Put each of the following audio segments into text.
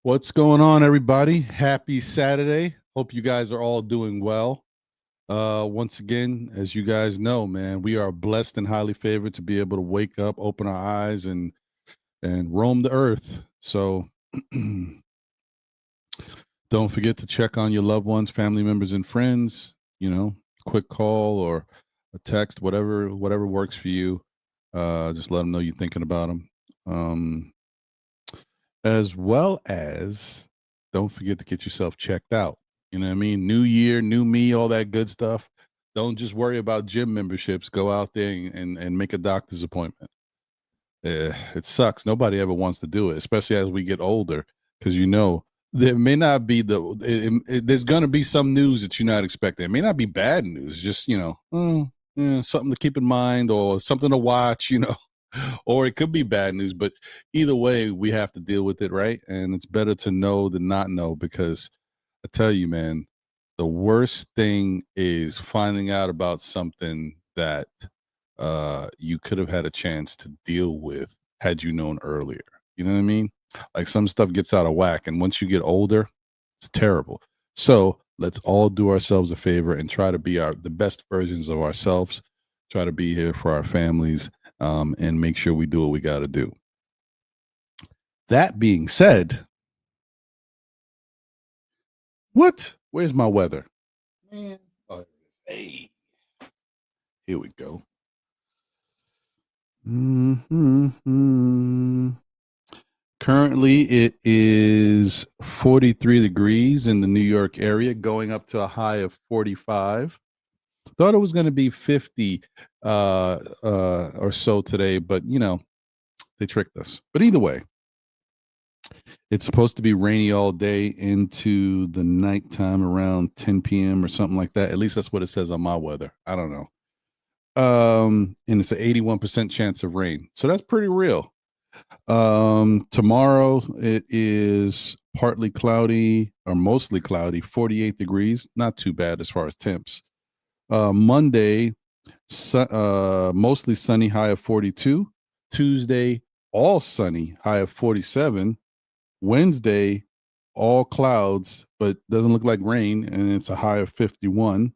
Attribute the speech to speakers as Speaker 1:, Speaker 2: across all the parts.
Speaker 1: What's going on, everybody? Happy Saturday. Hope you guys are all doing well. Once again, as you guys know, man, we are blessed and highly favored to be able to wake up, open our eyes, and roam the earth. So don't forget to check on your loved ones, family members, and friends. Quick call or a text, whatever works for you. Just let them know you're thinking about them. As well as don't forget to get yourself checked out. You know what I mean? New year, new me, all that good stuff. Don't just worry about gym memberships. Go out there and make a doctor's appointment. It sucks. Nobody ever wants to do it, especially as we get older, because there may not be there's going to be some news that you're not expecting. It may not be bad news, just something to keep in mind or something to watch. Or it could be bad news, but either way, we have to deal with it, right? And it's better to know than not know, because I tell you, man, the worst thing is finding out about something that you could have had a chance to deal with had you known earlier. You know what I mean? Like, some stuff gets out of whack, and once you get older, it's terrible. So let's all do ourselves a favor and try to be the best versions of ourselves. Try to be here for our families, and make sure we do what we got to do. That being said, where's my weather? Man, hey, here we go. Currently, it is 43 degrees in the New York area, going up to a high of 45. Thought it was going to be 50 or so today, but they tricked us. But either way, it's supposed to be rainy all day into the nighttime around 10 p.m. or something like that. At least that's what it says on my weather. I don't know. And it's an 81% chance of rain. So that's pretty real. Tomorrow it is partly cloudy or mostly cloudy, 48 degrees. Not too bad as far as temps. Monday, mostly sunny, high of 42. Tuesday, all sunny, high of 47. Wednesday, all clouds, but doesn't look like rain, and it's a high of 51.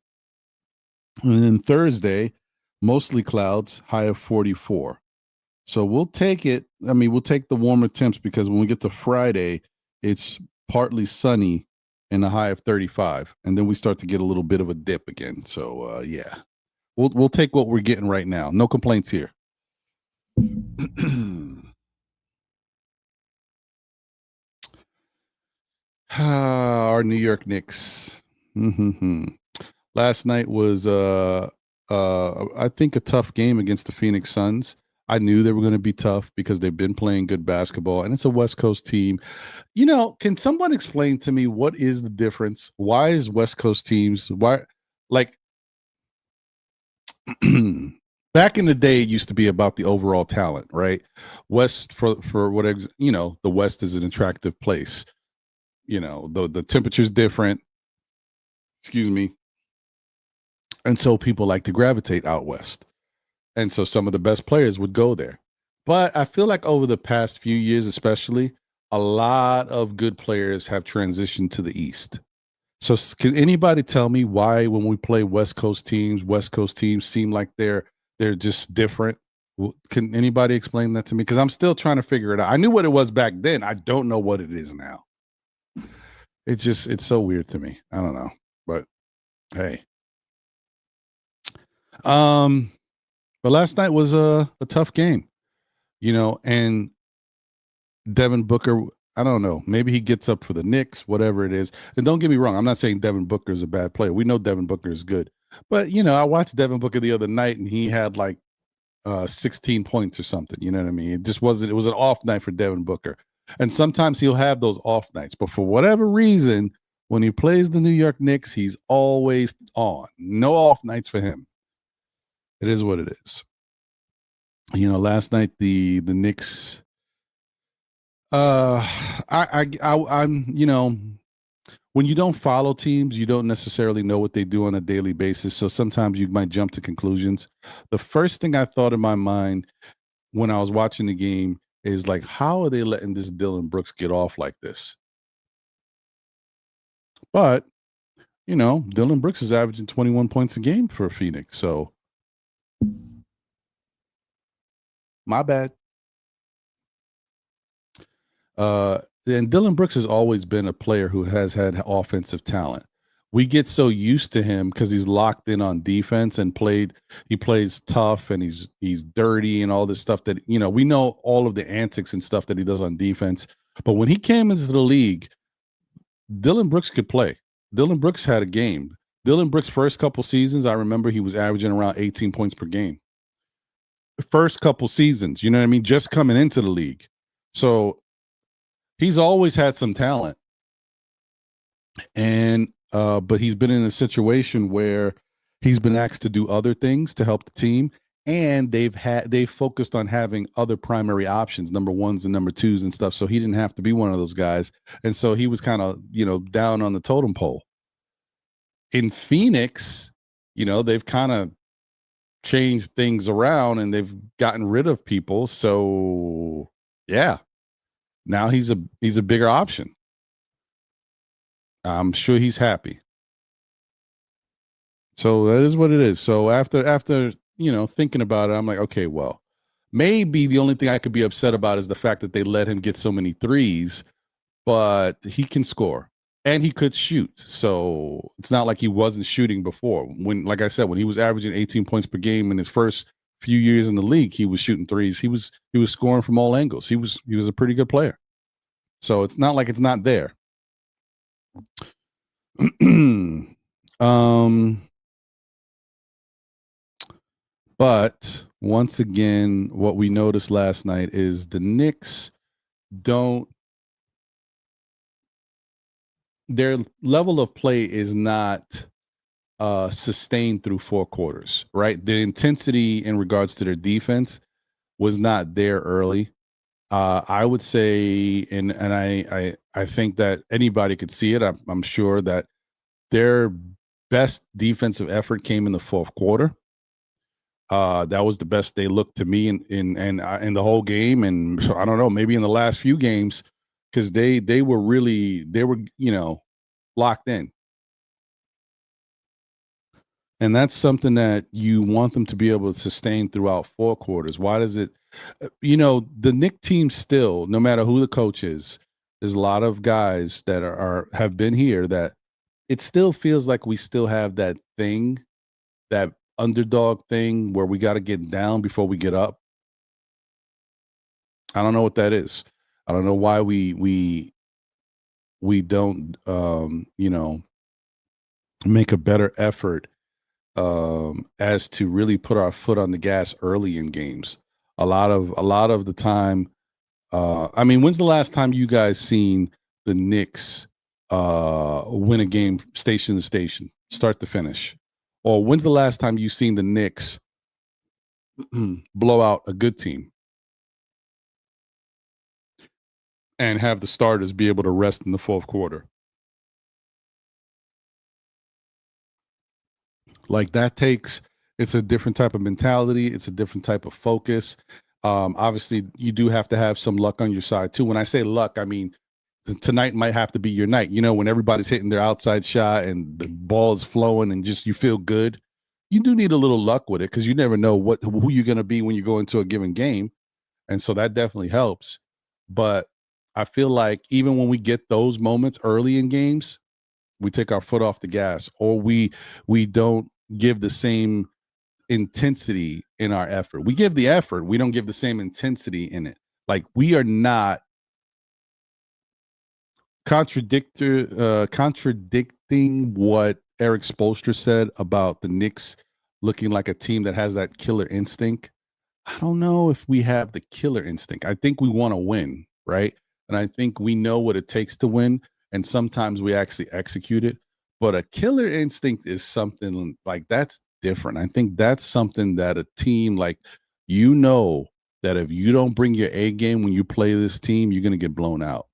Speaker 1: And then Thursday, mostly clouds, high of 44. So we'll take it. I mean, we'll take the warmer temps, because when we get to Friday, it's partly sunny and a high of 35. And then we start to get a little bit of a dip again. So, yeah, we'll take what we're getting right now. No complaints here. Our New York Knicks. Last night was, I think, a tough game against the Phoenix Suns. I knew they were going to be tough because they've been playing good basketball, and it's a West Coast team. Can someone explain to me what is the difference? Why is West Coast teams, like, back in the day, it used to be about the overall talent, right? West, for whatever, the West is an attractive place. The temperature's different. Excuse me. And so people like to gravitate out West. And so some of the best players would go there. But I feel like over the past few years, especially, a lot of good players have transitioned to the East. So can anybody tell me why, when we play West Coast teams seem like they're just different? Can anybody explain that to me? Because I'm still trying to figure it out. I knew what it was back then. I don't know what it is now. It's so weird to me. I don't know. But hey. But last night was a tough game, and Devin Booker, I don't know, maybe he gets up for the Knicks, whatever it is. And don't get me wrong, I'm not saying Devin Booker is a bad player. We know Devin Booker is good. But, I watched Devin Booker the other night, and he had like 16 points or something. You know what I mean? It was an off night for Devin Booker. And sometimes he'll have those off nights. But for whatever reason, when he plays the New York Knicks, he's always on. No off nights for him. It is what it is. Last night the Knicks. I'm. When you don't follow teams, you don't necessarily know what they do on a daily basis. So sometimes you might jump to conclusions. The first thing I thought in my mind when I was watching the game is like, how are they letting this Dylan Brooks get off like this? But, Dylan Brooks is averaging 21 points a game for Phoenix. So, my bad. And Dylan Brooks has always been a player who has had offensive talent. We get so used to him because he's locked in on defense and he plays tough and he's dirty and all this stuff that, we know all of the antics and stuff that he does on defense. But when he came into the league, Dylan Brooks could play. Dylan Brooks had a game. Dylan Brooks' first couple seasons, I remember he was averaging around 18 points per game. First couple seasons, you know what I mean? Just coming into the league. So he's always had some talent. And but he's been in a situation where he's been asked to do other things to help the team. And they've focused on having other primary options, number ones and number twos and stuff. So he didn't have to be one of those guys. And so he was kind of, down on the totem pole. In Phoenix, they've kind of changed things around and they've gotten rid of people. So yeah, now he's a bigger option. I'm sure he's happy. So that is what it is. So after thinking about it, I'm like, okay, well, maybe the only thing I could be upset about is the fact that they let him get so many threes, but he can score and he could shoot. So it's not like he wasn't shooting before. Like I said, when he was averaging 18 points per game in his first few years in the league, he was shooting threes. He was scoring from all angles. He was a pretty good player. So it's not like it's not there. But once again, what we noticed last night is the Knicks their level of play is not sustained through 4 quarters, right? The intensity in regards to their defense was not there early. I would say, and I think that anybody could see it. I'm sure that their best defensive effort came in the 4th quarter. That was the best they looked to me in the whole game, and I don't know, maybe in the last few games, because they were locked in, and that's something that you want them to be able to sustain throughout 4 quarters. Why does it? The Knicks team still, no matter who the coach is, there's a lot of guys that have been here that it still feels like we still have that thing, that underdog thing where we got to get down before we get up. I don't know what that is. I don't know why we don't make a better effort as to really put our foot on the gas early in games. A lot of the time, I mean, when's the last time you guys seen the Knicks win a game station to station, start to finish? Or when's the last time you've seen the Knicks blow out a good team and have the starters be able to rest in the 4th quarter? Like it's a different type of mentality. It's a different type of focus. Obviously, you do have to have some luck on your side too. When I say luck, I mean tonight might have to be your night. When everybody's hitting their outside shot and the ball is flowing and just you feel good, you do need a little luck with it because you never know who you're going to be when you go into a given game, and so that definitely helps. But I feel like even when we get those moments early in games, we take our foot off the gas, or we don't give the same intensity in our effort. We give the effort, we don't give the same intensity in it. Like we are not contradicting what Eric Spoelstra said about the Knicks looking like a team that has that killer instinct. I don't know if we have the killer instinct. I think we want to win, right? And I think we know what it takes to win, and sometimes we actually execute it. But a killer instinct is something like that's different. I think that's something that a team like, that if you don't bring your A game when you play this team, you're going to get blown out,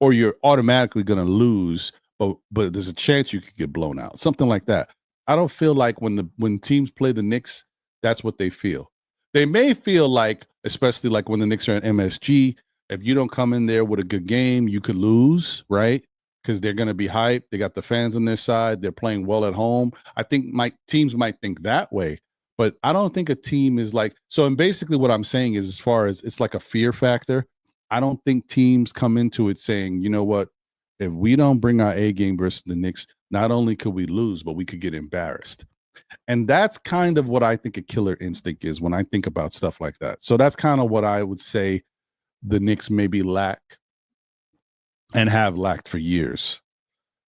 Speaker 1: or you're automatically going to lose. But there's a chance you could get blown out, something like that. I don't feel like when teams play the Knicks, that's what they feel. They may feel like, especially like when the Knicks are at MSG, if you don't come in there with a good game, you could lose, right? because they're going to be hyped. They got the fans on their side. They're playing well at home. I think my teams might think that way, but I don't think a team is like so. And basically, what I'm saying is, as far as it's like a fear factor, I don't think teams come into it saying, you know what, if we don't bring our A game versus the Knicks, not only could we lose, but we could get embarrassed. And that's kind of what I think a killer instinct is when I think about stuff like that. So that's kind of what I would say the Knicks maybe lack and have lacked for years.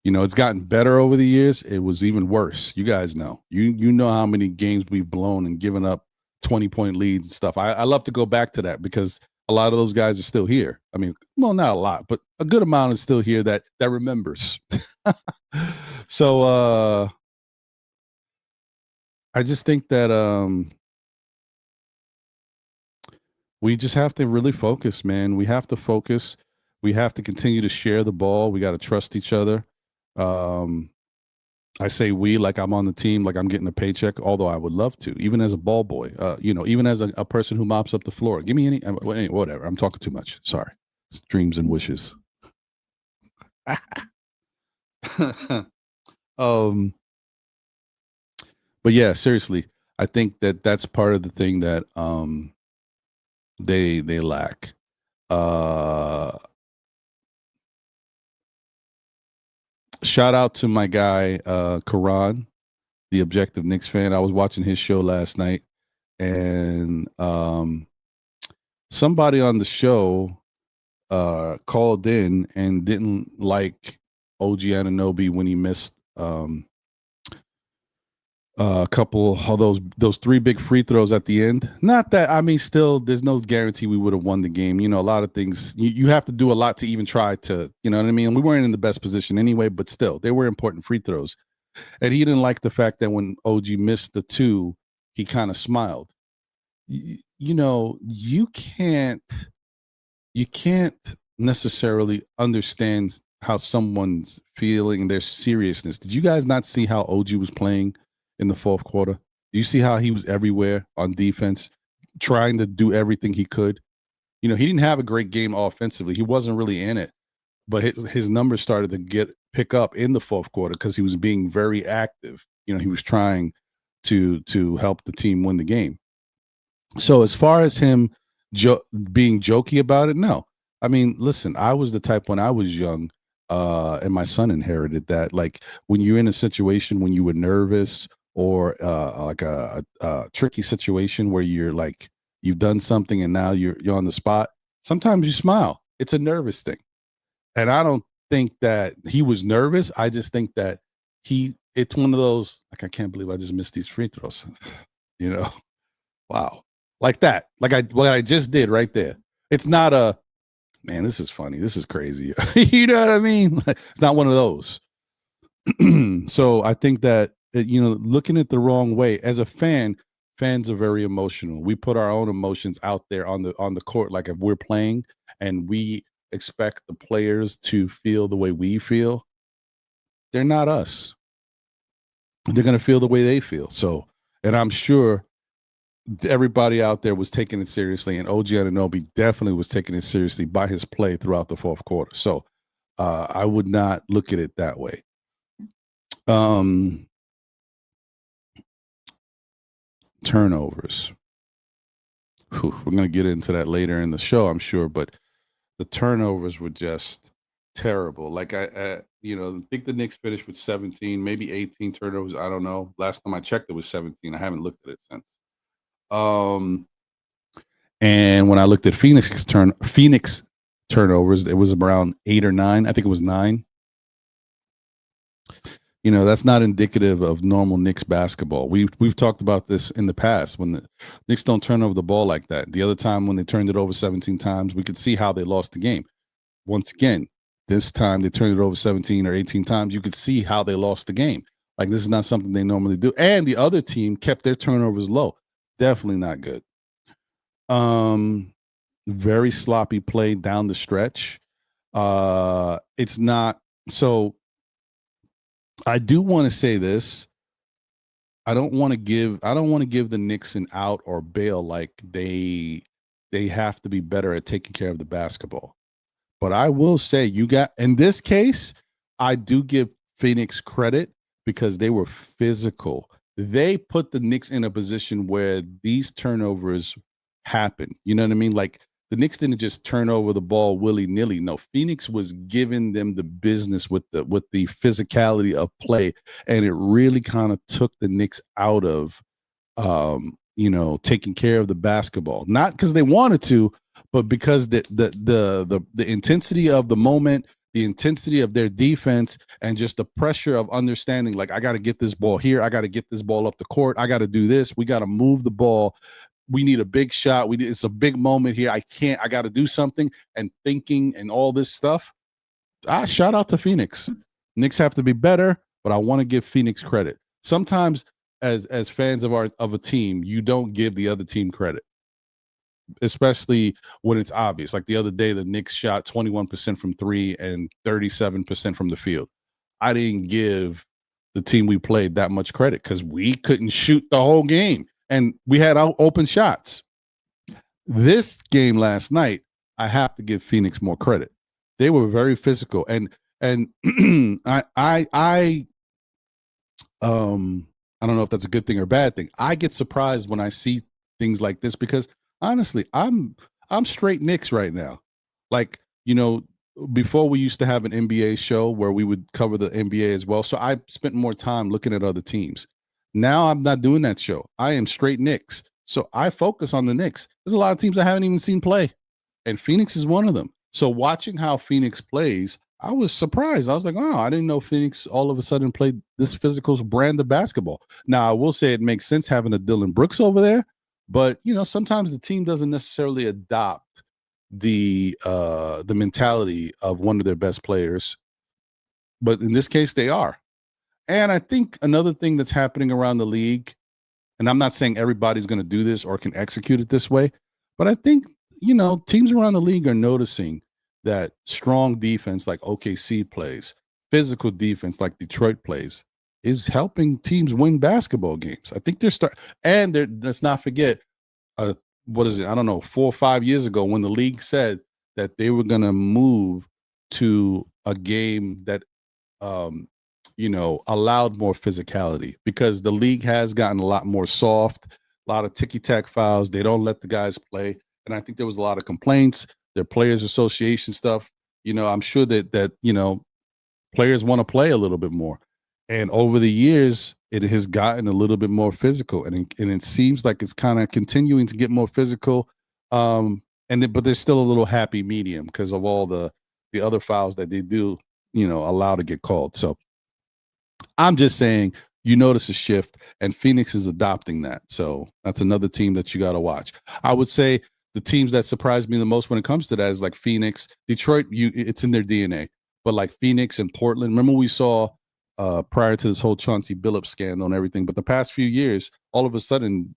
Speaker 1: You know, it's gotten better over the years. It was even worse. You guys know. You know how many games we've blown and given up 20-point leads and stuff. I love to go back to that because a lot of those guys are still here. I mean, well, not a lot, but a good amount is still here that remembers. So I just think that we just have to really focus, man. We have to focus. We have to continue to share the ball. We got to trust each other. I say we like I'm on the team, like I'm getting a paycheck, although I would love to, even as a ball boy, even as a person who mops up the floor. Give me any, whatever. I'm talking too much. Sorry. It's dreams and wishes. But yeah, seriously, I think that that's part of the thing that they lack. Shout out to my guy Karan, the Objective Knicks fan. I was watching his show last night, and somebody on the show called in and didn't like OG Anunoby when he missed a couple of those three big free throws at the end. Not that, I mean, still, there's no guarantee we would have won the game. You know, a lot of things, you have to do a lot to even try to, you know what I mean? We weren't in the best position anyway, but still, they were important free throws. And he didn't like the fact that when OG missed the two, he kind of smiled. You know, you can't necessarily understand how someone's feeling, their seriousness. Did you guys not see how OG was playing in the fourth quarter? Do you see how he was everywhere on defense, trying to do everything he could? You know, he didn't have a great game offensively. He wasn't really in it, but his numbers started to pick up in the fourth quarter because he was being very active. You know, he was trying to help the team win the game. So as far as him being jokey about it, no. I mean, listen, I was the type when I was young, and my son inherited that. Like when you're in a situation when you were nervous or like a tricky situation where you're like you've done something and now you're on the spot. Sometimes you smile. It's a nervous thing, and I don't think that he was nervous. I just think that it's one of those like I can't believe I just missed these free throws. You know, wow, like that, like what I just did right there. It's not a man. This is funny. This is crazy. You know what I mean? It's not one of those. So I think that you know, looking at the wrong way as a fan, fans are very emotional. We put our own emotions out there on the court. Like if we're playing and we expect the players to feel the way we feel, they're not us. They're going to feel the way they feel. So, and I'm sure everybody out there was taking it seriously, and OG Anunoby definitely was taking it seriously by his play throughout the fourth quarter. So I would not look at it that way. Turnovers. Whew, we're going to get into that later in the show, I'm sure, but the turnovers were just terrible. Like I think the Knicks finished with 17, maybe 18 turnovers. I don't know. Last time I checked, it was 17. I haven't looked at it since. And when I looked at Phoenix turnovers, it was around 8 or 9. I think it was 9. You know, that's not indicative of normal Knicks basketball. We've talked about this in the past when the Knicks don't turn over the ball like that. The other time when they turned it over 17 times, we could see how they lost the game. Once again, this time they turned it over 17 or 18 times. You could see how they lost the game. Like this is not something they normally do. And the other team kept their turnovers low. Definitely not good. Very sloppy play down the stretch. It's not so. I do want to say this. I don't want to give the Knicks an out or bail like they have to be better at taking care of the basketball. But I will say in this case, I do give Phoenix credit because they were physical. They put the Knicks in a position where these turnovers happen. You know what I mean? Like the Knicks didn't just turn over the ball willy nilly. No, Phoenix was giving them the business with the physicality of play, and it really kind of took the Knicks out of taking care of the basketball. Not because they wanted to, but because the intensity of the moment, the intensity of their defense, and just the pressure of understanding, like, I got to get this ball here, I got to get this ball up the court, I got to do this, we got to move the ball. We need a big shot. It's a big moment here. I got to do something, and thinking and all this stuff. Shout out to Phoenix. Knicks have to be better, but I want to give Phoenix credit. Sometimes as fans of a team, you don't give the other team credit, especially when it's obvious. Like the other day, the Knicks shot 21% from three and 37% from the field. I didn't give the team we played that much credit because we couldn't shoot the whole game and we had open shots. This game last night, I have to give Phoenix more credit. They were very physical, and I don't know if that's a good thing or a bad thing. I get surprised when I see things like this because honestly, I'm straight Knicks right now. Like, before we used to have an NBA show where we would cover the NBA as well. So I spent more time looking at other teams. Now I'm not doing that show. I am straight Knicks. So I focus on the Knicks. There's a lot of teams I haven't even seen play, and Phoenix is one of them. So watching how Phoenix plays, I was surprised. I was like, oh, I didn't know Phoenix all of a sudden played this physical brand of basketball. Now, I will say it makes sense having a Dylan Brooks over there, but sometimes the team doesn't necessarily adopt the mentality of one of their best players. But in this case, they are. And I think another thing that's happening around the league, and I'm not saying everybody's going to do this or can execute it this way, but I think, teams around the league are noticing that strong defense like OKC plays, physical defense like Detroit plays, is helping teams win basketball games. I think let's not forget, what is it? I don't know, 4 or 5 years ago when the league said that they were going to move to a game that allowed more physicality because the league has gotten a lot more soft, a lot of ticky-tack fouls. They don't let the guys play. And I think there was a lot of complaints. Their players association stuff. I'm sure that players want to play a little bit more. And over the years, it has gotten a little bit more physical. And it seems like it's kind of continuing to get more physical. But there's still a little happy medium because of all the other fouls that they do, allow to get called. So I'm just saying, you notice a shift, and Phoenix is adopting that. So that's another team that you got to watch. I would say the teams that surprised me the most when it comes to that is like Phoenix, Detroit. It's in their DNA, but like Phoenix and Portland. Remember we saw prior to this whole Chauncey Billups scandal and everything. But the past few years, all of a sudden,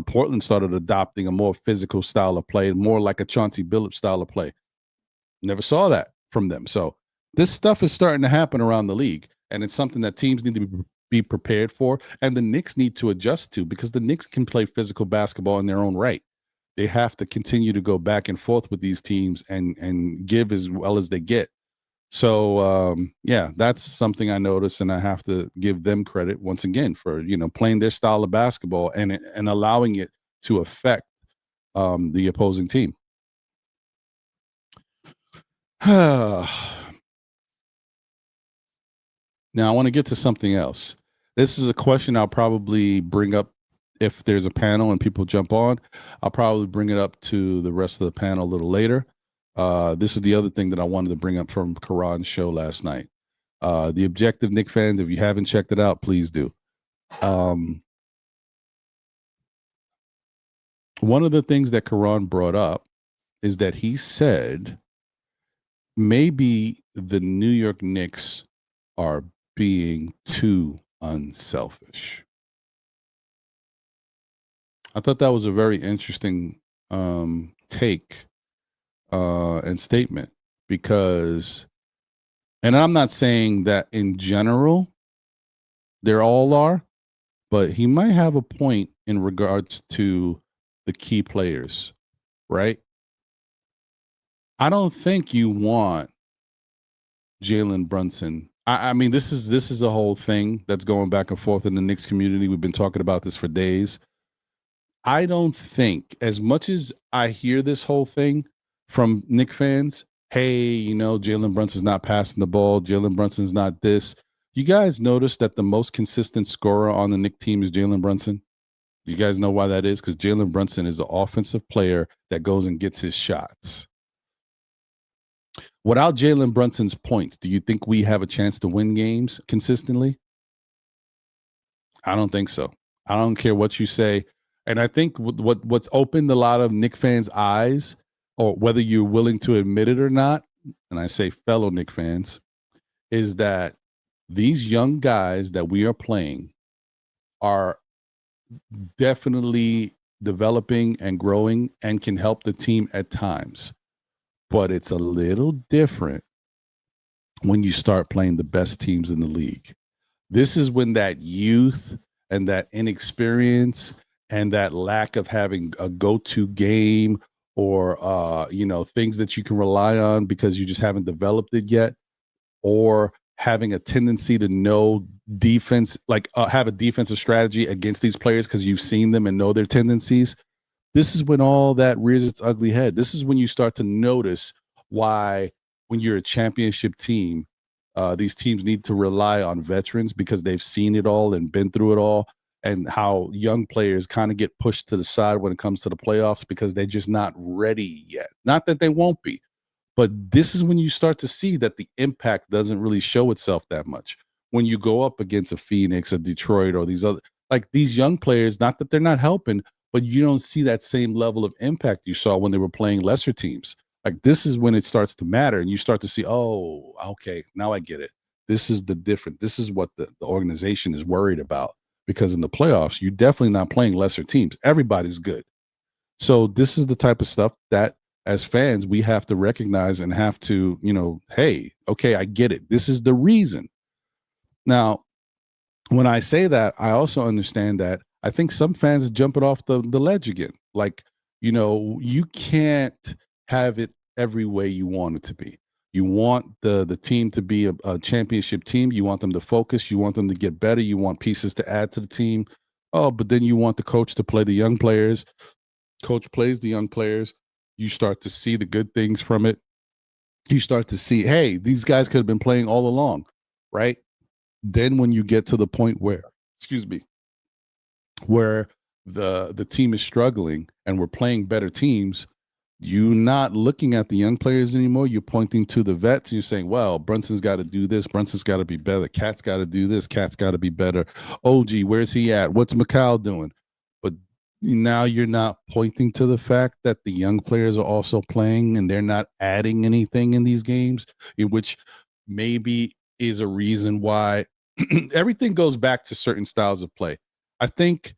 Speaker 1: Portland started adopting a more physical style of play, more like a Chauncey Billups style of play. Never saw that from them. So this stuff is starting to happen around the league, and it's something that teams need to be prepared for, and the Knicks need to adjust to, because the Knicks can play physical basketball in their own right. They have to continue to go back and forth with these teams and give as well as they get. So that's something I noticed, and I have to give them credit once again for playing their style of basketball and allowing it to affect the opposing team. Now, I want to get to something else. This is a question I'll probably bring up if there's a panel and people jump on. I'll probably bring it up to the rest of the panel a little later. This is the other thing that I wanted to bring up from Karan's show last night. The Objective Knicks fans, if you haven't checked it out, please do. One of the things that Karan brought up is that he said maybe the New York Knicks are being too unselfish. I thought that was a very interesting take and statement, because, and I'm not saying that in general they're all are, but he might have a point in regards to the key players, right? I don't think you want Jalen Brunson. I mean, this is a whole thing that's going back and forth in the Knicks community. We've been talking about this for days. I don't think, as much as I hear this whole thing from Knick fans, hey, Jalen Brunson's not passing the ball. Jalen Brunson's not this. You guys notice that the most consistent scorer on the Knick team is Jalen Brunson? Do you guys know why that is? Because Jalen Brunson is an offensive player that goes and gets his shots. Without Jalen Brunson's points, do you think we have a chance to win games consistently? I don't think so. I don't care what you say. And I think what's opened a lot of Knick fans' eyes, or whether you're willing to admit it or not, and I say fellow Knick fans, is that these young guys that we are playing are definitely developing and growing and can help the team at times. But it's a little different when you start playing the best teams in the league. This is when that youth and that inexperience and that lack of having a go-to game or things that you can rely on because you just haven't developed it yet, or having a tendency to know defense, like have a defensive strategy against these players because you've seen them and know their tendencies. This is when all that rears its ugly head. This is when you start to notice why, when you're a championship team, these teams need to rely on veterans because they've seen it all and been through it all, and how young players kind of get pushed to the side when it comes to the playoffs because they're just not ready yet. Not that they won't be, but this is when you start to see that the impact doesn't really show itself that much. When you go up against a Phoenix, a Detroit, or these other, like these young players, not that they're not helping, but you don't see that same level of impact you saw when they were playing lesser teams. Like this is when it starts to matter, and you start to see, oh, okay, now I get it. This is the different. This is what the organization is worried about, because in the playoffs, you're definitely not playing lesser teams. Everybody's good. So this is the type of stuff that, as fans, we have to recognize and have to, hey, okay, I get it. This is the reason. Now, when I say that, I also understand that I think some fans are jumping off the ledge again. Like, you can't have it every way you want it to be. You want the team to be a championship team. You want them to focus. You want them to get better. You want pieces to add to the team. Oh, but then you want the coach to play the young players. Coach plays the young players. You start to see the good things from it. You start to see, hey, these guys could have been playing all along, right? Then when you get to the point where, excuse me, where the team is struggling and we're playing better teams, you're not looking at the young players anymore. You're pointing to the vets. And you're saying, well, Brunson's got to do this. Brunson's got to be better. Cat's got to do this. Cat's got to be better. OG, where's he at? What's McCall doing? But now you're not pointing to the fact that the young players are also playing and they're not adding anything in these games, in which maybe is a reason why everything goes back to certain styles of play. I think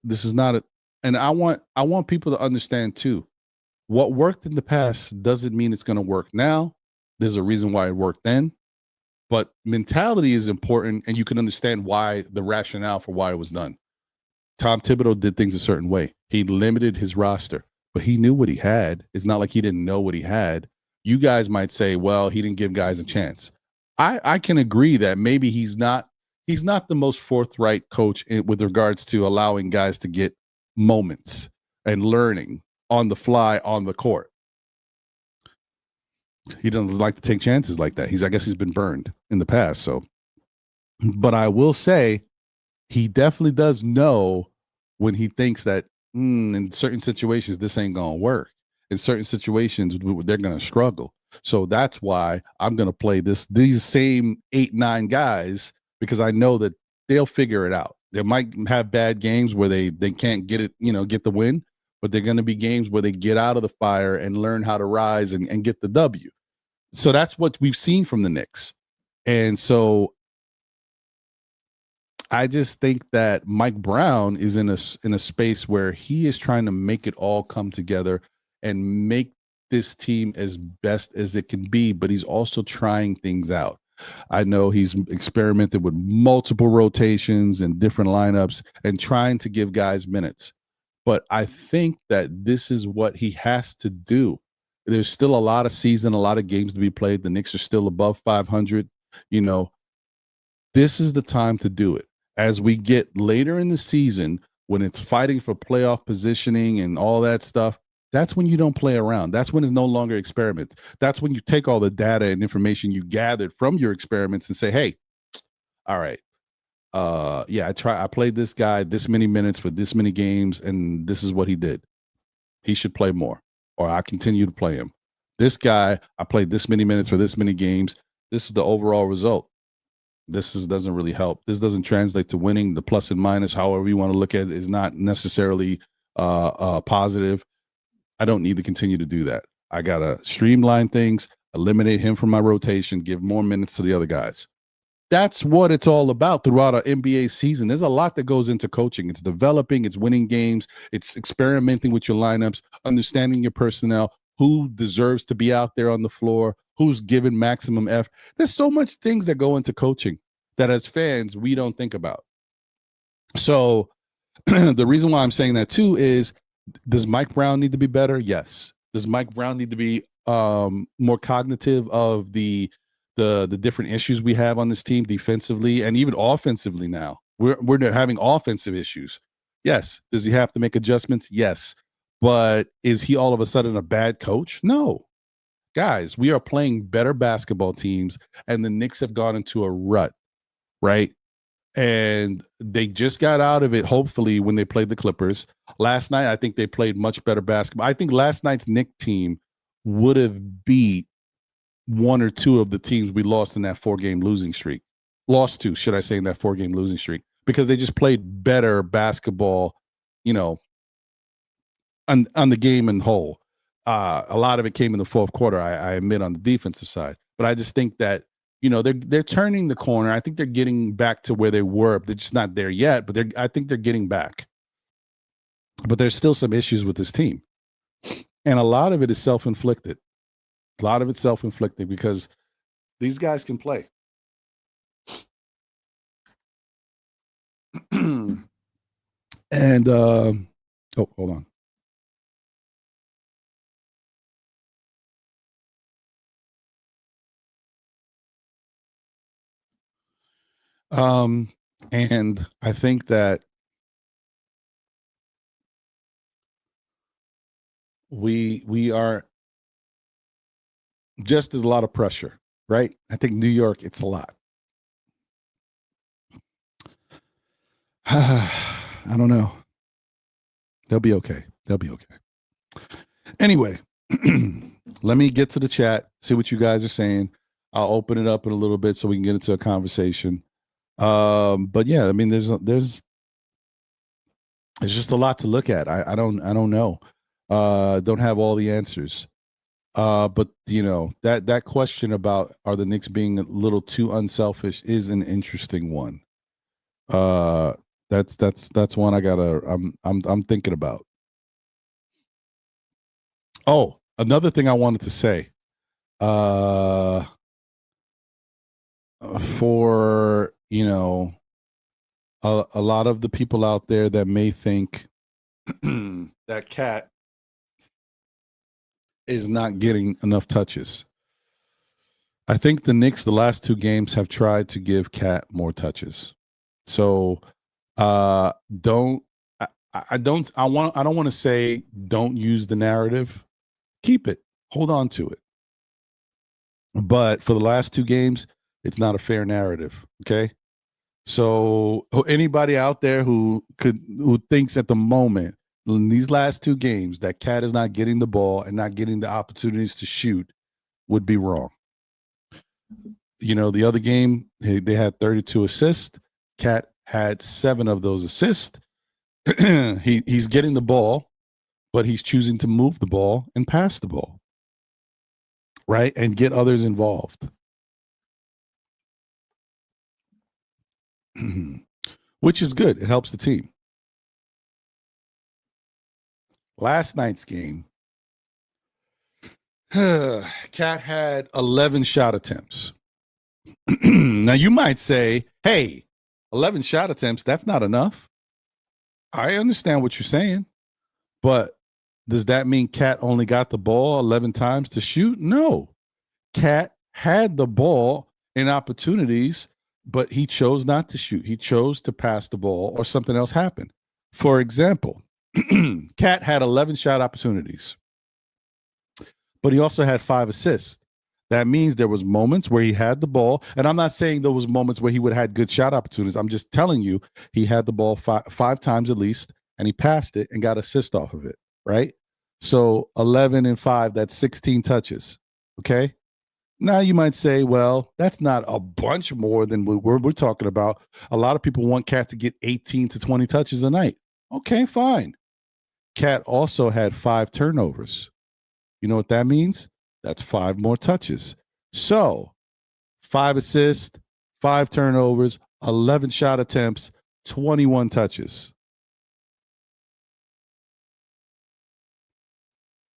Speaker 1: this is not a, and I want people to understand too, what worked in the past doesn't mean it's going to work now. There's a reason why it worked then, but mentality is important, and you can understand why, the rationale for why it was done. Tom Thibodeau did things a certain way. He limited his roster, but he knew what he had. It's not like he didn't know what he had. You guys might say, well, he didn't give guys a chance. I can agree that maybe he's not the most forthright coach with regards to allowing guys to get moments and learning on the fly on the court. He doesn't like to take chances like that. I guess he's been burned in the past. So, but I will say he definitely does know when he thinks that in certain situations, this ain't going to work. In certain situations, they're going to struggle. So that's why I'm going to play these same 8-9 guys, because I know that they'll figure it out. They might have bad games where they can't get it, get the win, but they're going to be games where they get out of the fire and learn how to rise and get the W. So that's what we've seen from the Knicks. And so I just think that Mike Brown is in a space where he is trying to make it all come together and make this team as best as it can be, but he's also trying things out. I know he's experimented with multiple rotations and different lineups and trying to give guys minutes. But I think that this is what he has to do. There's still a lot of season, a lot of games to be played. The Knicks are still above 500. You know, this is the time to do it. As we get later in the season, when it's fighting for playoff positioning and all that stuff, that's when you don't play around. That's when it's no longer experiments. That's when you take all the data and information you gathered from your experiments and say, hey, all right, yeah, I played this guy this many minutes for this many games, and this is what he did. He should play more, or I continue to play him. This guy, I played this many minutes for this many games. This is the overall result. Doesn't really help. This doesn't translate to winning. The plus and minus, however you want to look at it, is not necessarily positive. I don't need to continue to do that. I gotta streamline things, eliminate him from my rotation, give more minutes to the other guys. That's what it's all about throughout an NBA season. There's a lot that goes into coaching. It's developing, it's winning games, it's experimenting with your lineups, understanding your personnel, who deserves to be out there on the floor, who's given maximum effort. There's so much things that go into coaching that as fans, we don't think about. So the reason why I'm saying that too is, does Mike Brown need to be better? Yes. Does Mike Brown need to be more cognitive of the different issues we have on this team defensively and even offensively now? We're having offensive issues. Yes. Does he have to make adjustments? Yes. But is he all of a sudden a bad coach? No. Guys, we are playing better basketball teams, and the Knicks have gone into a rut, right? And they just got out of it, hopefully, when they played the Clippers. Last night, I think they played much better basketball. I think last night's Knicks team would have beat one or two of the teams we lost in that 4-game losing streak. Lost to, should I say, in that 4-game losing streak, because they just played better basketball, you know, on the game in whole. A lot of it came in the fourth quarter, I admit, on the defensive side. But I just think that, you know, they're turning the corner. I think they're getting back to where they were. They're just not there yet, but I think they're getting back. But there's still some issues with this team. And a lot of it is self-inflicted. A lot of it's self-inflicted because these guys can play. And oh, hold on. And I think that we are just as a lot of pressure, right? I think New York, it's a lot. I don't know. They'll be okay. They'll be okay. Anyway, let me get to the chat, see what you guys are saying. I'll open it up in a little bit so we can get into a conversation. But yeah, I mean, there's just a lot to look at. I don't know. Don't have all the answers. But you know, that question about are the Knicks being a little too unselfish is an interesting one. That's one I'm thinking about. Oh, another thing I wanted to say. For, you know, a lot of the people out there that may think that Cat is not getting enough touches. I think the Knicks, the last 2 games, have tried to give Cat more touches. So I don't want to say don't use the narrative. Keep it. Hold on to it. But for the last 2 games, it's not a fair narrative. Okay. So anybody out there who thinks at the moment in these last 2 games that Cat is not getting the ball and not getting the opportunities to shoot would be wrong. You know, the other game, they had 32 assists. Cat had 7 of those assists. He's getting the ball, but he's choosing to move the ball and pass the ball, right? And get others involved. Which is good. It helps the team. Last night's game, Cat had 11 shot attempts. Now you might say, hey, 11 shot attempts, that's not enough. I understand what you're saying, but Does that mean Cat only got the ball 11 times to shoot? No. Cat had the ball in opportunities, but he chose not to shoot. He chose to pass the ball or something else happened. For example, Cat had 11 shot opportunities, but he also had 5 assists. That means there was moments where he had the ball, and I'm not saying there was moments where he would have had good shot opportunities. I'm just telling you he had the ball five times at least, and he passed it and got assist off of it, right? So 11 and 5, that's 16 touches, okay? Now you might say, well, that's not a bunch more than we're talking about. A lot of people want Cat to get 18 to 20 touches a night. Okay, fine. Cat also had 5 turnovers. You know what that means? That's 5 more touches. So 5 assists, 5 turnovers, 11 shot attempts, 21 touches.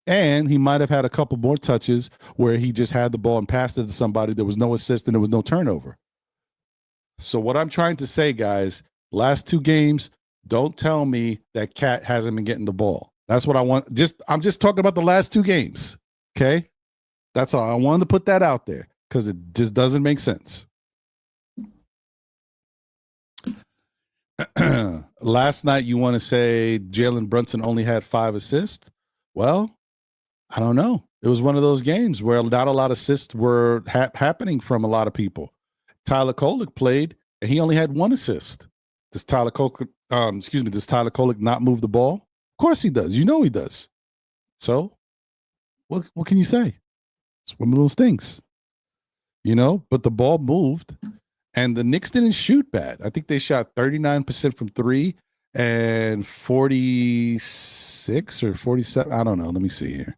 Speaker 1: And he might have had a couple more touches where he just had the ball and passed it to somebody. There was no assist and there was no turnover. So what I'm trying to say, guys, last 2 games, don't tell me that Cat hasn't been getting the ball. That's what I want. I'm just talking about the last 2 games. Okay? That's all. I wanted to put that out there because it just doesn't make sense. Last night, you want to say Jalen Brunson only had 5 assists? Well, I don't know. It was one of those games where not a lot of assists were happening from a lot of people. Tyler Kolek played, and he only had 1 assist. Does Tyler Kolek, does Tyler Kolek not move the ball? Of course he does. You know he does. So, what can you say? It's one of those things, but the ball moved, and the Knicks didn't shoot bad. I think they shot 39% from 3 and 46 or 47. I don't know. Let me see here.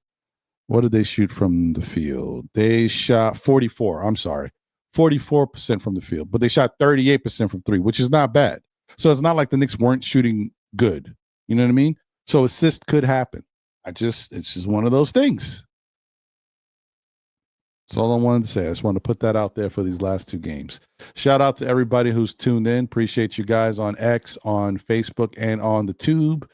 Speaker 1: What did they shoot from the field? They shot 44. I'm sorry. 44% from the field, but they shot 38% from 3, which is not bad. So it's not like the Knicks weren't shooting good. You know what I mean? So assist could happen. It's just one of those things. That's all I wanted to say. I just wanted to put that out there for these last 2 games. Shout out to everybody who's tuned in. Appreciate you guys on X, on Facebook, and on the Tube.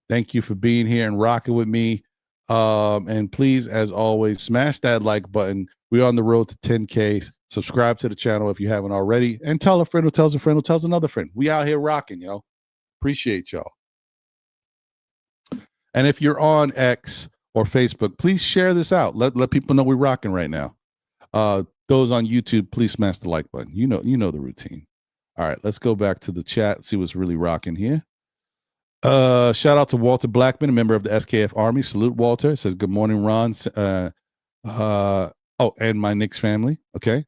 Speaker 1: Thank you for being here and rocking with me. And please, as always, smash that like button. We're on the road to 10K. Subscribe to the channel if you haven't already. And tell a friend who tells a friend who tells another friend. We out here rocking, yo. Appreciate y'all. And if you're on X or Facebook, please share this out. Let people know we're rocking right now. Those on YouTube, please smash the like button. You know the routine. All right, let's go back to the chat, see what's really rocking here. Shout out to Walter Blackman, a member of the SKF Army. Salute, Walter. It says, good morning, Ron. And my Knicks family. Okay.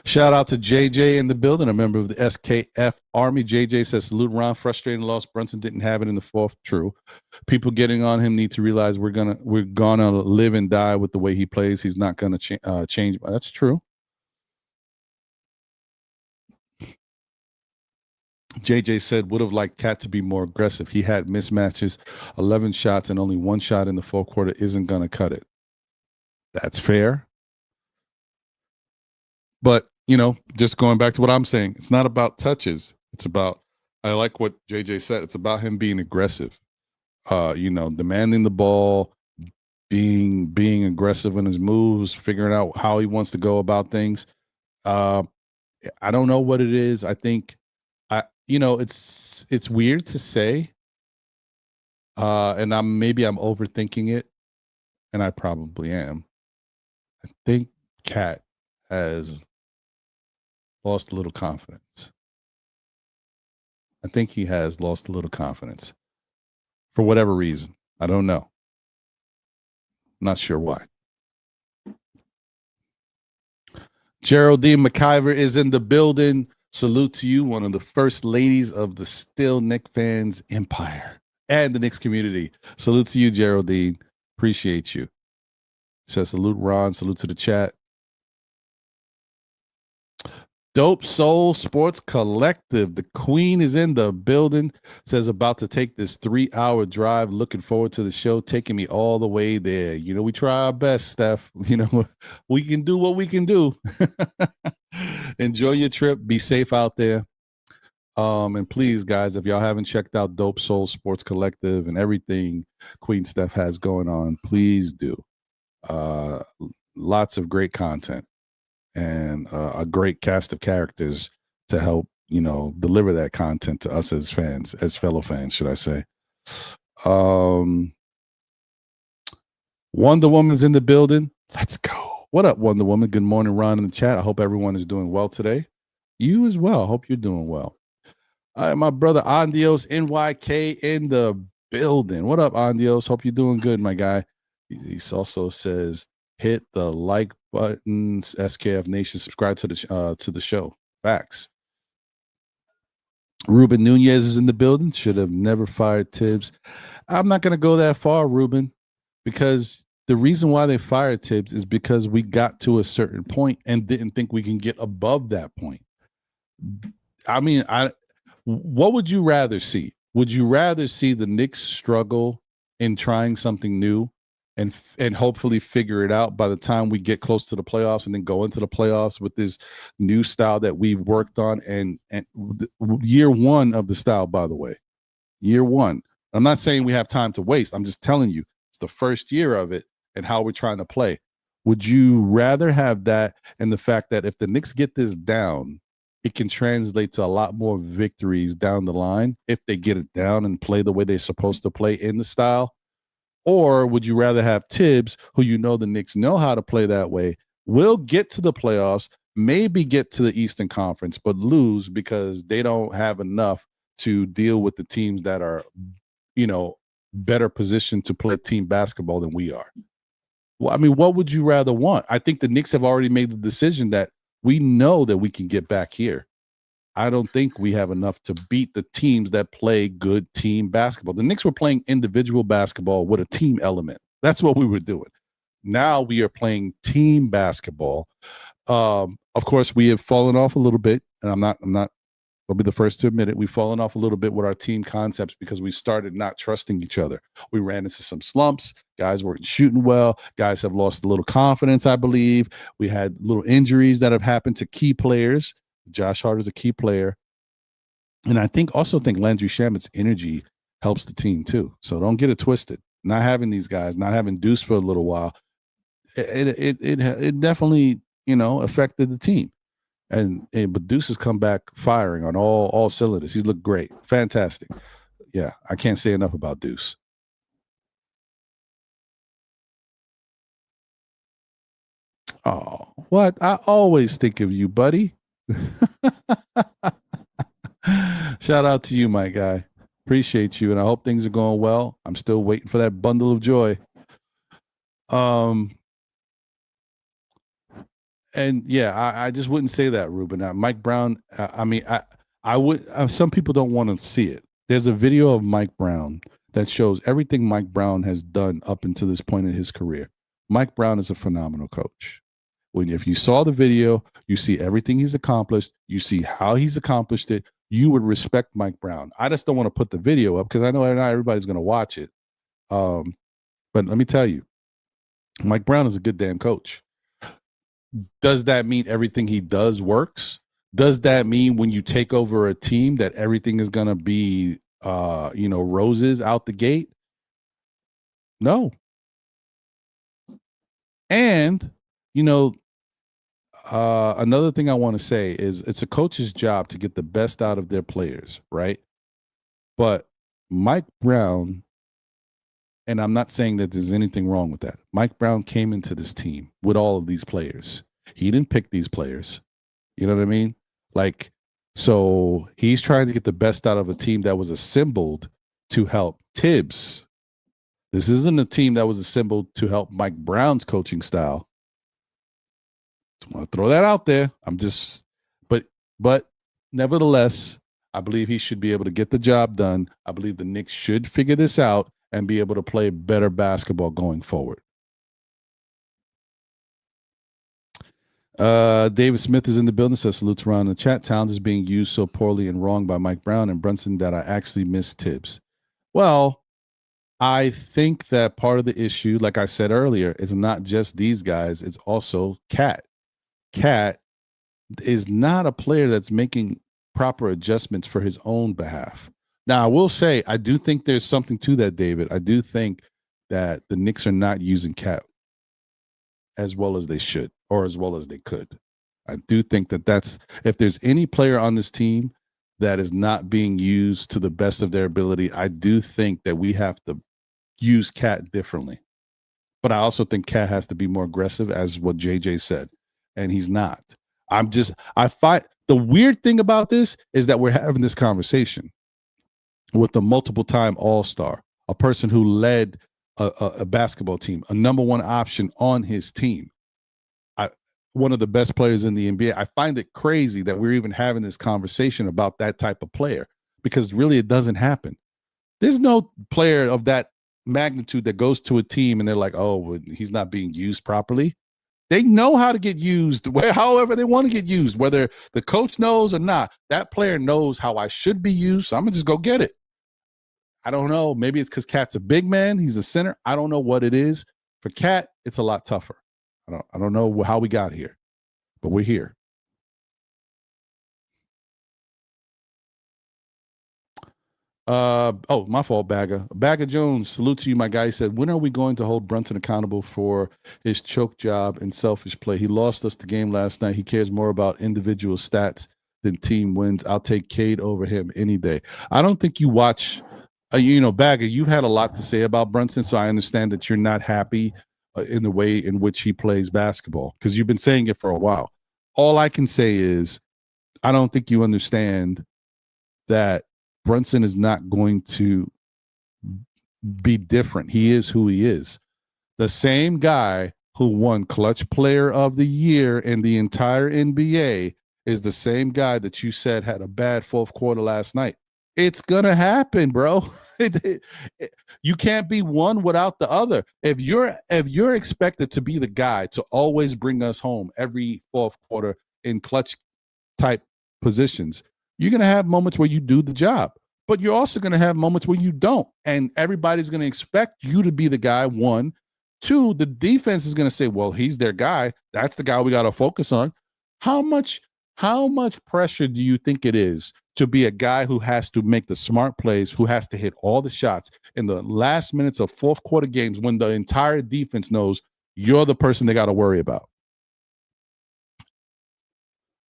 Speaker 1: Shout out to JJ in the building, a member of the SKF Army. JJ says, salute, Ron. Frustrating loss. Brunson didn't have it in the 4th. True. People getting on him need to realize we're gonna live and die with the way he plays. He's not gonna change. That's true. JJ said, would have liked Cat to be more aggressive. He had mismatches, 11 shots, and only 1 shot in the 4th quarter isn't going to cut it. That's fair. But, just going back to what I'm saying, it's not about touches. It's about, I like what JJ said. It's about him being aggressive, demanding the ball, being aggressive in his moves, figuring out how he wants to go about things. I don't know what it is. I think, it's weird to say, and I'm overthinking it, and I probably am. I think Cat has lost a little confidence. I think he has lost a little confidence for whatever reason. I don't know. Not sure why. Geraldine McIver is in the building. Salute to you, one of the first ladies of the Still Knicks fans empire and the Knicks community. Salute to you, Geraldine. Appreciate you. Says salute, Ron. Salute to the chat. Dope Soul Sports Collective. The Queen is in the building. Says about to take this 3-hour drive. Looking forward to the show, taking me all the way there. We try our best, Steph. We can do what we can do. Enjoy your trip. Be safe out there. And please, guys, if y'all haven't checked out Dope Soul Sports Collective and everything Queen Steph has going on, please do. Uh, Lots of great content and a great cast of characters to help, deliver that content to us as fans, as fellow fans, should I say. Wonder Woman's in the building. Let's go. What up, Wonder Woman? Good morning, Ron, in the chat. I hope everyone is doing well today. You as well. I hope you're doing well. All right, my brother Andios NYK in the building. What up, Andios? Hope you're doing good, my guy. He also says, hit the like button, SKF Nation. Subscribe to the show. Facts. Ruben Nunez is in the building. Should have never fired Tibbs. I'm not going to go that far, Ruben, because the reason why they fired Tibbs is because we got to a certain point and didn't think we can get above that point. I mean, what would you rather see? Would you rather see the Knicks struggle in trying something new and hopefully figure it out by the time we get close to the playoffs, and then go into the playoffs with this new style that we've worked on, and year one of the style, by the way, year one. I'm not saying we have time to waste. I'm just telling you it's the first year of it and how we're trying to play. Would you rather have that and the fact that if the Knicks get this down, it can translate to a lot more victories down the line if they get it down and play the way they're supposed to play in the style? Or would you rather have Tibbs, who the Knicks know how to play that way, will get to the playoffs, maybe get to the Eastern Conference, but lose because they don't have enough to deal with the teams that are, better positioned to play team basketball than we are? Well, I mean, what would you rather want? I think the Knicks have already made the decision that we know that we can get back here. I don't think we have enough to beat the teams that play good team basketball. The Knicks were playing individual basketball with a team element. That's what we were doing. Now we are playing team basketball. Of course, we have fallen off a little bit, and I'll be the first to admit it. We've fallen off a little bit with our team concepts because we started not trusting each other. We ran into some slumps. Guys weren't shooting well. Guys have lost a little confidence, I believe. We had little injuries that have happened to key players. Josh Hart is a key player. And I also think Landry Shamit's energy helps the team too. So don't get it twisted. Not having these guys, not having Deuce for a little while, it definitely, affected the team. But Deuce has come back firing on all cylinders. He's looked great. Fantastic. Yeah, I can't say enough about Deuce. Oh, what? I always think of you, buddy. Shout out to you, my guy. Appreciate you, and I hope things are going well. I'm still waiting for that bundle of joy. And yeah, I just wouldn't say that, Ruben. Mike Brown. I would. Some people don't want to see it. There's a video of Mike Brown that shows everything Mike Brown has done up until this point in his career. Mike Brown is a phenomenal coach. If you saw the video, you see everything he's accomplished. You see how he's accomplished it. You would respect Mike Brown. I just don't want to put the video up because I know not everybody's going to watch it. But let me tell you, Mike Brown is a good damn coach. Does that mean everything he does works? Does that mean when you take over a team that everything is going to be, roses out the gate? No. And, another thing I want to say is it's a coach's job to get the best out of their players, right? But Mike Brown, and I'm not saying that there's anything wrong with that. Mike Brown came into this team with all of these players. He didn't pick these players. You know what I mean? So he's trying to get the best out of a team that was assembled to help Tibbs. This isn't a team that was assembled to help Mike Brown's coaching style. I want to throw that out there. But nevertheless, I believe he should be able to get the job done. I believe the Knicks should figure this out and be able to play better basketball going forward. David Smith is in the building, says salutes around the chat. Towns is being used so poorly and wrong by Mike Brown and Brunson that I actually miss Tibbs. Well, I think that part of the issue, like I said earlier, is not just these guys. It's also Cat. Cat is not a player that's making proper adjustments for his own behalf. Now, I will say, I do think there's something to that, David. I do think that the Knicks are not using Cat as well as they should or as well as they could. I do think that that's if there's any player on this team that is not being used to the best of their ability, I do think that we have to use Cat differently. But I also think Cat has to be more aggressive, as what JJ said, and he's not. I find the weird thing about this is that we're having this conversation with a multiple time All-Star, a person who led a basketball team, a number one option on his team, one of the best players in the NBA. I find it crazy that we're even having this conversation about that type of player, because really it doesn't happen. There's no player of that magnitude that goes to a team and they're like, oh, well, he's not being used properly. They know how to get used however they want to get used, whether the coach knows or not. That player knows how I should be used, so I'm going to just go get it. I don't know. Maybe it's because Cat's a big man. He's a center. I don't know what it is. For Cat, it's a lot tougher. I don't know how we got here, but we're here. My fault, Bagger Jones. Salute to you, my guy. He said, when are we going to hold Brunson accountable for his choke job and selfish play? He lost us the game last night. He cares more about individual stats than team wins. I'll take Cade over him any day. I don't think you watch. Bagger, you've had a lot to say about Brunson, so I understand that you're not happy in the way in which he plays basketball, because you've been saying it for a while. All I can say is I don't think you understand that Brunson is not going to be different. He is who he is. The same guy who won Clutch Player of the Year in the entire NBA is the same guy that you said had a bad fourth quarter last night. It's going to happen, bro. You can't be one without the other. If you're expected to be the guy to always bring us home every fourth quarter in clutch type positions, you're going to have moments where you do the job, but you're also going to have moments where you don't. And everybody's going to expect you to be the guy, one. Two, the defense is going to say, well, he's their guy. That's the guy we got to focus on. How much pressure do you think it is to be a guy who has to make the smart plays, who has to hit all the shots in the last minutes of fourth quarter games when the entire defense knows you're the person they got to worry about?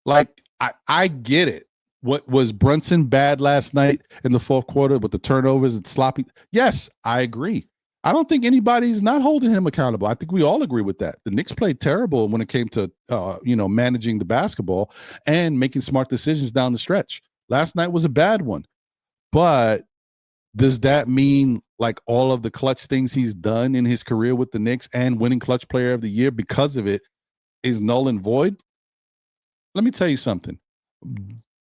Speaker 1: Like, I get it. What was Brunson bad last night in the fourth quarter with the turnovers and sloppy? Yes, I agree. I don't think anybody's not holding him accountable. I think we all agree with that. The Knicks played terrible when it came to managing the basketball and making smart decisions down the stretch. Last night was a bad one. But does that mean like all of the clutch things he's done in his career with the Knicks and winning Clutch Player of the Year because of it is null and void? Let me tell you something.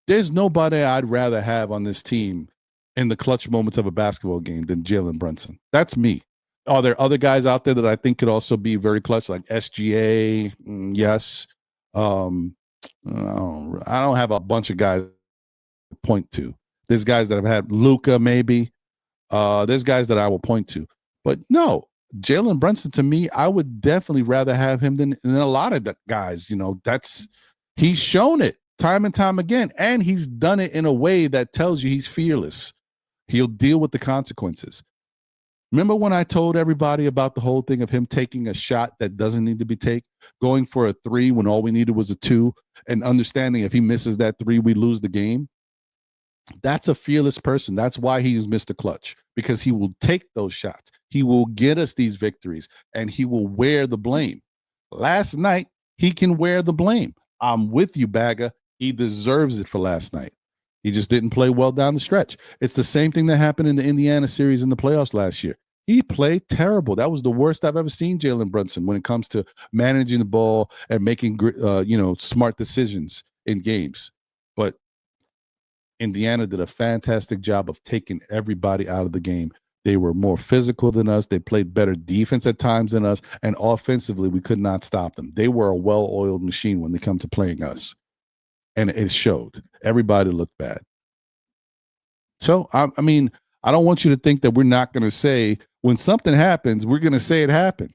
Speaker 1: There's nobody I'd rather have on this team in the clutch moments of a basketball game than Jalen Brunson. That's me. Are there other guys out there that I think could also be very clutch, like SGA? Yes. I don't have a bunch of guys to point to. There's guys that have had Luka, maybe. There's guys that I will point to. But no, Jalen Brunson, to me, I would definitely rather have him than a lot of the guys. He's shown it time and time again, and he's done it in a way that tells you he's fearless. He'll deal with the consequences. Remember when I told everybody about the whole thing of him taking a shot that doesn't need to be taken, going for a 3 when all we needed was a 2, and understanding if he misses that 3, we lose the game? That's a fearless person. That's why he was Mr. Clutch, because he will take those shots. He will get us these victories, and he will wear the blame. Last night, he can wear the blame. I'm with you, Bagger. He deserves it for last night. He just didn't play well down the stretch. It's the same thing that happened in the Indiana series in the playoffs last year. He played terrible. That was the worst I've ever seen Jalen Brunson when it comes to managing the ball and making smart decisions in games. But Indiana did a fantastic job of taking everybody out of the game. They were more physical than us. They played better defense at times than us. And offensively, we could not stop them. They were a well-oiled machine when they come to playing us. And it showed. Everybody looked bad. So, I don't want you to think that we're not going to say, when something happens, we're going to say it happened.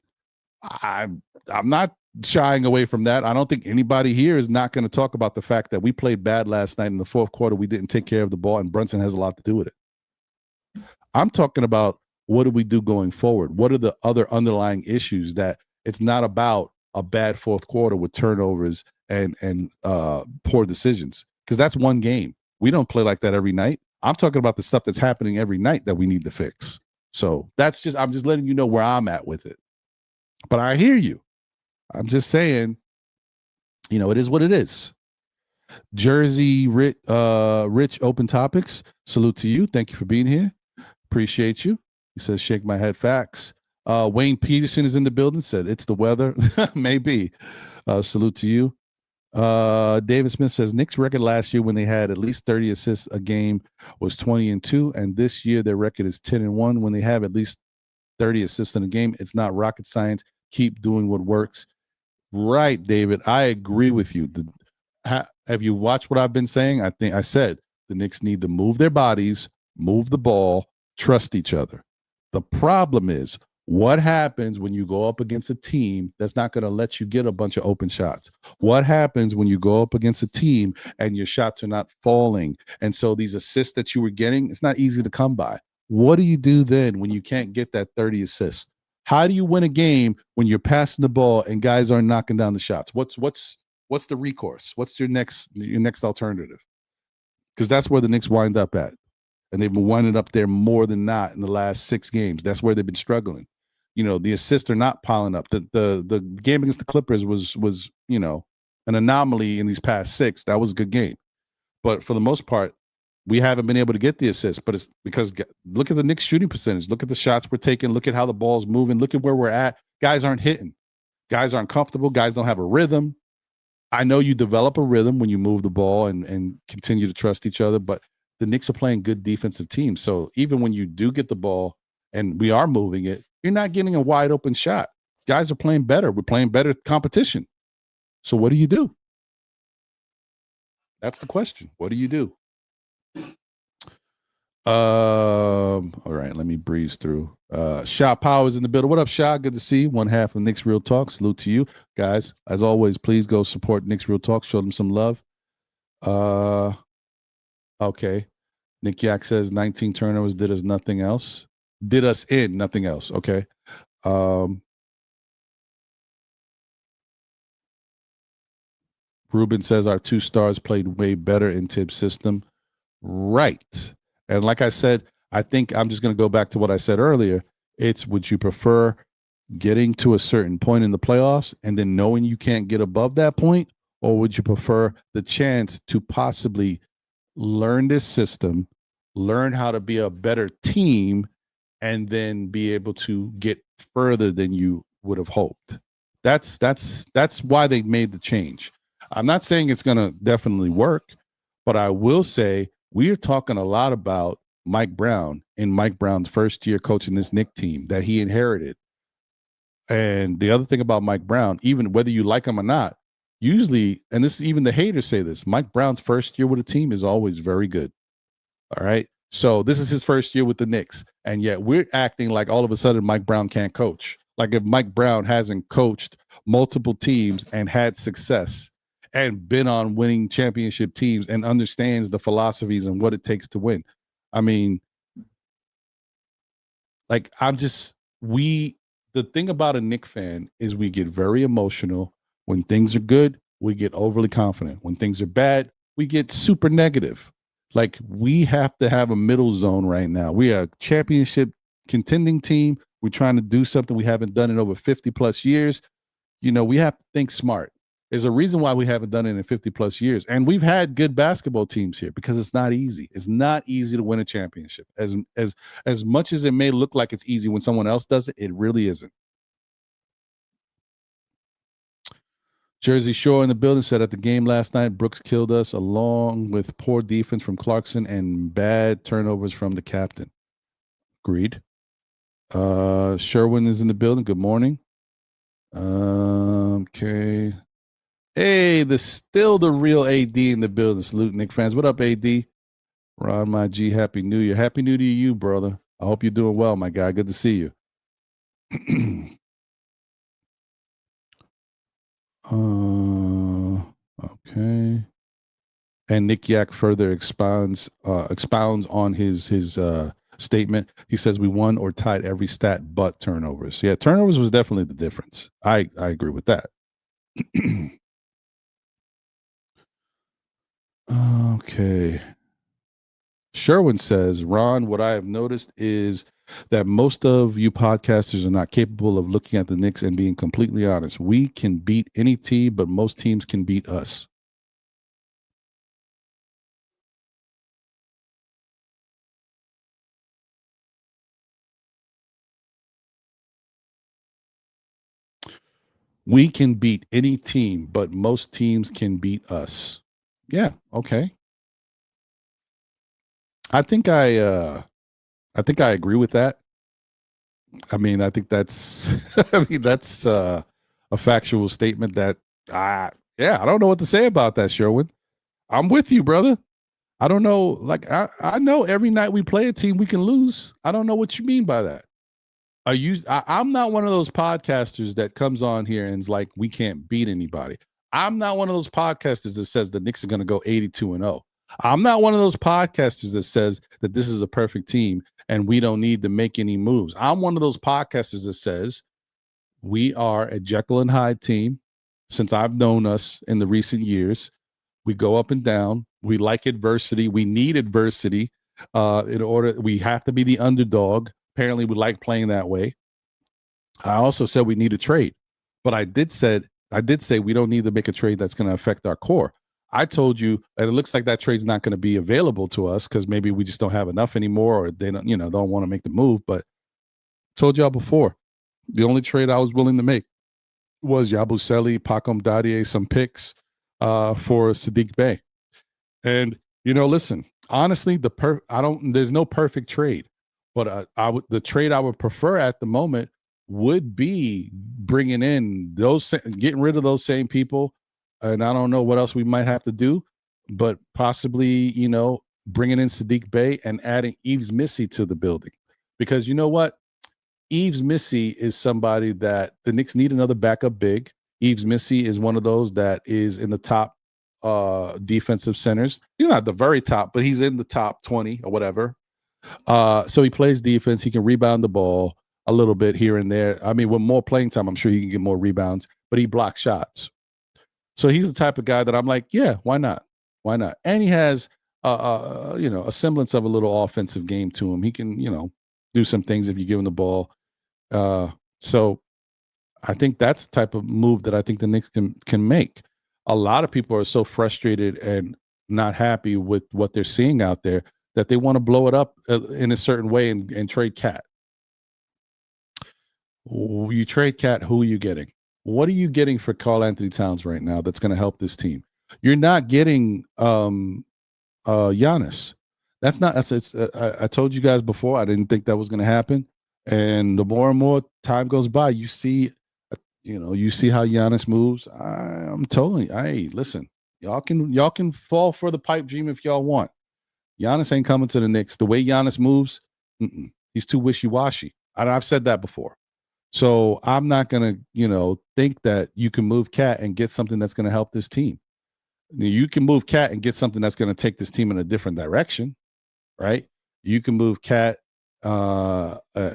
Speaker 1: I'm not shying away from that. I don't think anybody here is not going to talk about the fact that we played bad last night in the fourth quarter. We didn't take care of the ball, and Brunson has a lot to do with it. I'm talking about what do we do going forward? What are the other underlying issues that it's not about a bad fourth quarter with turnovers and poor decisions? Because that's one game. We don't play like that every night. I'm talking about the stuff that's happening every night that we need to fix. So I'm just letting you know where I'm at with it. But I hear you. I'm just saying, it is what it is. Jersey Rich Open Topics. Salute to you. Thank you for being here. Appreciate you. He says, shake my head, facts. Wayne Peterson is in the building, said it's the weather. Maybe. Salute to you. David Smith says Knicks record last year when they had at least 30 assists a game was 20-2, and this year their record is 10-1 when they have at least 30 assists in a game. It's not rocket science. Keep doing what works. Right, David. I agree with you. Have you watched what I've been saying? I think I said the Knicks need to move their bodies, move the ball, trust each other. The problem is what happens when you go up against a team that's not going to let you get a bunch of open shots? What happens when you go up against a team and your shots are not falling? And so these assists that you were getting, it's not easy to come by. What do you do then when you can't get that 30 assists? How do you win a game when you're passing the ball and guys aren't knocking down the shots? What's the recourse? What's your next alternative? Because that's where the Knicks wind up at. And they've been winding up there more than not in the last 6 games. That's where they've been struggling. The assists are not piling up. The game against the Clippers was an anomaly in these past 6. That was a good game. But for the most part, we haven't been able to get the assists. But it's because look at the Knicks shooting percentage. Look at the shots we're taking. Look at how the ball's moving. Look at where we're at. Guys aren't hitting. Guys aren't comfortable. Guys don't have a rhythm. I know you develop a rhythm when you move the ball and continue to trust each other, but the Knicks are playing good defensive teams. So even when you do get the ball and we are moving it, you're not getting a wide open shot. Guys are playing better. We're playing better competition. So what do you do? That's the question. What do you do? All right, let me breeze through. Shaw Powers in the building. What up, Shaw? Good to see you. One half of Knicks Real Talk. Salute to you. Guys, as always, please go support Knicks Real Talk. Show them some love. Okay. Nick Yak says 19 turnovers did us nothing else. Did us in nothing else. Okay. Ruben says our 2 stars played way better in Tibbs' system. Right. And like I said, I think I'm just going to go back to what I said earlier. It's would you prefer getting to a certain point in the playoffs and then knowing you can't get above that point? Or would you prefer the chance to possibly learn this system, learn how to be a better team, and then be able to get further than you would have hoped? That's why they made the change. I'm not saying it's going to definitely work, but I will say we are talking a lot about Mike Brown in Mike Brown's first year coaching this Knicks team that he inherited. And the other thing about Mike Brown, even whether you like him or not, usually, and this is even the haters say this, Mike Brown's first year with a team is always very good. All right. So this is his first year with the Knicks. And yet we're acting like all of a sudden Mike Brown can't coach. Like if Mike Brown hasn't coached multiple teams and had success and been on winning championship teams and understands the philosophies and what it takes to win. I mean, like the thing about a Knicks fan is we get very emotional. When things are good, we get overly confident. When things are bad, we get super negative. Like we have to have a middle zone right now. We are a championship contending team. We're trying to do something we haven't done in over 50 plus years. We have to think smart. There's a reason why we haven't done it in 50 plus years. And we've had good basketball teams here because it's not easy. It's not easy to win a championship. As much as it may look like it's easy when someone else does it, it really isn't. Jersey Shore in the building said at the game last night, Brooks killed us along with poor defense from Clarkson and bad turnovers from the captain. Agreed. Sherwin is in the building. Good morning. Okay. Hey, still the real AD in the building. Salute, Knicks fans. What up, AD? Ron, my G, Happy New Year. Happy New Year to you, brother. I hope you're doing well, my guy. Good to see you. Okay. And Nick Yak further expounds on his statement. He says we won or tied every stat but turnovers. Yeah, turnovers was definitely the difference. I agree with that. Okay. Sherwin says, Ron, what I have noticed is that most of you podcasters are not capable of looking at the Knicks and being completely honest. We can beat any team, but most teams can beat us. We can beat any team, but most teams can beat us. Yeah, okay. I think I agree with that. I mean, I think that's that's a factual statement that yeah, I don't know what to say about that, Sherwin. I'm with you, brother. I don't know. Like I know every night we play a team we can lose. I don't know what you mean by that. I'm not one of those podcasters that comes on here and is like, we can't beat anybody. I'm not one of those podcasters that says the Knicks are going to go 82-0. I'm not one of those podcasters that says that this is a perfect team and we don't need to make any moves. I'm one of those podcasters that says we are a Jekyll and Hyde team. Since I've known us in the recent years, we go up and down. We like adversity. We need adversity. In order, we have to be the underdog. Apparently, we like playing that way. I also said we need a trade, but I did say we don't need to make a trade that's going to affect our core. I told you, and it looks like that trade's not going to be available to us because maybe we just don't have enough anymore, or they don't want to make the move. But told y'all before, the only trade I was willing to make was Yabusele, Pakom Dadie, some picks for Sadiq Bey. And listen, honestly, there's no perfect trade, but the trade I would prefer at the moment would be bringing in getting rid of those same people, and I don't know what else we might have to do, but possibly bringing in Sadiq Bey and adding Eves Missy to the building, because you know what, Eves Missy is somebody that the Knicks need another backup big. Eves Missy is one of those that is in the top defensive centers. He's not the very top, but he's in the top 20 or whatever. So he plays defense. He can rebound the ball a little bit here and there. I mean, with more playing time, I'm sure he can get more rebounds, but he blocks shots. So he's the type of guy that I'm like, yeah, why not? Why not? And he has a semblance of a little offensive game to him. He can, do some things if you give him the ball. So I think that's the type of move that I think the Knicks can make. A lot of people are so frustrated and not happy with what they're seeing out there that they want to blow it up in a certain way and trade Cat. You trade Cat, who are you getting? What are you getting for Carl Anthony Towns right now that's going to help this team? You're not getting Giannis. That's not. I told you guys before. I didn't think that was going to happen. And the more and more time goes by, you see how Giannis moves. I'm telling you, hey, listen, y'all can fall for the pipe dream if y'all want. Giannis ain't coming to the Knicks. The way Giannis moves, he's too wishy washy. I've said that before. So I'm not gonna, think that you can move Cat and get something that's gonna help this team. You can move Cat and get something that's gonna take this team in a different direction, right? You can move Cat and I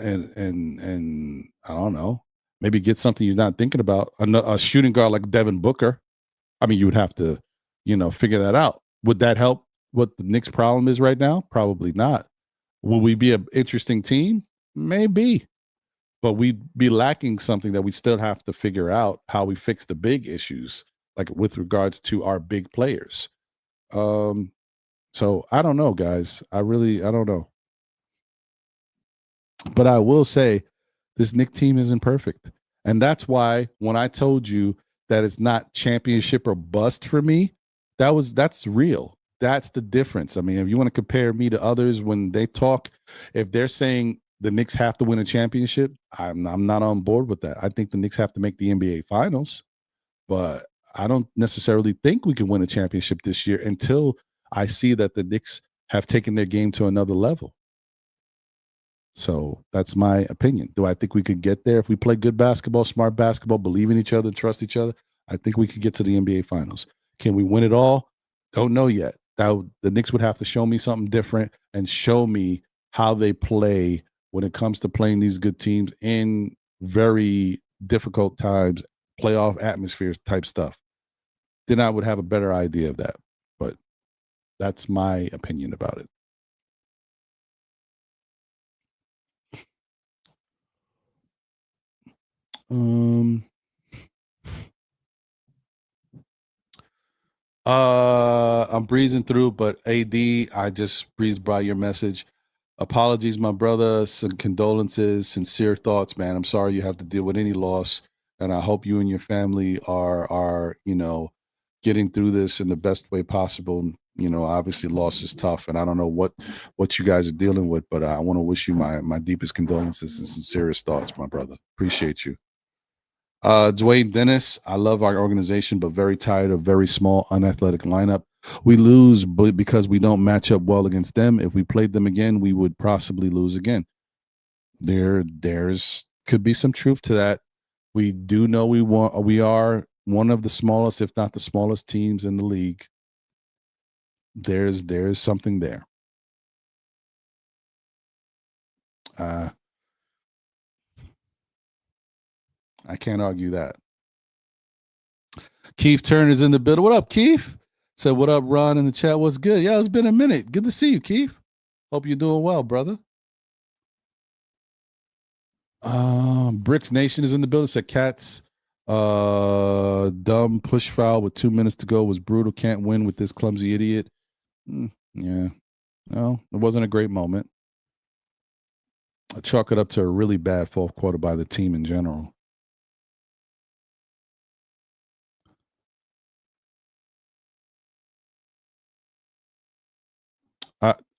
Speaker 1: don't know, maybe get something you're not thinking about. A shooting guard like Devin Booker. I mean, you would have to, figure that out. Would that help what the Knicks' problem is right now? Probably not. Will we be an interesting team? Maybe, but we'd be lacking something that we still have to figure out how we fix the big issues, like with regards to our big players. So I don't know, guys. I don't know. But I will say this Nick team isn't perfect. And that's why when I told you that it's not championship or bust for me, that's real. That's the difference. I mean, if you want to compare me to others when they talk, if they're saying the Knicks have to win a championship, I'm not on board with that. I think the Knicks have to make the NBA finals, but I don't necessarily think we can win a championship this year until I see that the Knicks have taken their game to another level. So that's my opinion. Do I think we could get there if we play good basketball, smart basketball, believe in each other, trust each other? I think we could get to the NBA Finals. Can we win it all? Don't know yet. The Knicks would have to show me something different and show me how they play when it comes to playing these good teams in very difficult times, playoff atmospheres type stuff. Then I would have a better idea of that. But that's my opinion about it. Um, I'm breezing through, but AD, I just breezed by your message. Apologies, my brother. Some condolences, sincere thoughts, man. I'm sorry you have to deal with any loss, and I hope you and your family are getting through this in the best way possible. Obviously, loss is tough, and I don't know what you guys are dealing with, but I want to wish you my deepest condolences and sincerest thoughts, my brother. Appreciate you. Dwayne Dennis, I love our organization, but very tired of very small, unathletic lineup. We lose because we don't match up well against them. If we played them again, we would possibly lose again. There's could be some truth to that. We do know we are one of the smallest, if not the smallest teams in the league. There's something there. Uh, I can't argue that. Keith Turner's in the building. What up, Keith? Said, what up, Ron, in the chat? What's good? Yeah, it's been a minute. Good to see you, Keith. Hope you're doing well, brother. Bricks Nation is in the building. Said Cats dumb push foul with 2 minutes to go was brutal. Can't win with this clumsy idiot. Yeah. No, it wasn't a great moment. I chalk it up to a really bad fourth quarter by the team in general.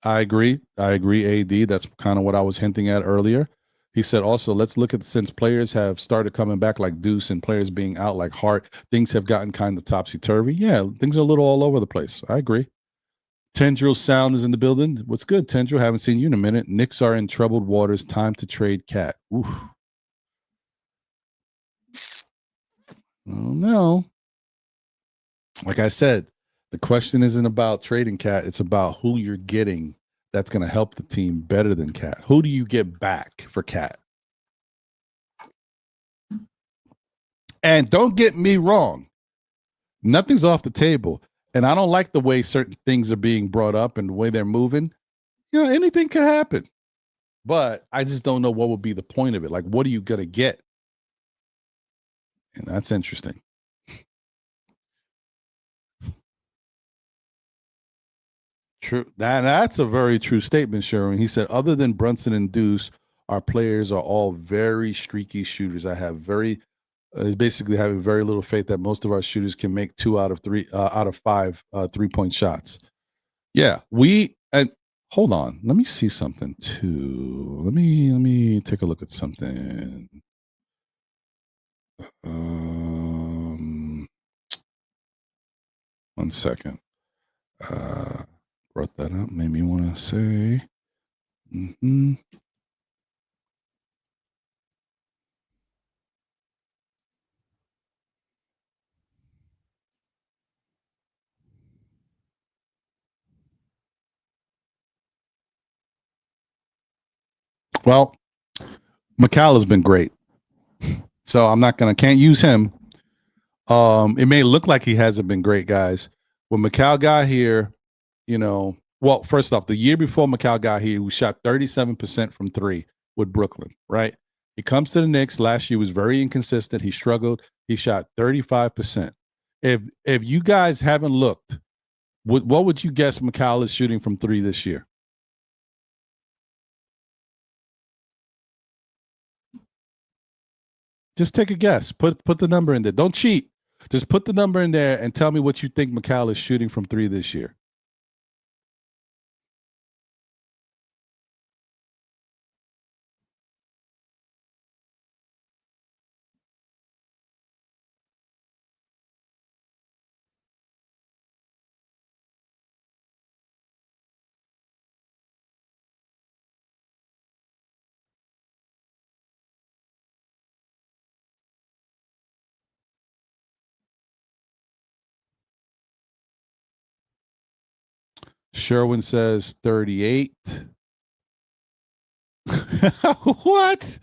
Speaker 1: I agree. I agree, AD. That's kind of what I was hinting at earlier. He said also, let's look at since players have started coming back like Deuce and players being out like Hart, things have gotten kind of topsy turvy. Yeah, things are a little all over the place. I agree. Tendril Sound is in the building. What's good, Tendril? Haven't seen you in a minute. Knicks are in troubled waters. Time to trade Cat. Oof. Oh no. Like I said, the question isn't about trading Cat. It's about who you're getting that's going to help the team better than Cat. Who do you get back for Cat? And don't get me wrong, nothing's off the table. And I don't like the way certain things are being brought up and the way they're moving. Anything could happen. But I just don't know what would be the point of it. Like, what are you going to get? And that's interesting. True. That's a very true statement, Sharon. He said, other than Brunson and Deuce, our players are all very streaky shooters. I have basically having very little faith that most of our shooters can make 2 out of 5 3-point shots. Yeah, and hold on. Let me see something too. Let me take a look at something. Um, 1 second. Brought that up. Made me want to say. Mm-hmm. Well, McCall has been great, so can't use him. It may look like he hasn't been great, guys. When McCall got here, well, first off, the year before McCall got here, we shot 37% from three with Brooklyn, right? He comes to the Knicks last year, was very inconsistent. He struggled. He shot 35%. If you guys haven't looked, what would you guess McCall is shooting from three this year? Just take a guess. Put the number in there. Don't cheat. Just put the number in there and tell me what you think McCall is shooting from three this year. Sherwin says 38. What?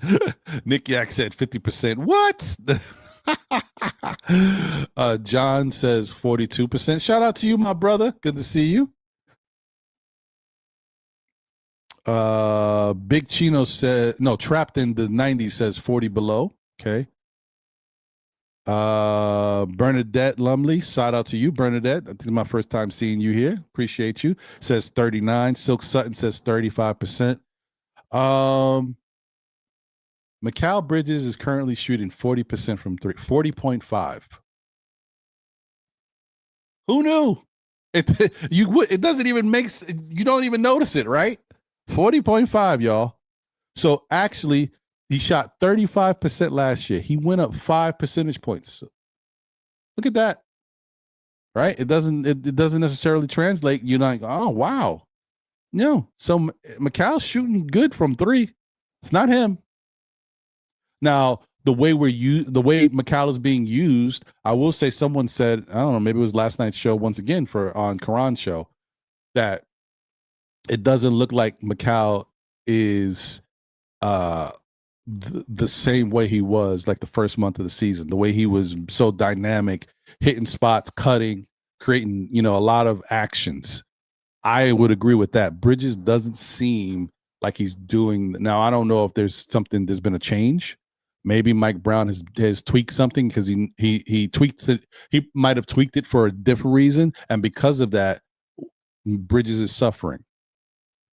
Speaker 1: Nick Yak said 50%. What? John says 42%. Shout out to you, my brother. Good to see you. Big Chino said, no, Trapped in the 90s says 40 below. Okay. Bernadette Lumley, shout out to you, Bernadette. I think it's my first time seeing you here. Appreciate you. Says 39. Silk Sutton says 35%. Mikal Bridges is currently shooting 40% from three, 40.5. Who knew? It doesn't even make, you don't even notice it, right? 40.5, y'all. So actually, he shot 35% last year. He went up 5 percentage points. Look at that. Right? It doesn't necessarily translate. You're like, oh wow. No. So Mikal's shooting good from three. It's not him. Now, the way Mikal is being used, I will say someone said, I don't know, maybe it was last night's show once again on Karan's show, that it doesn't look like Mikal is the same way he was like the first month of the season, the way he was so dynamic, hitting spots, cutting, creating, a lot of actions. I would agree with that. Bridges doesn't seem like he's doing. Now, I don't know if there's been a change. Maybe Mike Brown has tweaked something, because he tweaked it. He might have tweaked it for a different reason, and because of that, Bridges is suffering.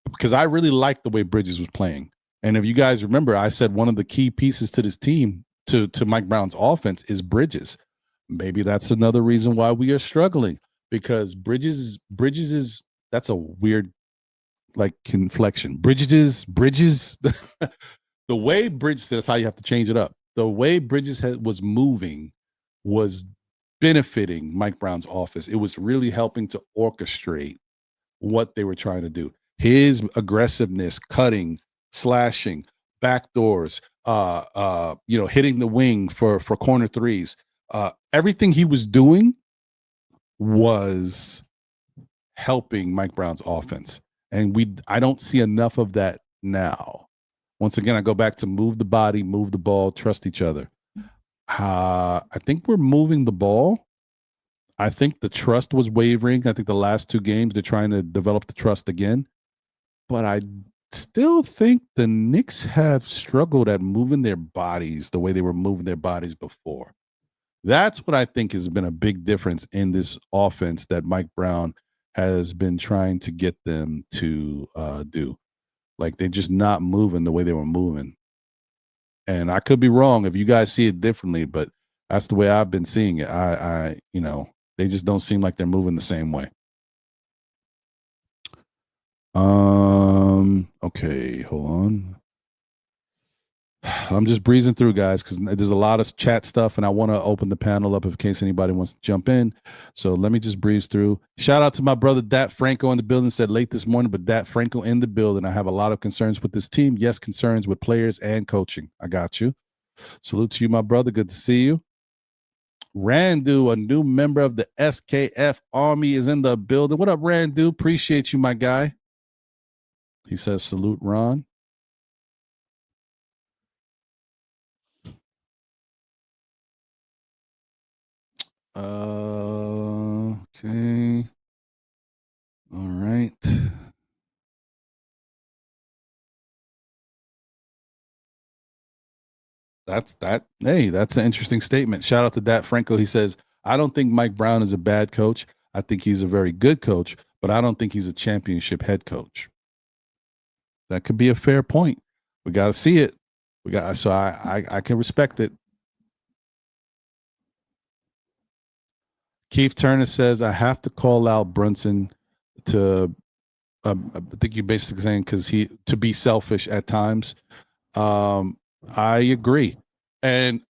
Speaker 1: Because I really liked the way Bridges was playing, and if you guys remember, I said one of the key pieces to this team, to Mike Brown's offense, is Bridges. Maybe that's another reason why we are struggling, because Bridges is, that's a weird like conflection. Bridges. The way Bridges, that's how you have to change it up. The way Bridges was moving was benefiting Mike Brown's offense. It was really helping to orchestrate what they were trying to do. His aggressiveness, cutting, slashing, backdoors, hitting the wing for corner threes. Everything he was doing was helping Mike Brown's offense. And I don't see enough of that now. Once again, I go back to move the body, move the ball, trust each other. I think we're moving the ball. I think the trust was wavering. I think the last 2 games, they're trying to develop the trust again. But I still think the Knicks have struggled at moving their bodies the way they were moving their bodies before. That's what I think has been a big difference in this offense that Mike Brown has been trying to get them to do. Like, they're just not moving the way they were moving. And I could be wrong if you guys see it differently, but that's the way I've been seeing it. They just don't seem like they're moving the same way. Okay, hold on. I'm just breezing through, guys, because there's a lot of chat stuff, and I want to open the panel up in case anybody wants to jump in. So let me just breeze through. Shout out to my brother Dat Franco in the building. Said late this morning, but Dat Franco in the building. I have a lot of concerns with this team. Yes, concerns with players and coaching. I got you. Salute to you, my brother. Good to see you. Randu, a new member of the SKF Army, is in the building. What up, Randu? Appreciate you, my guy. He says, salute, Ron. Okay. All right. Hey, that's an interesting statement. Shout out to Dat Franco. He says, I don't think Mike Brown is a bad coach. I think he's a very good coach, but I don't think he's a championship head coach. That could be a fair point. We got to see it. So I can respect it. Keith Turner says, I have to call out Brunson to, I think you're basically saying to be selfish at times. I agree. And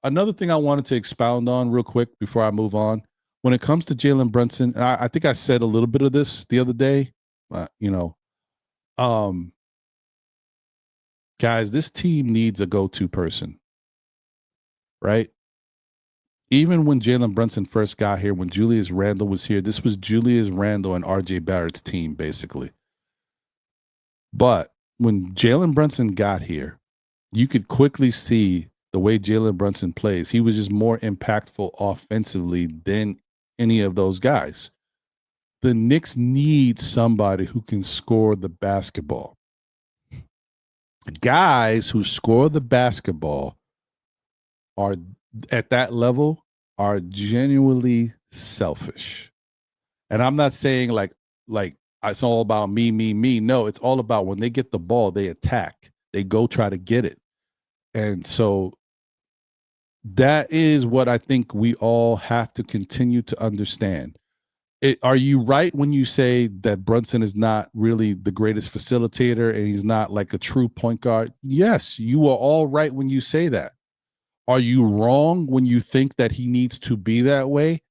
Speaker 1: another thing I wanted to expound on real quick before I move on. When it comes to Jalen Brunson, and I think I said a little bit of this the other day, guys, this team needs a go-to person, right? even when Jalen Brunson first got here, when Julius Randle was here, this was Julius Randle and RJ Barrett's team, basically. But when Jalen Brunson got here, you could quickly see the way Jalen Brunson plays. He was just more impactful offensively than any of those guys. The Knicks need somebody who can score the basketball. Guys who score the basketball are at that level are genuinely selfish. And I'm not saying like it's all about me, me, me. No, it's all about when they get the ball, they attack. They go try to get it. And so that is what I think we all have to continue to understand. Are you right when you say that Brunson is not really the greatest facilitator and he's not like a true point guard? Yes, you are all right when you say that. Are you wrong when you think that he needs to be that way?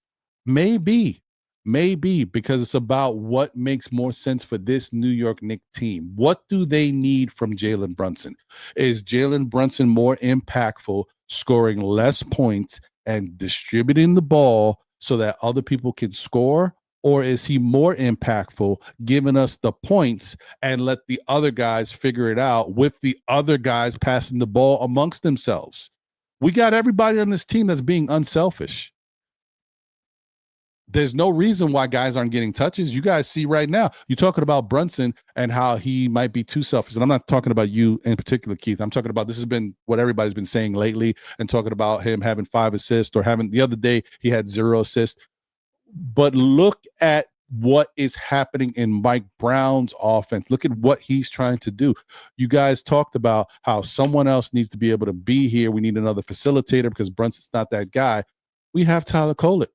Speaker 1: Maybe, maybe because it's about what makes more sense for this New York Knicks team. What do they need from Jalen Brunson? Is Jalen Brunson more impactful, scoring less points and distributing the ball so that other people can score? Or is he more impactful, giving us the points and let the other guys figure it out with the other guys passing the ball amongst themselves? We got everybody on this team that's being unselfish. There's no reason why guys aren't getting touches. You guys see right now, you're talking about Brunson and how he might be too selfish. And I'm not talking about you in particular, Keith. I'm talking about this has been what everybody's been saying lately and talking about him having 5 assists or having the other day he had 0 assists. But look at what is happening in Mike Brown's offense. Look at what he's trying to do. You guys talked about how someone else needs to be able to be here. We need another facilitator because Brunson's not that guy. We have Tyler Kolek.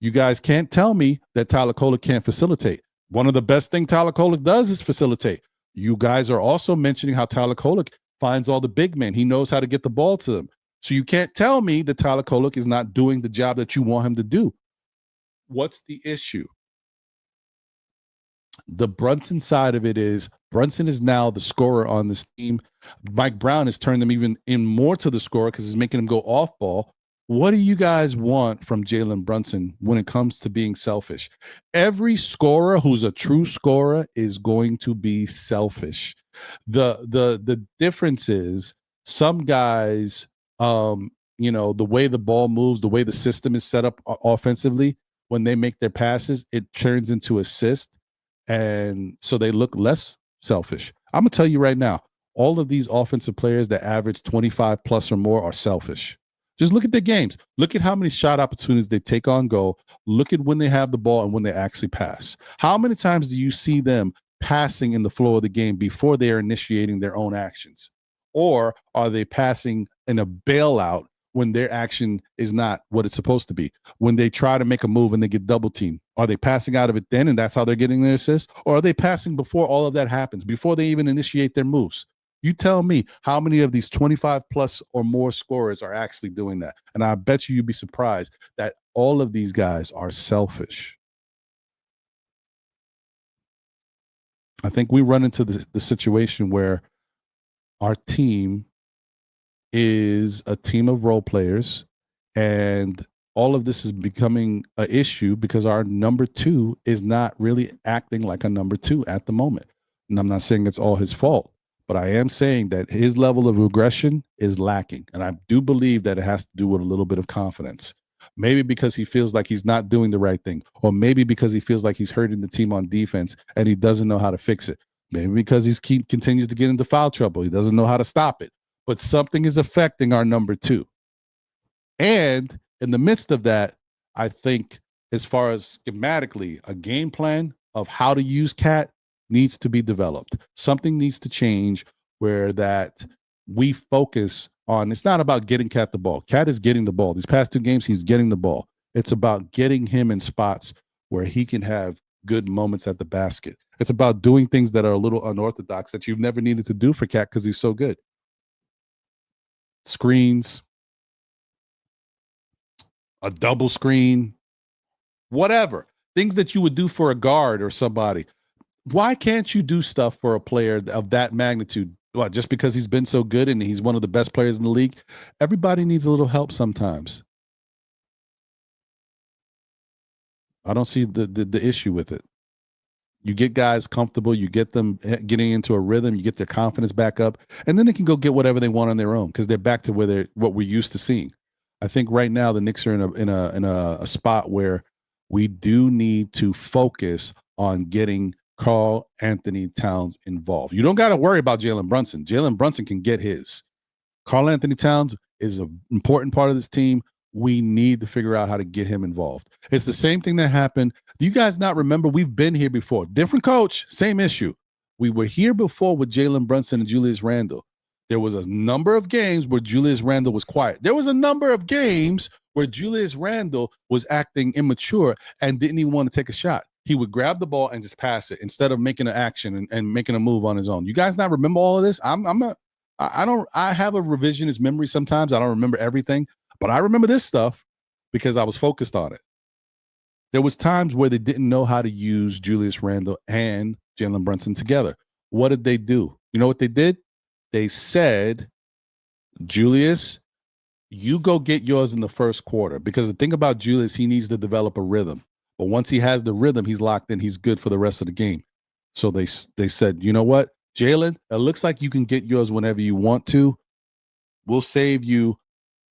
Speaker 1: You guys can't tell me that Tyler Kolek can't facilitate. One of the best things Tyler Kolek does is facilitate. You guys are also mentioning how Tyler Kolek finds all the big men. He knows how to get the ball to them. So you can't tell me that Tyler Kolek is not doing the job that you want him to do. What's the issue? The Brunson side of it is Brunson is now the scorer on this team. Mike Brown has turned them even in more to the scorer because he's making him go off ball. What do you guys want from Jalen Brunson when it comes to being selfish? Every who's a true scorer is going to be selfish. The difference is some guys, the way the ball moves, the way the system is set up offensively, when they make their passes, it turns into assist. And so they look less selfish. I'm going to tell you right now, all of these offensive players that average 25 plus or more are selfish. Just look at their games. Look at how many shot opportunities they take on goal. Look at when they have the ball and when they actually pass. How many times do you see them passing in the flow of the game before they are initiating their own actions? Or are they passing in a bailout when their action is not what it's supposed to be? When they try to make a move and they get double teamed, are they passing out of it then and that's how they're getting their assist? Or are they passing before all of that happens, before they even initiate their moves? You tell me how many of these 25 plus or more scorers are actually doing that. And I bet you'd be surprised that all of these guys are selfish. I think we run into the situation where our team is a team of role players, and all of this is becoming an issue because our number 2 is not really acting like a number 2 at the moment. And I'm not saying it's all his fault, but I am saying that his level of aggression is lacking. And I do believe that it has to do with a little bit of confidence. Maybe because he feels like he's not doing the right thing, or maybe because he feels like he's hurting the team on defense and he doesn't know how to fix it. Maybe because he continues to get into foul trouble. He doesn't know how to stop it. But something is affecting our number 2. And in the midst of that, I think as far as schematically, a game plan of how to use Cat needs to be developed. Something needs to change where that we focus on. It's not about getting Cat the ball. Cat is getting the ball. These past 2 games, he's getting the ball. It's about getting him in spots where he can have good moments at the basket. It's about doing things that are a little unorthodox that you've never needed to do for Cat because he's so good. Screens, a double screen, whatever. Things that you would do for a guard or somebody. Why can't you do stuff for a player of that magnitude? Well, just because he's been so good and he's one of the best players in the league? Everybody needs a little help sometimes. I don't see the issue with it. You get guys comfortable, you get them getting into a rhythm, you get their confidence back up, and then they can go get whatever they want on their own because they're back to where they're what we're used to seeing. I think right now the Knicks are in a spot where we do need to focus on getting Carl Anthony Towns involved. You don't got to worry about Jalen Brunson. Jalen Brunson can get his. Carl Anthony Towns is an important part of this team. We need to figure out how to get him involved. It's the same thing that happened. Do you guys not remember? We've been here before. Different coach, same issue. We were here before with Jalen Brunson and Julius Randle. There was a number of games where Julius Randle was quiet. There was a number of games where Julius Randle was acting immature and didn't even want to take a shot. He would grab the ball and just pass it instead of making an action and making a move on his own. You guys not remember all of this? I'm not. I have a revisionist memory sometimes. I don't remember everything, but I remember this stuff because I was focused on it. There was times where they didn't know how to use Julius Randle and Jalen Brunson together. What did they do? You know what they did? They said, Julius, you go get yours in the first quarter. Because the thing about Julius, he needs to develop a rhythm. But once he has the rhythm, he's locked in. He's good for the rest of the game. So they said, you know what, Jalen, it looks like you can get yours whenever you want to. We'll save you.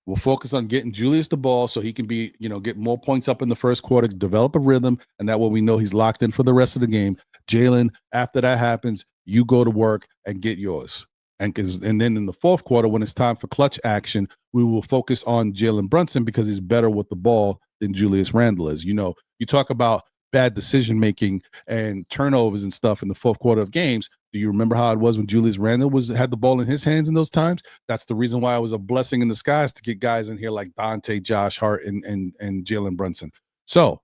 Speaker 1: We'll focus on getting Julius the ball so he can be, get more points up in the first quarter, develop a rhythm, and that way we know he's locked in for the rest of the game. Jalen, after that happens, you go to work and get yours. And then in the fourth quarter, when it's time for clutch action, we will focus on Jalen Brunson because he's better with the ball than Julius Randle is. You talk about bad decision making and turnovers and stuff in the fourth quarter of games. Do you remember how it was when Julius Randle had the ball in his hands in those times? That's the reason why it was a blessing in disguise to get guys in here like Dante, Josh Hart, and Jalen Brunson. So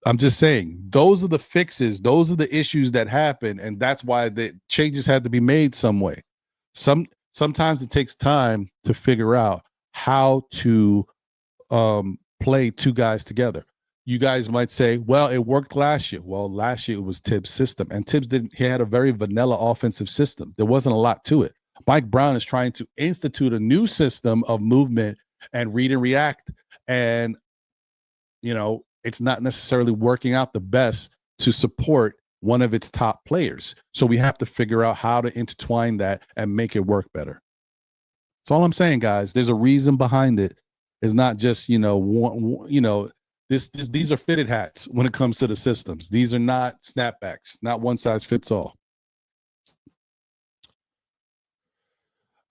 Speaker 1: I'm just saying, those are the fixes. Those are the issues that happen, and that's why the changes had to be made some way. Sometimes it takes time to figure out how to play two guys together. You guys might say, well, it worked last year. Well, last year it was Tibbs' system, and Tibbs he had a very vanilla offensive system. There wasn't a lot to it. Mike Brown is trying to institute a new system of movement and read and react, and it's not necessarily working out the best to support one of its top players. So we have to figure out how to intertwine that and make it work better. That's all I'm saying, guys. There's a reason behind it. It's not just, these are fitted hats when it comes to the systems. These are not snapbacks, not one size fits all.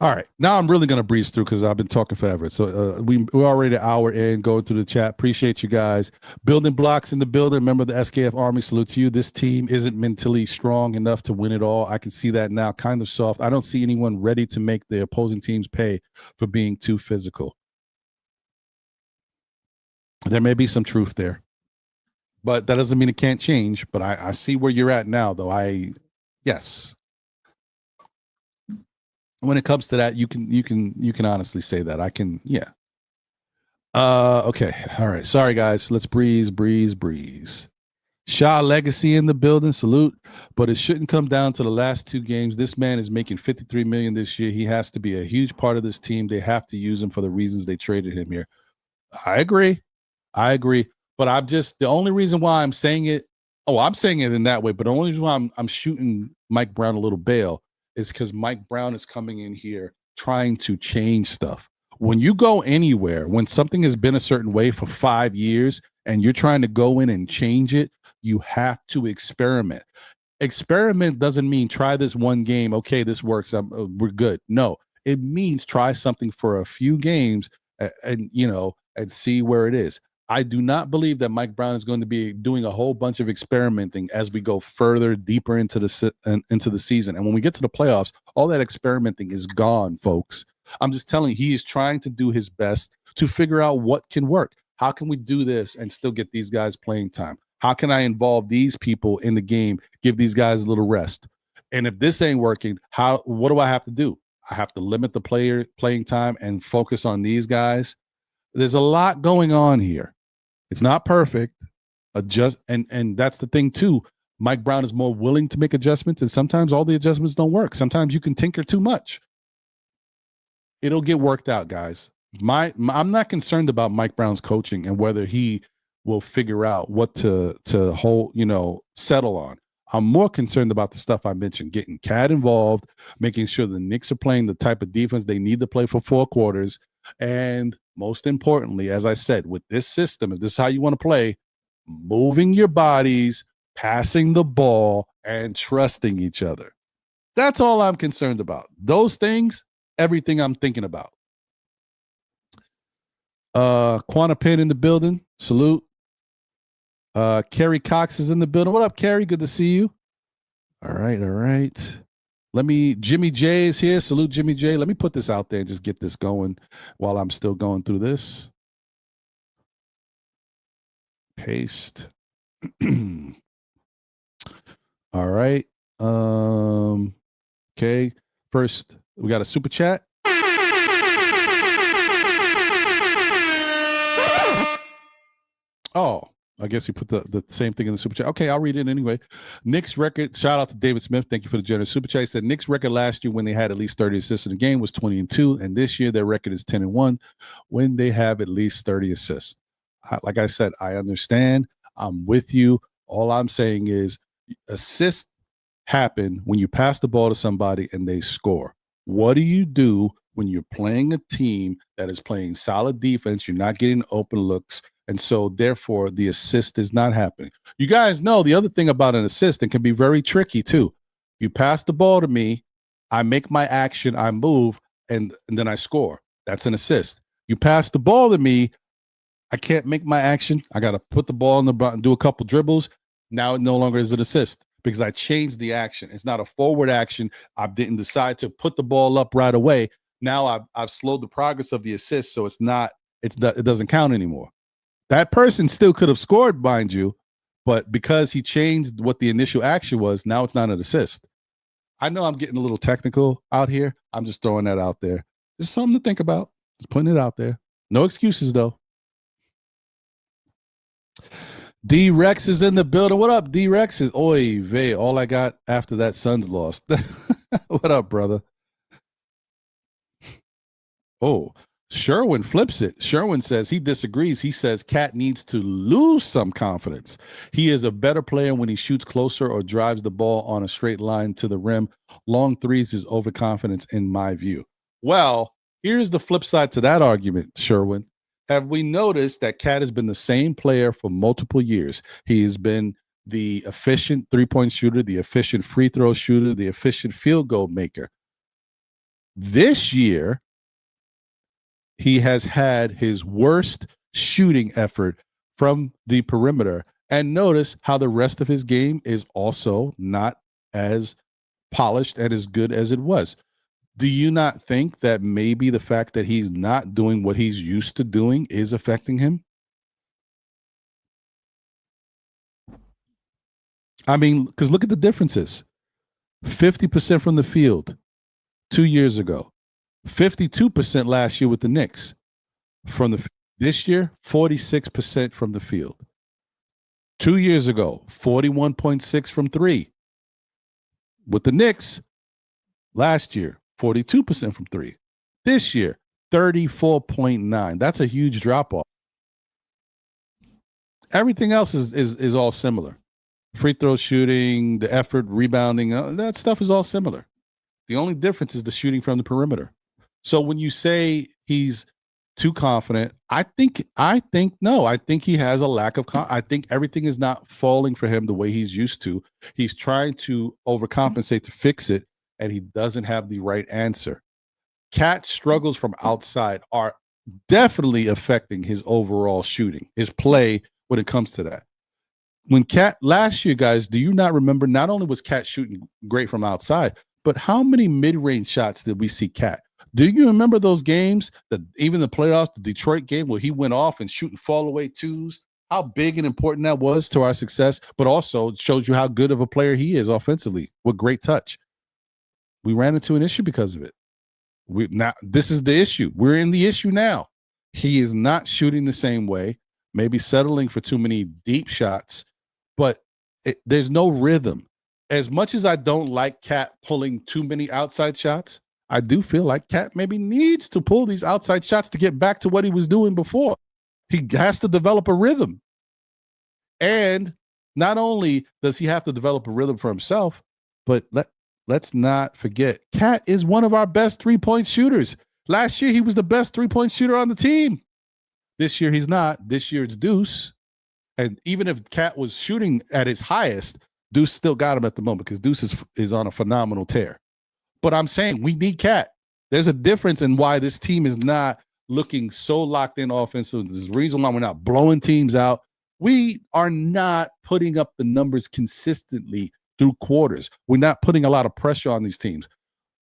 Speaker 1: All right, now I'm really going to breeze through because I've been talking forever. So we're already an hour in, going through the chat. Appreciate you guys. Building blocks in the building. Remember the SKF Army, salute to you. This team isn't mentally strong enough to win it all. I can see that now, kind of soft. I don't see anyone ready to make the opposing teams pay for being too physical. There may be some truth there, but that doesn't mean it can't change. But I see where you're at now, though. Yes. When it comes to that, you can honestly say that. I can, yeah. Okay. All right. Sorry, guys. Let's breeze. Shaw legacy in the building. Salute. But it shouldn't come down to the last two games. This man is making $53 million this year. He has to be a huge part of this team. They have to use him for the reasons they traded him here. I agree. But the only reason why I'm saying it, I'm saying it in that way, but the only reason why I'm shooting Mike Brown a little bail is because Mike Brown is coming in here trying to change stuff. When you go anywhere, when something has been a certain way for 5 years and you're trying to go in and change it, you have to experiment. Experiment doesn't mean try this one game. Okay, this works. We're good. No, it means try something for a few games and see where it is. I do not believe that Mike Brown is going to be doing a whole bunch of experimenting as we go further, deeper into the season. And when we get to the playoffs, all that experimenting is gone, folks. I'm just telling you, he is trying to do his best to figure out what can work. How can we do this and still get these guys playing time? How can I involve these people in the game, give these guys a little rest? And if this ain't working, what do I have to do? I have to limit the player playing time and focus on these guys. There's a lot going on here. It's not perfect. And that's the thing too. Mike Brown is more willing to make adjustments, and sometimes all the adjustments don't work. Sometimes you can tinker too much. It'll get worked out, guys. I'm not concerned about Mike Brown's coaching and whether he will figure out what to hold, settle on. I'm more concerned about the stuff I mentioned, getting Cat involved, making sure the Knicks are playing the type of defense they need to play for 4 quarters. And most importantly, as I said, with this system, if this is how you want to play, moving your bodies, passing the ball, and trusting each other. That's all I'm concerned about. Those things, everything I'm thinking about. Quanta Pin in the building. Salute. Kerry Cox is in the building. What up, Kerry? Good to see you. All right. Jimmy J is here. Salute, Jimmy J. Let me put this out there and just get this going while I'm still going through this. Paste. All right. Okay. First, we got a super chat. Oh, I guess you put the same thing in the super chat. Okay, I'll read it anyway. Knicks record, shout out to David Smith. Thank you for the generous super chat. He said Knicks record last year when they had at least 30 assists in a game was 20-2, and this year their record is 10-1 when they have at least 30 assists. Like I said, I understand. I'm with you. All I'm saying is assists happen when you pass the ball to somebody and they score. What do you do when you're playing a team that is playing solid defense? You're not getting open looks. And so, therefore, the assist is not happening. You guys know the other thing about an assist, it can be very tricky, too. You pass the ball to me, I make my action, I move, and then I score. That's an assist. You pass the ball to me, I can't make my action. I got to put the ball in the button, do a couple dribbles. Now it no longer is an assist because I changed the action. It's not a forward action. I didn't decide to put the ball up right away. Now I've slowed the progress of the assist, so it doesn't count anymore. That person still could have scored, mind you, but because he changed what the initial action was, now it's not an assist. I know I'm getting a little technical out here. I'm just throwing that out there. Just something to think about. Just putting it out there. No excuses, though. D-Rex is in the building. What up, D-Rex? Oy vey. All I got after that Suns lost. What up, brother? Oh, Sherwin flips it. Sherwin says he disagrees. He says Cat needs to lose some confidence. He is a better player when he shoots closer or drives the ball on a straight line to the rim. Long threes is overconfidence in my view. Well, here's the flip side to that argument, Sherwin. Have we noticed that Cat has been the same player for multiple years? He has been the efficient three-point shooter, the efficient free throw shooter, the efficient field goal maker. This year, he has had his worst shooting effort from the perimeter. And notice how the rest of his game is also not as polished and as good as it was. Do you not think that maybe the fact that he's not doing what he's used to doing is affecting him? I mean, because look at the differences. 50% from the field 2 years ago. 52% last year with the Knicks. This year, 46% from the field. 2 years ago, 41.6 from three. With the Knicks, last year, 42% from three. This year, 34.9. That's a huge drop off. Everything else is all similar. Free throw shooting, the effort, rebounding, that stuff is all similar. The only difference is the shooting from the perimeter. So when you say he's too confident, I think no. I think he has a lack of I think everything is not falling for him the way he's used to. He's trying to overcompensate to fix it, and he doesn't have the right answer. Cat's struggles from outside are definitely affecting his overall shooting, his play when it comes to that. When Cat last year, guys, do you not remember? Not only was Cat shooting great from outside, but how many mid-range shots did we see Cat? Do you remember those games, even the playoffs, the Detroit game where he went off and shooting fall away twos? How big and important that was to our success, but also it shows you how good of a player he is offensively with great touch. We ran into an issue because of it. This is the issue. We're in the issue now. He is not shooting the same way, maybe settling for too many deep shots, but there's no rhythm. As much as I don't like Cat pulling too many outside shots, I do feel like Cat maybe needs to pull these outside shots to get back to what he was doing before. He has to develop a rhythm. And not only does he have to develop a rhythm for himself, but let's not forget, Cat is one of our best 3-point shooters. Last year, he was the best 3-point shooter on the team. This year, he's not. This year, it's Deuce. And even if Cat was shooting at his highest, Deuce still got him at the moment because Deuce is on a phenomenal tear. But I'm saying we need Cat. There's a difference in why this team is not looking so locked in offensive. There's a reason why we're not blowing teams out. We are not putting up the numbers consistently through quarters. We're not putting a lot of pressure on these teams.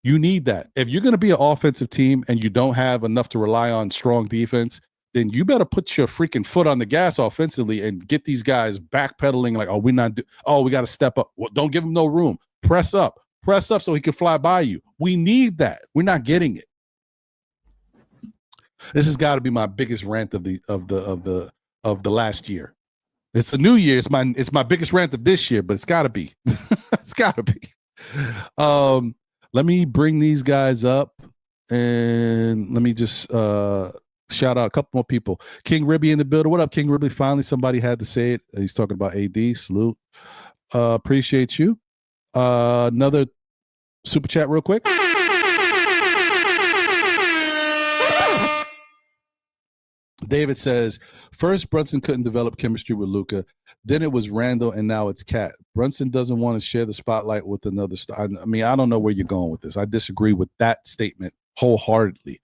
Speaker 1: You need that. If you're going to be an offensive team and you don't have enough to rely on strong defense, then you better put your freaking foot on the gas offensively and get these guys backpedaling like, we got to step up. Well, don't give them no room. Press up so he can fly by you. We need that. We're not getting it. This has got to be my biggest rant of the last year. It's a new year. It's my biggest rant of this year, but it's got to be. It's got to be. Let me bring these guys up and let me just shout out a couple more people. King Ribby in the building. What up, King Ribby? Finally, somebody had to say it. He's talking about AD. Salute. Appreciate you. Another super chat real quick. David says, first Brunson couldn't develop chemistry with Luka, then it was Randall, and now it's Cat. Brunson doesn't want to share the spotlight with another star. I mean, I don't know where you're going with this. I disagree with that statement wholeheartedly.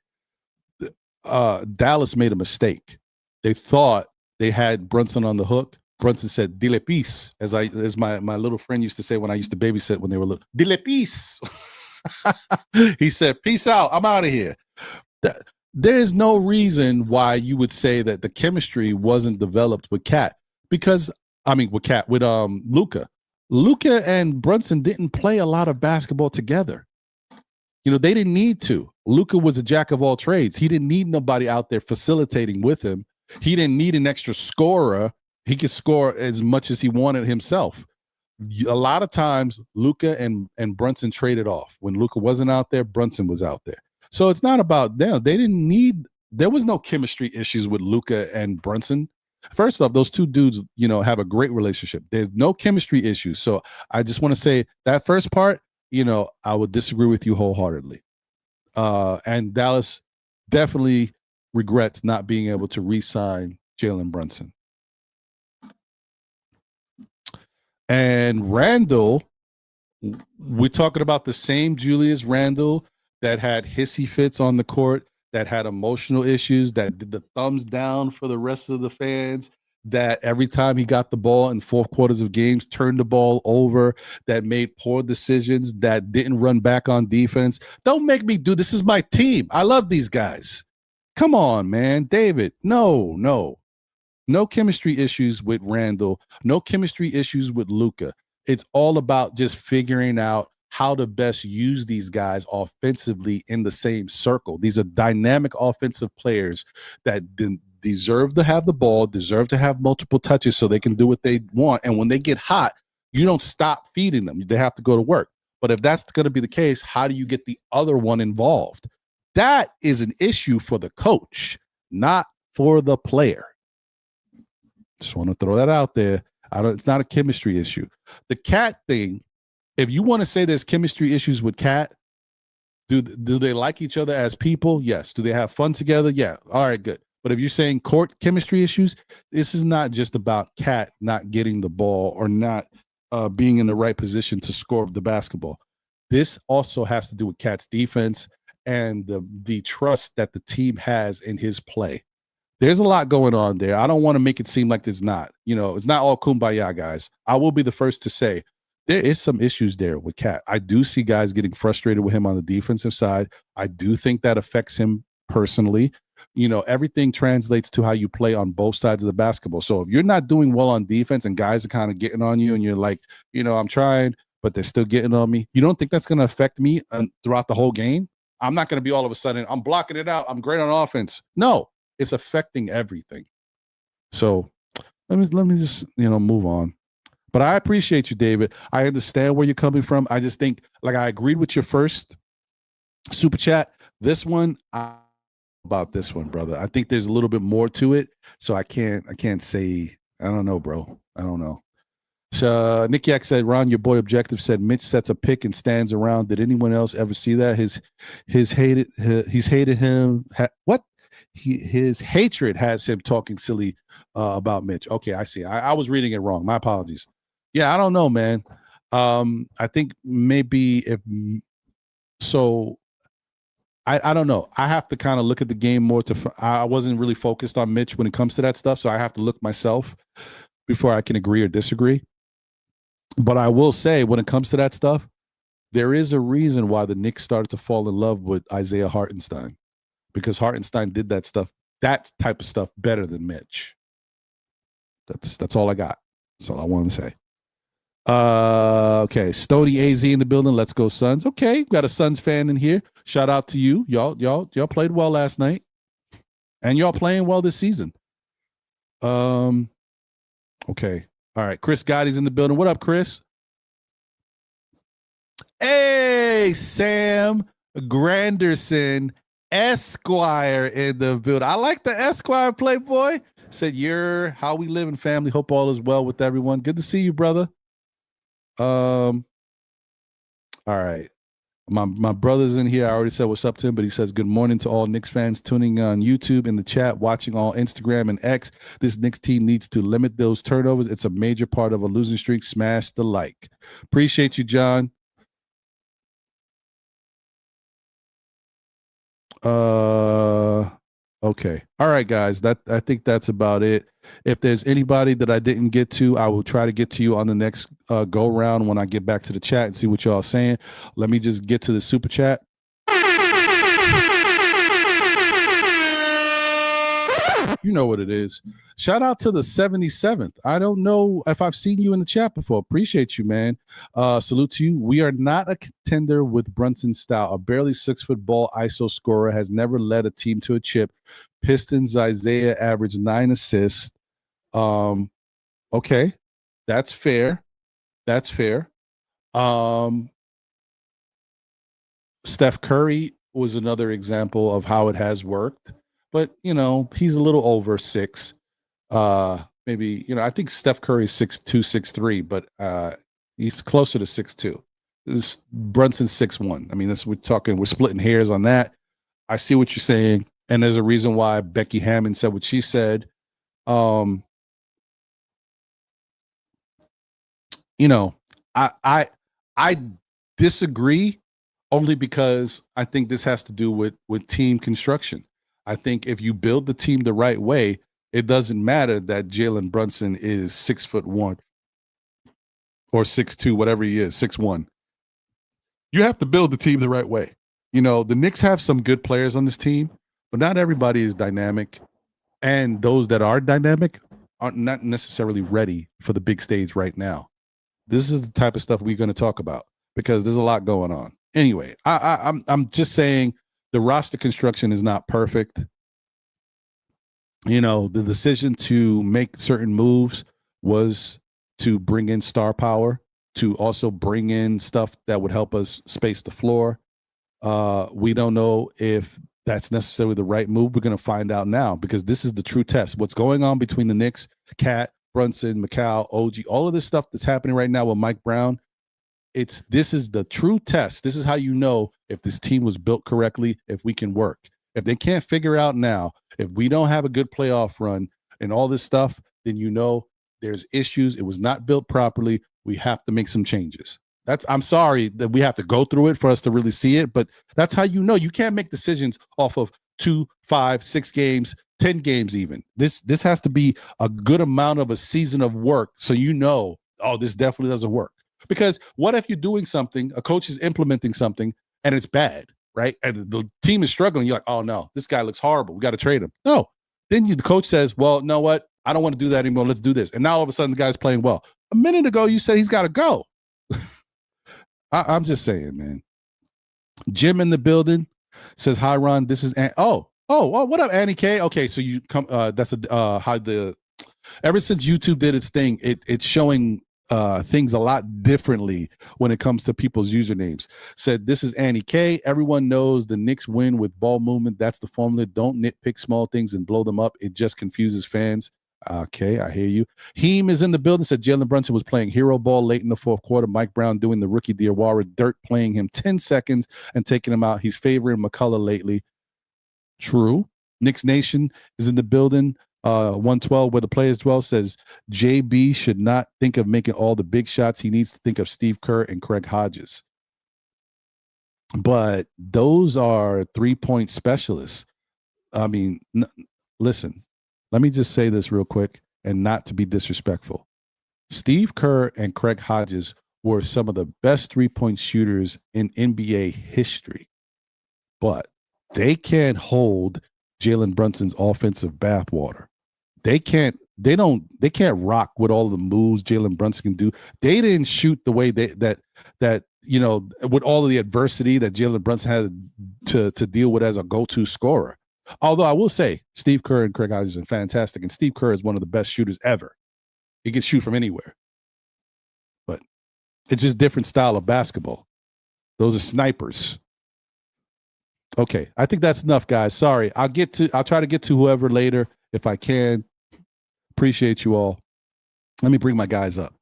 Speaker 1: Dallas made a mistake. They thought they had Brunson on the hook. Brunson said, "Dile peace," as my little friend used to say when I used to babysit when they were little. Dile peace. He said, "Peace out. I'm out of here." There is no reason why you would say that the chemistry wasn't developed with Luka. Luka and Brunson didn't play a lot of basketball together. They didn't need to. Luka was a jack of all trades. He didn't need nobody out there facilitating with him. He didn't need an extra scorer. He could score as much as he wanted himself. A lot of times, Luka and Brunson traded off. When Luka wasn't out there, Brunson was out there. So it's not about them. There was no chemistry issues with Luka and Brunson. First off, those two dudes, have a great relationship. There's no chemistry issues. So I just want to say that first part, I would disagree with you wholeheartedly. And Dallas definitely regrets not being able to re-sign Jalen Brunson. And Randall, we're talking about the same Julius Randle that had hissy fits on the court, that had emotional issues, that did the thumbs down for the rest of the fans, that every time he got the ball in fourth quarters of games, turned the ball over, that made poor decisions, that didn't run back on defense. Don't make me do this. Is my team. I love these guys. Come on, man. David, no chemistry issues with Randall, no chemistry issues with Luka. It's all about just figuring out how to best use these guys offensively in the same circle. These are dynamic offensive players that deserve to have the ball, deserve to have multiple touches so they can do what they want. And when they get hot, you don't stop feeding them. They have to go to work. But if that's going to be the case, how do you get the other one involved? That is an issue for the coach, not for the player. Just want to throw that out there. It's not a chemistry issue. The Cat thing, if you want to say there's chemistry issues with Cat, do they like each other as people? Yes. Do they have fun together? Yeah. All right, good. But if you're saying court chemistry issues, this is not just about Cat not getting the ball or not being in the right position to score the basketball. This also has to do with Cat's defense and the trust that the team has in his play. There's a lot going on there. I don't want to make it seem like there's not. It's not all kumbaya, guys. I will be the first to say there is some issues there with Cat. I do see guys getting frustrated with him on the defensive side. I do think that affects him personally. Everything translates to how you play on both sides of the basketball. So if you're not doing well on defense and guys are kind of getting on you and you're like, I'm trying, but they're still getting on me, you don't think that's going to affect me throughout the whole game? I'm not going to be all of a sudden, I'm blocking it out, I'm great on offense. No. It's affecting everything. So let me just, move on. But I appreciate you, David. I understand where you're coming from. I just think, I agreed with your first super chat. This one, about this one, brother. I think there's a little bit more to it. So I can't say, I don't know, bro. I don't know. Nick Yak said, Ron, your boy Objective said Mitch sets a pick and stands around. Did anyone else ever see that? He's hated him. What? His hatred has him talking silly about Mitch. Okay, I see. I was reading it wrong. My apologies. Yeah, I don't know, man. I think maybe if so. I don't know. I have to kind of look at the game more. I wasn't really focused on Mitch when it comes to that stuff, so I have to look myself before I can agree or disagree. But I will say, when it comes to that stuff, there is a reason why the Knicks started to fall in love with Isaiah Hartenstein, because Hartenstein did that type of stuff better than Mitch. That's all I got. That's all I wanted to say. Okay, Stony AZ in the building. Let's go Suns. Okay, got a Suns fan in here. Shout out to you. Y'all played well last night, and y'all playing well this season. Okay. All right, Chris Gotti's in the building. What up, Chris? Hey, Sam Granderson Esquire in the building. I like the Esquire Playboy. Said, you're how we live in family. Hope all is well with everyone. Good to see you, brother. All right. My brother's in here. I already said what's up to him, but he says good morning to all Knicks fans tuning on YouTube, in the chat, watching all Instagram and X. This Knicks team needs to limit those turnovers. It's a major part of a losing streak. Smash the like. Appreciate you, John. Okay. All right, guys. I think that's about it. If there's anybody that I didn't get to, I will try to get to you on the next go round when I get back to the chat and see what y'all are saying. Let me just get to the super chat. You know what it is. Shout out to the 77th. I don't know if I've seen you in the chat before. Appreciate you, man. Salute to you. We are not a contender with Brunson's style. A barely 6-foot ball ISO scorer has never led a team to a chip. Pistons Isaiah averaged 9 assists. Okay. That's fair. That's fair. Steph Curry was another example of how it has worked. But, he's a little over 6. Maybe, I think Steph Curry is 6'2", 6'3", but he's closer to 6'2". Brunson's 6'1". I mean, we're splitting hairs on that. I see what you're saying. And there's a reason why Becky Hammond said what she said. I disagree only because I think this has to do with team construction. I think if you build the team the right way, it doesn't matter that Jalen Brunson is 6'1" or 6'2", whatever he is, 6'1". You have to build the team the right way. The Knicks have some good players on this team, but not everybody is dynamic. And those that are dynamic are not necessarily ready for the big stage right now. This is the type of stuff we're going to talk about because there's a lot going on. Anyway, I'm just saying the roster construction is not perfect. The decision to make certain moves was to bring in star power, to also bring in stuff that would help us space the floor. We don't know if that's necessarily the right move. We're going to find out now because this is the true test. What's going on between the Knicks, Cat, Brunson, McCall, OG, all of this stuff that's happening right now with Mike Brown. This is the true test. This is how you know if this team was built correctly, if we can work. If they can't figure out now, if we don't have a good playoff run and all this stuff, then there's issues. It was not built properly. We have to make some changes. I'm sorry that we have to go through it for us to really see it, but that's how you can't make decisions off of 2, 5, 6 games, 10 games even. This has to be a good amount of a season of work so this definitely doesn't work. Because what if you're doing something, a coach is implementing something, and it's bad, right? And the team is struggling. You're like, oh, no, this guy looks horrible. We got to trade him. No. Then the coach says, well, you know what? I don't want to do that anymore. Let's do this. And now all of a sudden the guy's playing well. A minute ago, you said he's got to go. I'm just saying, man. Jim in the building says, hi, Ron. This is what up, Annie K? Okay, so you come. That's ever since YouTube did its thing, it's showing things a lot differently when it comes to people's usernames. Said, this is Annie K. Everyone knows the Knicks win with ball movement. That's the formula. Don't nitpick small things and blow them up. It just confuses fans. Okay, I hear you. Heem is in the building. Said Jalen Brunson was playing hero ball late in the fourth quarter. Mike Brown doing the rookie Diawara dirt, playing him 10 seconds and taking him out. He's favoring McCullough lately. True. Knicks Nation is in the building. 112, where the players dwell, says JB should not think of making all the big shots. He needs to think of Steve Kerr and Craig Hodges. But those are 3-point specialists. I mean, listen, let me just say this real quick and not to be disrespectful. Steve Kerr and Craig Hodges were some of the best 3-point shooters in NBA history, but they can't hold Jalen Brunson's offensive bathwater. They can't rock with all the moves Jalen Brunson can do. They didn't shoot the way that with all of the adversity that Jalen Brunson had to deal with as a go-to scorer. Although I will say Steve Kerr and Craig Hodges are fantastic, and Steve Kerr is one of the best shooters ever. He can shoot from anywhere. But it's just different style of basketball. Those are snipers. Okay, I think that's enough, guys. Sorry. I'll try to get to whoever later if I can. Appreciate you all. Let me bring my guys up.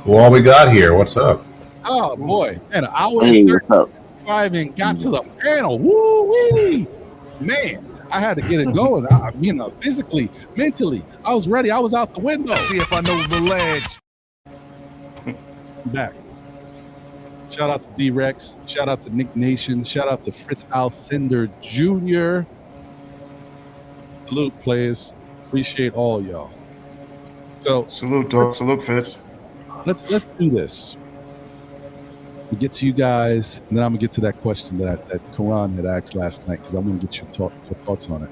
Speaker 2: Well, we got here. What's up?
Speaker 1: Oh boy, man, an hour and 35 and got to the panel. Woo-wee! Man, I had to get it going. Physically, mentally, I was ready. I was out the window.
Speaker 3: See if I know the ledge.
Speaker 1: Back. Shout out to D-Rex. Shout out to Nick Nation. Shout out to Fritz Alcindor Jr. Salute, players. Appreciate all y'all. So
Speaker 3: salute, dog. Salute, Fitz.
Speaker 1: Let's do this. We'll get to you guys, and then I'm gonna get to that question that Karan had asked last night because I want to get your thoughts on it.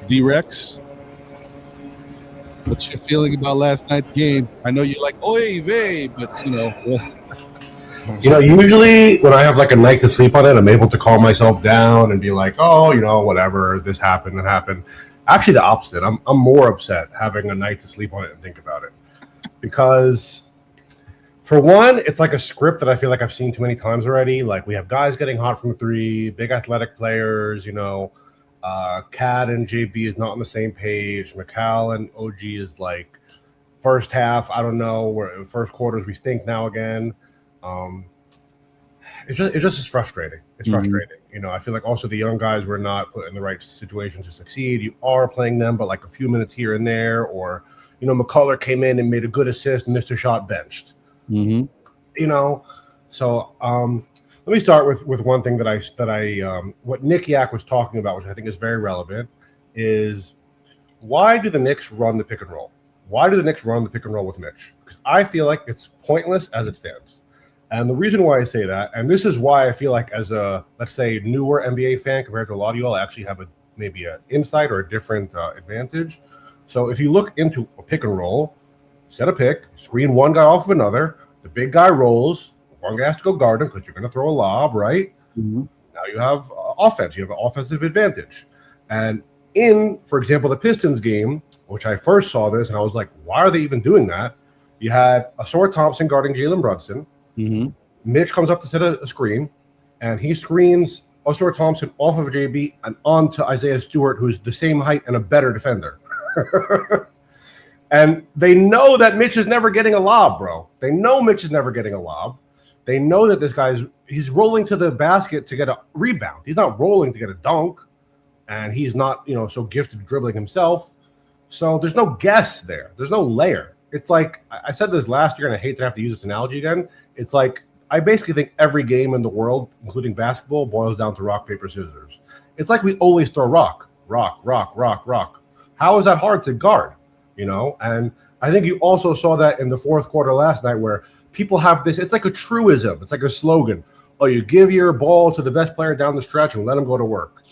Speaker 1: D-Rex, what's your feeling about last night's game? I know you're like, oy vey, but
Speaker 2: usually when I have like a night to sleep on it, I'm able to calm myself down and be like, oh, whatever, this happened, that happened. Actually, the opposite. I'm more upset having a night to sleep on it and think about it. Because, for one, it's like a script that I feel like I've seen too many times already. Like, we have guys getting hot from three, big athletic players, Cat and JB is not on the same page. Mikal and OG is like, first half, I don't know. Where first quarters, we stink now again. It's just frustrating. It's frustrating. I feel like also the young guys were not put in the right situation to succeed. You are playing them, but like a few minutes here and there, or McCullough came in and made a good assist, missed a shot, benched.
Speaker 1: Mm-hmm.
Speaker 2: So let me start with one thing that what Nick Yak was talking about, which I think is very relevant, is why do the Knicks run the pick and roll? Why do the Knicks run the pick and roll with Mitch? Because I feel like it's pointless as it stands. And the reason why I say that, and this is why I feel like as a, let's say, newer NBA fan compared to a lot of you all, I actually have maybe an insight or a different advantage. So if you look into a pick and roll, set a pick, screen one guy off of another, the big guy rolls, one guy has to go guard him because you're going to throw a lob, right?
Speaker 1: Mm-hmm.
Speaker 2: Now you have offense. You have an offensive advantage. And for example, the Pistons game, which I first saw this, and I was like, why are they even doing that? You had Asor Thompson guarding Jalen Brunson.
Speaker 1: Mm-hmm.
Speaker 2: Mitch comes up to set a screen, and he screens Asor Thompson off of JB and onto Isaiah Stewart, who's the same height and a better defender. And they know that Mitch is never getting a lob, bro. They know Mitch is never getting a lob. They know that this he's rolling to the basket to get a rebound. He's not rolling to get a dunk, and he's not, so gifted at dribbling himself. So there's no guess there. There's no layer. It's like, I said this last year, and I hate to have to use this analogy again. It's like, I basically think every game in the world, including basketball, boils down to rock, paper, scissors. It's like we always throw rock. How is that hard to guard? And I think you also saw that in the fourth quarter last night where people have this, it's like a truism. It's like a slogan. Oh, you give your ball to the best player down the stretch and let him go to work.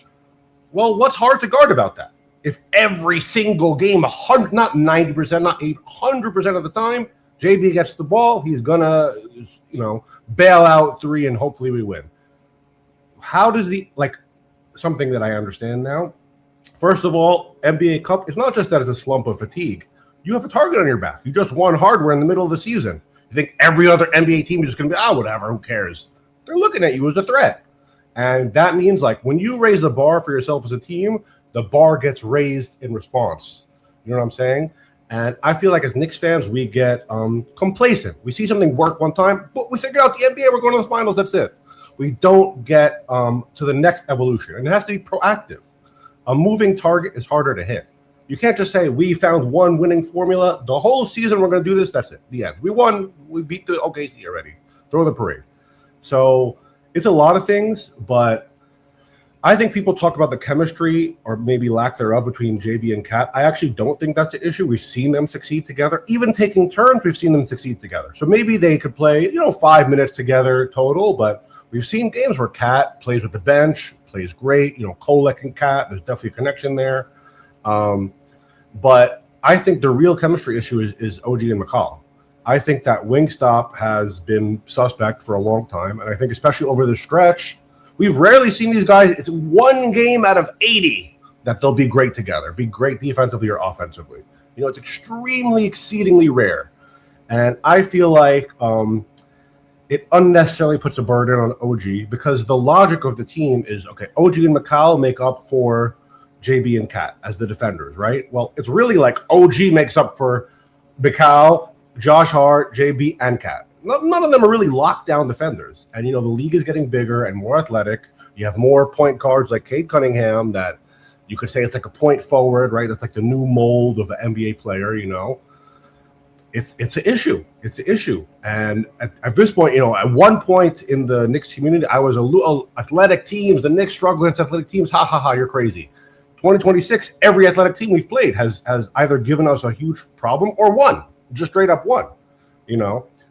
Speaker 2: Well, what's hard to guard about that? If every single game, not 90%, not 100% of the time, JB gets the ball, he's gonna, bail out three and hopefully we win. How does something that I understand now? First of all, NBA Cup, it's not just that it's a slump of fatigue. You have a target on your back. You just won hardware in the middle of the season. You think every other NBA team is just going to be, whatever, who cares? they're looking at you as a threat. And that means like when you raise the bar for yourself as a team, the bar gets raised in response. You know what I'm saying? And I feel like as Knicks fans, we get complacent. We see something work one time, but we figure out the NBA, we're going to the finals, that's it. We don't get to the next evolution. And it has to be proactive. A moving target is harder to hit. You can't just say, we found one winning formula. The whole season, we're going to do this. That's it. The end. We won. We beat the OKC already. Throw the parade. So it's a lot of things, but I think people talk about the chemistry or maybe lack thereof between JB and Cat. I actually don't think that's the issue. We've seen them succeed together. Even taking turns, we've seen them succeed together. So maybe they could play, 5 minutes together total, but we've seen games where Cat plays with the bench, plays great. Kolek and Cat, there's definitely a connection there. But I think the real chemistry issue is OG and McCall. I think that Wingstop has been suspect for a long time, and I think especially over the stretch, we've rarely seen these guys. It's one game out of 80 that they'll be great together, be great defensively or offensively. It's extremely, exceedingly rare. And I feel like it unnecessarily puts a burden on OG because the logic of the team is, okay, OG and McCall make up for JB and Cat as the defenders, right? Well, it's really like OG makes up for McCall, Josh Hart, JB, and Cat. None of them are really lockdown defenders. And, the league is getting bigger and more athletic. You have more point guards like Cade Cunningham that you could say it's like a point forward, right? That's like the new mold of an NBA player, It's an issue. It's an issue. And at this point, at one point in the Knicks community, I was a little athletic teams. The Knicks struggle against athletic teams. Ha, ha, ha, you're crazy. 2026, every athletic team we've played has either given us a huge problem or won, just straight up won,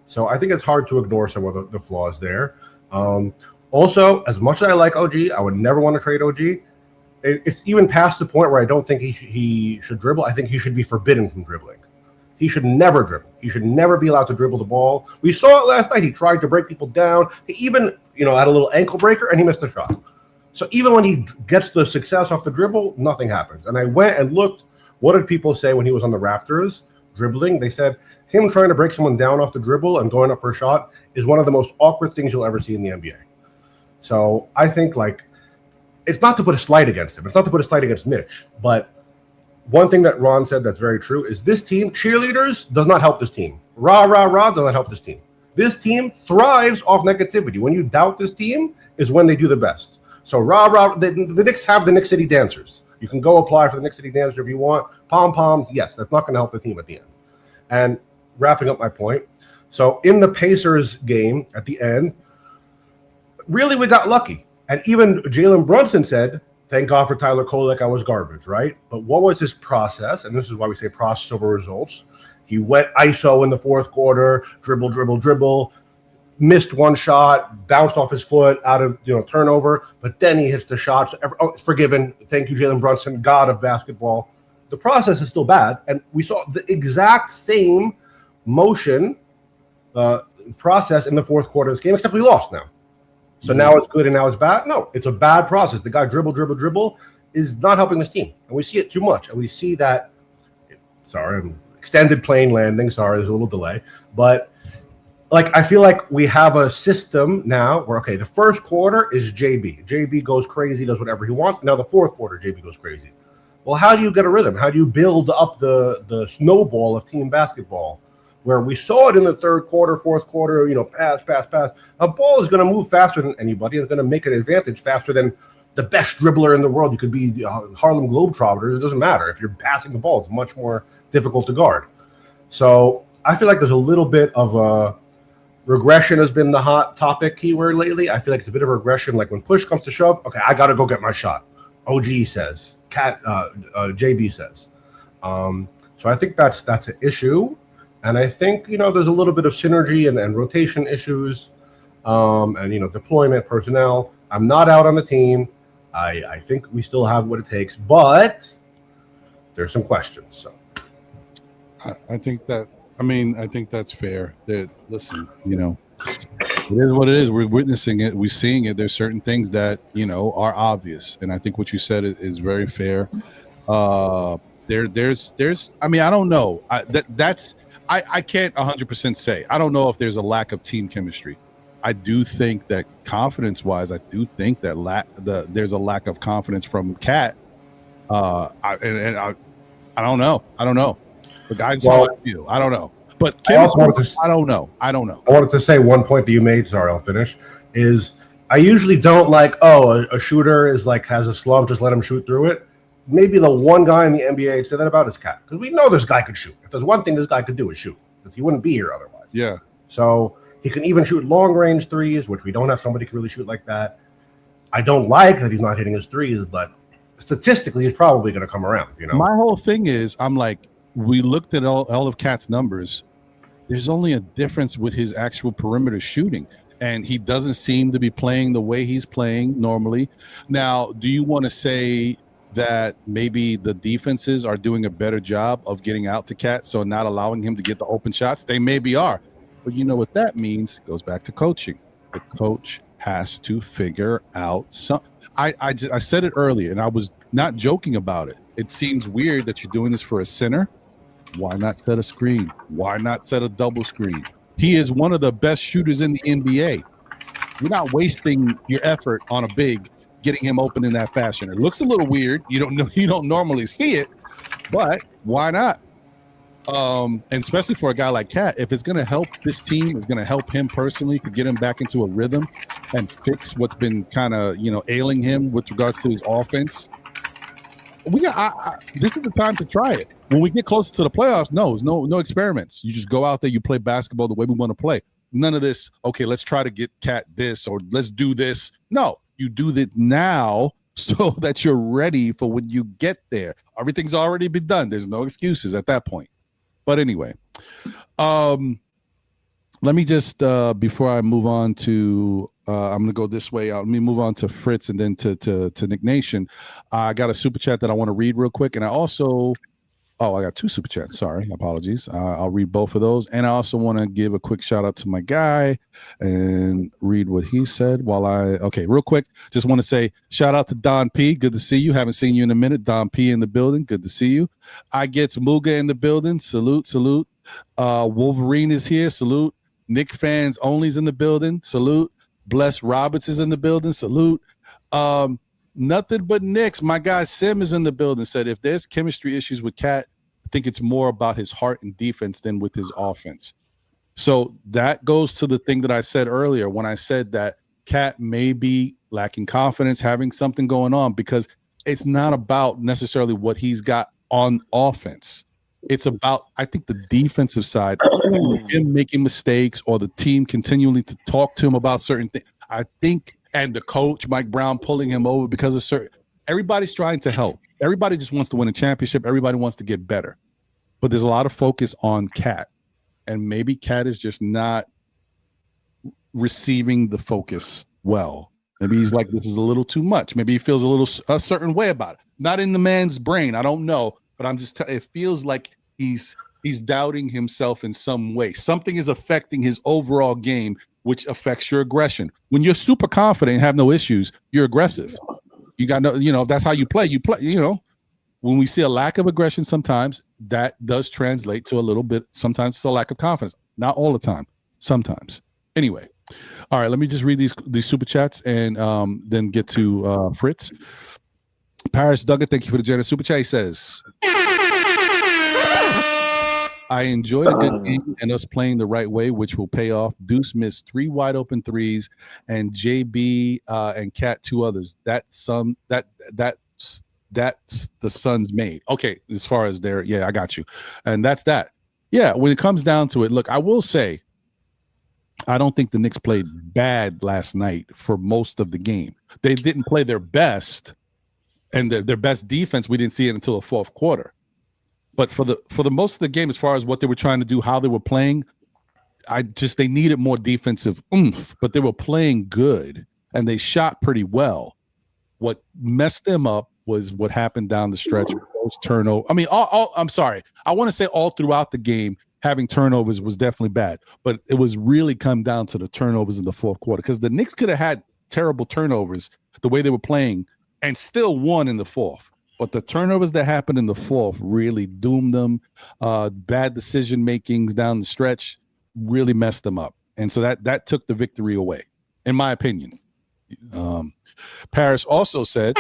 Speaker 2: So I think it's hard to ignore some of the flaws there. Also, as much as I like OG, I would never want to trade OG. It's even past the point where I don't think he should dribble. I think he should be forbidden from dribbling. He should never dribble. He should never be allowed to dribble the ball. We saw it last night. He tried to break people down. He even, had a little ankle breaker, and he missed the shot. So even when he gets the success off the dribble, nothing happens. And I went and looked, what did people say when he was on the Raptors dribbling? They said him trying to break someone down off the dribble and going up for a shot is one of the most awkward things you'll ever see in the NBA. So I think, it's not to put a slight against him. It's not to put a slight against Mitch. But one thing that Ron said that's very true is this team, cheerleaders, does not help this team. Rah, rah, rah, does not help this team. This team thrives off negativity. When you doubt this team is when they do the best. So rah, rah, the Knicks have the Knicks City Dancers. You can go apply for the Knicks City Dancer if you want. Pom-poms, yes, that's not going to help the team at the end. And wrapping up my point, so in the Pacers game at the end, really we got lucky. And even Jalen Brunson said, thank God for Tyler Kolek, I was garbage, right? But what was his process? And this is why we say process over results. He went ISO in the fourth quarter, dribble, missed one shot, bounced off his foot out of turnover, but then he hits the shot. So forgiven. Thank you, Jalen Brunson, god of basketball. The process is still bad, and we saw the exact same motion process in the fourth quarter of this game, except we lost now. So now it's good and now it's bad? No, it's a bad process. The guy dribble is not helping this team, and we see it too much, and we see that. Sorry, extended plane landing. Sorry, there's a little delay, but. I feel like we have a system now where, okay, the first quarter is JB. JB goes crazy, does whatever he wants. Now the fourth quarter, JB goes crazy. Well, how do you get a rhythm? How do you build up the snowball of team basketball? Where we saw it in the third quarter, fourth quarter, pass. A ball is going to move faster than anybody. It's going to make an advantage faster than the best dribbler in the world. You could be Harlem Globetrotters. It doesn't matter. If you're passing the ball, it's much more difficult to guard. So I feel like there's a little bit of a regression has been the hot topic keyword lately. I feel like it's a bit of a regression. Like when push comes to shove, okay, I got to go get my shot. OG says, JB says. So I think that's an issue. And I think, there's a little bit of synergy and rotation issues and, deployment personnel. I'm not out on the team. I think we still have what it takes, but there's some questions. So
Speaker 1: I think that's fair. Listen, it is what it is. We're witnessing it. We're seeing it. There's certain things that, are obvious. And I think what you said is very fair. There's I don't know. I can't 100% say. I don't know if there's a lack of team chemistry. I do think that confidence-wise, I do think that there's a lack of confidence from Cat. I don't know. The guy's how I feel. I don't know. But
Speaker 2: I also wanted to.
Speaker 1: I don't know.
Speaker 2: I wanted to say one point that you made. Sorry, I'll finish. Is I usually don't like. Oh, a shooter is like has a slump. Just let him shoot through it. Maybe the one guy in the NBA I'd say that about is Cat, because we know this guy could shoot. If there's one thing this guy could do is shoot, because he wouldn't be here otherwise.
Speaker 1: Yeah.
Speaker 2: So he can even shoot long range threes, which we don't have somebody who can really shoot like that. I don't like that he's not hitting his threes, but statistically, he's probably going to come around. You know,
Speaker 1: my whole thing is, I'm like, we looked at all of Cat's numbers. There's only a difference with his actual perimeter shooting, and he doesn't seem to be playing the way he's playing normally. Now, do you want to say that maybe the defenses are doing a better job of getting out to Cat, so not allowing him to get the open shots? They maybe are, but you know what that means? It goes back to coaching. The coach has to figure out something. I said it earlier, and I was not joking about it. It seems weird that you're doing this for a center. Why not set a screen? Why not set a double screen? He is one of the best shooters in the NBA. You're not wasting your effort on a big, getting him open in that fashion. It looks a little weird. You don't normally see it, but why not? And especially for a guy like Cat, if it's going to help this team, it's going to help him personally to get him back into a rhythm and fix what's been kind of ailing him with regards to his offense. This is the time to try it. When we get closer to the playoffs, no experiments. You just go out there, you play basketball the way we want to play. None of this, okay, let's try to get Cat this or let's do this. No, you do that now so that you're ready for when you get there. Everything's already been done. There's no excuses at that point. But anyway, let me just, before I move on to, I'm going to go this way. Let me move on to Fritz and then to Nick Nation. I got a super chat that I want to read real quick. And I also, I got two super chats. Sorry. Apologies. I'll read both of those. And I also want to give a quick shout out to my guy and read what he said real quick. Just want to say shout out to Don P. Good to see you. Haven't seen you in a minute. Don P in the building. Good to see you. I get Muga in the building. Salute. Wolverine is here. Salute. Nick fans only's in the building. Salute. Bless Roberts is in the building. Salute. Nothing but Knicks. My guy Sim is in the building. Said if there's chemistry issues with Cat, I think it's more about his heart and defense than with his offense. So that goes to the thing that I said earlier when I said that Cat may be lacking confidence, having something going on, because it's not about necessarily what he's got on offense. It's about, I think, the defensive side, him making mistakes or the team continually to talk to him about certain things. I think, and the coach, Mike Brown, pulling him over because of certain. Everybody's trying to help. Everybody just wants to win a championship. Everybody wants to get better. But there's a lot of focus on Cat. And maybe Cat is just not receiving the focus well. Maybe he's like, this is a little too much. Maybe he feels a certain way about it. Not in the man's brain. I don't know. But I'm just it feels like he's doubting himself in some way. Something is affecting his overall game, which affects your aggression. When you're super confident and have no issues, you're aggressive. You got no, that's how you play. You play, when we see a lack of aggression, sometimes that does translate to a little bit. Sometimes it's a lack of confidence. Not all the time. Sometimes. Anyway. All right. Let me just read these super chats and then get to Fritz. Paris Duggan, thank you for the generous super chat. He says, I enjoyed a good game and us playing the right way, which will pay off. Deuce missed 3 wide open threes, and JB and Cat 2 others. That's the Suns made. Okay, as far as I got you. And that's that. Yeah, when it comes down to it, look, I will say, I don't think the Knicks played bad last night for most of the game. They didn't play their best. And their best defense, we didn't see it until the fourth quarter. But for the most of the game, as far as what they were trying to do, how they were playing, they needed more defensive oomph. But they were playing good, and they shot pretty well. What messed them up was what happened down the stretch. Those turnovers. I mean, I'm sorry. I want to say all throughout the game, having turnovers was definitely bad. But it was really come down to the turnovers in the fourth quarter, because the Knicks could have had terrible turnovers the way they were playing and still won in the fourth. But the turnovers that happened in the fourth really doomed them. Bad decision makings down the stretch really messed them up. And so that took the victory away, in my opinion. Paris also said,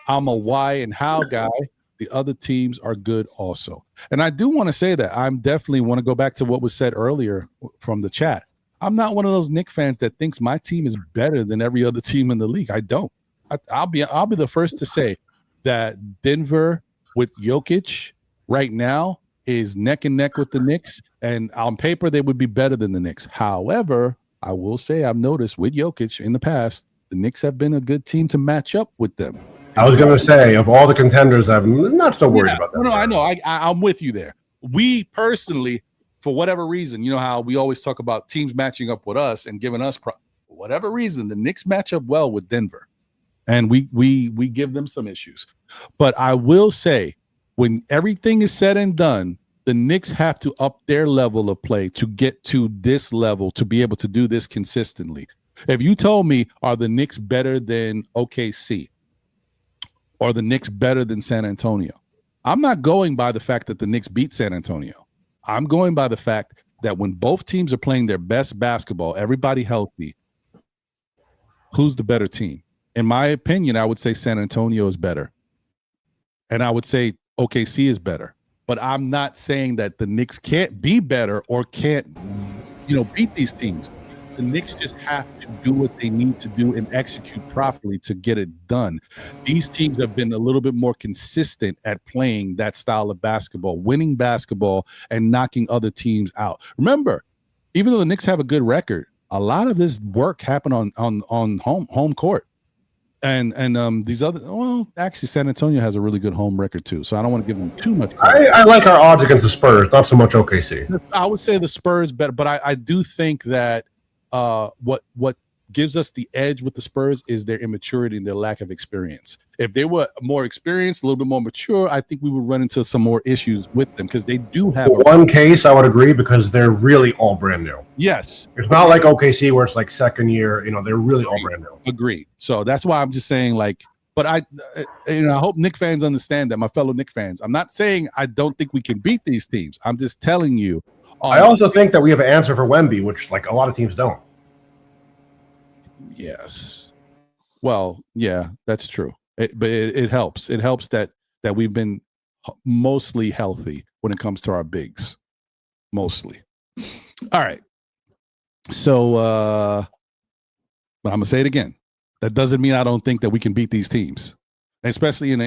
Speaker 1: I'm a why and how guy. The other teams are good also. And I do want to say that I'm definitely want to go back to what was said earlier from the chat. I'm not one of those Knicks fans that thinks my team is better than every other team in the league. I don't. I'll be the first to say that Denver with Jokic right now is neck and neck with the Knicks, and on paper they would be better than the Knicks. However, I will say I've noticed with Jokic in the past, the Knicks have been a good team to match up with them.
Speaker 2: I was going to say, of all the contenders, I'm not so worried about that.
Speaker 1: No, I know. I'm with you there. We personally, for whatever reason, you know how we always talk about teams matching up with us and giving us for whatever reason, the Knicks match up well with Denver, and we give them some issues. But I will say, when everything is said and done, the Knicks have to up their level of play to get to this level to be able to do this consistently. If you told me, are the Knicks better than OKC? Or the Knicks better than San Antonio? I'm not going by the fact that the Knicks beat San Antonio. I'm going by the fact that when both teams are playing their best basketball, everybody healthy, who's the better team? In my opinion, I would say San Antonio is better. And I would say OKC is better. But I'm not saying that the Knicks can't be better or can't, beat these teams. The Knicks just have to do what they need to do and execute properly to get it done. These teams have been a little bit more consistent at playing that style of basketball, winning basketball and knocking other teams out. Remember, even though the Knicks have a good record, a lot of this work happened on home court. And these other, actually San Antonio has a really good home record too, so I don't want to give them too much credit.
Speaker 2: I like our odds against the Spurs, not so much OKC.
Speaker 1: I would say the Spurs better, but I do think that what gives us the edge with the Spurs is their immaturity and their lack of experience. If they were more experienced, a little bit more mature, I think we would run into some more issues with them because they do have
Speaker 2: one case. I would agree because they're really all brand new.
Speaker 1: Yes,
Speaker 2: it's not like OKC where it's like second year. They're really all brand new.
Speaker 1: Agreed. So that's why I'm just saying, but I hope Knicks fans understand that, my fellow Knicks fans. I'm not saying I don't think we can beat these teams. I'm just telling you.
Speaker 2: I also think that we have an answer for Wemby, which a lot of teams don't.
Speaker 1: Yes. Well, yeah, that's true. But it helps. It helps that we've been mostly healthy when it comes to our bigs. Mostly. All right. So, but I'm gonna say it again. That doesn't mean I don't think that we can beat these teams, especially in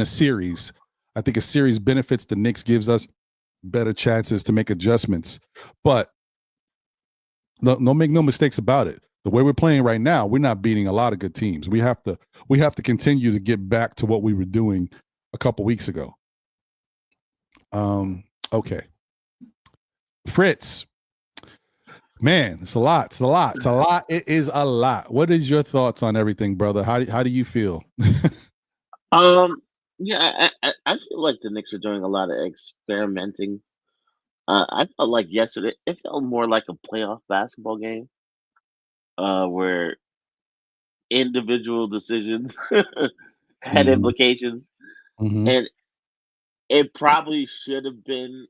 Speaker 1: a series. I think a series benefits the Knicks, gives us better chances to make adjustments. But no, make no mistakes about it. The way we're playing right now, we're not beating a lot of good teams. We have to continue to get back to what we were doing a couple weeks ago. Okay. Fritz. Man, it's a lot. It's a lot. It's a lot. It is a lot. What is your thoughts on everything, brother? How do you feel?
Speaker 4: Yeah, I feel like the Knicks are doing a lot of experimenting. I felt like yesterday it felt more like a playoff basketball game, where individual decisions had implications, and it probably should have been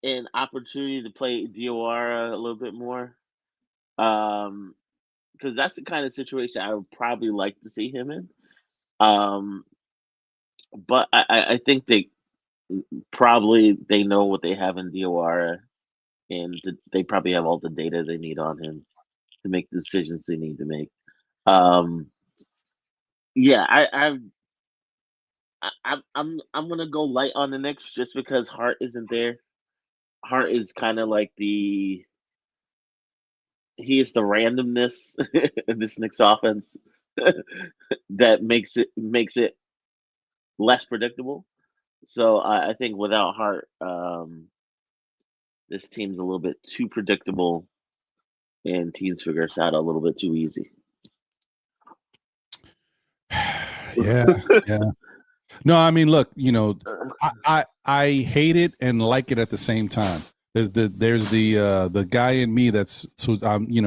Speaker 4: an opportunity to play Diawara a little bit more, because that's the kind of situation I would probably like to see him in. But I think probably they know what they have in Diawara, and they probably have all the data they need on him to make the decisions they need to make. Yeah, I'm gonna go light on the Knicks just because Hart isn't there. Hart is kind of like he is the randomness in this Knicks offense that makes it less predictable. So I think without Hart, this team's a little bit too predictable, and teams figure us out a little bit too easy.
Speaker 1: Yeah. No, I mean, look, I hate it and like it at the same time. There's the guy in me that's, so I'm, you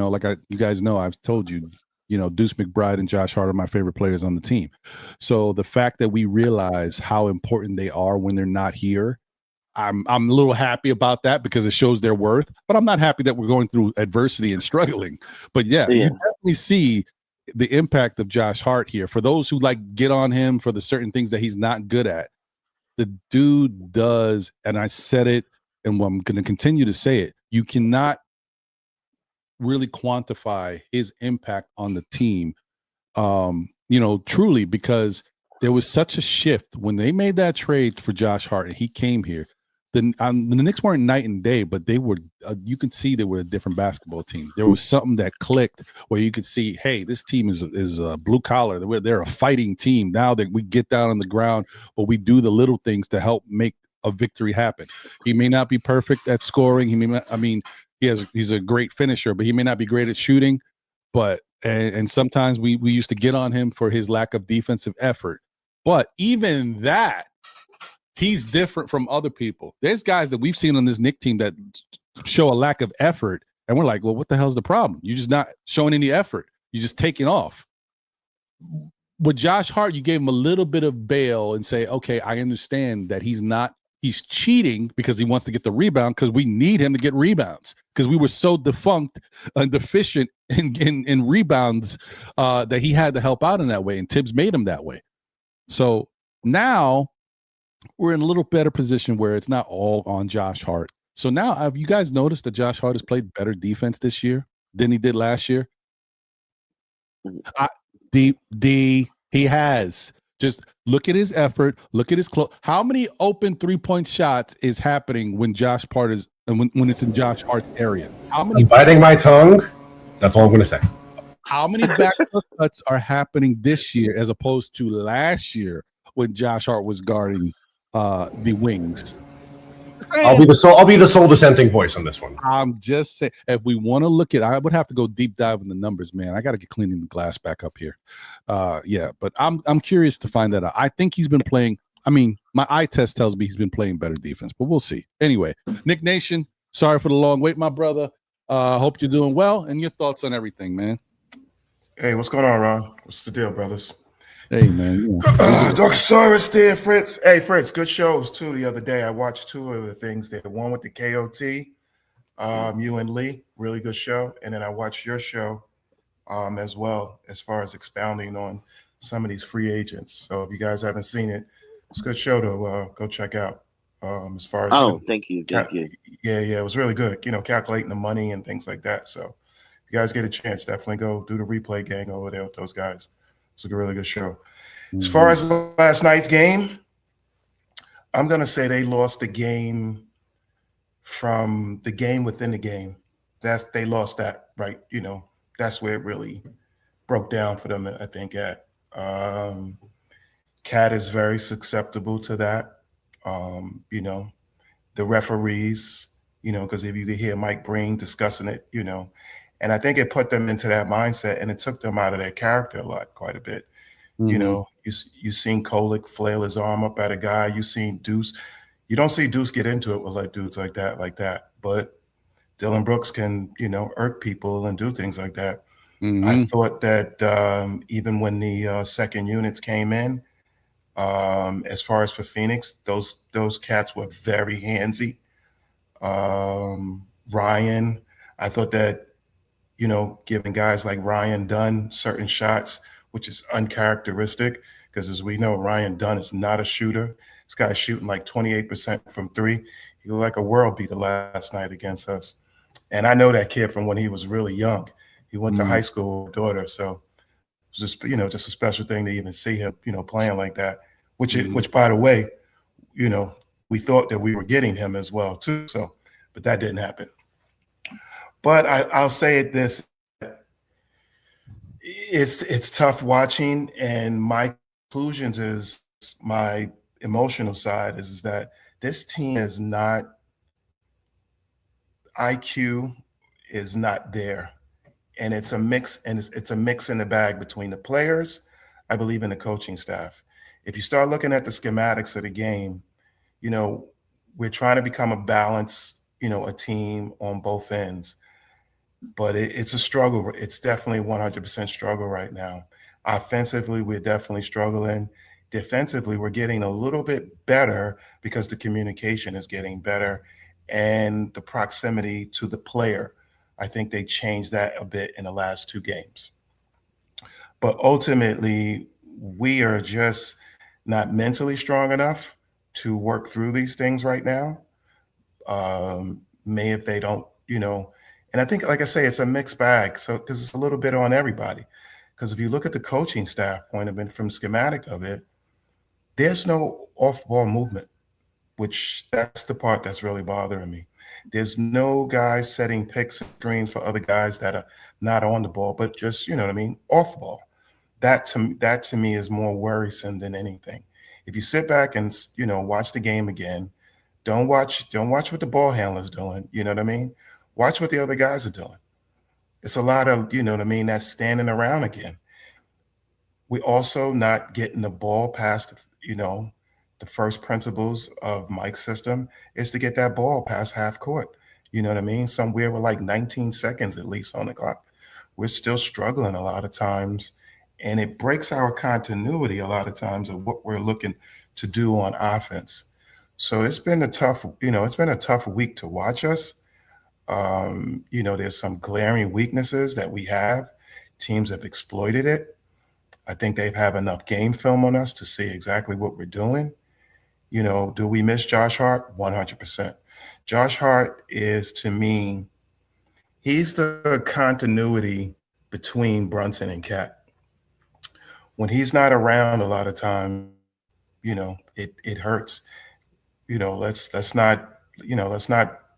Speaker 1: guys know, I've told you, Deuce McBride and Josh Hart are my favorite players on the team. So the fact that we realize how important they are when they're not here, I'm a little happy about that because it shows their worth, but I'm not happy that we're going through adversity and struggling. But yeah, you definitely see the impact of Josh Hart here. For those who like get on him for the certain things that he's not good at, the dude does, and I said it, and I'm going to continue to say it. You cannot really quantify his impact on the team, truly, because there was such a shift when they made that trade for Josh Hart and he came here. The Knicks weren't night and day, but they were. You could see they were a different basketball team. There was something that clicked where you could see, hey, this team is blue collar. They're a fighting team. Now that we get down on the ground, but we do the little things to help make a victory happen. He may not be perfect at scoring. He may not, he's a great finisher, but he may not be great at shooting. But and sometimes we used to get on him for his lack of defensive effort. But even that, he's different from other people. There's guys that we've seen on this Knicks team that show a lack of effort, and we're like, well, what the hell's the problem? You're just not showing any effort. You're just taking off. With Josh Hart, you gave him a little bit of bail and say, okay, I understand that he's cheating because he wants to get the rebound, because we need him to get rebounds, because we were so defunct and deficient in rebounds that he had to help out in that way, and Tibbs made him that way. So now we're in a little better position where it's not all on Josh Hart. So now, have you guys noticed that Josh Hart has played better defense this year than he did last year? He has. Just look at his effort. Look at his close. How many open 3-point shots is happening when Josh Hart is, and when it's in Josh Hart's area? How many?
Speaker 2: I'm biting my tongue. That's all I'm going to say.
Speaker 1: How many backdoor cuts are happening this year as opposed to last year when Josh Hart was guarding the wings?
Speaker 2: I'll be the sole dissenting voice on this one.
Speaker 1: I'm just saying, if we want to look at, I would have to go deep dive in the numbers, man. I got to get cleaning the glass back up here. But I'm curious to find that out. I think he's been playing. I mean, my eye test tells me he's been playing better defense, but we'll see. Anyway, Nick Nation, sorry for the long wait, my brother. Hope you're doing well, and your thoughts on everything, man.
Speaker 3: Hey, what's going on, Ron? What's the deal, brothers?
Speaker 1: Hey, man.
Speaker 3: Doxaurus there, Fritz. Hey, Fritz, good shows, too, the other day. I watched 2 of the things there. One with the KOT, you and Lee, really good show. And then I watched your show as well, as far as expounding on some of these free agents. So if you guys haven't seen it, it's a good show to go check out. As far as
Speaker 4: thank you.
Speaker 3: Yeah, it was really good. Calculating the money and things like that. So if you guys get a chance, definitely go do the replay gang over there with those guys. It's a really good show. Mm-hmm. As far as last night's game, I'm gonna say they lost the game from the game within the game. They lost that, right? That's where it really broke down for them, I think. Cat is very susceptible to that. The referees, because if you could hear Mike Breen discussing it, and I think it put them into that mindset, and it took them out of their character quite a bit. Mm-hmm. You seen Kolick flail his arm up at a guy. You seen Deuce. You don't see Deuce get into it with like dudes like that. But Dylan Brooks can, irk people and do things like that. Mm-hmm. I thought that even when the second units came in, as far as for Phoenix, those cats were very handsy. Ryan, I thought that, giving guys like Ryan Dunn certain shots, which is uncharacteristic, because as we know, Ryan Dunn is not a shooter. This guy's shooting like 28% from 3. He looked like a world beater last night against us. And I know that kid from when he was really young. He went to high school with daughter, so it was just, just a special thing to even see him, playing like that. Which, by the way, we thought that we were getting him as well too. So, but that didn't happen. But I'll say it this: it's tough watching, and my conclusions is my emotional side is that this team is not IQ is not there, and it's a mix, and it's a mix in the bag between the players, I believe, in the coaching staff. If you start looking at the schematics of the game, we're trying to become a balance, a team on both ends. But it's a struggle. It's definitely 100% struggle right now. Offensively, we're definitely struggling. defensively, we're getting a little bit better because the communication is getting better and the proximity to the player. I think they changed that a bit in the last two games. But ultimately, we are just not mentally strong enough to work through these things right now. May if they don't, and I think, like I say, it's a mixed bag. So, because it's a little bit on everybody. Because if you look at the coaching staff point of it from schematic of it, there's no off ball movement, which that's the part that's really bothering me. There's no guys setting picks and screens for other guys that are not on the ball, but just, you know what I mean, off ball. That to me is more worrisome than anything. If you sit back and watch the game again, don't watch what the ball handler's doing. You know what I mean? Watch what the other guys are doing. It's a lot of, you know what I mean, that's standing around again. We also not getting the ball past, the first principles of Mike's system is to get that ball past half court. You know what I mean? Somewhere with like 19 seconds at least on the clock. We're still struggling a lot of times, and it breaks our continuity a lot of times of what we're looking to do on offense. So it's been a tough week to watch us. There's some glaring weaknesses that we have. Teams have exploited it. I think they have enough game film on us to see exactly what we're doing. Do we miss Josh Hart? 100%. Josh Hart is, to me, he's the continuity between Brunson and Cat. When he's not around a lot of time, it hurts. Let's not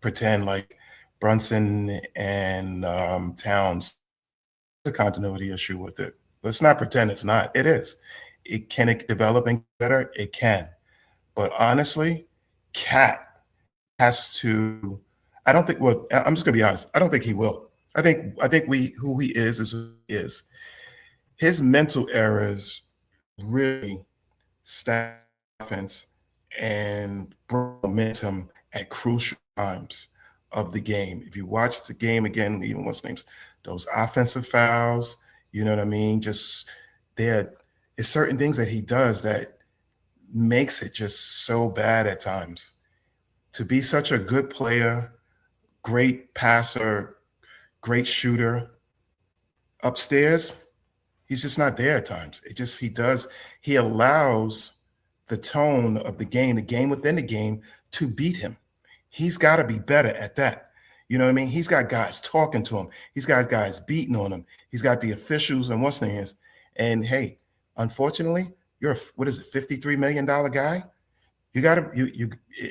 Speaker 3: pretend like Brunson and Towns a continuity issue with it. Let's not pretend it's not. It is. It develop and get better? It can. But honestly, Cat has to. I don't think. Well, I'm just gonna be honest. I don't think he will. I think we who he is who he is. His mental errors really staff offense and bring momentum at crucial times of the game. If you watch the game again, even what's names, those offensive fouls, you know what I mean? Just there is certain things that he does that makes it just so bad at times. To be such a good player, great passer, great shooter upstairs, he's just not there at times. He allows the tone of the game within the game to beat him. He's got to be better at that. You know what I mean? He's got guys talking to him. He's got guys beating on him. He's got the officials and what's name is. And hey, unfortunately, you're what is it, $53 million guy? You got to you.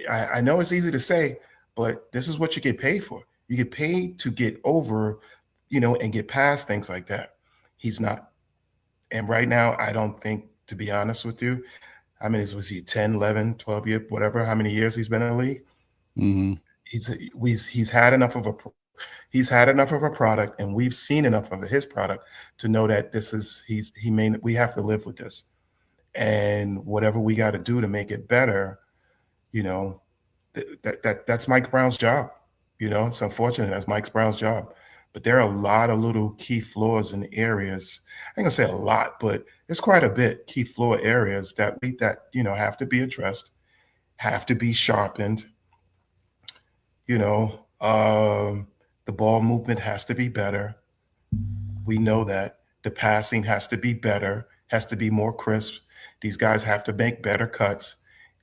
Speaker 3: I know it's easy to say, but this is what you get paid for. You get paid to get over, and get past things like that. He's not. And right now, I don't think, to be honest with you, how many was he, 10, 11, 12 years, whatever, how many years he's been in the league?
Speaker 1: Hmm.
Speaker 3: He's had enough of a product, and we've seen enough of his product to know that we have to live with this. And whatever we got to do to make it better, you know, that's Mike Brown's job. It's unfortunate that's Mike Brown's job. But there are a lot of little key flaws in areas. I ain't gonna say a lot, but it's quite a bit key flaw areas that have to be addressed, have to be sharpened. You know, the ball movement has to be better. We know that the passing has to be better, has to be more crisp. These guys have to make better cuts,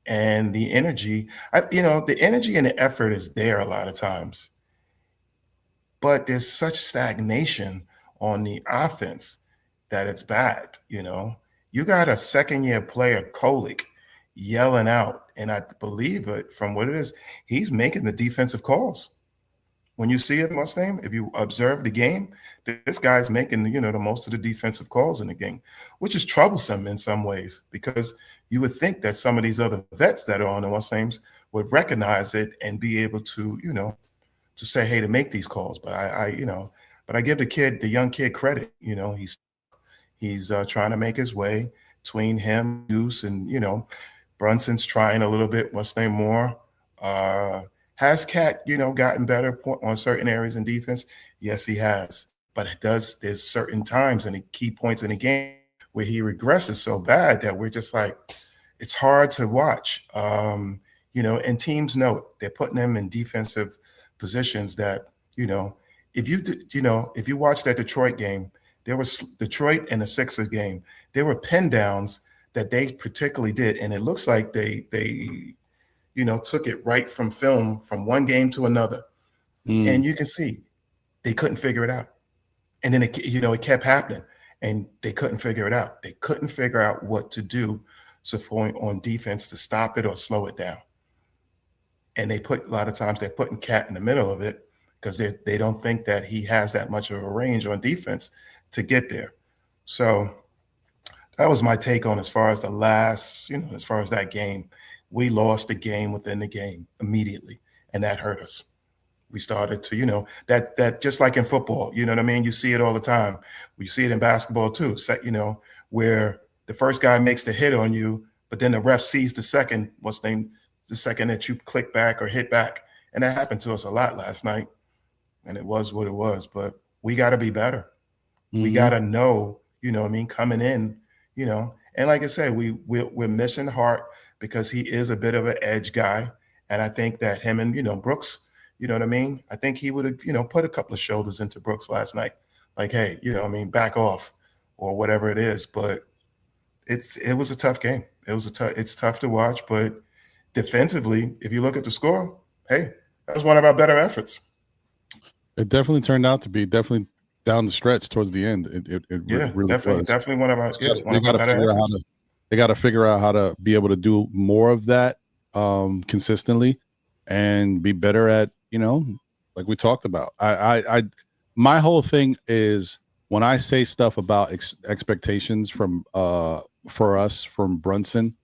Speaker 3: and the energy, the energy and the effort is there a lot of times, but there's such stagnation on the offense that it's bad. You got a second year player, Kolick, yelling out, and I believe it from what it is, he's making the defensive calls. When you see it, what's name? If you observe the game, this guy's making the most of the defensive calls in the game, which is troublesome in some ways because you would think that some of these other vets that are on the what's names would recognize it and be able to to say, hey, to make these calls. But I give the young kid credit. He's trying to make his way between him, Deuce, and Brunson's trying a little bit. What's name more? Has Cat, gotten better on certain areas in defense? Yes, he has. But there's certain times and the key points in the game where he regresses so bad that we're just like, it's hard to watch. And teams know it. They're putting them in defensive positions that, if you watch that Detroit game, there was Detroit and the Sixers game, there were pin downs that they particularly did. And it looks like they took it right from film from one game to another. And you can see they couldn't figure it out. And then it kept happening and they couldn't figure it out. They couldn't figure out what to do on defense to stop it or slow it down. And a lot of times they're putting Cat in the middle of it because they don't think that he has that much of a range on defense to get there. So that was my take on as far as as far as that game. We lost the game within the game immediately, and that hurt us. We started to, that just like in football, you know what I mean? You see it all the time. You see it in basketball too, where the first guy makes the hit on you, but then the ref sees the second that you click back or hit back. And that happened to us a lot last night. And it was what it was, but we got to be better. We got to know, coming in, and like I said, we're missing Hart because he is a bit of an edge guy. And I think that him and, Brooks, you know what I mean? I think he would have, put a couple of shoulders into Brooks last night. Like, hey, back off or whatever it is. But it was a tough game. It's tough to watch, but defensively, if you look at the score, hey, that was one of our better efforts.
Speaker 1: It definitely turned out to be down the stretch towards the end. It really was.
Speaker 3: Definitely one of our better efforts.
Speaker 1: They got to figure out how to be able to do more of that consistently and be better at, like we talked about. My whole thing is when I say stuff about expectations for us from Brunson,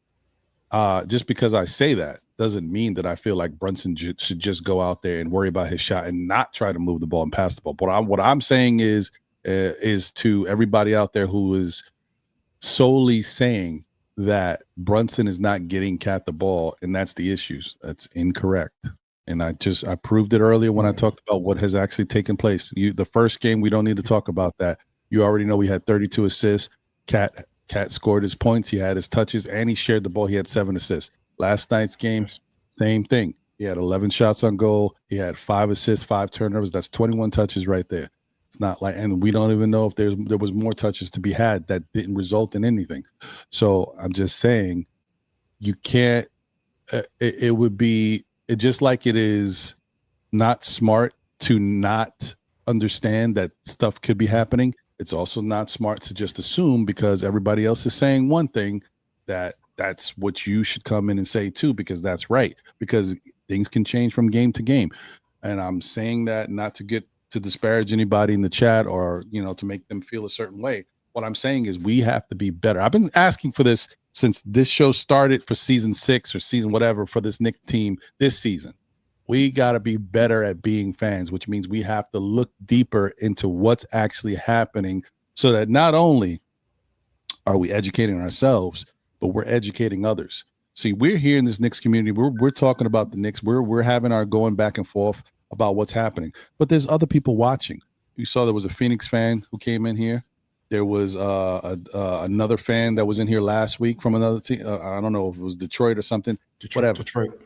Speaker 1: just because I say that doesn't mean that I feel like Brunson should just go out there and worry about his shot and not try to move the ball and pass the ball. But what I'm saying is to everybody out there who is solely saying that Brunson is not getting Cat the ball and that's the issues. That's incorrect. And I proved it earlier when I talked about what has actually taken place. The first game, we don't need to talk about that. You already know we had 32 assists. Cat scored his points. He had his touches, and he shared the ball. He had 7 assists. Last night's game, same thing. He had 11 shots on goal. He had 5 assists, 5 turnovers. That's 21 touches right there. It's not like, and we don't even know if there was more touches to be had that didn't result in anything. So I'm just saying, you can't. It would be just like it is not smart to not understand that stuff could be happening. It's also not smart to just assume because everybody else is saying one thing that's what you should come in and say too, because that's right. Because things can change from game to game. And I'm saying that not to disparage anybody in the chat or, to make them feel a certain way. What I'm saying is we have to be better. I've been asking for this since this show started for season 6 or season whatever for this Knicks team this season. We got to be better at being fans, which means we have to look deeper into what's actually happening so that not only are we educating ourselves, but we're educating others. See, we're here in this Knicks community. We're talking about the Knicks. We're having our going back and forth about what's happening. But there's other people watching. You saw there was a Phoenix fan who came in here. There was another fan that was in here last week from another team. I don't know if it was Detroit or something. Whatever. Detroit.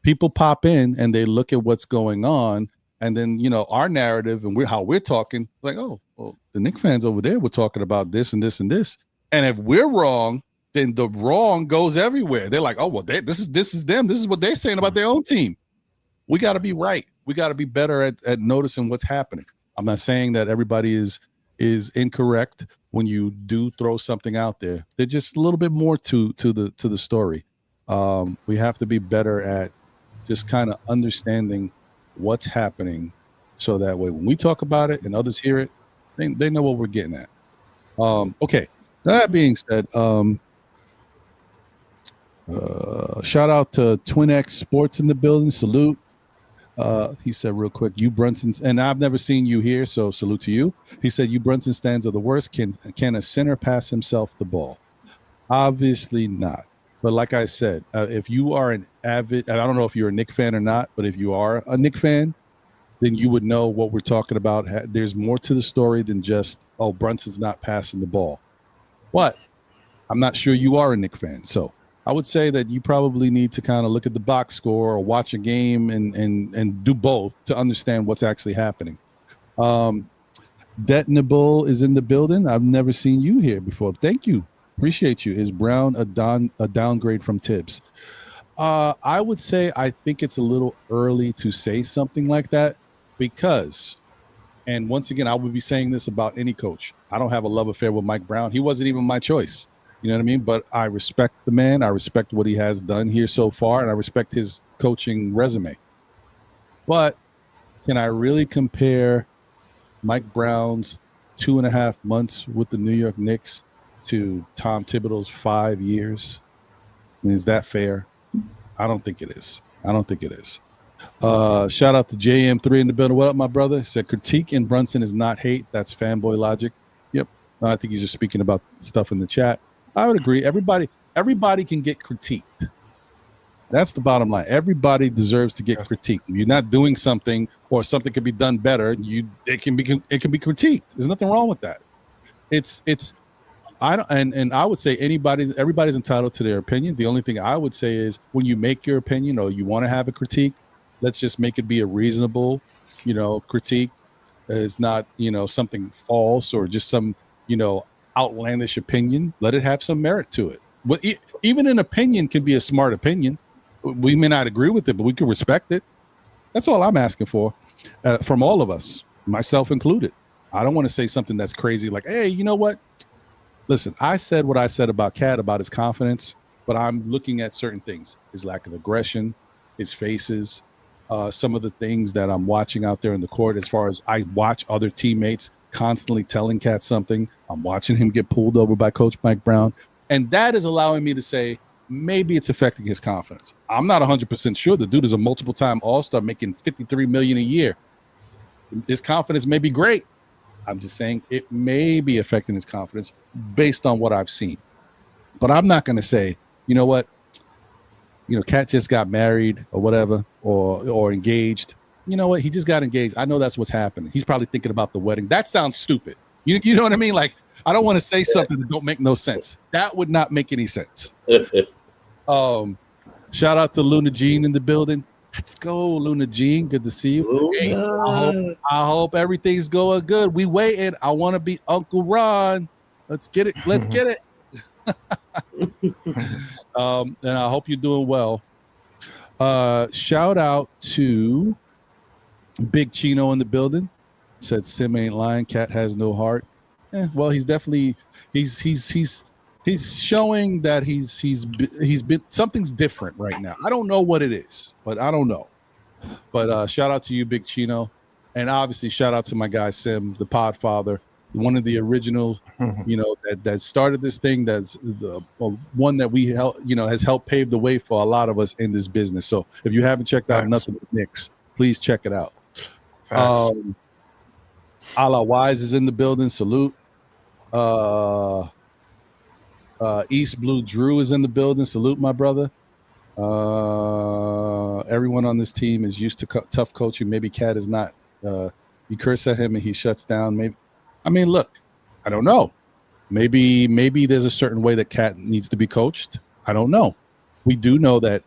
Speaker 1: People pop in and they look at what's going on. And then, our narrative and how we're talking, like, oh, well, the Knicks fans over there were talking about this and this and this. And if we're wrong, then the wrong goes everywhere. They're like, oh, well, this is them. This is what they're saying about their own team. We got to be right. We got to be better at noticing what's happening. I'm not saying that everybody is incorrect when you do throw something out there. There's just a little bit more to the story. We have to be better at just kind of understanding what's happening so that way when we talk about it and others hear it, they know what we're getting at. Okay. That being said, shout out to Twin X Sports in the building. Salute. He said real quick, you Brunson's, and I've never seen you here, so salute to you. He said, you Brunson stands are the worst. Can a center pass himself the ball? Obviously not. But like I said, if you are an avid, I don't know if you're a Knicks fan or not, but if you are a Knicks fan, then you would know what we're talking about. There's more to the story than just, oh, Brunson's not passing the ball. What? I'm not sure you are a Knicks fan. So I would say that you probably need to kind of look at the box score or watch a game and do both to understand what's actually happening. Detonable is in the building. I've never seen you here before. Thank you. Appreciate you. Is Brown a downgrade from Tibbs? I would say I think it's a little early to say something like that because, and once again, I would be saying this about any coach. I don't have a love affair with Mike Brown. He wasn't even my choice. You know what I mean? But I respect the man. I respect what he has done here so far, and I respect his coaching resume. But can I really compare Mike Brown's 2.5 months with the New York Knicks to Tom Thibodeau's 5 years? I mean, is that fair? I don't think it is. I don't think it is. Shout out to JM3 in the building. What up, my brother? He said critique in Brunson is not hate. That's fanboy logic. Yep. I think he's just speaking about stuff in the chat. I would agree. Everybody can get critiqued. That's the bottom line. Everybody deserves to get critiqued. If you're not doing something or something could be done better, it can be critiqued. There's nothing wrong with that. I would say everybody's entitled to their opinion. The only thing I would say is when you make your opinion or you want to have a critique, let's just make it be a reasonable, critique. It's not, something false or just some, outlandish opinion. Let it have some merit to it. But even an opinion can be a smart opinion. We may not agree with it, but we can respect it. That's all I'm asking for from all of us, myself included. I don't want to say something that's crazy like, hey, you know what? Listen, I said what I said about Cat, about his confidence, but I'm looking at certain things. His lack of aggression, his faces, some of the things that I'm watching out there in the court as far as I watch other teammates constantly telling Cat something. I'm watching him get pulled over by Coach Mike Brown. And that is allowing me to say maybe it's affecting his confidence. I'm not 100% sure. The dude is a multiple-time All-Star making $53 million a year. His confidence may be great. I'm just saying it may be affecting his confidence based on what I've seen. But I'm not going to say, you know what, Cat just got married or whatever, or engaged. You know what, he just got engaged. I know that's what's happening. He's probably thinking about the wedding. That sounds stupid. You know what I mean? Like, I don't want to say something that don't make no sense. That would not make any sense. Shout out to Luna Jean in the building. Let's go, Luna Jean. Good to see you. Hey, I hope everything's going good. We waiting. I want to be Uncle Ron. Let's get it. Let's get it. And I hope you're doing well. Shout out to Big Chino in the building. Said Sim ain't lying. Cat has no heart. Well, he's definitely he's showing that he's been something's different right now. I don't know what it is, but I don't know. But shout out to you, Big Chino, and obviously shout out to my guy Sim, the Podfather, one of the originals, that started this thing. That's the one that we help, has helped pave the way for a lot of us in this business. So if you haven't checked out Nothing But Knicks, please check it out. Ala Wise is in the building. Salute. East Blue Drew is in the building. Salute, my brother. Everyone on this team is used to tough coaching. Maybe Cat is not. You curse at him and he shuts down. Maybe. I mean, look, I don't know. Maybe there's a certain way that Cat needs to be coached. I don't know. We do know that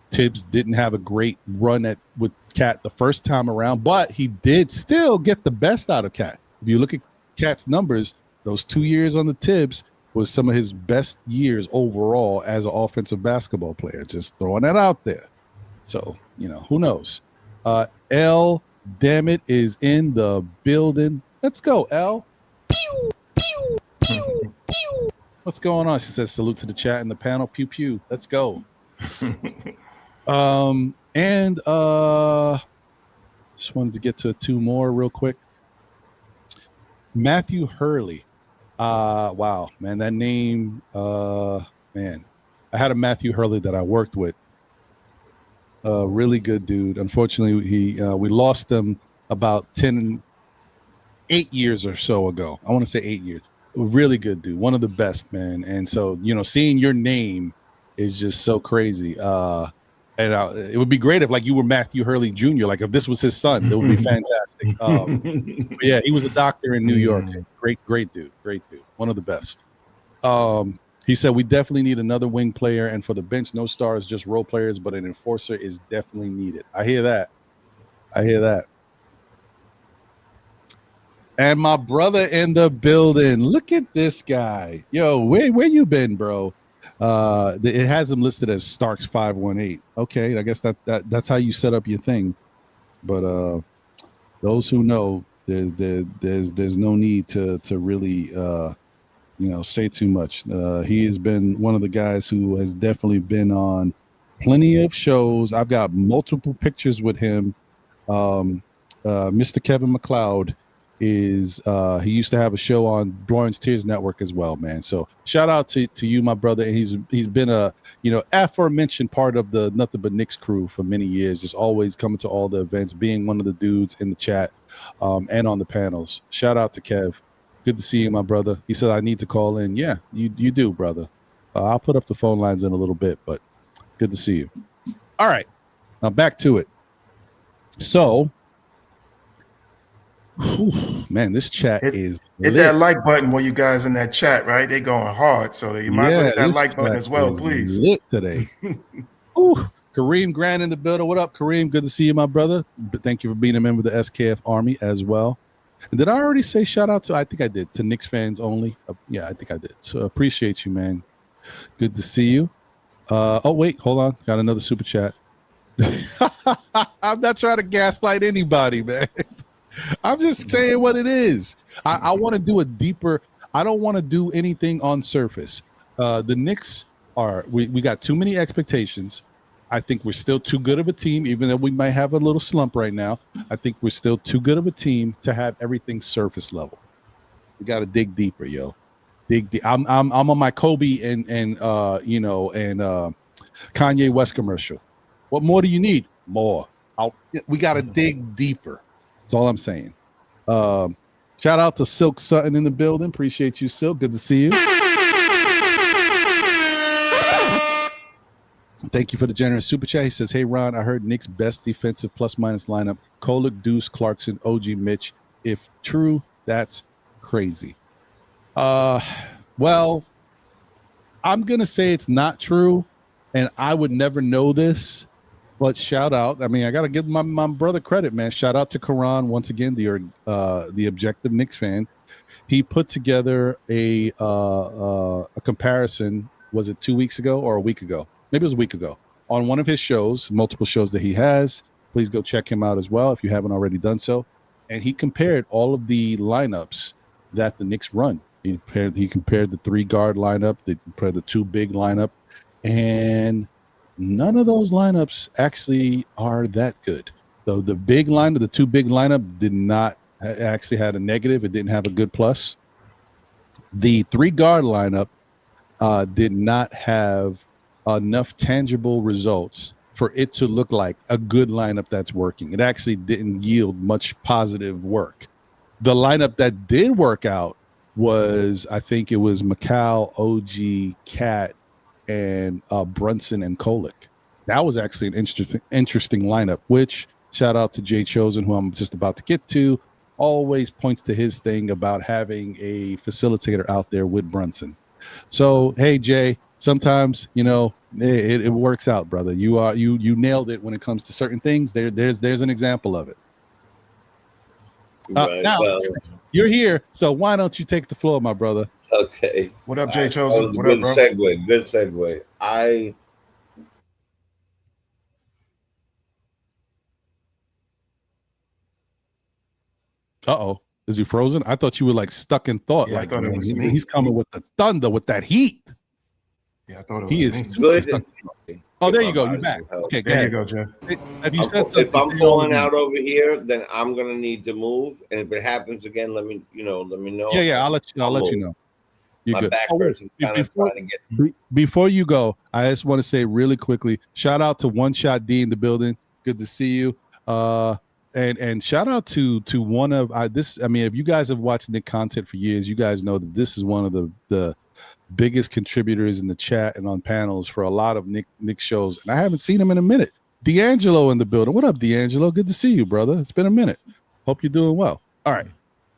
Speaker 1: Tibbs didn't have a great run with Cat the first time around, but he did still get the best out of Cat. If you look at Cat's numbers, those 2 years on the Tibbs was some of his best years overall as an offensive basketball player. Just throwing that out there. So, who knows? L, damn it, is in the building. Let's go, L. Pew, pew, pew, pew. What's going on? She says salute to the chat and the panel. Pew, pew. Let's go. And just wanted to get to 2 more real quick. Matthew Hurley. Wow, man, that name, man. I had a Matthew Hurley that I worked with. Really good dude. Unfortunately, we lost him about 8 years or so ago. I want to say 8 years. Really good dude. One of the best, man. And so, seeing your name is just so crazy. And it would be great if you were Matthew Hurley Jr. Like if this was his son, it would be fantastic. Yeah, he was a doctor in New York. Great dude. One of the best. He said we definitely need another wing player, and for the bench, no stars, just role players, but an enforcer is definitely needed. I hear that. And my brother in the building. Look at this guy. Yo, where you been, bro? It has him listed as Starks 518. Okay, I guess that's how you set up your thing. But those who know, there's no need to really say too much. He has been one of the guys who has definitely been on plenty of shows. I've got multiple pictures with him. Mr. Kevin McLeod is he used to have a show on Dorrance Tears Network as well, man. So shout out to you, my brother. And he's been a aforementioned part of the Nothing But Knicks crew for many years. Just always coming to all the events, being one of the dudes in the chat and on the panels. Shout out to Kev. Good to see you, my brother. He said I need to call in. Yeah, you do, brother. I'll put up the phone lines in a little bit, but good to see you. All right, now back to it. So, man, this chat is
Speaker 3: hit that like button while you guys in that chat, right? They going hard, so you might as well hit that like button as well, please.
Speaker 1: Lit today. Kareem Grant in the building. What up, Kareem? Good to see you, my brother. Thank you for being a member of the SKF Army as well. And did I already say shout out to? I think I did, to Knicks fans only. Yeah, I think I did. So appreciate you, man. Good to see you. Oh wait, hold on. Got another super chat. I'm not trying to gaslight anybody, man. I'm just saying what it is. I want to do a deeper. I don't want to do anything on surface. The Knicks we got too many expectations. I think we're still too good of a team, even though we might have a little slump right now. I think we're still too good of a team to have everything surface level. We got to dig deeper, yo. Dig deep. I'm on my Kobe and Kanye West commercial. What more do you need? More. We got to dig deeper. That's all I'm saying. Shout out to Silk Sutton in the building. Appreciate you, Silk. Good to see you. Thank you for the generous super chat. He says, hey, Ron, I heard Knicks' best defensive plus-minus lineup, Kolek, Deuce, Clarkson, OG, Mitch. If true, that's crazy. Well, I'm going to say it's not true, and I would never know this, but shout out. I mean, I got to give my brother credit, man. Shout out to Karan, once again, the objective Knicks fan. He put together a comparison, was it 2 weeks ago or a week ago? Maybe it was a week ago, on one of his shows, multiple shows that he has. Please go check him out as well if you haven't already done so. And he compared all of the lineups that the Knicks run. He compared the 3-guard lineup, he compared the 2 big lineup, and none of those lineups actually are that good. So the big lineup, the 2 big lineup, did not actually had a negative. It didn't have a good plus. The 3-guard lineup did not have enough tangible results for it to look like a good lineup that's working. It actually didn't yield much positive work. The lineup that did work out was, I think it was Macau, OG, Cat, and Brunson and Kolek. That was actually an interesting lineup, which shout out to Jay Chosen, who I'm just about to get to, always points to his thing about having a facilitator out there with Brunson. So, hey, Jay, sometimes, it works out, brother. You nailed it when it comes to certain things. There's an example of it.
Speaker 5: Right.
Speaker 1: Now, you're here, so why don't you take the floor, my brother?
Speaker 5: Okay.
Speaker 3: What up, Jay Chosen? What
Speaker 5: good
Speaker 3: up, bro?
Speaker 5: Good segue.
Speaker 1: Uh-oh. Is he frozen? I thought you were like stuck in thought.
Speaker 3: Yeah, I thought it was me.
Speaker 1: He's coming with the thunder, with that heat.
Speaker 3: Yeah, I thought it was
Speaker 1: he is
Speaker 5: good.
Speaker 1: Oh, there you go. You're back. Okay,
Speaker 3: there you go, Jay.
Speaker 1: Have you said something?
Speaker 5: If I'm falling out over here, then I'm gonna need to move. And if it happens again, let me know.
Speaker 1: Yeah, I'll let you know. You're
Speaker 5: My
Speaker 1: good.
Speaker 5: back hurts.
Speaker 1: Before you go, I just want to say really quickly, shout out to One Shot D in the building. Good to see you. And shout out to one of this. I mean, if you guys have watched Nick content for years, you guys know that this is one of the biggest contributors in the chat and on panels for a lot of Nick shows. And I haven't seen him in a minute. D'Angelo in the building. What up, D'Angelo? Good to see you, brother. It's been a minute. Hope you're doing well. All right.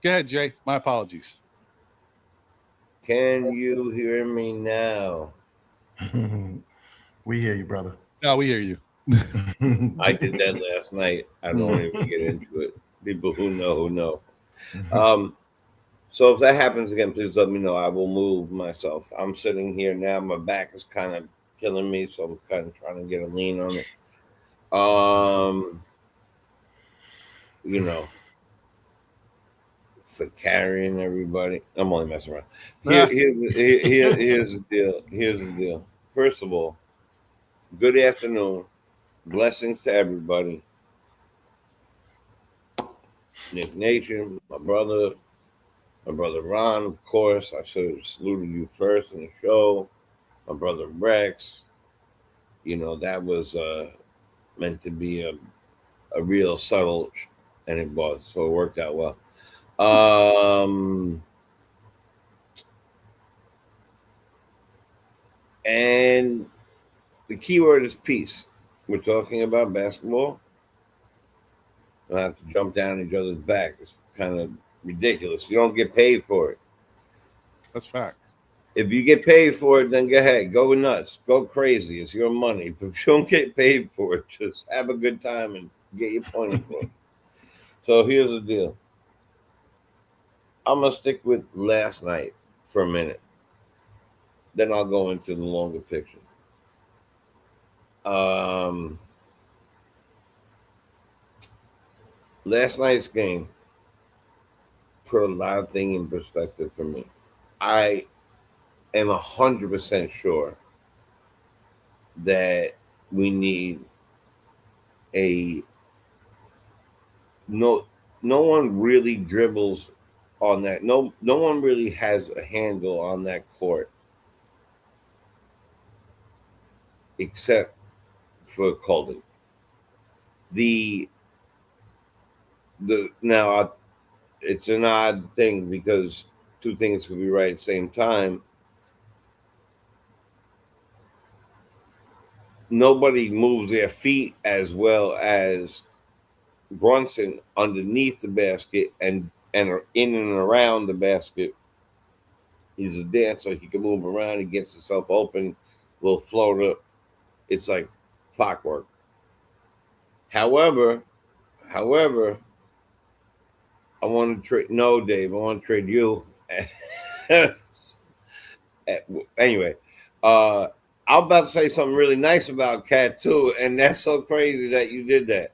Speaker 1: Go ahead, Jay. My apologies.
Speaker 5: Can you hear me now?
Speaker 3: We hear you, brother.
Speaker 1: No, we hear you.
Speaker 5: I did that last night. I don't even get into it. People who know. So if that happens again, please let me know. I will move myself. I'm sitting here now. My back is kind of killing me, so I'm kind of trying to get a lean on it. You know, for carrying everybody. I'm only messing around. Here's the deal. Here's the deal. First of all, good afternoon. Blessings to everybody. Nick Nation, my brother Ron, of course. I should have saluted you first in the show. My brother Rex. You know, that was meant to be a real subtle, and it was. So it worked out well. And the key word is peace. We're talking about basketball. I have to jump down each other's back. It's kind of ridiculous. You don't get paid for it.
Speaker 1: That's fact.
Speaker 5: If you get paid for it, then go ahead, go nuts, go crazy. It's your money. But if you don't get paid for it, just have a good time and get your point across. So here's the deal. I'm gonna stick with last night for a minute. Then I'll go into the longer picture. Last night's game put a lot of things in perspective for me. I am 100% sure that we need no one really dribbles on that. No one really has a handle on that court except for Colden. It's an odd thing because two things could be right at the same time. Nobody moves their feet as well as Brunson underneath the basket and in and around the basket. He's a dancer. He can move around. He gets himself open, little floater. It's like clockwork. However, I want to trade. No, Dave, I want to trade you. Anyway, I'm about to say something really nice about Cat too, and that's so crazy that you did that.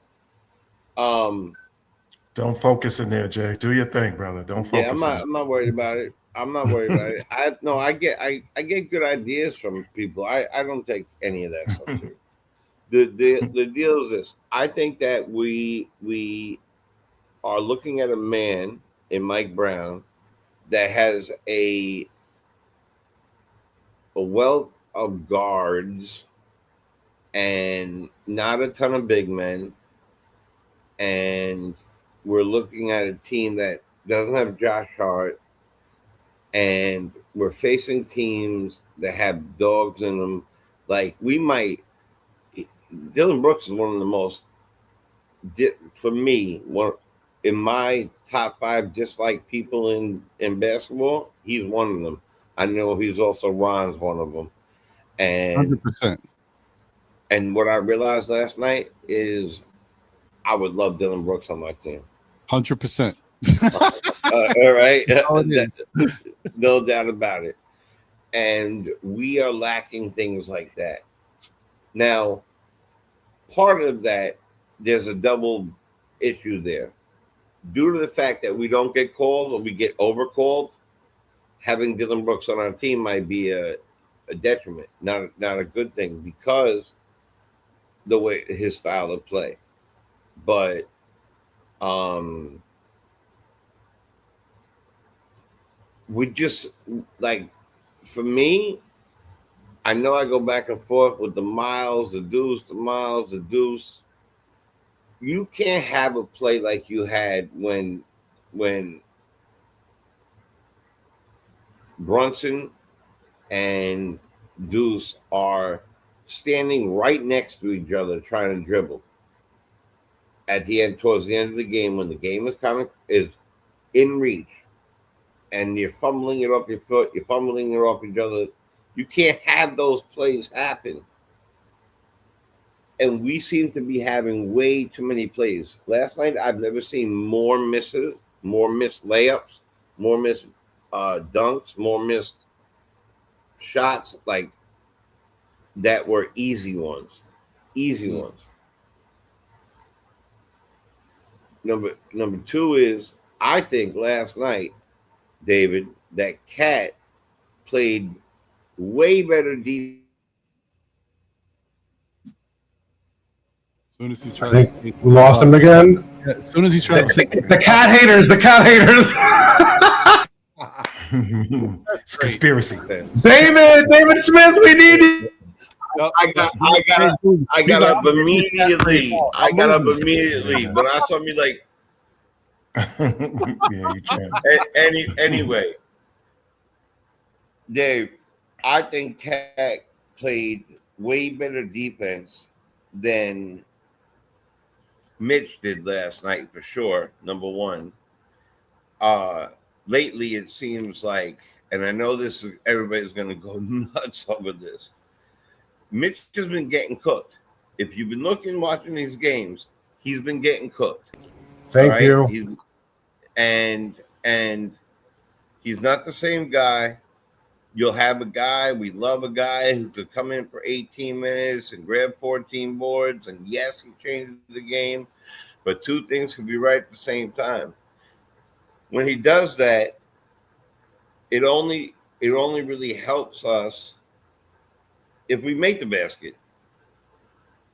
Speaker 3: Don't focus in there, Jay. Do your thing, brother. Don't focus.
Speaker 5: Yeah, I'm not worried about it. I'm not worried about it. I get good ideas from people. I don't take any of that stuff serious. The deal is this. I think that we are looking at a man in Mike Brown that has a wealth of guards and not a ton of big men. And we're looking at a team that doesn't have Josh Hart, and we're facing teams that have dogs in them. Like Dylan Brooks is one of the most, for me, one in my top 5 disliked people in basketball. He's one of them. I know he's also Ron's one of them. And
Speaker 1: 100%.
Speaker 5: And what I realized last night is I would love Dylan Brooks on my team.
Speaker 1: 100%.
Speaker 5: All right.
Speaker 1: It is.
Speaker 5: No doubt about it. And we are lacking things like that. Now, part of that, there's a double issue there. Due to the fact that we don't get called or we get overcalled, having Dylan Brooks on our team might be a detriment, not a good thing, because the way his style of play. But we just, like, for me, I know I go back and forth with the Miles, the Deuce, the Miles, the Deuce. You can't have a play like you had when Brunson and Deuce are standing right next to each other trying to dribble. At the end, towards the end of the game, when the game is kind of is in reach, and you're fumbling it off your foot, you're fumbling it off each other. You can't have those plays happen. And we seem to be having way too many plays. Last night, I've never seen more misses, more missed layups, more missed dunks, more missed shots like that were easy ones. Easy ones. Number two is, I think last night, David, that Cat played way better defense.
Speaker 1: As soon as he
Speaker 2: I
Speaker 1: tried
Speaker 2: think
Speaker 1: to say,
Speaker 2: we lost him again.
Speaker 1: as soon as he tried to say,
Speaker 2: The cat haters. The cat haters.
Speaker 3: It's conspiracy.
Speaker 2: David Smith, we need you.
Speaker 5: I got up immediately. I got up immediately, but I saw me like.
Speaker 3: Yeah, you can.
Speaker 5: Anyway, Dave, I think Cat played way better defense than Mitch did last night for sure. Number one. Lately, it seems like, and I know this is everybody's going to go nuts over this. Mitch has been getting cooked. If you've been watching these games, he's been getting cooked.
Speaker 2: Thank you.
Speaker 5: And he's not the same guy. You'll have a guy, we love a guy who could come in for 18 minutes and grab 14 boards. And yes, he changes the game, but two things can be right at the same time. When he does that, it only really helps us if we make the basket.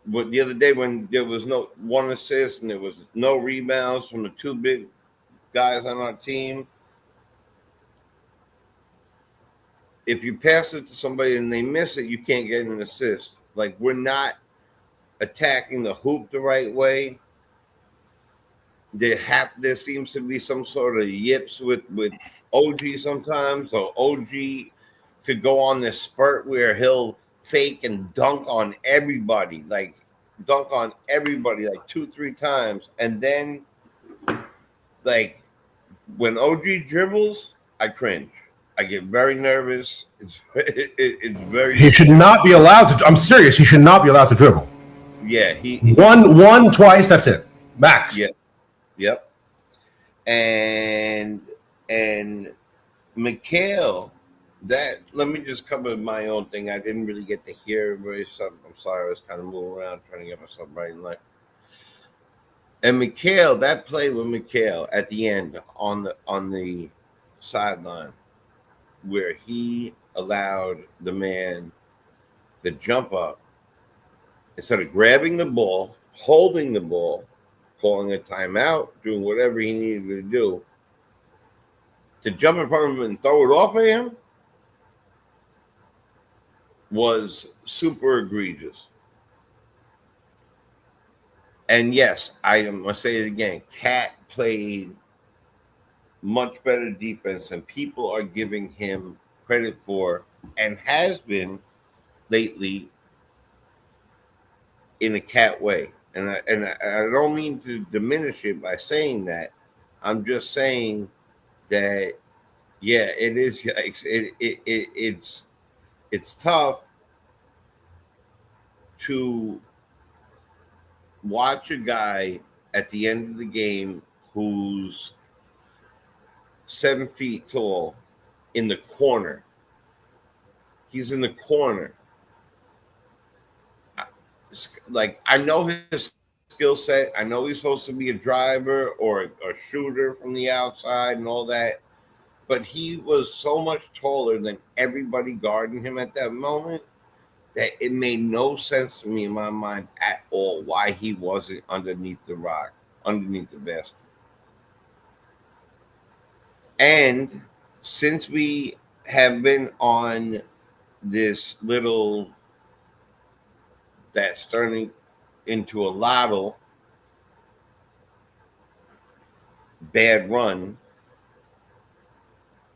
Speaker 5: But the other day when there was no one assist and there was no rebounds from the two big guys on our team, if you pass it to somebody and they miss it, you can't get an assist. Like, we're not attacking the hoop the right way. There seems to be some sort of yips with OG sometimes. So OG could go on this spurt where he'll fake and dunk on everybody, like 2-3 times. And then, like, when OG dribbles, I cringe. I get very nervous. It's very.
Speaker 2: He should not be allowed to. I'm serious. He should not be allowed to dribble.
Speaker 5: Yeah, he
Speaker 2: one, twice. That's it, max.
Speaker 5: Yeah. Yep. And Mikhail, that, let me just cover my own thing. I didn't really get to hear very something. I'm sorry, I was kind of moving around trying to get myself right in life. And Mikhail, that play with Mikhail at the end on the sideline, where he allowed the man to jump up instead of grabbing the ball, holding the ball, calling a timeout, doing whatever he needed to do, to jump in front of him and throw it off of him was super egregious. And yes, I am going to say it again. Cat played much better defense than people are giving him credit for, and has been lately in a Cat way. And I don't mean to diminish it by saying that. I'm just saying that, yeah, it is. It's tough to watch a guy at the end of the game who's 7 feet tall in the corner. He's in the corner. Like, I know his skill set. I know he's supposed to be a driver or a shooter from the outside and all that. But he was so much taller than everybody guarding him at that moment that it made no sense to me in my mind at all why he wasn't underneath the rock, underneath the basket. And since we have been on this little that's turning into a lotto bad run,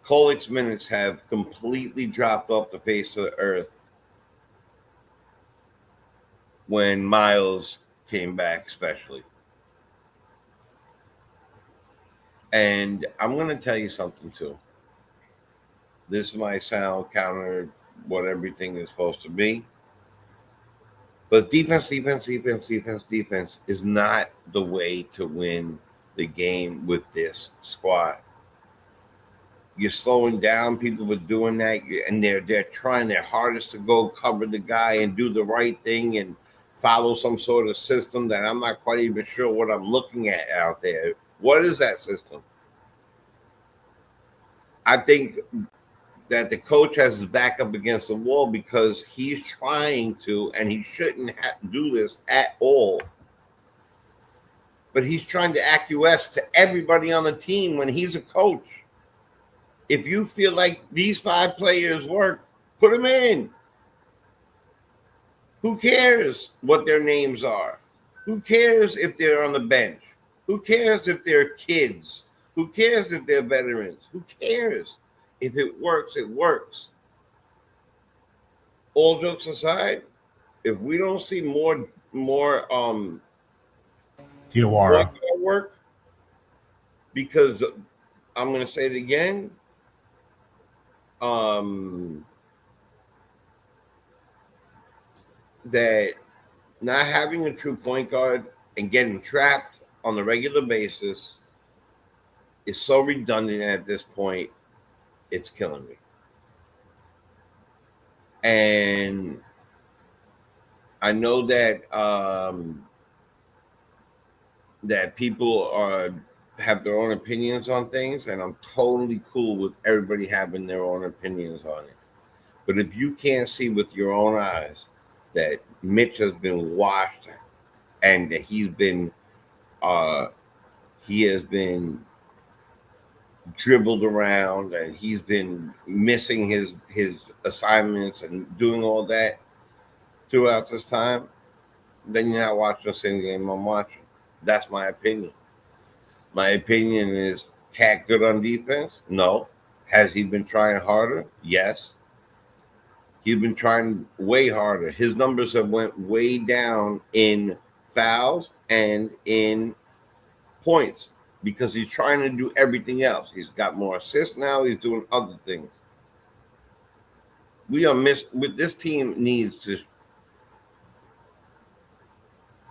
Speaker 5: Kolic's minutes have completely dropped off the face of the earth when Miles came back, especially. And I'm going to tell you something, too. This might sound counter what everything is supposed to be. But defense is not the way to win the game with this squad. You're slowing down. People are doing that, and they're trying their hardest to go cover the guy and do the right thing and follow some sort of system that I'm not quite even sure what I'm looking at out there. What is that system? I think that the coach has his back up against the wall because he's trying to, and he shouldn't have to do this at all. But he's trying to acquiesce to everybody on the team when he's a coach. If you feel like these 5 players work, put them in. Who cares what their names are? Who cares if they're on the bench? Who cares if they're kids? Who cares if they're veterans? Who cares? If it works, it works. All jokes aside, if we don't see more
Speaker 2: Tijuana
Speaker 5: work, because I'm going to say it again, that not having a true point guard and getting trapped on a regular basis is so redundant at this point, it's killing me. And I know that that people have their own opinions on things, and I'm totally cool with everybody having their own opinions on it. But if you can't see with your own eyes that Mitch has been washed and that he has been dribbled around and he's been missing his assignments and doing all that throughout this time, then you're not watching the same game I'm watching. That's my opinion. My opinion is Cat good on defense? No. Has he been trying harder? Yes. He's been trying way harder. His numbers have went way down in fouls and in points because he's trying to do everything else. He's got more assists now. He's doing other things. This team needs to.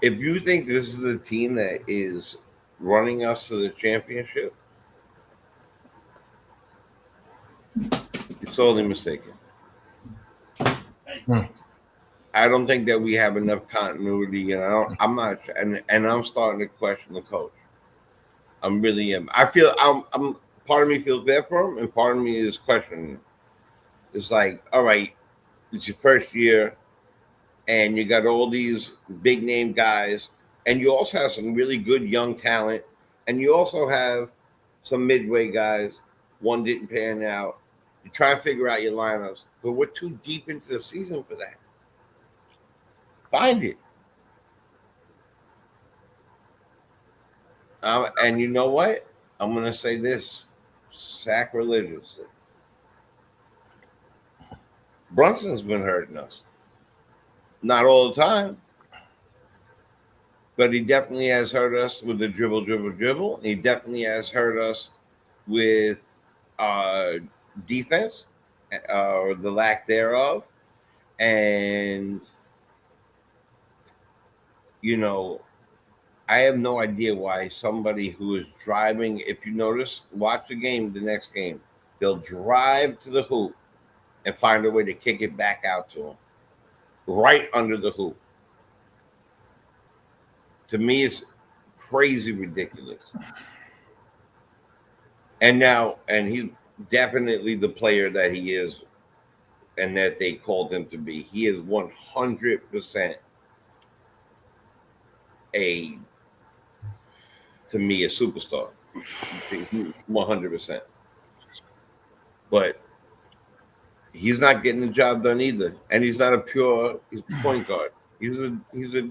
Speaker 5: If you think this is a team that is running us to the championship, you're totally mistaken. I don't think that we have enough continuity, and I'm not, and I'm starting to question the coach. I'm really am. I feel I'm part of me feels bad for him, and part of me is questioning him. It's like, all right, it's your first year, and you got all these big name guys, and you also have some really good young talent, and you also have some midway guys. One didn't pan out. You try to figure out your lineups, but we're too deep into the season for that. Find it. And you know what? I'm going to say this sacrilegiously. Brunson's been hurting us. Not all the time, but he definitely has hurt us with the dribble. He definitely has hurt us with defense or the lack thereof. And, you know, I have no idea why somebody who is driving, if you notice, watch the next game, they'll drive to the hoop and find a way to kick it back out to him, right under the hoop. To me, it's crazy ridiculous. And he's definitely the player that he is and that they called him to be. He is 100% to me, a superstar. 100%. But he's not getting the job done either. And he's not a pure point guard. He's a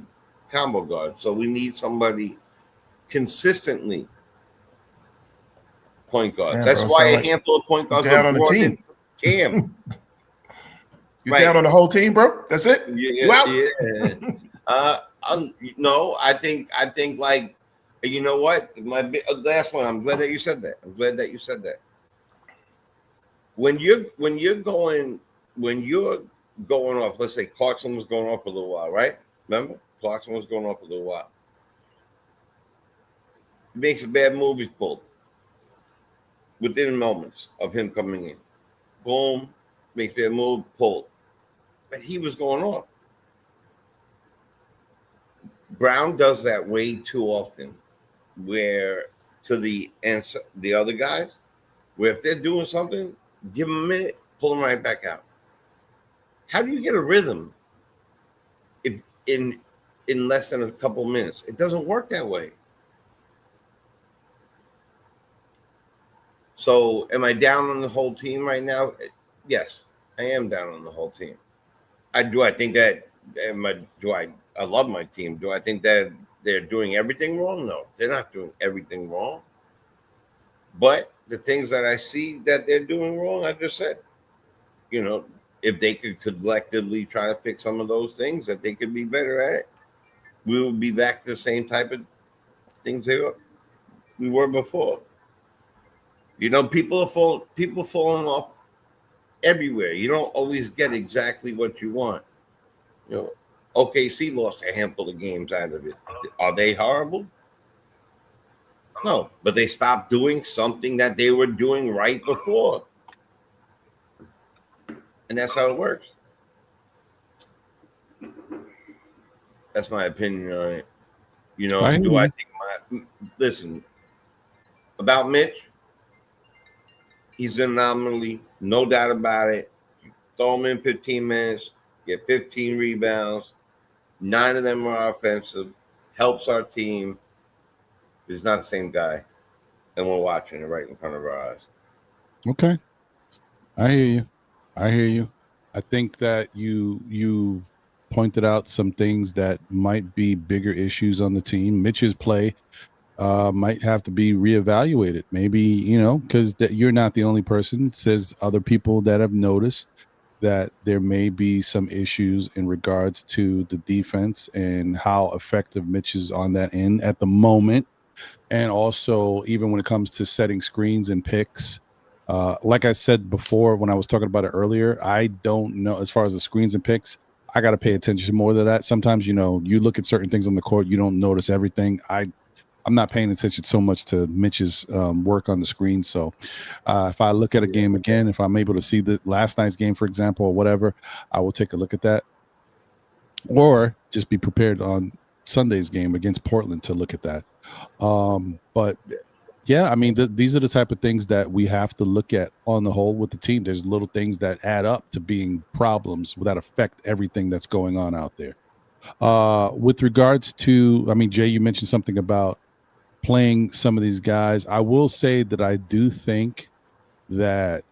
Speaker 5: combo guard. So we need somebody consistently point guard.
Speaker 3: Yeah,
Speaker 5: that's
Speaker 3: bro,
Speaker 5: why a
Speaker 3: like
Speaker 5: handful of point guards
Speaker 3: down
Speaker 5: are
Speaker 3: on the
Speaker 5: brought
Speaker 3: team.
Speaker 5: in. Cam.
Speaker 3: You're down on the whole team, bro? That's it?
Speaker 5: Yeah,
Speaker 3: You out?
Speaker 5: Yeah. No, I think like, you know what? My last one. I'm glad that you said that. when you're going off, let's say Clarkson was going off for a little while, right? Remember? Clarkson was going off for a little while. He makes a bad move, he's pulled. Within moments of him coming in. Boom, makes a bad move, pulled. But he was going off. Brown does that way too often, where to the other guys, where if they're doing something, give them a minute, pull them right back out. How do you get a rhythm if in less than a couple minutes? It doesn't work that way. So am I down on the whole team right now? Yes, I am down on the whole team. I think that I love my team. Do I think that they're doing everything wrong? No, they're not doing everything wrong. But the things that I see that they're doing wrong, I just said, if they could collectively try to fix some of those things that they could be better at, we would be back to the same type of things we were before. People falling off everywhere. You don't always get exactly what you want. OKC lost a handful of games out of it. Are they horrible? No, but they stopped doing something that they were doing right before. And that's how it works. That's my opinion on it. I think listen, about Mitch, he's an anomaly, no doubt about it. You throw him in 15 minutes, get 15 rebounds, 9 of them are offensive, helps our team. He's not the same guy. And we're watching it right in front of our eyes.
Speaker 1: Okay. I hear you. I think that you pointed out some things that might be bigger issues on the team. Mitch's play might have to be reevaluated. Maybe, because you're not the only person. There's other people that have noticed that there may be some issues in regards to the defense and how effective Mitch is on that end at the moment. And also, even when it comes to setting screens and picks, like I said before when I was talking about it earlier, I don't know as far as the screens and picks. I got to pay attention more to that. Sometimes, you look at certain things on the court, you don't notice everything. I'm not paying attention so much to Mitch's work on the screen. So if I look at a game again, if I'm able to see the last night's game, for example, or whatever, I will take a look at that. Or just be prepared on Sunday's game against Portland to look at that. But yeah, I mean, these are the type of things that we have to look at on the whole with the team. There's little things that add up to being problems that affect everything that's going on out there. With regards to, I mean, Jay, you mentioned something about playing some of these guys. I will say that I do think that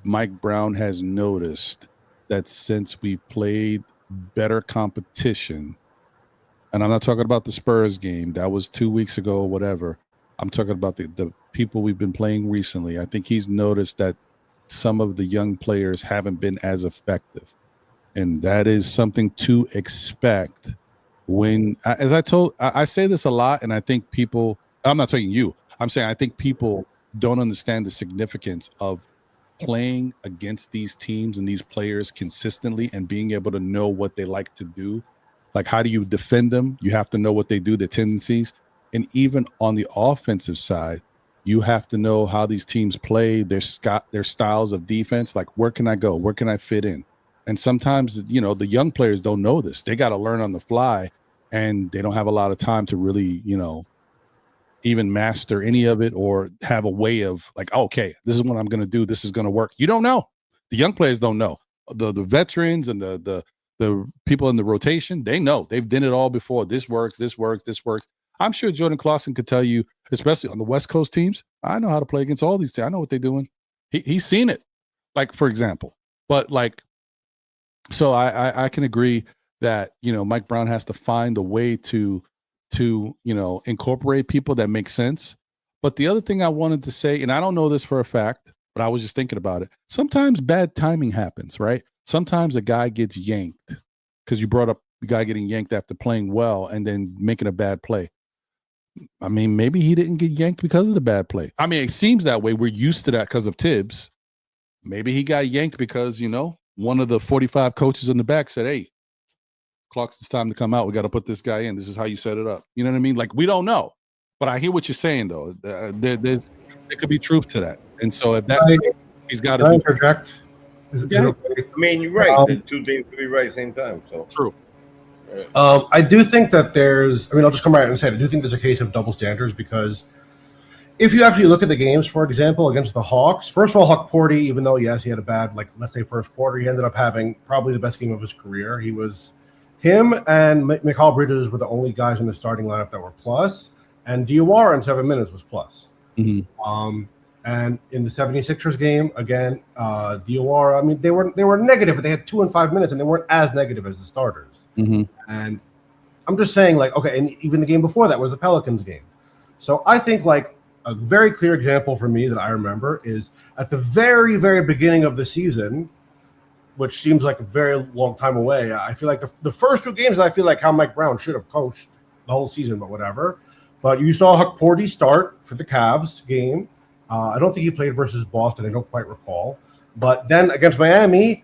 Speaker 1: Mike Brown has noticed that since we've played better competition, and I'm not talking about the Spurs game, that was 2 weeks ago or whatever. I'm talking about the people we've been playing recently. I think he's noticed that some of the young players haven't been as effective. And that is something to expect when, as I say this a lot, and I think people, I'm not saying you, I'm saying I think people don't understand the significance of playing against these teams and these players consistently and being able to know what they like to do. Like, how do you defend them? You have to know what they do, their tendencies. And even on the offensive side, you have to know how these teams play, their styles of defense. Like, where can I go? Where can I fit in? And sometimes, the young players don't know this. They got to learn on the fly, and they don't have a lot of time to really, even master any of it or have a way of like, okay, this is what I'm going to do. This is going to work. You don't know. The young players don't know. The veterans and the people in the rotation, they know. They've done it all before. This works. This works. This works. I'm sure Jordan Clausen could tell you, especially on the West Coast teams, I know how to play against all these teams. I know what they're doing. He's seen it, like, for example. But, like, so I can agree that, Mike Brown has to find a way to incorporate people that make sense. But the other thing I wanted to say, and I don't know this for a fact, but I was just thinking about it. Sometimes bad timing happens, right? Sometimes a guy gets yanked because you brought up the guy getting yanked after playing well and then making a bad play. I mean, maybe he didn't get yanked because of the bad play. I mean, it seems that way. We're used to that because of Tibbs. Maybe he got yanked because, one of the 45 coaches in the back said, hey, Clark's, it's time to come out. We got to put this guy in. This is how you set it up. You know what I mean? Like, we don't know. But I hear what you're saying, though. There could be truth to that. And so if that's the case, he's got to
Speaker 2: interject.
Speaker 1: Yeah.
Speaker 2: Okay?
Speaker 5: I mean, you're right. The two things could be right at the same time. So
Speaker 1: True.
Speaker 2: I do think that there's. I mean, I'll just come right out and say it. I do think there's a case of double standards because if you actually look at the games, for example, against the Hawks, first of all, Huck Porty, even though yes, he had a bad, like let's say first quarter, he ended up having probably the best game of his career. Him and Mikal Bridges were the only guys in the starting lineup that were plus, and Diawara in 7 minutes was plus.
Speaker 1: Mm-hmm.
Speaker 2: And in the 76ers game, again, Diawara, I mean, they were negative, but they had 2 and 5 minutes, and they weren't as negative as the starters.
Speaker 1: Mm-hmm.
Speaker 2: And I'm just saying, like, okay, and even the game before that was the Pelicans game. So I think, like, a very clear example for me that I remember is at the very, very beginning of the season, which seems like a very long time away. I feel like the first 2 games, I feel like how Mike Brown should have coached the whole season, but whatever. But you saw Huck Porty start for the Cavs game. I don't think he played versus Boston. I don't quite recall. But then against Miami,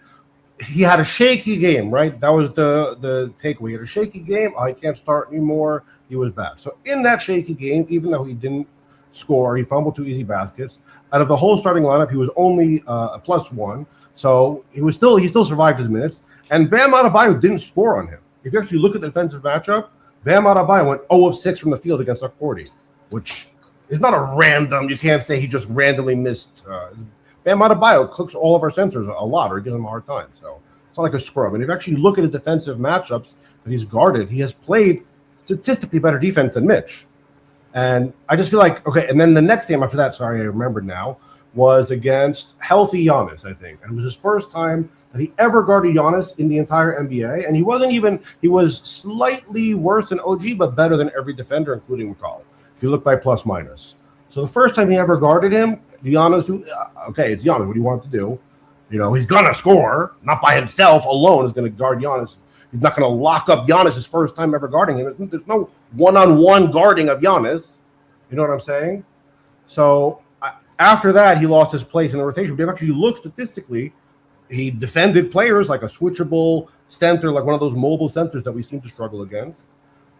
Speaker 2: he had a shaky game, right? That was the takeaway. He had a shaky game. He can't start anymore. He was bad. So in that shaky game, even though he didn't score, he fumbled 2 easy baskets. Out of the whole starting lineup, he was only a +1. So he still survived his minutes. And Bam Adebayo didn't score on him. If you actually look at the defensive matchup, Bam Adebayo went 0 of 6 from the field against Huck Porty, which is not a random. You can't say he just randomly missed. Bam Adebayo cooks all of our centers a lot, or gives them a hard time. So it's not like a scrub. And if you actually look at his defensive matchups that he's guarded, he has played statistically better defense than Mitch. And I just feel like, okay, and then the next game after that, sorry, I remember now, was against healthy Giannis, I think. And it was his first time that he ever guarded Giannis in the entire NBA. And he was slightly worse than OG, but better than every defender, including McCall, if you look by plus minus. So the first time he ever guarded him, Giannis, okay, it's Giannis. What do you want to do? He's going to score, not by himself alone is going to guard Giannis. He's not going to lock up Giannis his first time ever guarding him. There's no one-on-one guarding of Giannis. You know what I'm saying? So after that, he lost his place in the rotation. But if actually you look statistically, he defended players like a switchable center, like one of those mobile centers that we seem to struggle against.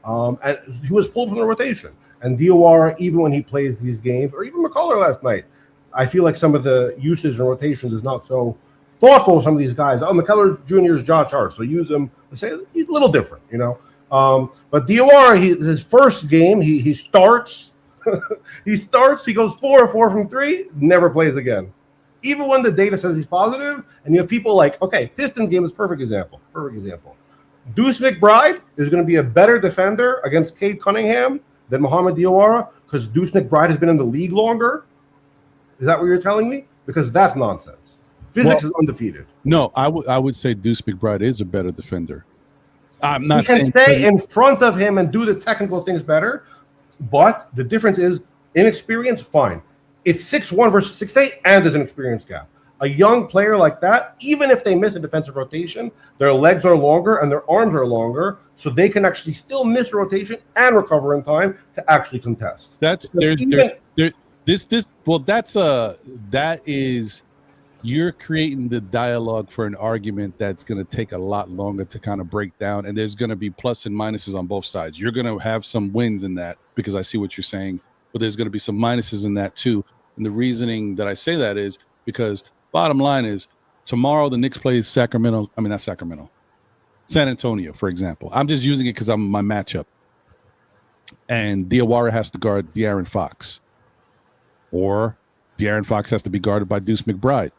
Speaker 2: And he was pulled from the rotation. And Diawara, even when he plays these games, or even McCullough last night, I feel like some of the usage and rotations is not so thoughtful of some of these guys. McCullough Jr. is Josh Hart, so use him. Say he's a little different, But Diawara, his first game, he starts. He goes 4 of 4 from 3, never plays again. Even when the data says he's positive, and you have people like, okay, Pistons game is perfect example. Deuce McBride is going to be a better defender against Cade Cunningham than Mohamed Diawara because Deuce McBride has been in the league longer. Is that what you're telling me? Because that's nonsense. Physics is undefeated.
Speaker 1: No, I would say Deuce McBride is a better defender. I'm not
Speaker 2: saying
Speaker 1: he
Speaker 2: can stay in front of him and do the technical things better, but the difference is inexperience, fine. It's 6'1" versus 6'8", and there's an experience gap. A young player like that, even if they miss a defensive rotation, their legs are longer and their arms are longer, so they can actually still miss a rotation and recover in time to actually contest.
Speaker 1: You're creating the dialogue for an argument that's going to take a lot longer to kind of break down, and there's going to be plus and minuses on both sides. You're going to have some wins in that because I see what you're saying, but there's going to be some minuses in that too. And the reasoning that I say that is because bottom line is tomorrow the Knicks plays San Antonio, for example. I'm just using it because I'm my matchup. And Diawara has to guard De'Aaron Fox. Or De'Aaron Fox has to be guarded by Deuce McBride.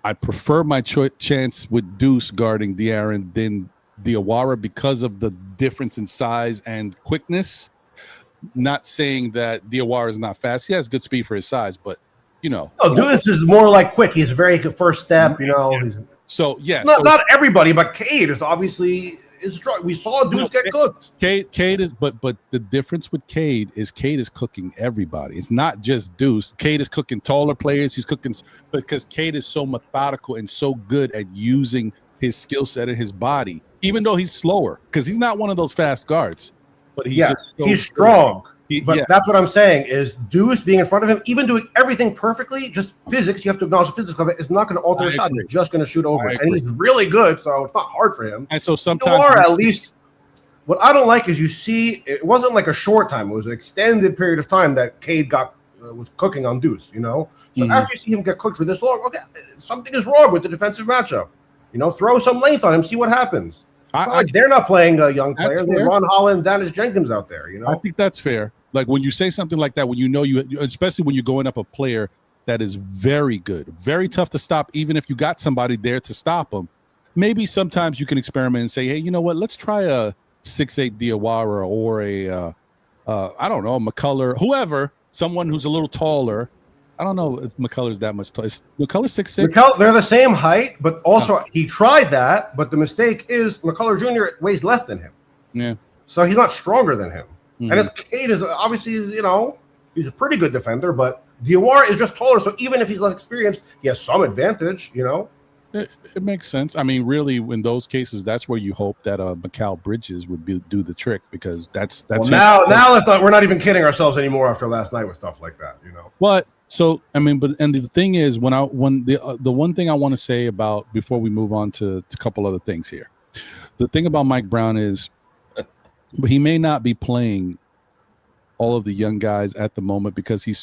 Speaker 1: I prefer my chance with Deuce guarding De'Aaron than Diawara because of the difference in size and quickness. Not saying that Diawara is not fast. He has good speed for his size, but
Speaker 2: Deuce is more like quick. He's very good first step,
Speaker 1: So yeah,
Speaker 2: not everybody, but Cade is obviously strong. We saw Deuce get cooked.
Speaker 1: Cade is, but the difference with Cade is cooking everybody. It's not just Deuce. Cade is cooking taller players. He's cooking because Cade is so methodical and so good at using his skill set and his body, even though he's slower because he's not one of those fast guards. But he's strong.
Speaker 2: But that's what I'm saying is Deuce being in front of him, even doing everything perfectly, just physics, you have to acknowledge the physics of it. It's not going to alter the shot. He's just going to shoot over it. And he's really good, so it's not hard for him.
Speaker 1: And so sometimes
Speaker 2: at least what I don't like is you see it wasn't like a short time. It was an extended period of time that Cade was cooking on Deuce, So after you see him get cooked for this long, okay, something is wrong with the defensive matchup. Throw some length on him, see what happens. They're not playing a young player. They're Ron Holland, Dennis Jenkins out there, I
Speaker 1: think that's fair. Like when you say something like that, when especially when you're going up a player that is very good, very tough to stop, even if you got somebody there to stop him, maybe sometimes you can experiment and say, hey, you know what? Let's try a 6'8" Diawara or I don't know, McCullough, whoever, someone who's a little taller. I don't know if McCullough's that much taller. Is McCullough 6'6"?
Speaker 2: They're the same height, but also he tried that. But the mistake is McCullough Jr. weighs less than him.
Speaker 1: Yeah.
Speaker 2: So he's not stronger than him. And it's Cade is obviously, he's a pretty good defender, but Diawara is just taller. So even if he's less experienced, he has some advantage,
Speaker 1: It makes sense. I mean, really, in those cases, that's where you hope that Mikal Bridges would do the trick, because that's
Speaker 2: now let's not. We're not even kidding ourselves anymore after last night with stuff like that,
Speaker 1: But so I mean, and the thing is, when the one thing I want to say about before we move on to a couple other things here, the thing about Mike Brown is he may not be playing all of the young guys at the moment because he's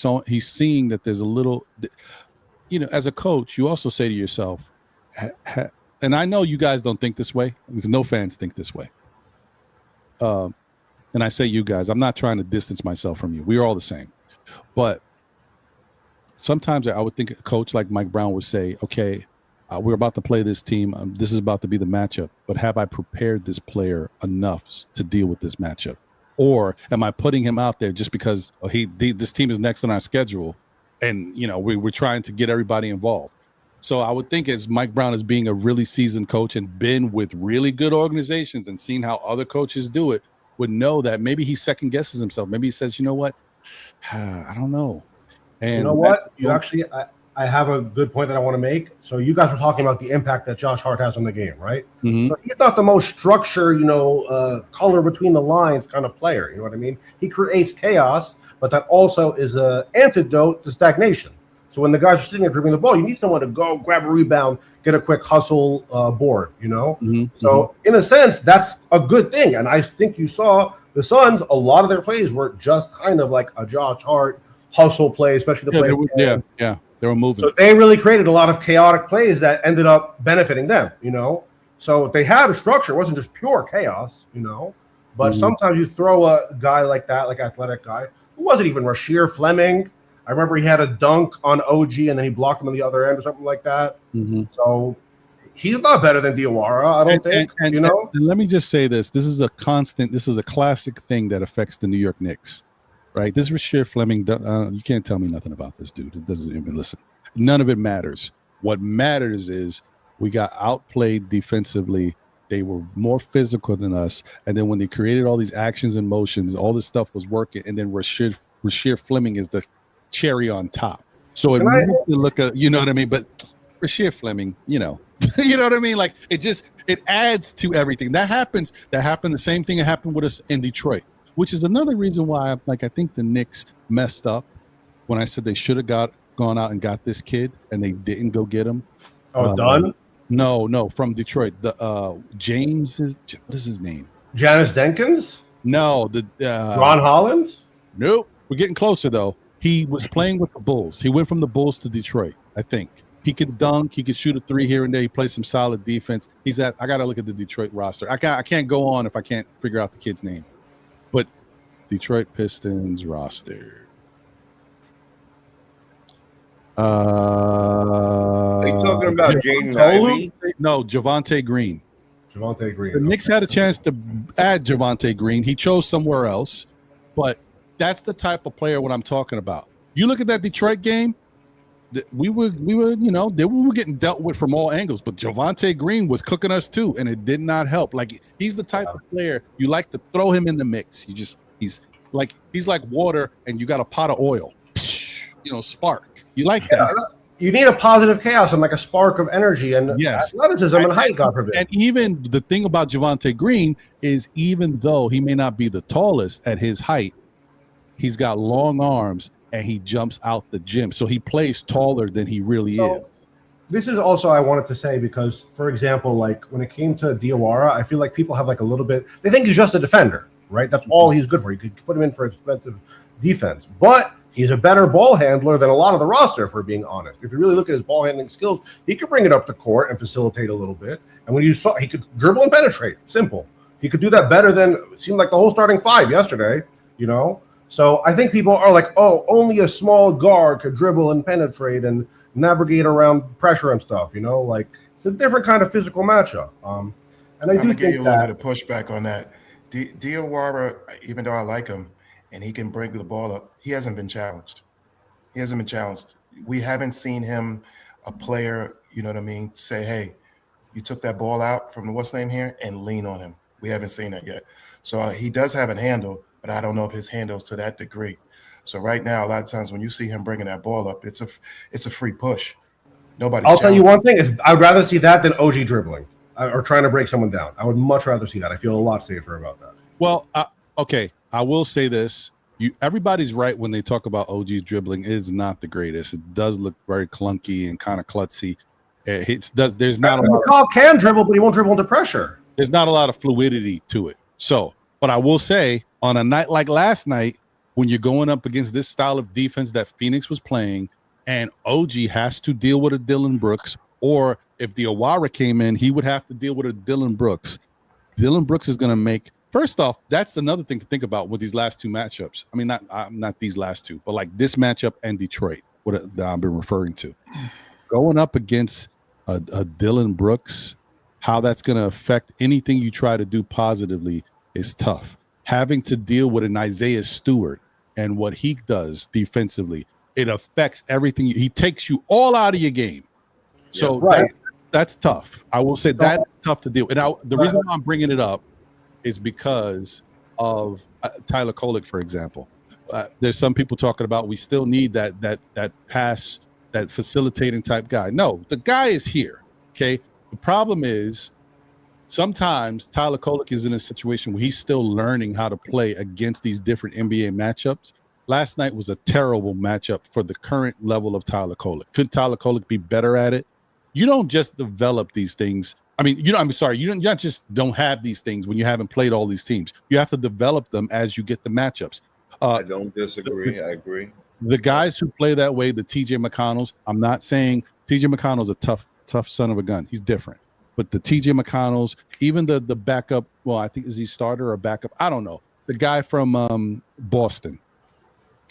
Speaker 1: seeing that there's a little, as a coach, you also say to yourself. And I know you guys don't think this way because no fans think this way. And I say you guys, I'm not trying to distance myself from you. We're all the same. But sometimes I would think a coach like Mike Brown would say, okay, we're about to play this team. This is about to be the matchup. But have I prepared this player enough to deal with this matchup? Or am I putting him out there just because this team is next on our schedule and, we're trying to get everybody involved? So I would think as Mike Brown is being a really seasoned coach and been with really good organizations and seen how other coaches do it, would know that maybe he second guesses himself. Maybe he says, you know what? I don't know. And
Speaker 2: you know what? I have a good point that I want to make. So you guys were talking about the impact that Josh Hart has on the game, right?
Speaker 1: Mm-hmm.
Speaker 2: So he's not the most structure, color between the lines kind of player. You know what I mean? He creates chaos, but that also is an antidote to stagnation. So when the guys are sitting there dribbling the ball, you need someone to go grab a rebound, get a quick hustle board,
Speaker 1: Mm-hmm.
Speaker 2: So in a sense, that's a good thing. And I think you saw the Suns, a lot of their plays were just kind of like a Josh Hart hustle play, especially the play.
Speaker 1: They were moving.
Speaker 2: So they really created a lot of chaotic plays that ended up benefiting them, So they had a structure. It wasn't just pure chaos, But sometimes you throw a guy like that, like athletic guy, who wasn't even Rasheer Fleming. I remember he had a dunk on OG and then he blocked him on the other end or something like that.
Speaker 1: Mm-hmm.
Speaker 2: So he's not better than Diawara, I don't think.
Speaker 1: And let me just say this. This is a classic thing that affects the New York Knicks, right? This Rasheer Fleming, you can't tell me nothing about this dude. It doesn't even listen. None of it matters. What matters is we got outplayed defensively. They were more physical than us. And then when they created all these actions and motions, all this stuff was working. And then Rasheer Fleming is the cherry on top. So it makes it look, you know what I mean? But Rasheer Fleming, you know what I mean? Like it adds to everything. That happened. The same thing that happened with us in Detroit, which is another reason why I think the Knicks messed up when I said they should have gone out and got this kid and they didn't go get him.
Speaker 2: Dunn?
Speaker 1: No, from Detroit. The James what is his name?
Speaker 2: Janice Jenkins?
Speaker 1: No,
Speaker 2: Ron Holland? Nope.
Speaker 1: We're getting closer though. He was playing with the Bulls. He went from the Bulls to Detroit, I think. He could dunk. He could shoot a three here and there. He plays some solid defense. I got to look at the Detroit roster. I can't go on if I can't figure out the kid's name. But Detroit Pistons roster.
Speaker 5: Are you talking about Jaden Ivey?
Speaker 1: No, Javonte Green.
Speaker 2: Javonte Green.
Speaker 1: The Knicks had a chance to add Javonte Green. He chose somewhere else. But that's the type of player what I'm talking about. You look at that Detroit game, we were getting dealt with from all angles, but Javonte Green was cooking us too, and it did not help. Like he's the type of player you like to throw him in the mix. He's like water, and you got a pot of oil. Spark. You like that?
Speaker 2: You need a positive chaos and like a spark of energy and athleticism and height, God forbid.
Speaker 1: And even the thing about Javonte Green is, even though he may not be the tallest at his height, He's got long arms and he jumps out the gym. So he plays taller than he really is.
Speaker 2: This is also I wanted to say because, for example, like when it came to Diawara, I feel like people have like a little bit. They think he's just a defender, right? That's all he's good for. You could put him in for expensive defense, but he's a better ball handler than a lot of the roster, if we're being honest. If you really look at his ball handling skills, he could bring it up the court and facilitate a little bit. And when you saw, he could dribble and penetrate. Simple. He could do that better than it seemed like the whole starting five yesterday. You know. So I think people are like, oh, only a small guard could dribble and penetrate and navigate around pressure and stuff, you know, like it's a different kind of physical matchup. And I do
Speaker 3: gonna give
Speaker 2: think
Speaker 3: you a little bit of pushback on that. Diawara, even though I like him and he can bring the ball up, he hasn't been challenged. He hasn't been challenged. We haven't seen him, a player, you know what I mean, say, hey, you took that ball out from the what's name here and lean on him. We haven't seen that yet. So he does have a handle, but I don't know if his handle's to that degree. So right now, a lot of times when you see him bringing that ball up, it's a free push. Nobody's
Speaker 2: I'll tell you
Speaker 3: challenging.
Speaker 2: one thing is I'd rather see that than OG dribbling or trying to break someone down. I would much rather see that. I feel a lot safer about that.
Speaker 1: Well, okay, I will say this. Everybody's right when they talk about OG's dribbling. It is not the greatest. It does look very clunky and kind of klutzy. There's not a lot.
Speaker 2: McCall can dribble, but he won't dribble into pressure.
Speaker 1: There's not a lot of fluidity to it. So, but I will say, on a night like last night, when you're going up against this style of defense that Phoenix was playing, and OG has to deal with a Dylan Brooks, or if the Diawara came in, he would have to deal with a Dylan Brooks. Dylan Brooks is going to make. First off, that's another thing to think about with these last two matchups. I mean, not these last two, but like this matchup and Detroit, that I've been referring to. Going up against a Dylan Brooks, how that's going to affect anything you try to do positively is tough. Having to deal with an Isaiah Stewart and what he does defensively, it affects everything. He takes you all out of your game. So
Speaker 2: right.
Speaker 1: That's tough. I will say that's tough to deal with. And the reason why I'm bringing it up is because of Tyler Kolek, for example. There's some people talking about we still need that pass, that facilitating type guy. No, the guy is here. Okay. The problem is sometimes Tyler Kolek is in a situation where he's still learning how to play against these different NBA matchups. Last night was a terrible matchup for the current level of Tyler Kolek. Could Tyler Kolek be better at it? You don't just develop these things. I mean, you not just don't have these things when you haven't played all these teams. You have to develop them as you get the matchups.
Speaker 5: I don't disagree. I agree.
Speaker 1: The guys who play that way, the TJ McConnells, I'm not saying TJ McConnell's a tough son of a gun. He's different. But the TJ McConnells, even the backup, well, I think is he starter or backup? I don't know. The guy from Boston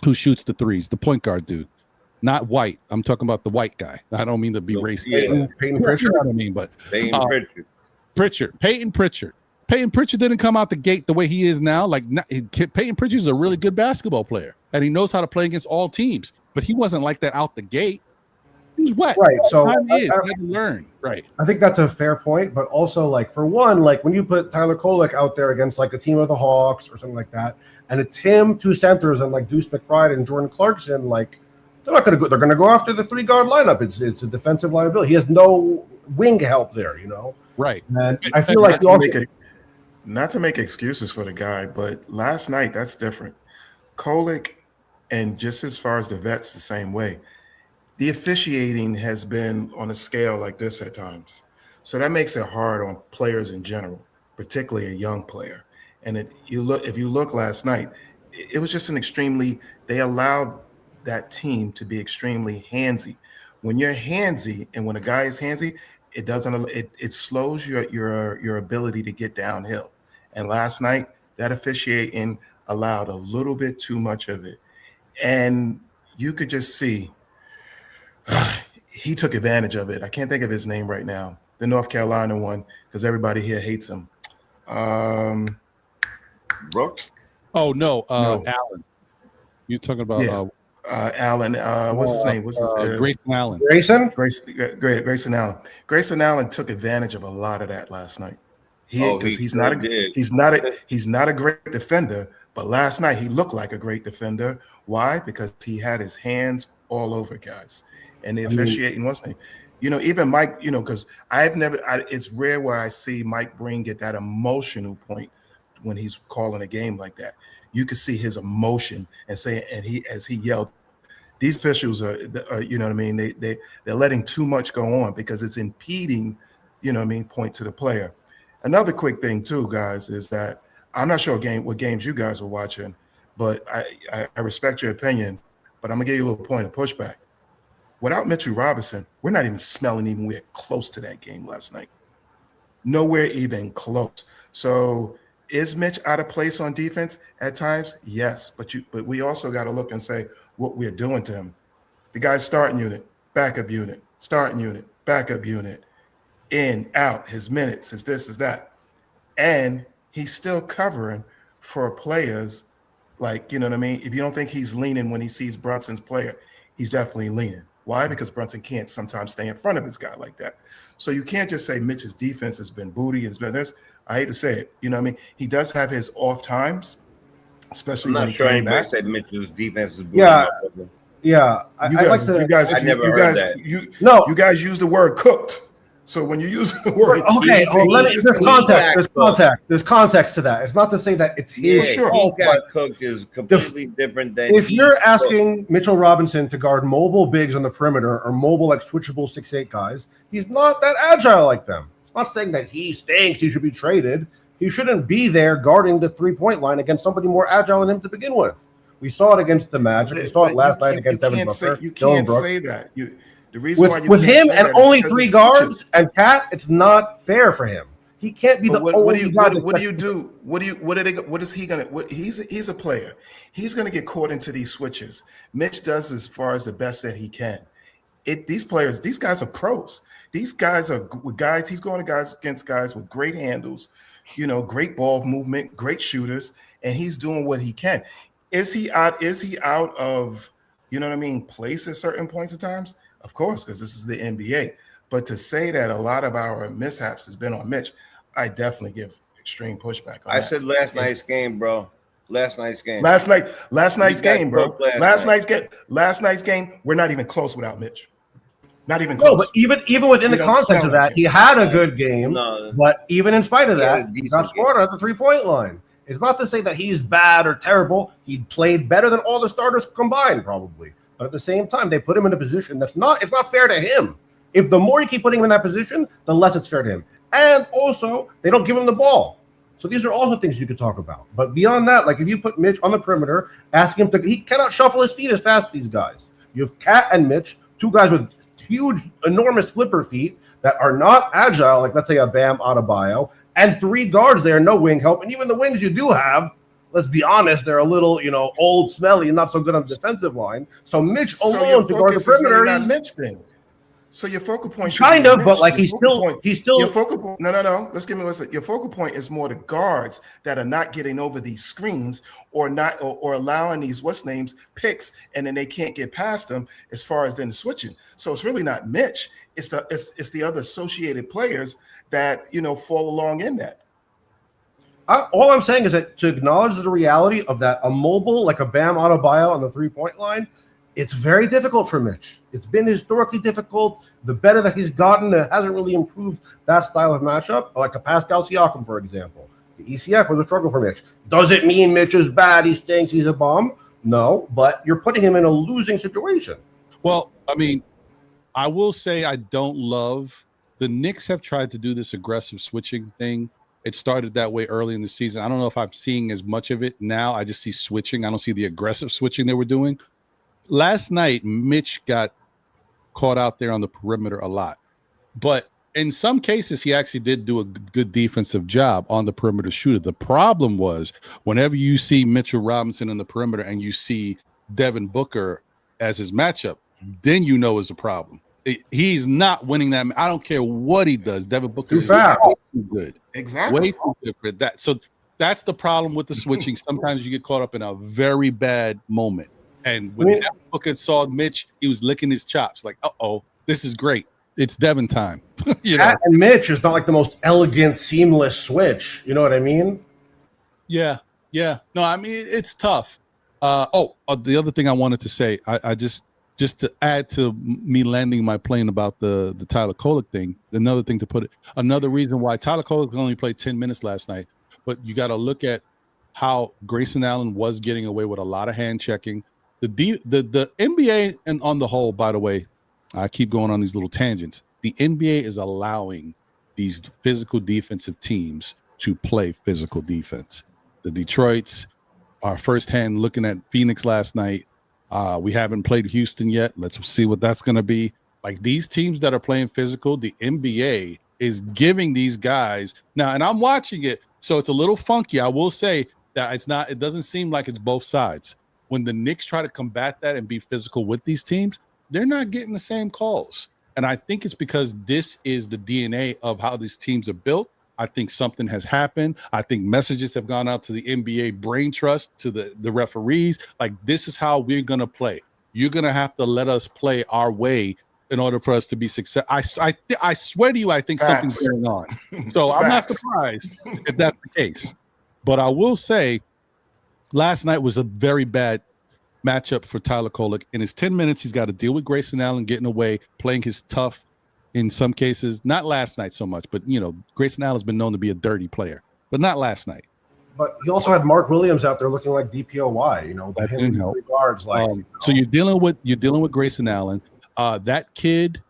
Speaker 1: who shoots the threes, the point guard dude. Not White. I'm talking about the white guy. I don't mean to be racist.
Speaker 2: Peyton Pritchard.
Speaker 1: I mean, but
Speaker 5: Peyton Pritchard.
Speaker 1: Peyton Pritchard didn't come out the gate the way he is now. Like Peyton Pritchard is a really good basketball player, and he knows how to play against all teams. But he wasn't like that out the gate. He was wet.
Speaker 2: Right. So
Speaker 1: he had to learn. Right.
Speaker 2: I think that's a fair point. But also, like for one, like when you put Tyler Kolek out there against like a team of the Hawks or something like that, and it's him, two centers, and like Deuce McBride and Jordan Clarkson, like. They're not going to go. They're going to go after the 3-guard lineup. It's a defensive liability. He has no wing help there, you know.
Speaker 1: Right.
Speaker 2: And I feel like
Speaker 3: not to make excuses for the guy, but last night that's different. Kolek, and just as far as the vets, the same way. The officiating has been on a scale like this at times, so that makes it hard on players in general, particularly a young player. And if you look last night, it was just they allowed that team to be extremely handsy. When you're handsy and when a guy is handsy, it slows your ability to get downhill. And last night, that officiating allowed a little bit too much of it. And you could just see he took advantage of it. I can't think of his name right now. The North Carolina one, because everybody here hates him.
Speaker 5: Brooks?
Speaker 1: Oh, no.
Speaker 3: No.
Speaker 1: Allen. You're talking about
Speaker 3: Allen, what's his name?
Speaker 1: Grayson Allen.
Speaker 3: Grayson Allen. Grayson Allen took advantage of a lot of that last night. He's not a great defender, but last night he looked like a great defender. Why? Because he had his hands all over guys, and the officiating wasn't. Even Mike. Because it's rare where I see Mike Breen get that emotional point when he's calling a game like that. You could see his emotion and as he yelled, these officials are you know what I mean, they're letting too much go on because it's impeding, you know what I mean, point to the player. Another quick thing too, guys, is that I'm not sure what games you guys were watching, but I respect your opinion, but I'm gonna give you a little point of pushback. Without Mitchell Robinson, we're not even smelling anywhere close to that game last night. Nowhere even close. So is Mitch out of place on defense at times? Yes, but we also got to look and say what we're doing to him. The guy's starting unit, backup unit, starting unit, backup unit, in, out, his minutes, his this, his that. And he's still covering for players like, you know what I mean? If you don't think he's leaning when he sees Brunson's player, he's definitely leaning. Why? Because Brunson can't sometimes stay in front of his guy like that. So you can't just say Mitch's defense has been booty, has been this. I hate to say it. You know what I mean? He does have his off times, especially
Speaker 5: I'm
Speaker 3: when
Speaker 5: not
Speaker 3: he
Speaker 5: sure
Speaker 3: came
Speaker 5: anybody
Speaker 3: back.
Speaker 5: said Mitchell's defense is booty.
Speaker 2: Yeah. Yeah,
Speaker 3: You
Speaker 2: I like
Speaker 3: guys,
Speaker 2: to.
Speaker 3: you guys,
Speaker 5: I
Speaker 3: you,
Speaker 5: never
Speaker 3: you
Speaker 5: heard
Speaker 3: guys,
Speaker 5: that.
Speaker 3: you guys use the word cooked. So when you use the word,
Speaker 2: Okay, well, there's context.
Speaker 5: cooked.
Speaker 2: There's context to that. It's not to say that it's
Speaker 5: Yeah,
Speaker 2: his
Speaker 3: sure.
Speaker 2: fault,
Speaker 5: he
Speaker 2: but
Speaker 5: got cooked is completely different than
Speaker 2: if
Speaker 5: he
Speaker 2: you're
Speaker 5: cooked.
Speaker 2: asking Mitchell Robinson to guard mobile bigs on the perimeter or mobile like switchable 6'8" guys, he's not that agile like them. It's not saying that he stinks, he should be traded. He shouldn't be there guarding the 3-point line against somebody more agile than him to begin with. We saw it against the Magic. We saw it last night against Devin Booker.
Speaker 3: You
Speaker 2: Dylan
Speaker 3: can't
Speaker 2: Brooks.
Speaker 3: say that. The reason why you
Speaker 2: With
Speaker 3: can't
Speaker 2: him
Speaker 3: say
Speaker 2: and
Speaker 3: that is
Speaker 2: only
Speaker 3: because
Speaker 2: 3
Speaker 3: it's
Speaker 2: guards
Speaker 3: pitches.
Speaker 2: and Cat, it's not fair for him. He can't be the
Speaker 3: But
Speaker 2: only guy.
Speaker 3: what do you do? What is he gonna? He's a player. He's gonna get caught into these switches. Mitch does as far as the best that he can. These guys are pros. These guys are guys. He's going to guys against guys with great handles, you know, great ball movement, great shooters, and he's doing what he can. Is he out? Is he out of, you know what I mean, place at certain points of times? Of course, because this is the NBA. But to say that a lot of our mishaps has been on Mitch, I definitely give extreme pushback on
Speaker 5: I
Speaker 3: that.
Speaker 5: said last night's game, bro. Last night's game.
Speaker 3: Last night's
Speaker 5: got
Speaker 3: game, bro.
Speaker 5: cooked last
Speaker 3: Last night's game. We're not even close without Mitch. Not even
Speaker 2: No,
Speaker 3: close.
Speaker 2: but even within
Speaker 3: You
Speaker 2: the
Speaker 3: don't
Speaker 2: context
Speaker 3: smell
Speaker 2: of that,
Speaker 3: it.
Speaker 2: he had a good game.
Speaker 5: No.
Speaker 2: But even in spite of
Speaker 5: He had
Speaker 2: that,
Speaker 5: a
Speaker 2: he
Speaker 5: decent
Speaker 2: got scored at the 3-point line. It's not to say that he's bad or terrible. He played better than all the starters combined, probably. But at the same time, they put him in a position it's not fair to him. If the more you keep putting him in that position, the less it's fair to him. And also, they don't give him the ball. So these are also things you could talk about. But beyond that, like if you put Mitch on the perimeter, ask him he cannot shuffle his feet as fast as these guys. You have Cat and Mitch, 2 guys with huge, enormous flipper feet that are not agile, like let's say a Bam Adebayo, and 3 guards there, no wing help. And even the wings you do have, let's be honest, they're a little, old, smelly, and not so good on the defensive line. So Mitch alone to guard the perimeter
Speaker 3: really not
Speaker 2: is
Speaker 3: Mitch thing. So your focal point,
Speaker 2: kind of, but like
Speaker 3: he's still.
Speaker 2: Your
Speaker 3: focal point. No. Let's give me listen. Your focal point is more the guards that are not getting over these screens or not or allowing these picks, and then they can't get past them as far as then switching. So it's really not Mitch. It's the other associated players that fall along in that.
Speaker 2: All I'm saying is that to acknowledge the reality of that, a mobile like a Bam Adebayo on the 3-point line, it's very difficult for Mitch. It's been historically difficult. The better that he's gotten, it hasn't really improved that style of matchup, like a Pascal Siakam, for example. The ECF was a struggle for Mitch. Does it mean Mitch is bad? He stinks. He's a bum? No, but you're putting him in a losing situation.
Speaker 1: Well, I mean, I will say I don't love the Knicks have tried to do this aggressive switching thing. It started that way early in the season. I don't know if I'm seeing as much of it now. I just see switching. I don't see the aggressive switching they were doing. Last night, Mitch got caught out there on the perimeter a lot. But in some cases, he actually did do a good defensive job on the perimeter shooter. The problem was whenever you see Mitchell Robinson in the perimeter and you see Devin Booker as his matchup, then you know it's a problem. He's not winning that. I don't care what he does. Devin Booker is way too good.
Speaker 3: Exactly.
Speaker 1: Way too good for that. So that's the problem with the switching. Sometimes you get caught up in a very bad moment. And when Devin Booker saw Mitch, he was licking his chops like, uh-oh, this is great. It's Devin time.
Speaker 2: And Mitch is not like the most elegant, seamless switch. You know what I mean?
Speaker 1: Yeah. No, I mean, it's tough. The other thing I wanted to say, I just to add to me landing my plane about the Tyler Kolek thing, another reason why Tyler Kolek only played 10 minutes last night, but you got to look at how Grayson Allen was getting away with a lot of hand checking. The NBA, and on the whole, by the way, I keep going on these little tangents. The NBA is allowing these physical defensive teams to play physical defense. The Detroits are firsthand looking at Phoenix last night. We haven't played Houston yet. Let's see what that's going to be. Like these teams that are playing physical, the NBA is giving these guys now, and I'm watching it, so it's a little funky. I will say that it doesn't seem like it's both sides. When the Knicks try to combat that and be physical with these teams, they're not getting the same calls. And I think it's because this is the DNA of how these teams are built. I think something has happened. I think messages have gone out to the NBA brain trust, to the referees. Like, this is how we're going to play. You're going to have to let us play our way in order for us to be successful. I swear to you, I think something's going on. So I'm not surprised if that's the case. But I will say, last night was a very bad matchup for Tyler Kolek. In his 10 minutes, he's got to deal with Grayson Allen getting away, playing his tough in some cases. Not last night so much, but, Grayson Allen's been known to be a dirty player, but not last night.
Speaker 2: But he also had Mark Williams out there looking like DPOY,
Speaker 1: That didn't help.
Speaker 2: Guards,
Speaker 1: So you're dealing with Grayson Allen. That kid,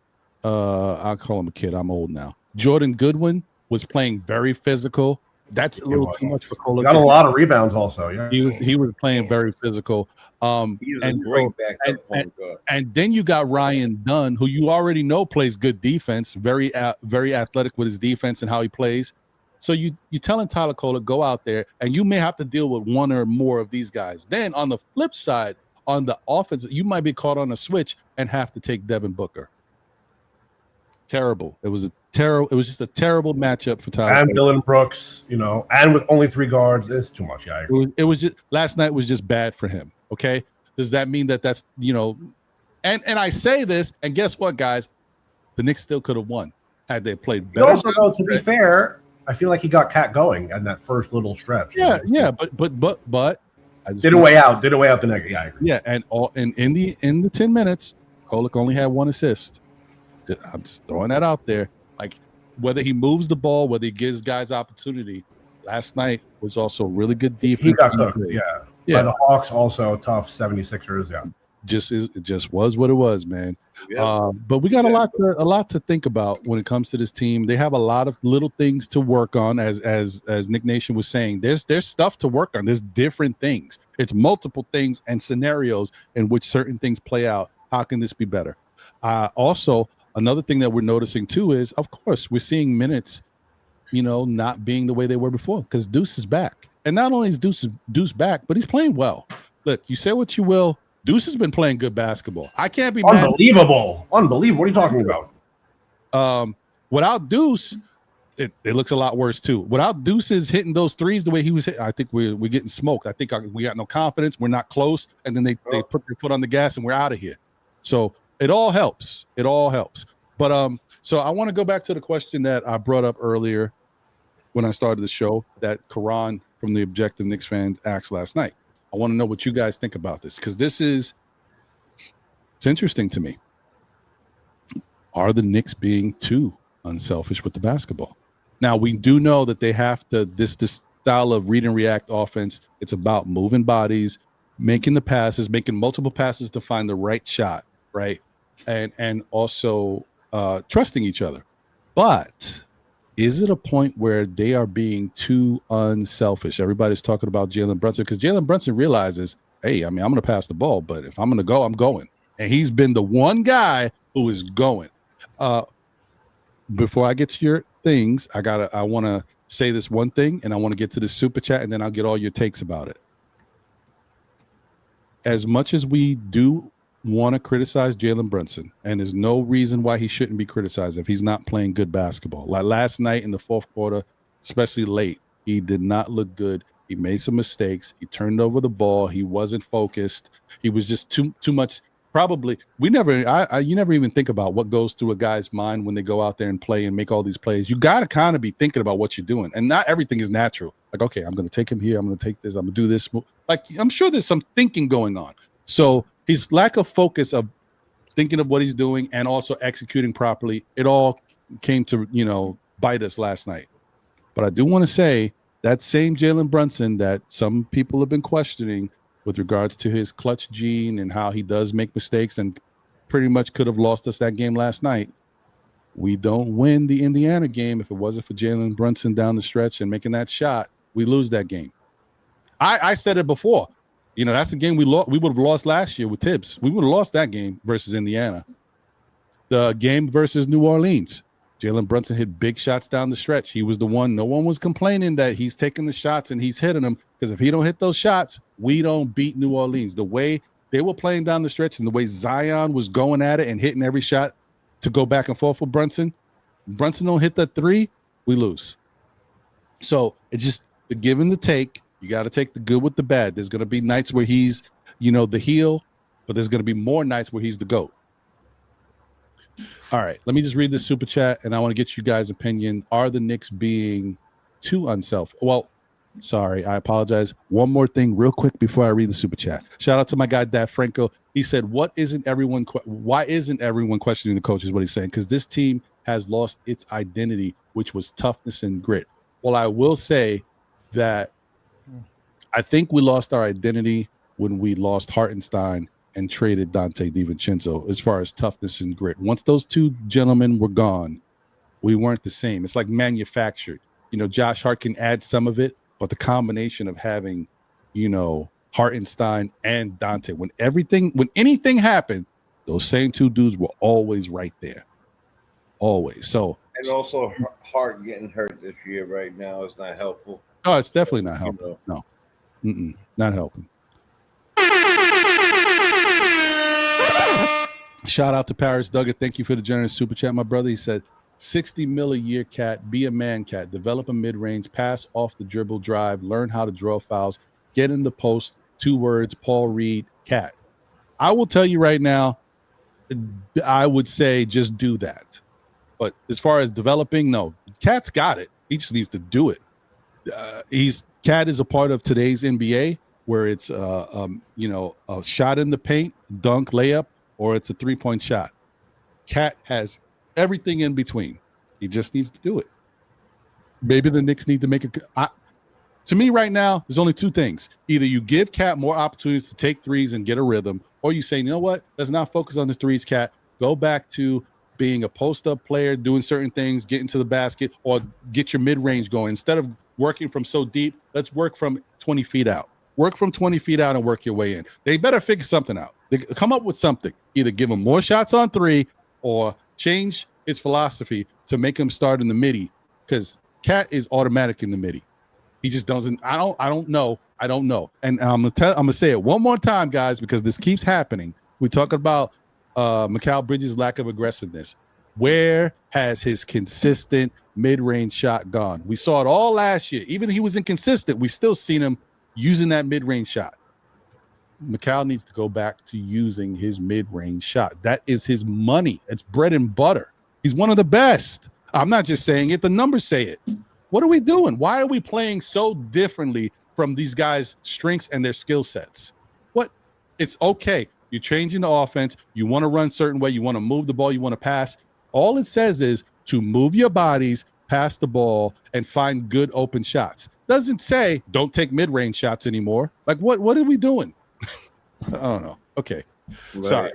Speaker 1: I'll call him a kid. I'm old now. Jordan Goodwin was playing very physical. That's a little too much for Kolek.
Speaker 2: Got a lot of rebounds also. Yeah,
Speaker 1: he was playing very physical.
Speaker 5: He's a great backup point guard.
Speaker 1: And then you got Ryan Dunn, who you already know plays good defense, very very athletic with his defense and how he plays. So you're telling Tyler Kolek, go out there, and you may have to deal with one or more of these guys. Then on the flip side, on the offense, you might be caught on a switch and have to take Devin Booker. Terrible. It was just a terrible matchup for Tyler.
Speaker 2: And Dylan Brooks, and with only 3 guards, it's too much. Yeah,
Speaker 1: it was just, last night was just bad for him. Okay, does that mean that's And I say this, and guess what, guys? The Knicks still could have won had they played better.
Speaker 2: Also, to be fair, I feel like he got Cat going in that first little stretch.
Speaker 1: Yeah, but
Speaker 2: didn't weigh out the neck. Yeah, I agree.
Speaker 1: Yeah, and in the 10 minutes, Kolek only had 1 assist. I'm just throwing that out there. Like, whether he moves the ball, whether he gives guys opportunity, last night was also really good defense.
Speaker 2: He got cooked, yeah. By the Hawks, also tough 76ers, yeah.
Speaker 1: It just was what it was, man.
Speaker 5: Yeah.
Speaker 1: But we got a lot to think about when it comes to this team. They have a lot of little things to work on, as Nick Nation was saying. There's stuff to work on. There's different things. It's multiple things and scenarios in which certain things play out. How can this be better? Also, another thing that we're noticing too is, of course, we're seeing minutes, not being the way they were before, because Deuce is back. And not only is Deuce back, but he's playing well. Look, you say what you will, Deuce has been playing good basketball. I can't be
Speaker 2: unbelievable. Unbelievable. What are you talking about?
Speaker 1: Without Deuce, it looks a lot worse too. Without Deuce's hitting those threes the way he was hitting, I think we're getting smoked. I think we got no confidence. We're not close, and then they put their foot on the gas and we're out of here. So it all helps. It all helps. But so I want to go back to the question that I brought up earlier when I started the show that Karan from the Objective Knicks fans asked last night. I want to know what you guys think about this, because it's interesting to me. Are the Knicks being too unselfish with the basketball? Now, we do know that they have to, this style of read and react offense, it's about moving bodies, making the passes, making multiple passes to find the right shot, right? And also trusting each other. But is it a point where they are being too unselfish? Everybody's talking about Jalen Brunson, because Jalen Brunson realizes, hey, I'm going to pass the ball, but if I'm going to go, I'm going. And he's been the one guy who is going. Before I get to your things, I want to say this one thing, and I want to get to the super chat, and then I'll get all your takes about it. As much as we do want to criticize Jalen Brunson, and there's no reason why he shouldn't be criticized if he's not playing good basketball. Like last night in the fourth quarter, especially late, he did not look good. He made some mistakes. He turned over the ball. He wasn't focused. He was just too much. Probably you never even think about what goes through a guy's mind when they go out there and play and make all these plays. You got to kind of be thinking about what you're doing, and not everything is natural. Like, okay, I'm going to take him here. I'm going to take this. I'm going to do this. Like, I'm sure there's some thinking going on. So his lack of focus of thinking of what he's doing and also executing properly, it all came to, bite us last night. But I do want to say that same Jalen Brunson that some people have been questioning with regards to his clutch gene and how he does make mistakes and pretty much could have lost us that game last night. We don't win the Indiana game if it wasn't for Jalen Brunson down the stretch and making that shot. We lose that game. I said it before. You know, that's the game we lost. We would have lost last year with Tibbs. We would have lost that game versus Indiana. The game versus New Orleans, Jalen Brunson hit big shots down the stretch. He was the one. No one was complaining that he's taking the shots and he's hitting them, because if he don't hit those shots, we don't beat New Orleans. The way they were playing down the stretch and the way Zion was going at it and hitting every shot to go back and forth with Brunson don't hit that three, we lose. So it's just the give and the take. You got to take the good with the bad. There's going to be nights where he's, the heel, but there's going to be more nights where he's the GOAT. All right, let me just read this super chat, and I want to get you guys' opinion. Are the Knicks being too unselfish? Well, sorry, I apologize. One more thing real quick before I read the super chat. Shout out to my guy, Dad Franco. He said, why isn't everyone questioning the coach is what he's saying? Because this team has lost its identity, which was toughness and grit. Well, I will say that I think we lost our identity when we lost Hartenstein and traded Dante DiVincenzo as far as toughness and grit. Once those two gentlemen were gone, we weren't the same. It's like manufactured. Josh Hart can add some of it, but the combination of having, Hartenstein and Dante, when anything happened, those same two dudes were always right there. Always. So,
Speaker 5: and also Hart getting hurt this year right now is not helpful.
Speaker 1: Oh, it's definitely not helping. No. Not helping. Shout out to Paris Duggar. Thank you for the generous super chat, my brother. He said, 60 mil a year, Cat. Be a man, Cat. Develop a mid-range, pass off the dribble, drive, learn how to draw fouls, get in the post. 2 words, Paul Reed, Cat. I will tell you right now, I would say just do that. But as far as developing, no. Cat's got it. He just needs to do it. Cat is a part of today's NBA where it's a shot in the paint, dunk, layup, or it's a 3-point shot. Cat has everything in between. He just needs to do it. Maybe the Knicks need to make to me right now, there's only 2 things. Either you give Cat more opportunities to take threes and get a rhythm, or you say, you know what, let's not focus on the threes, Cat. Go back to being a post-up player, doing certain things, getting to the basket, or get your mid-range going. Instead of working from so deep, let's work from 20 feet out. Work from 20 feet out and work your way in. They better figure something out. They come up with something. Either give him more shots on 3 or change his philosophy to make him start in the midi, because Cat is automatic in the midi. He just doesn't. I don't know. And I'm gonna say it one more time, guys, because this keeps happening. We talk about Mikal Bridges' lack of aggressiveness. Where has his consistent mid-range shot gone? We saw it all last year. Even if he was inconsistent, we still seen him using that mid-range shot. Mikal needs to go back to using his mid-range shot. That is his money. It's bread and butter. He's one of the best. I'm not just saying it. The numbers say it. What are we doing? Why are we playing so differently from these guys' strengths and their skill sets? What? It's okay. You're changing the offense. You want to run a certain way. You want to move the ball. You want to pass. All it says is to move your bodies, pass the ball, and find good open shots. Doesn't say don't take mid-range shots anymore. Like, what are we doing? I don't know. Okay. Right. Sorry.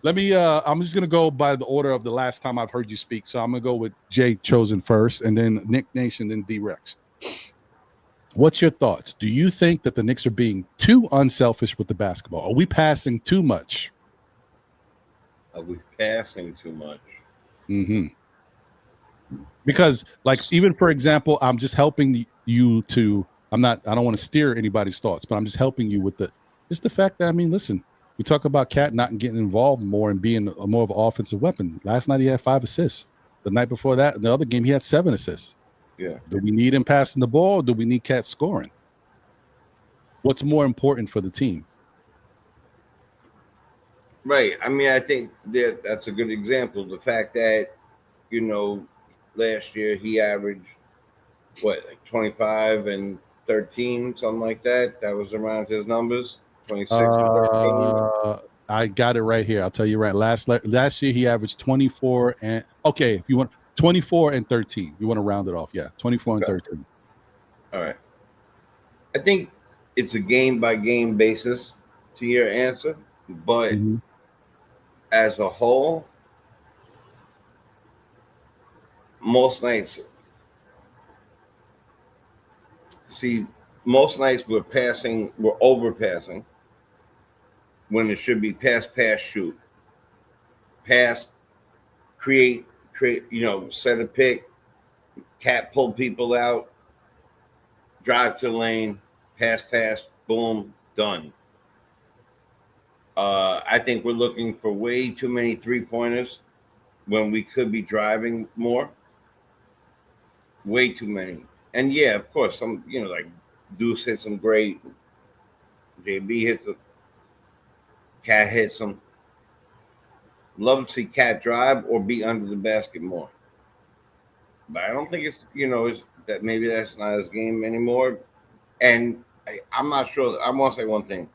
Speaker 1: Let me I'm just gonna go by the order of the last time I've heard you speak. So I'm gonna go with Jay Chosen first, and then Nick Nation, then D Rex. What's your thoughts? Do you think that the Knicks are being too unselfish with the basketball? Are we passing too much?
Speaker 5: Are we passing too much?
Speaker 1: Mm-hmm. Because, like, even for example, I'm just helping you to. I don't want to steer anybody's thoughts, but I'm just helping you with the fact that, I mean, listen. We talk about Cat not getting involved more and being more of an offensive weapon. Last night he had 5 assists. The night before that, the other game, he had 7 assists.
Speaker 5: Yeah.
Speaker 1: Do we need him passing the ball? Or do we need Cat scoring? What's more important for the team?
Speaker 5: Right. I mean, I think that's a good example. The fact that, last year he averaged, like 25 and 13, something like that. That was around his numbers. 26
Speaker 1: I got it right here. I'll tell you right. Last year he averaged 24 and if you want 24 and 13. You want to round it off. Yeah, 24 and 13.
Speaker 5: All right. I think it's a game by game basis to your answer, but
Speaker 1: Mhm.
Speaker 5: as a whole, most nights, see, most nights we're overpassing when it should be pass, shoot, pass, create, set a pick, cat pull people out, drive to the lane, pass, boom, done. I think we're looking for way too many 3-pointers when we could be driving more. Way too many. And yeah, of course, some like Deuce hits some great. JB hits them. Cat hits them. Love to see Cat drive or be under the basket more. But I don't think it's that maybe that's not his game anymore. And I'm not sure. I want to say one thing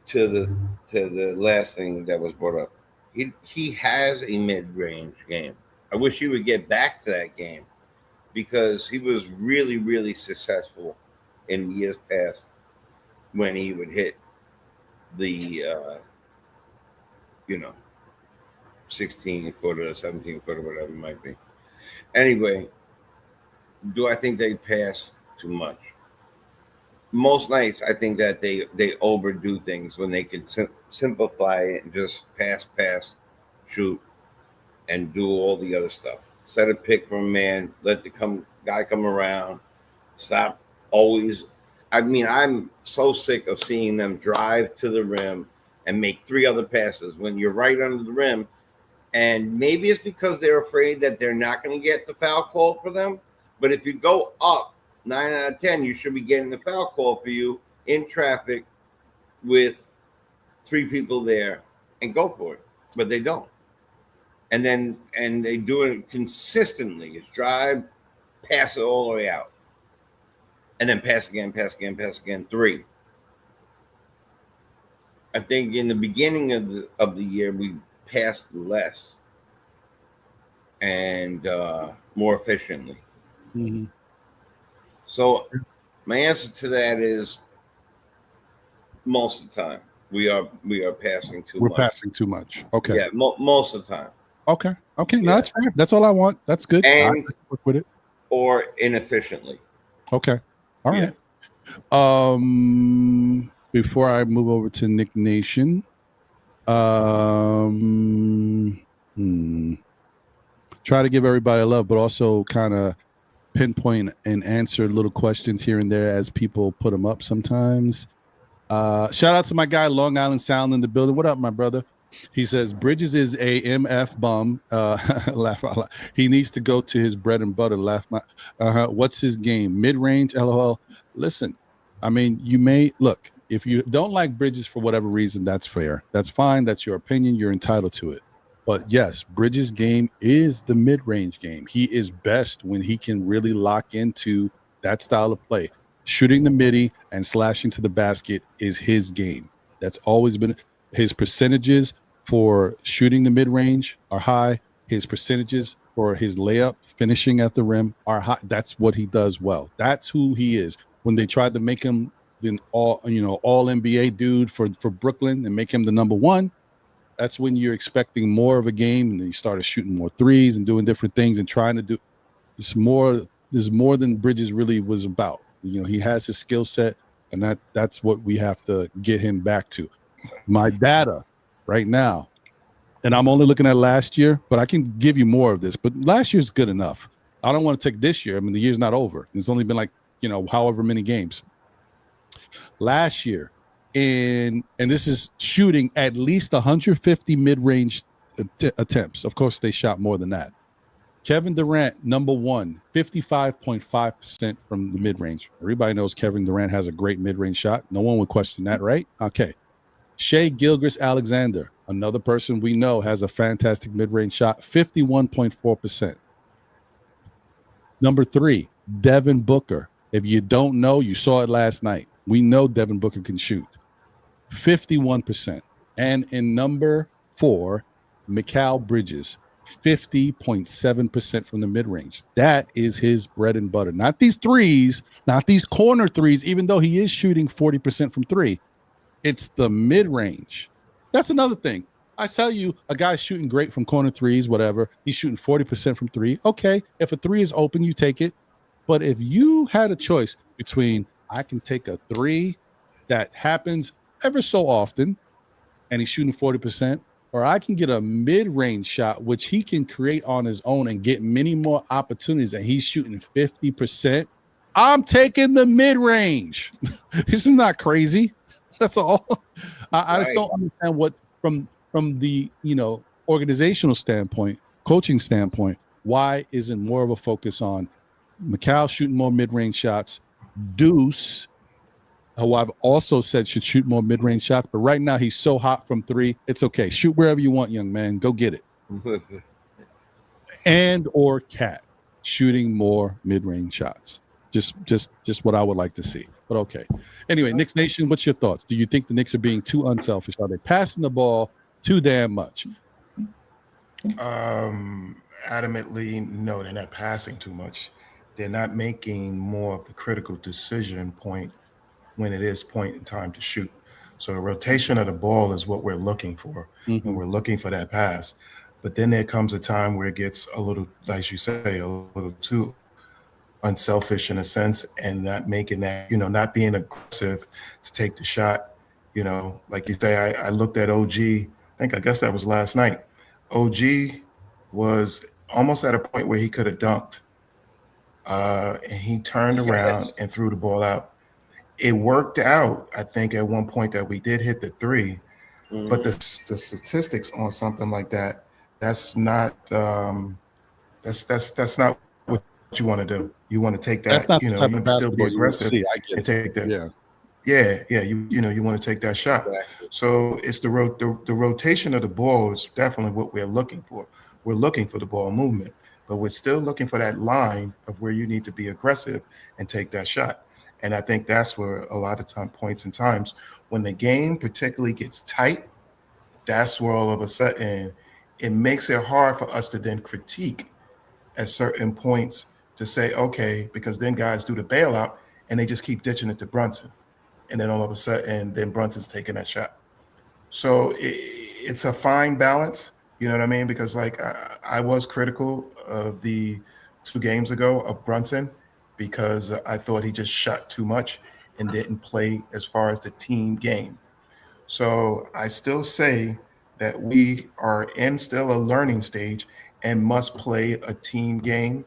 Speaker 5: to the last thing that was brought up. He has a mid range game. I wish he would get back to that game because he was really, really successful in years past when he would hit the you know 16-footer, 17-footer, whatever it might be. Anyway, do I think they pass too much? Most nights, I think that they overdo things when they can simplify it and just pass, shoot, and do all the other stuff. Set a pick from a man, let the guy come around. Stop always. I mean, I'm so sick of seeing them drive to the rim and make 3 other passes when you're right under the rim. And maybe it's because they're afraid that they're not going to get the foul call for them. But if you go up 9 out of 10, you should be getting the foul call for you in traffic with 3 people there and go for it. But they don't. And they do it consistently. It's drive, pass it all the way out. And then pass again, 3. I think in the beginning of the year we passed less and more efficiently.
Speaker 1: Mhm.
Speaker 5: So my answer to that is most of the time we are passing too
Speaker 1: We're
Speaker 5: much.
Speaker 1: passing too much. Okay.
Speaker 5: Yeah, most of the time.
Speaker 1: Okay. No,
Speaker 5: Yeah.
Speaker 1: that's fair. That's all I want. That's good. I
Speaker 5: And
Speaker 1: can work with it.
Speaker 5: or inefficiently.
Speaker 1: Okay. All
Speaker 5: Yeah.
Speaker 1: right. Before I move over to Nick Nation, try to give everybody love, but also kind of pinpoint and answer little questions here and there as people put them up sometimes. Shout out to my guy Long Island Sound in the building. What up, my brother? He says Bridges is a MF bum. Laugh out loud. He needs to go to his bread and butter. Laugh my. What's his game? Mid range. LOL. Listen, I mean, you may look if you don't like Bridges for whatever reason. That's fair. That's fine. That's your opinion. You're entitled to it. But yes, Bridges' game is the mid range game. He is best when he can really lock into that style of play. Shooting the midi and slashing to the basket is his game. That's always been his percentages for shooting the mid range are high. His percentages for his layup finishing at the rim are high. That's what he does well. That's who he is. When they tried to make him the all NBA dude for Brooklyn and make him the number 1, that's when you're expecting more of a game, and then you started shooting more threes and doing different things and trying to do this more. There's more than Bridges really was about. He has his skill set, and that's what we have to get him back to. My data right now, and I'm only looking at last year, but I can give you more of this. But last year's good enough. I don't want to take this year. I mean, the year's not over. It's only been like however many games. Last year, and this is shooting at least 150 mid-range attempts. Of course, they shot more than that. Kevin Durant, number 1, 55.5% from the mid-range. Everybody knows Kevin Durant has a great mid-range shot. No one would question that, right? Okay. Shea Gilgeous-Alexander, another person we know has a fantastic mid-range shot, 51.4%. Number 3, Devin Booker. If you don't know, you saw it last night. We know Devin Booker can shoot. 51%. And in number 4, Mikal Bridges, 50.7% from the mid-range. That is his bread and butter. Not these threes, not these corner threes, even though he is shooting 40% from three. It's the mid-range. That's another thing. I tell you, a guy's shooting great from corner threes, whatever. He's shooting 40% from three. Okay, if a three is open, you take it. But if you had a choice between I can take a three that happens ever so often and he's shooting 40%, or I can get a mid-range shot, which he can create on his own and get many more opportunities, and he's shooting 50%, I'm taking the mid-range. This is not crazy. That's all. I just don't understand what from the organizational standpoint, coaching standpoint, why isn't more of a focus on Mikal shooting more mid-range shots, Deuce, who I've also said should shoot more mid-range shots, but right now he's so hot from three. It's okay. Shoot wherever you want, young man. Go get it. And or Cat shooting more mid-range shots. Just what I would like to see. But okay. Anyway, Knicks Nation, what's your thoughts? Do you think the Knicks are being too unselfish? Are they passing the ball too damn much?
Speaker 3: Adamantly, no, they're not passing too much. They're not making more of the critical decision point when it is point in time to shoot. So the rotation of the ball is what we're looking for, and we're looking for that pass. But then there comes a time where it gets a little, like you say, a little too unselfish in a sense, and not making that, not being aggressive to take the shot. Like you say, I looked at OG, I guess that was last night. OG was almost at a point where he could have dunked. And he turned around and threw the ball out. It worked out, I think, at one point that we did hit the three, but the statistics on something like that, that's not that's not what you want to do. You want to take that,
Speaker 1: that's not the type
Speaker 3: you
Speaker 1: of
Speaker 3: still be
Speaker 1: basketball you want to
Speaker 3: aggressive
Speaker 1: see. I get
Speaker 3: and take that.
Speaker 1: Yeah.
Speaker 3: You want to take that shot.
Speaker 5: Exactly.
Speaker 3: So it's the rotation of the ball is definitely what we're looking for. We're looking for the ball movement, but we're still looking for that line of where you need to be aggressive and take that shot. And I think that's where a lot of points and times when the game particularly gets tight, that's where all of a sudden it makes it hard for us to then critique at certain points to say, okay, because then guys do the bailout and they just keep ditching it to Brunson. And then all of a sudden, then Brunson's taking that shot. So it's a fine balance, you know what I mean? Because like I was critical of the 2 games ago of Brunson because I thought he just shot too much and didn't play as far as the team game. So I still say that we are in still a learning stage and must play a team game.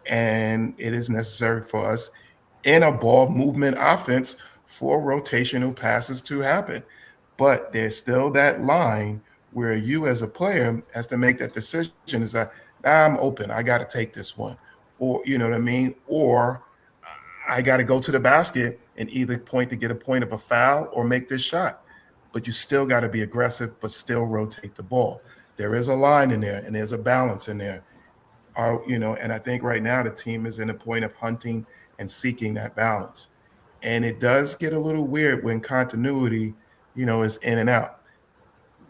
Speaker 3: And it is necessary for us in a ball movement offense for rotational passes to happen. But there's still that line where you as a player has to make that decision is that I'm open. I got to take this one. Or, you know what I mean? Or I got to go to the basket and either point to get a point of a foul or make this shot. But you still got to be aggressive, but still rotate the ball. There is a line in there and there's a balance in there. And I think right now the team is in a point of hunting and seeking that balance. And it does get a little weird when continuity, is in and out.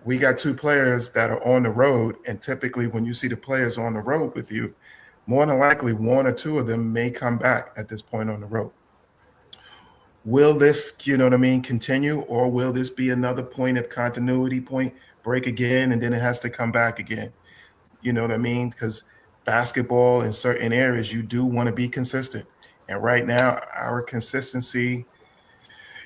Speaker 3: We got 2 players that are on the road, and typically when you see the players on the road with you, more than likely 1 or 2 of them may come back at this point on the road. Will this, continue, or will this be another point of continuity point, break again, and then it has to come back again? You know what I mean? Because basketball in certain areas, you do want to be consistent. And right now, our consistency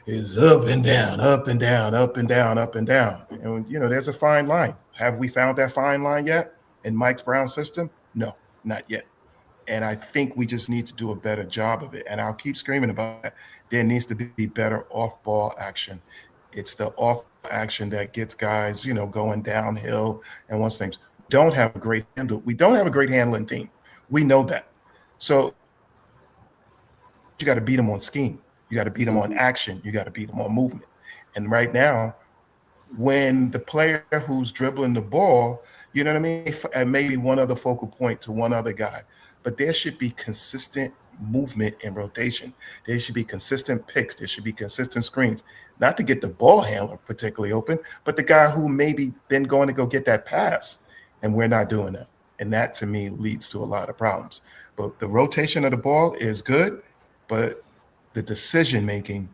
Speaker 3: is up and down, up and down, up and down, up and down. And, there's a fine line. Have we found that fine line yet in Mike Brown's system? No, not yet. And I think we just need to do a better job of it. And I'll keep screaming about that. There needs to be better off-ball action. It's the off action that gets guys, going downhill and wants things. Don't have a great handle. We don't have a great handling team. We know that. So you got to beat them on scheme. You got to beat them on action. You got to beat them on movement. And right now, when the player who's dribbling the ball, you know what I mean, and maybe one other focal point to one other guy, but there should be consistent movement and rotation. There should be consistent picks. There should be consistent screens, not to get the ball handler particularly open, but the guy who maybe then going to go get that pass. And we're not doing that. And that to me leads to a lot of problems. But the rotation of the ball is good, but the decision making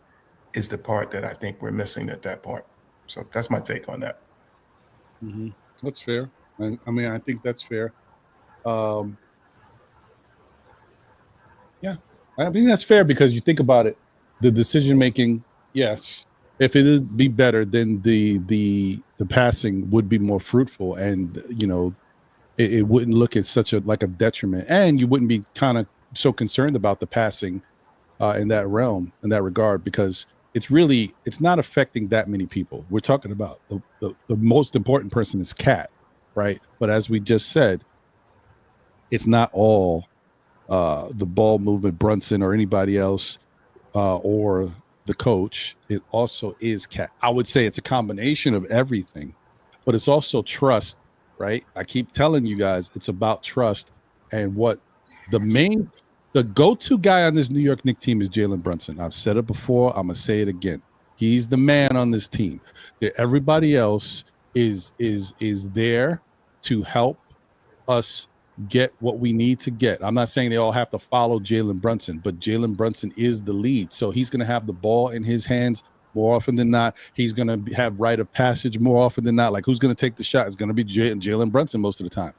Speaker 3: is the part that I think we're missing at that point. So that's my take on that.
Speaker 1: Mm-hmm. That's fair. I mean, I think that's fair. Yeah, I think that's fair because you think about it, the decision making. Yes, if it is be better, then the passing would be more fruitful, and it wouldn't look at such a like a detriment, and you wouldn't be kind of so concerned about the passing in that realm, in that regard, because it's not affecting that many people. We're talking about the most important person is Cat, right? But as we just said, it's not all the ball movement, Brunson or anybody else, or the coach. It also is Cat. I would say it's a combination of everything, but it's also trust, right? I keep telling you guys, it's about trust, and what the go-to guy on this New York Knicks team is Jalen Brunson. I've said it before. I'm gonna say it again. He's the man on this team. Everybody else is there to help us get what we need to get. I'm not saying they all have to follow Jalen Brunson, but Jalen Brunson is the lead. So he's going to have the ball in his hands more often than not. He's going to have rite of passage more often than not. Like, who's going to take the shot? It's going to be Jalen Brunson most of the time.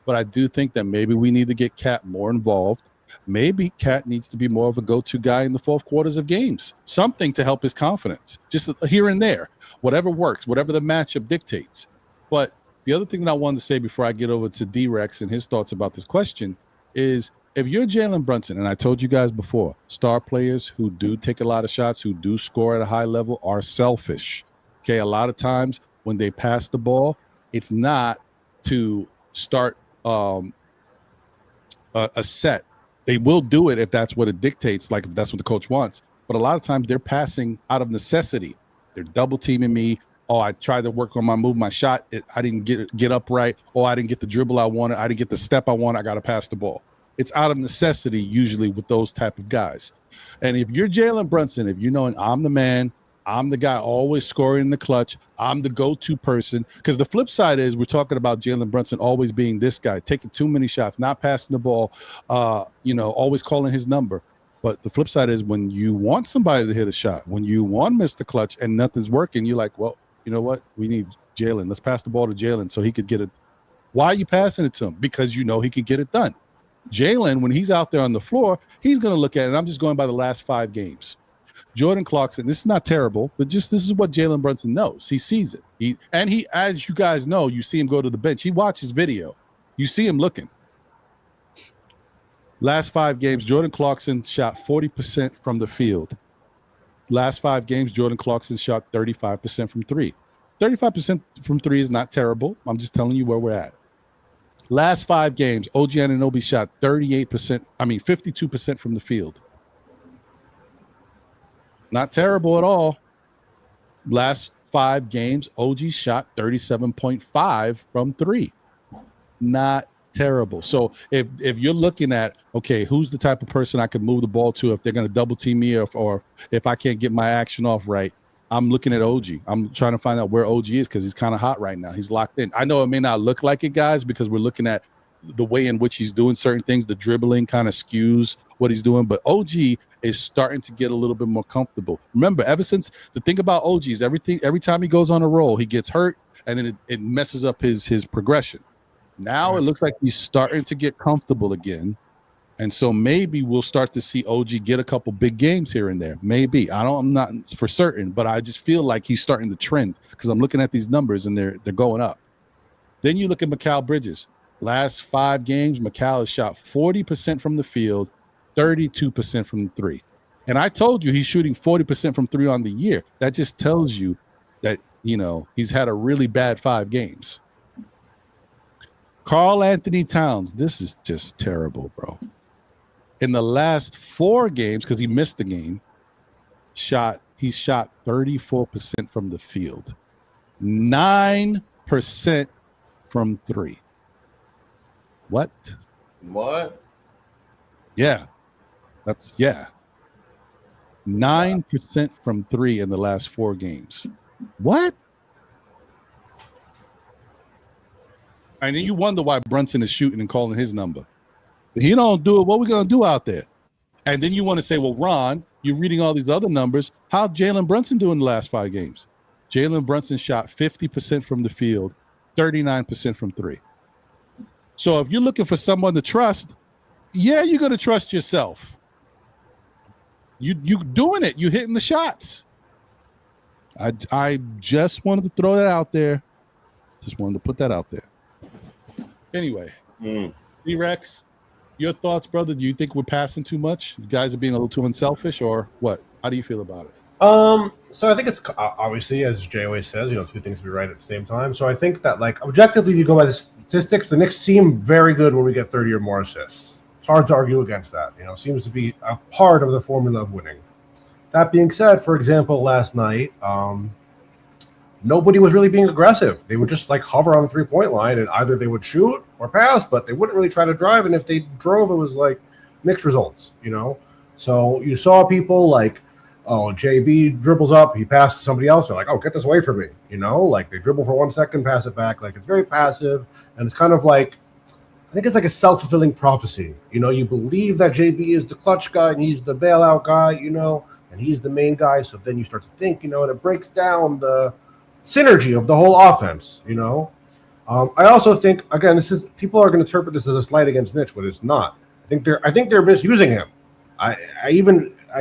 Speaker 1: But I do think that maybe we need to get Cat more involved. Maybe Cat needs to be more of a go-to guy in the fourth quarters of games. Something to help his confidence, just here and there, whatever works, whatever the matchup dictates. But the other thing that I wanted to say before I get over to D-Rex and his thoughts about this question is, if you're Jalen Brunson, and I told you guys before, star players who do take a lot of shots, who do score at a high level, are selfish. Okay, a lot of times when they pass the ball, it's not to start a set. They will do it if that's what it dictates, like if that's what the coach wants. But a lot of times they're passing out of necessity. They're double teaming me. Oh, I tried to work on my shot. I didn't get up right. Oh, I didn't get the dribble I wanted. I didn't get the step I wanted. I got to pass the ball. It's out of necessity usually with those type of guys. And if you're Jalen Brunson, if you know, I'm the man, I'm the guy always scoring in the clutch, I'm the go-to person. Because the flip side is we're talking about Jalen Brunson always being this guy, taking too many shots, not passing the ball, always calling his number. But the flip side is when you want somebody to hit a shot, when you want Mr. Clutch and nothing's working, you're like, well, you know what? We need Jalen. Let's pass the ball to Jalen so he could get it. Why are you passing it to him? Because you know he can get it done. Jalen, when he's out there on the floor, he's going to look at it. I'm just going by the last 5 games. Jordan Clarkson, this is not terrible, but just this is what Jalen Brunson knows. He sees it. He, as you guys know, you see him go to the bench. He watches video. You see him looking. Last 5 games, Jordan Clarkson shot 40% from the field. Last 5 games, Jordan Clarkson shot 35% from 3. 35% from 3 is not terrible. I'm just telling you where we're at. Last 5 games, OG Anunoby shot 52% from the field. Not terrible at all. Last 5 games, OG shot 37.5 from 3. Not terrible. So if you're looking at, okay, who's the type of person I can move the ball to if they're going to double team me or if I can't get my action off right, I'm looking at OG. I'm trying to find out where OG is because he's kind of hot right now. He's locked in. I know it may not look like it, guys, because we're looking at the way in which he's doing certain things. The dribbling kind of skews what he's doing, but OG is starting to get a little bit more comfortable. Remember, ever since the thing about OG is every time he goes on a roll, he gets hurt and then it messes up his progression. Now it looks like he's starting to get comfortable again. And so maybe we'll start to see OG get a couple big games here and there. Maybe. I'm not for certain, but I just feel like he's starting to trend because I'm looking at these numbers and they're going up. Then you look at Mikal Bridges. Last 5 games, Mikal has shot 40% from the field, 32% from 3. And I told you he's shooting 40% from 3 on the year. That just tells you that, he's had a really bad 5 games. Karl Anthony Towns, this is just terrible, bro. In the last 4 games, because he missed the game, he shot 34% from the field, 9% from 3. What? Yeah. 9% from 3 in the last 4 games. What? And then you wonder why Brunson is shooting and calling his number. If he don't do it, what we gonna do out there? And then you want to say, well, Ron, you're reading all these other numbers. How Jalen Brunson doing the last 5 games? Jalen Brunson shot 50% from the field, 39% from 3. So if you're looking for someone to trust, yeah, you're gonna trust yourself. You doing it. You hitting the shots. I just wanted to throw that out there. Just wanted to put that out there. Anyway, D-Rex, your thoughts, brother? Do you think we're passing too much? You guys are being a little too unselfish, or what? How do you feel about it?
Speaker 2: So I think it's obviously, as Jay always says, two things to be right at the same time. So I think that, like, objectively, if you go by the statistics, the Knicks seem very good when we get 30 or more assists. It's hard to argue against that. Seems to be a part of the formula of winning. That being said, for example, last night, nobody was really being aggressive. They would just like hover on the 3-point line, and either they would shoot or pass, but they wouldn't really try to drive. And if they drove, it was like mixed results, So you saw people like, oh, JB dribbles up, he passes to somebody else. They're like, oh, get this away from me, Like they dribble for 1 second, pass it back. Like it's very passive, and it's kind of like, I think it's like a self-fulfilling prophecy. You believe that JB is the clutch guy and he's the bailout guy, and he's the main guy. So then you start to think, and it breaks down the synergy of the whole offense, I also think, again, people are going to interpret this as a slight against Mitch, but it's not. I think they're misusing him. I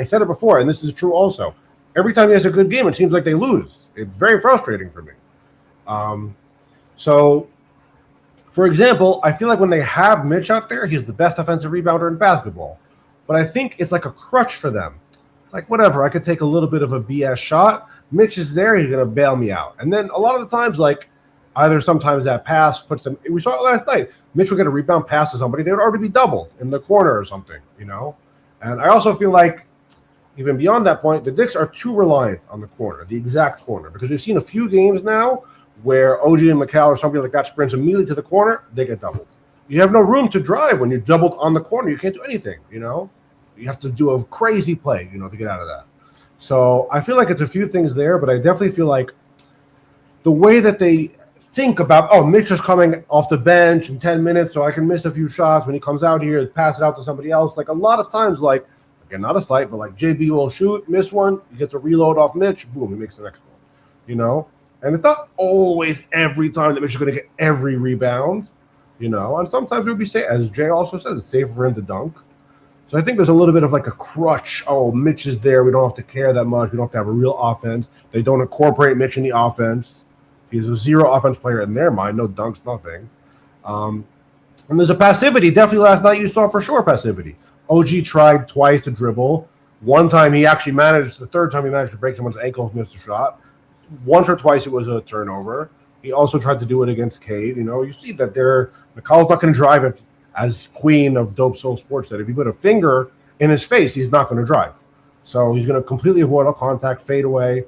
Speaker 2: said it before, and this is true also. Every time he has a good game, it seems like they lose. It's very frustrating for me. So, for example, I feel like when they have Mitch out there, he's the best offensive rebounder in basketball. But I think it's like a crutch for them. It's like, whatever, I could take a little bit of a BS shot. Mitch is there, he's going to bail me out. And then a lot of the times, like, either sometimes that pass puts them – we saw it last night. Mitch would get a rebound pass to somebody. They would already be doubled in the corner or something, And I also feel like, even beyond that point, the Knicks are too reliant on the corner, the exact corner, because we've seen a few games now where OG and McCall or somebody like that sprints immediately to the corner, they get doubled. You have no room to drive when you're doubled on the corner. You can't do anything, You have to do a crazy play, to get out of that. So I feel like it's a few things there, but I definitely feel like the way that they think about, oh, Mitch is coming off the bench in 10 minutes, so I can miss a few shots when he comes out here, pass it out to somebody else. Like a lot of times, like, again, not a slight, but like JB will shoot, miss one, he gets a reload off Mitch, boom, he makes the next one, And it's not always every time that Mitch is going to get every rebound, And sometimes it would be safe, as Jay also says, it's safer for him to dunk. So I think there's a little bit of like a crutch. Oh, Mitch is there. We don't have to care that much. We don't have to have a real offense. They don't incorporate Mitch in the offense. He's a zero offense player in their mind. No dunks, nothing. And there's a passivity. Definitely last night you saw for sure passivity. OG tried twice to dribble. One time he actually managed, the third time he managed to break someone's ankles, missed a shot. Once or twice it was a turnover. He also tried to do it against Cade. You see that McCall's not going to drive if, as queen of Dope Soul Sports said, if you put a finger in his face, he's not going to drive. So he's going to completely avoid all contact, fade away.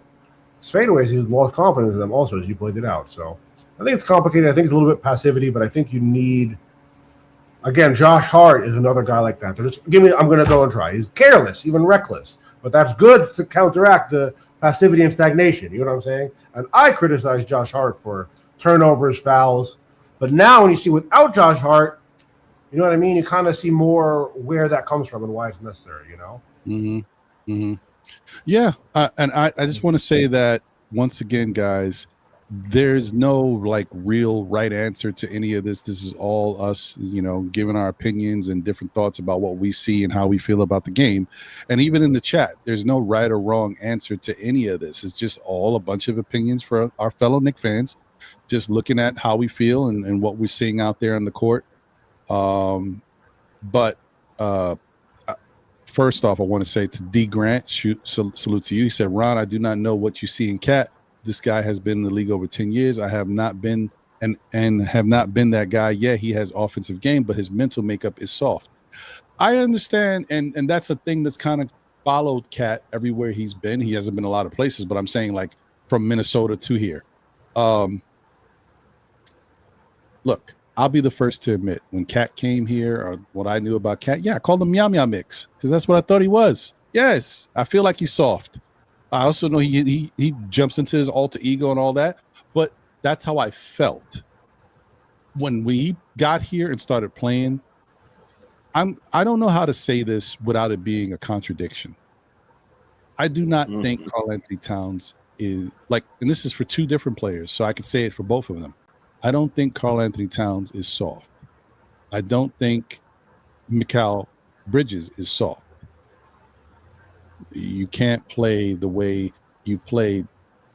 Speaker 2: His fadeaways, he's lost confidence in them also, as you pointed out. So I think it's complicated. I think it's a little bit passivity, but I think you need, again, Josh Hart is another guy like that. They're just, I'm going to go and try. He's careless, even reckless. But that's good to counteract the passivity and stagnation. You know what I'm saying? And I criticize Josh Hart for turnovers, fouls. But now when you see without Josh Hart, you know what I mean? You kind of see more where that comes from and why it's necessary,
Speaker 1: Mm-hmm. Mm-hmm. Yeah. And I just want to say that once again, guys, there's no like real right answer to any of this. This is all us, giving our opinions and different thoughts about what we see and how we feel about the game. And even in the chat, there's no right or wrong answer to any of this. It's just all a bunch of opinions for our fellow Knicks fans, just looking at how we feel and what we're seeing out there on the court. But first off, I want to say to D Grant, salute to you. He said, Ron, I do not know what you see in Cat. This guy has been in the league over 10 years. I have not been and have not been that guy. Yeah, he has offensive game, but his mental makeup is soft. I understand, and that's a thing that's kind of followed Cat everywhere he's been. He hasn't been a lot of places, but I'm saying like from Minnesota to here. Look, I'll be the first to admit when Cat came here, or what I knew about Cat, I called him Meow Meow Mix because that's what I thought he was. Yes, I feel like he's soft. I also know he jumps into his alter ego and all that, but that's how I felt. when we got here and started playing, I don't know how to say this without it being a contradiction. I do not think Karl Anthony Towns is like, and this is for two different players, so I could say it for both of them. I don't think Karl Anthony Towns is soft. I don't think Mikal Bridges is soft. You can't play the way you play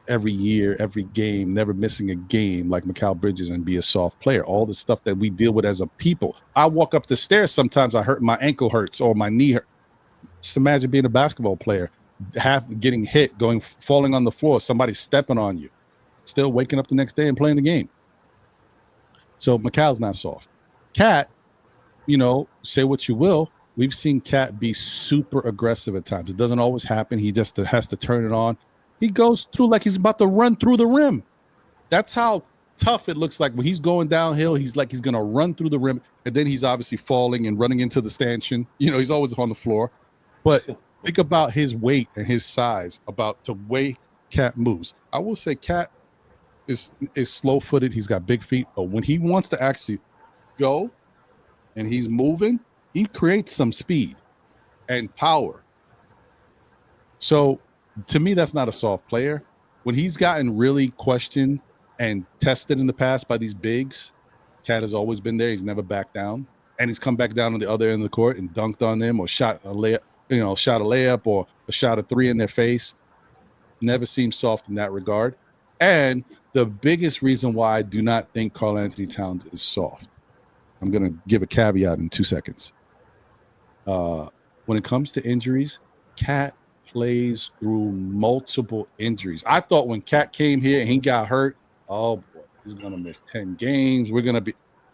Speaker 1: every year, every game, never missing a game like Mikal Bridges and be a soft player. All the stuff that we deal with as a people. I walk up the stairs, sometimes I hurt, my ankle hurts or my knee hurts. Just imagine being a basketball player, getting hit, falling on the floor, somebody stepping on you, still waking up the next day and playing the game. So Mikal's not soft. Cat, say what you will. We've seen Cat be super aggressive at times. It doesn't always happen. He just has to turn it on. He goes through like he's about to run through the rim. That's how tough it looks like when he's going downhill. He's like he's going to run through the rim, and then he's obviously falling and running into the stanchion. He's always on the floor. But think about his weight and his size, about the way Cat moves. I will say Cat is slow-footed. He's got big feet, but when he wants to actually go and he's moving, he creates some speed and power. So to me, that's not a soft player. When he's gotten really questioned and tested in the past by these bigs, Cat has always been there. He's never backed down, and he's come back down on the other end of the court and dunked on them or shot a layup or a shot of three in their face. Never seems soft in that regard. And the biggest reason why I do not think Karl Anthony Towns is soft, I'm going to give a caveat in 2 seconds. When it comes to injuries, Cat plays through multiple injuries. I thought when Cat came here and he got hurt, oh boy, he's going to miss 10 games.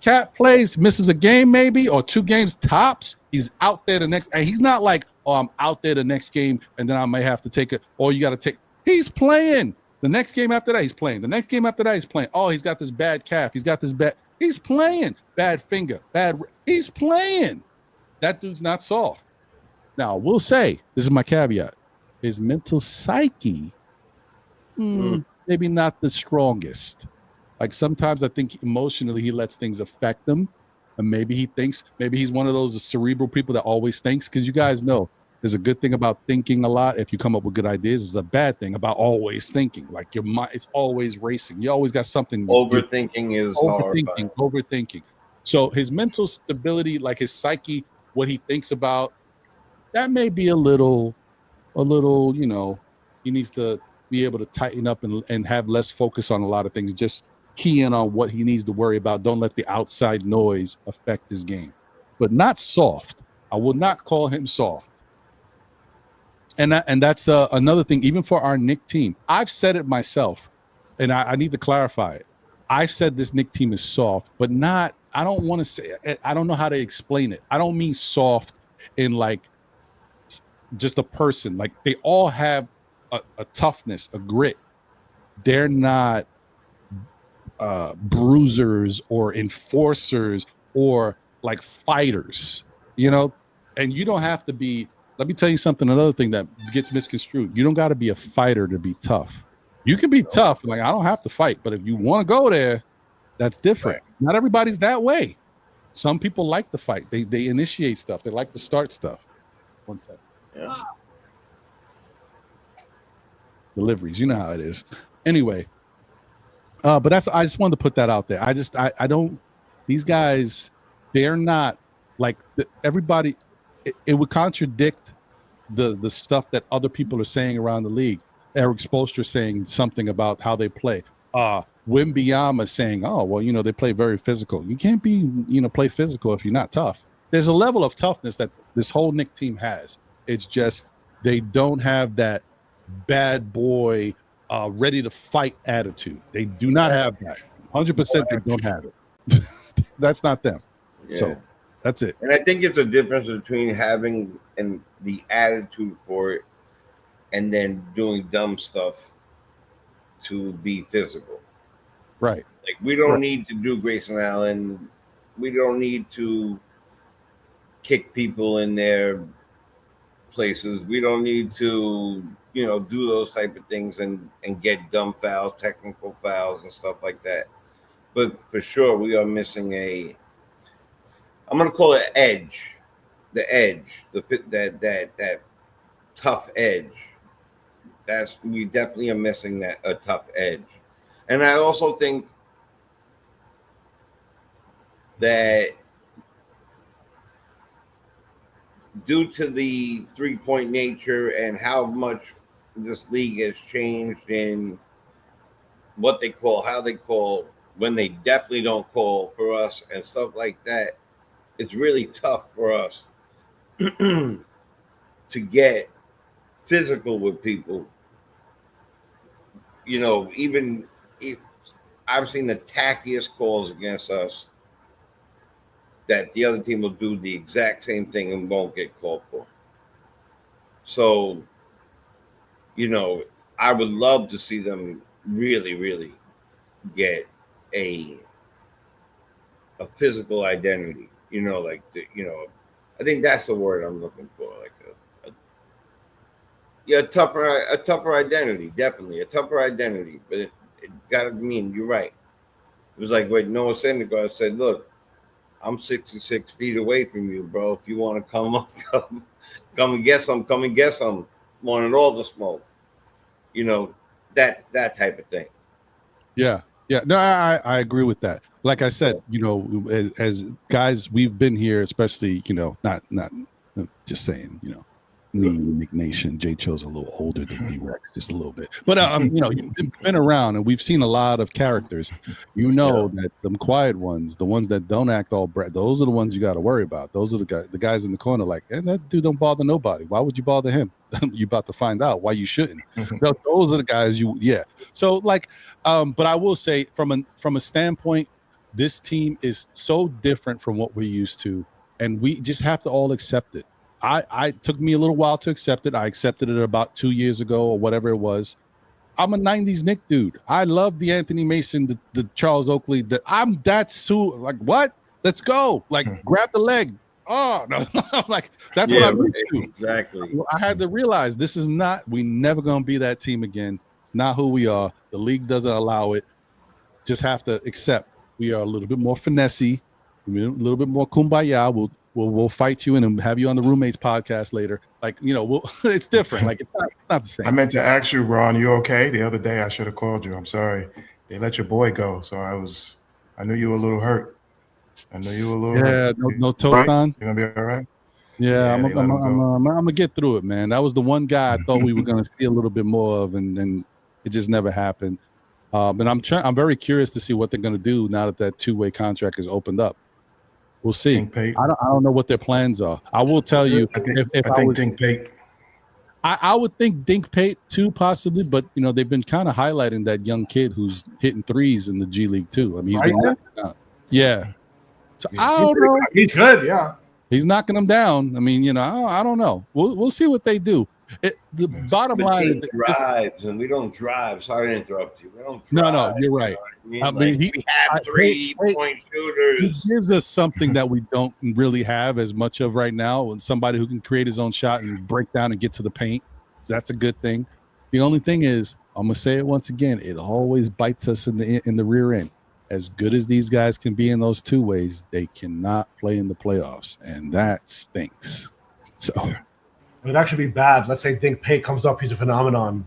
Speaker 1: Cat plays, misses a game maybe or 2 games tops. He's out there the next, and he's not like, oh, I'm out there the next game and then I may have to take it. Or you got to take, he's playing. The next game after that, he's playing. The next game after that, he's playing. Oh, he's got this bad calf. He's playing. Bad finger. He's playing. That dude's not soft. Now, we'll say, this is my caveat, his mental psyche, maybe not the strongest. Like sometimes I think emotionally he lets things affect him. And maybe he's one of those cerebral people that always thinks, because you guys know there's a good thing about thinking a lot. If you come up with good ideas, there's a bad thing about always thinking. Like your mind, it's always racing. You always got something.
Speaker 5: Overthinking is
Speaker 1: overthinking. So his mental stability, like his psyche, what he thinks about, that may be a little, he needs to be able to tighten up and have less focus on a lot of things. Just key in on what he needs to worry about. Don't let the outside noise affect his game. But not soft. I will not call him soft. And that's another thing, even for our Knicks team. I've said it myself, and I need to clarify it. I've said this Knicks team is soft, but not, I don't want to say, I don't know how to explain it. I don't mean soft in like just a person. Like they all have a toughness, a grit. They're not bruisers or enforcers or like fighters, and you don't have to be. Let me tell you something. Another thing that gets misconstrued. You don't got to be a fighter to be tough. You can be tough. Like, I don't have to fight, but if you want to go there, that's different. Right. Not everybody's that way. Some people like to fight. They initiate stuff. They like to start stuff. One second. Yeah. Deliveries. You know how it is. Anyway, but I just wanted to put that out there. I don't, these guys, they're not like everybody. It would contradict the stuff that other people are saying around the league. Eric Spoelstra saying something about how they play. Wembanyama saying, oh, well, they play very physical. You can't be, play physical if you're not tough. There's a level of toughness that this whole Knicks team has. It's just they don't have that bad boy, ready to fight attitude. They do not have that. 100% they don't have it. That's not them. Yeah. So that's it.
Speaker 5: And I think it's a difference between having the attitude for it and then doing dumb stuff to be physical.
Speaker 1: Right.
Speaker 5: Like we don't need to do Grayson Allen. We don't need to kick people in their places. We don't need to, do those type of things and get dumb fouls, technical fouls and stuff like that. but for sure we are missing a. I'm gonna call it edge, the edge, that tough edge. We definitely are missing that a tough edge, and I also think that due to the 3-point nature and how much this league has changed in how they call, when they definitely don't call for us and stuff like that, it's really tough for us to get physical with people. Even if I've seen the tackiest calls against us that the other team will do the exact same thing and won't get called for. So, I would love to see them really, really get a physical identity. I think that's the word I'm looking for. Like a tougher identity, definitely a tougher identity. But it gotta mean you're right. It was like when Noah Syndergaard said, "Look, I'm 66 feet away from you, bro. If you want to come up, come and get some. Come and get some. Wanted all the smoke. That type of thing."
Speaker 1: Yeah. No, I agree with that. Like I said, as guys, we've been here, especially, not just saying, Nick Nation. Jay Cho's a little older than D-Rex, just a little bit. But you've been around and we've seen a lot of characters. That them quiet ones, the ones that don't act all brat, those are the ones you got to worry about. Those are the guys in the corner, like, and that dude don't bother nobody. Why would you bother him? You about to find out why you shouldn't. Those are the guys So like, but I will say from a standpoint, this team is so different from what we're used to, and we just have to all accept it. I took me a little while to accept it. I accepted it about 2 years ago or whatever it was. I'm a 90s Knick dude. I love the Anthony Mason, the Charles Oakley. That's who, like, what? Let's go. Like, grab the leg. Oh, no. I'm like, that's what I'm used to.
Speaker 5: Exactly.
Speaker 1: I had to realize we never going to be that team again. It's not who we are. The league doesn't allow it. Just have to accept we are a little bit more finessey, a little bit more kumbaya. We'll fight you and have you on the Roommates podcast later. Like, it's different. Like, it's not the same.
Speaker 3: I meant to ask you, Ron, you okay? The other day I should have called you. I'm sorry. They let your boy go. So I knew you were a little hurt. Hurt.
Speaker 1: No Tokan.
Speaker 3: You gonna be all right?
Speaker 1: Yeah, I'm gonna get through it, man. That was the one guy I thought we were gonna see a little bit more of, and then it just never happened. But I'm very curious to see what they're gonna do now that two-way contract is opened up. We'll see. I don't know what their plans are. I will tell you.
Speaker 3: I think Dink Pate.
Speaker 1: I would think Dink Pate too, possibly, but they've been kind of highlighting that young kid who's hitting threes in the G League too. I mean, yeah. So I don't know.
Speaker 2: He's good, yeah.
Speaker 1: He's knocking them down. I mean, I don't know. We'll see what they do. The bottom line is
Speaker 5: drives, and we don't drive. Sorry to interrupt you. We don't drive.
Speaker 1: No, you're right.
Speaker 5: We have 3-point shooters.
Speaker 1: He gives us something that we don't really have as much of right now, and somebody who can create his own shot and break down and get to the paint. So that's a good thing. The only thing is, I'm gonna say it once again, it always bites us in the rear end. As good as these guys can be in those two ways, they cannot play in the playoffs, and that stinks. So
Speaker 2: it'd actually be bad. Let's say Dink Pate comes up, he's a phenomenon.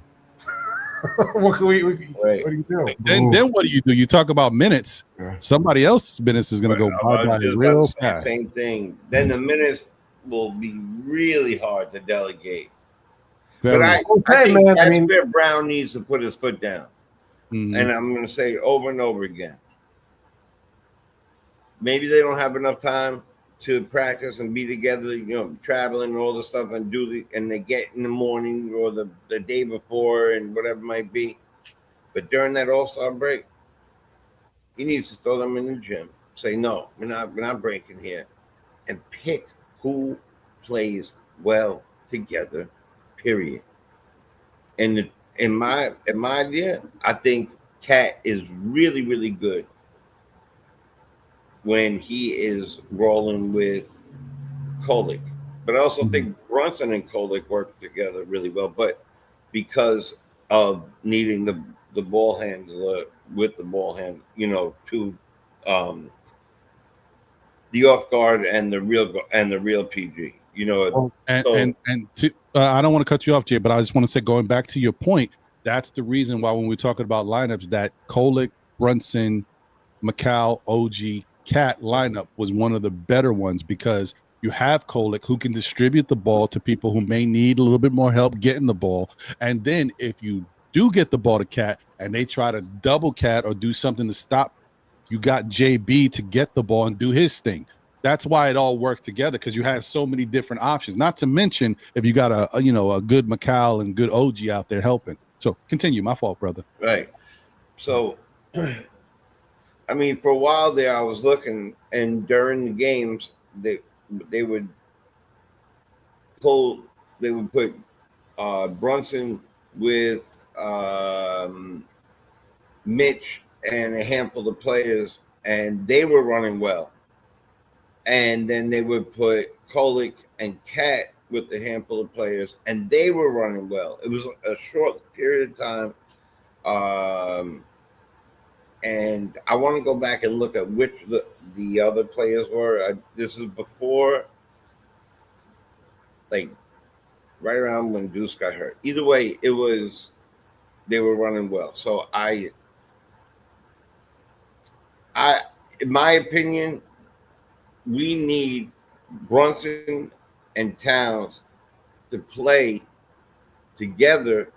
Speaker 2: What do you do?
Speaker 1: Then what do? You talk about minutes. Somebody else's minutes is going to go by real fast.
Speaker 5: Same thing. Then the minutes will be really hard to delegate. But I think that's where Brown needs to put his foot down. Mm-hmm. And I'm going to say it over and over again. Maybe they don't have enough time to practice and be together, traveling and all the stuff and and they get in the morning or the day before and whatever it might be. But during that All-Star break, he needs to throw them in the gym. Say, no, we're not breaking here. And pick who plays well together, period. And in my idea, I think Cat is really, really good when he is rolling with Kolek. But I also think Brunson and Kolek work together really well. But because of needing the ball handler with the ball hand, to um, the off guard and the real PG.
Speaker 1: Oh, and
Speaker 5: So
Speaker 1: and to, I don't want to cut you off, Jay, but I just want to say, going back to your point, that's the reason why when we're talking about lineups, that Kolick, Brunson, Macau, OG, Cat lineup was one of the better ones, because you have Kolick, who can distribute the ball to people who may need a little bit more help getting the ball. And then if you do get the ball to Cat and they try to double Cat or do something to stop, you got JB to get the ball and do his thing. That's why it all worked together, because you have so many different options. Not to mention if you got a good Macau and good OG out there helping. So continue. My fault, brother.
Speaker 5: right. So I mean, for a while there, I was looking, and during the games, they would pull, they would put Brunson with Mitch and a handful of players, and they were running well. And then they would put Kolick and Cat with a handful of players, and they were running well. It was a short period of time. And I want to go back and look at which the other players were. This is before, like, right around when Deuce got hurt. Either way, they were running well. So in my opinion, we need Brunson and Towns to play together.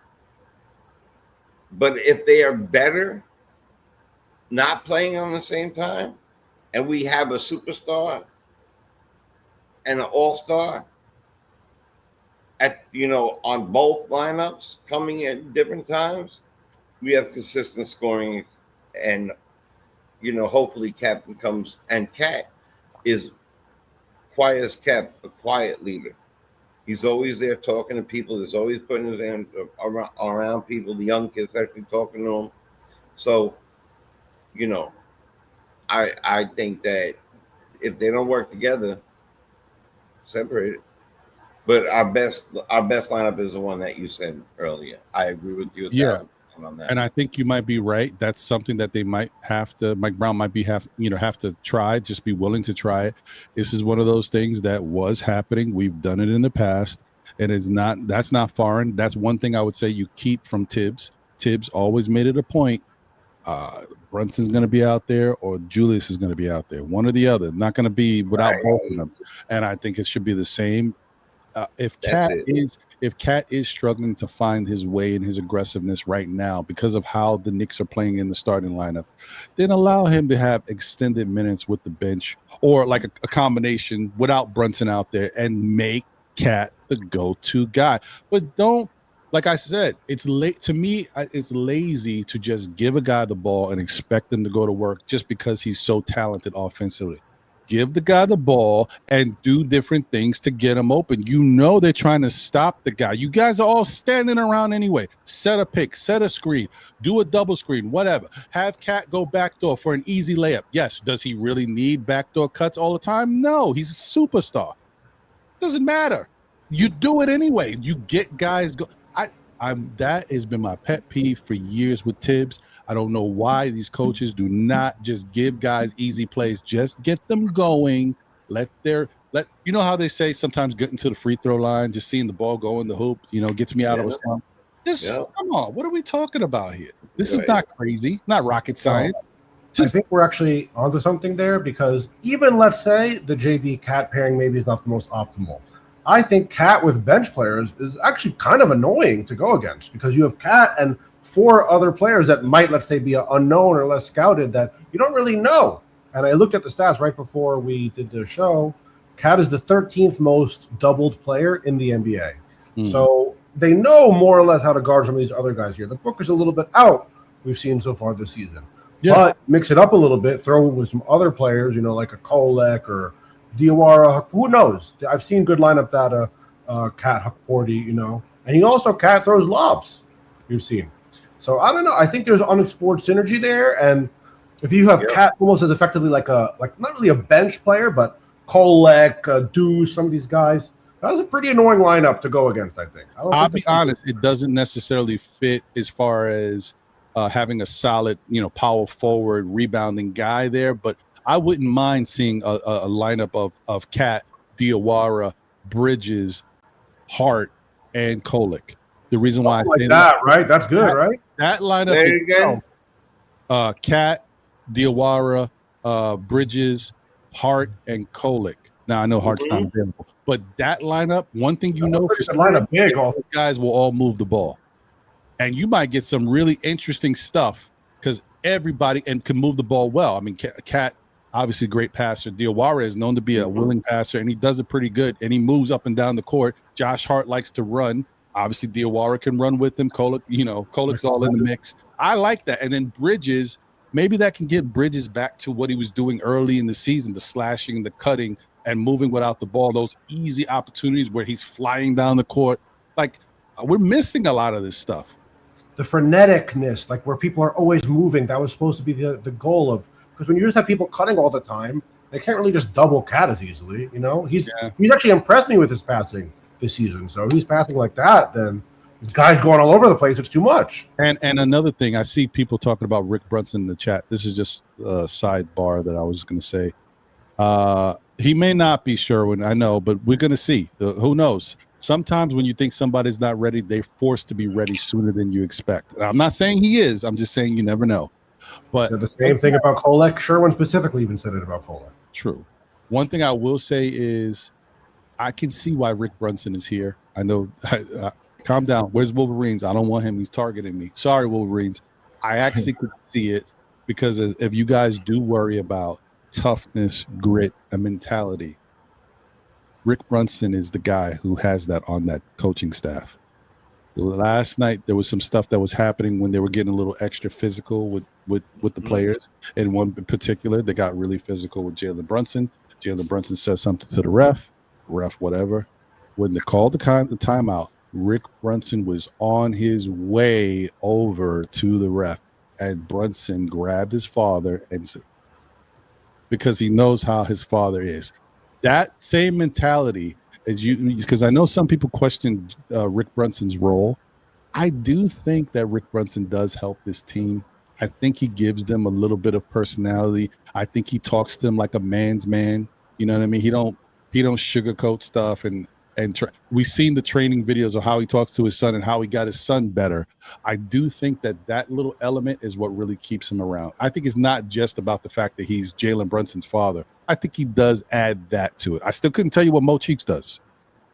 Speaker 5: But if they are better not playing on the same time, and we have a superstar and an all-star on both lineups coming at different times, we have consistent scoring, and hopefully Captain comes, and Cat is quiet as kept, a quiet leader. He's always there talking to people. He's always putting his hands around people, the young kids actually talking to him. So, I think that if they don't work together, separate it. But our best lineup is the one that you said earlier. I agree with you.
Speaker 1: Yeah.
Speaker 5: On that.
Speaker 1: And I think you might be right. That's something that they might have to, Mike Brown might have to try, just be willing to try it. This is one of those things that was happening. We've done it in the past, and that's not foreign. That's one thing I would say you keep from Tibbs. Tibbs always made it a point. Brunson's going to be out there, or Julius is going to be out there. One or the other. Not going to be without both of them. And I think it should be the same. If Cat is struggling to find his way and his aggressiveness right now because of how the Knicks are playing in the starting lineup, then allow him to have extended minutes with the bench, or like a combination without Brunson out there, and make Cat the go-to guy. But don't, like I said, it's late to me. It's lazy to just give a guy the ball and expect him to go to work just because he's so talented offensively. Give the guy the ball and do different things to get him open. They're trying to stop the guy. You guys are all standing around anyway. Set a pick, set a screen, do a double screen, whatever. Have Cat go backdoor for an easy layup. Yes. Does he really need backdoor cuts all the time? No, he's a superstar. Doesn't matter. You do it anyway. You get guys go. That has been my pet peeve for years with Tibbs. I don't know why these coaches do not just give guys easy plays. Just get them going. You know how they say sometimes getting to the free throw line, just seeing the ball go in the hoop, gets me out of a slump. Come on, what are we talking about here? This is not crazy, not rocket science.
Speaker 2: I think we're actually onto something there, because even, let's say, the JB Cat pairing maybe is not the most optimal. I think Cat with bench players is actually kind of annoying to go against, because you have Cat and 4 other players that might, let's say, be unknown or less scouted that you don't really know. And I looked at the stats right before we did the show. Cat is the 13th most doubled player in the NBA. So they know more or less how to guard some of these other guys here. The book is a little bit out, we've seen so far this season. Yeah. But mix it up a little bit, throw it with some other players, like a Kolek or Diawara. Who knows? I've seen good lineup data, Cat Huckporty, and he also Cat throws lobs. You've seen. So I don't know. I think there's unexplored synergy there, and if you have Cat almost as effectively like not really a bench player, but Kolek, Deuce, some of these guys, that was a pretty annoying lineup to go against. I think. I'll be
Speaker 1: honest. It doesn't necessarily fit as far as having a solid, power forward rebounding guy there. But I wouldn't mind seeing a lineup of Cat, Diawara, Bridges, Hart, and Kolick. The reason why I
Speaker 2: like
Speaker 1: say
Speaker 2: that, right? That's good, right?
Speaker 1: that lineup
Speaker 5: Say it again.
Speaker 1: Cat, Diawara, Bridges, Hart, and Kolick. Now I know Hart's not available, but that lineup, one thing for
Speaker 2: lineup big.
Speaker 1: those guys will all move the ball, and you might get some really interesting stuff because everybody can move the ball well. I mean, Cat obviously great passer. Diawara is known to be a willing passer, and he does it pretty good. And he moves up and down the court. Josh Hart likes to run. Obviously, Diawara can run with him. Kolick's all in the mix. I like that. And then Bridges, maybe that can get Bridges back to what he was doing early in the season, the slashing, the cutting, and moving without the ball, those easy opportunities where he's flying down the court. Like, we're missing a lot of this stuff.
Speaker 2: The freneticness, like where people are always moving, that was supposed to be the goal of, because when you just have people cutting all the time, they can't really just double Cat as easily. He's actually impressed me with his passing this season. So if he's passing like that, then guys going all over the place, it's too much.
Speaker 1: And another thing, I see people talking about Rick Brunson in the chat. This is just a sidebar that I was going to say. He may not be Sherwin, I know, but we're going to see. Who knows? Sometimes when you think somebody's not ready, they're forced to be ready sooner than you expect. And I'm not saying he is. I'm just saying you never know. But
Speaker 2: the same thing about Kolick. Sherwin specifically even said it about Kolick.
Speaker 1: True. One thing I will say is I can see why Rick Brunson is here. I know. Calm down. Where's Wolverines? I don't want him. He's targeting me. Sorry, Wolverines. I actually could see it because if you guys do worry about toughness, grit, and mentality, Rick Brunson is the guy who has that on that coaching staff. Last night, there was some stuff that was happening when they were getting a little extra physical with the players. And one in particular, they got really physical with Jalen Brunson. Jalen Brunson said something to the ref, whatever. When they called the timeout, Rick Brunson was on his way over to the ref, and Brunson grabbed his father and said, because he knows how his father is. That same mentality as because I know some people question Rick Brunson's role. I do think that Rick Brunson does help this team. I think he gives them a little bit of personality. I think he talks to them like a man's man. You know what I mean? He don't sugarcoat stuff we've seen the training videos of how he talks to his son and how he got his son better. I do think that little element is what really keeps him around. I think it's not just about the fact that he's Jalen Brunson's father. I think he does add that to it. I still couldn't tell you what Mo Cheeks does,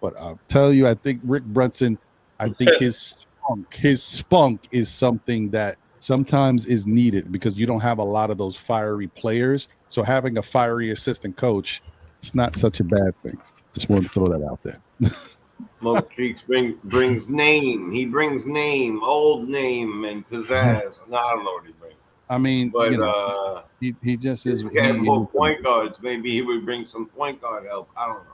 Speaker 1: but I'll tell you, I think Rick Brunson, I think his spunk is something that sometimes is needed because you don't have a lot of those fiery players. So having a fiery assistant coach, it's not such a bad thing. Just wanted to throw that out there.
Speaker 5: Mo Cheeks brings name. He brings name, old name, and pizzazz. No, I don't know what he brings.
Speaker 1: I mean,
Speaker 5: but
Speaker 1: he just is.
Speaker 5: If he had more point guards, maybe he would bring some point guard help. I don't know.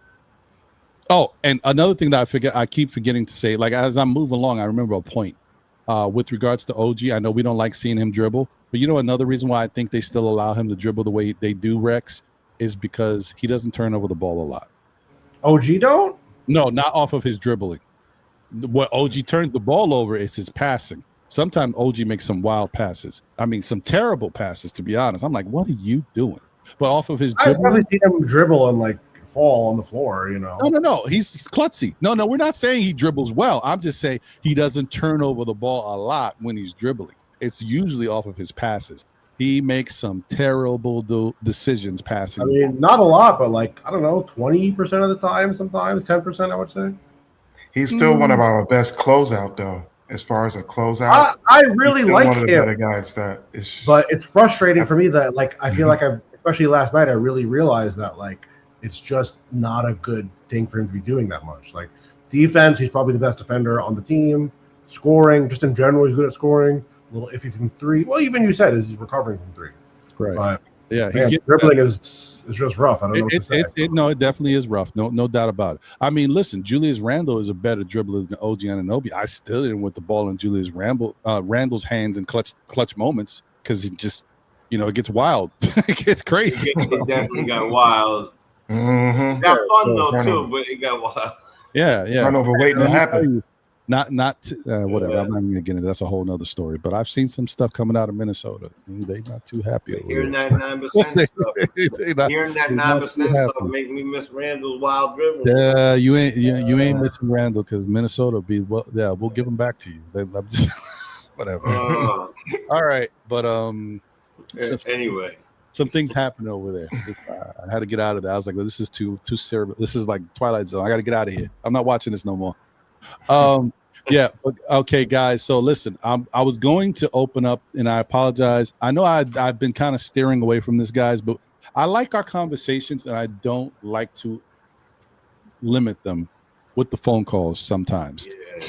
Speaker 1: Oh, and another thing that I keep forgetting to say, like as I'm moving along, I remember a point with regards to OG. I know we don't like seeing him dribble, but another reason why I think they still allow him to dribble the way they do, Rex, is because he doesn't turn over the ball a lot.
Speaker 2: OG don't?
Speaker 1: No, not off of his dribbling. What OG turns the ball over is his passing. Sometimes OG makes some wild passes. I mean, some terrible passes, to be honest. I'm like, what are you doing? But off of his dribbling,
Speaker 2: I've never seen him dribble and fall on the floor,
Speaker 1: No. He's klutzy. No, we're not saying he dribbles well. I'm just saying he doesn't turn over the ball a lot when he's dribbling. It's usually off of his passes. He makes some terrible decisions passing.
Speaker 2: I mean, not a lot, but 20% of the time, sometimes 10%, I would say.
Speaker 3: He's still one of our best closeout, though. As far as a closeout,
Speaker 2: I really like
Speaker 3: one of the
Speaker 2: him.
Speaker 3: better guys
Speaker 2: But it's frustrating for me that I feel like especially last night, I really realized that it's just not a good thing for him to be doing that much. Defense, he's probably the best defender on the team. Scoring, just in general, he's good at scoring. A little iffy from three. Well, even you said he's recovering from three.
Speaker 1: Right.
Speaker 2: But
Speaker 1: yeah,
Speaker 2: dribbling is just rough. I don't know what to say.
Speaker 1: It definitely is rough. No doubt about it. I mean, listen, Julius Randle is a better dribbler than OG Anunoby. I still didn't want the ball in Julius Randle's hands in clutch moments because it just, it gets wild. It gets crazy.
Speaker 5: It definitely got wild.
Speaker 3: Mm-hmm.
Speaker 5: Got fun though too, but it got wild.
Speaker 1: Yeah.
Speaker 3: Run over waiting to happen.
Speaker 1: Whatever. I'm not even gonna get into that's a whole nother story. But I've seen some stuff coming out of Minnesota. They're not too happy over
Speaker 5: Hearing
Speaker 1: there.
Speaker 5: that 9% stuff. Hearing that
Speaker 1: they're not
Speaker 5: 9%
Speaker 1: too
Speaker 5: stuff
Speaker 1: happy.
Speaker 5: make me miss Randall's wild dribble.
Speaker 1: Yeah, you ain't missing Randall because Minnesota we'll give them back to you. I'm just whatever. All right, but
Speaker 5: Anyway,
Speaker 1: some things happened over there. I had to get out of that. I was like, this is too serious. This is like Twilight Zone. I got to get out of here. I'm not watching this no more. Yeah, but okay, guys. So listen, I was going to open up, and I apologize. I know I've been kind of steering away from this, guys, but I like our conversations, and I don't like to limit them with the phone calls sometimes.
Speaker 5: yeah.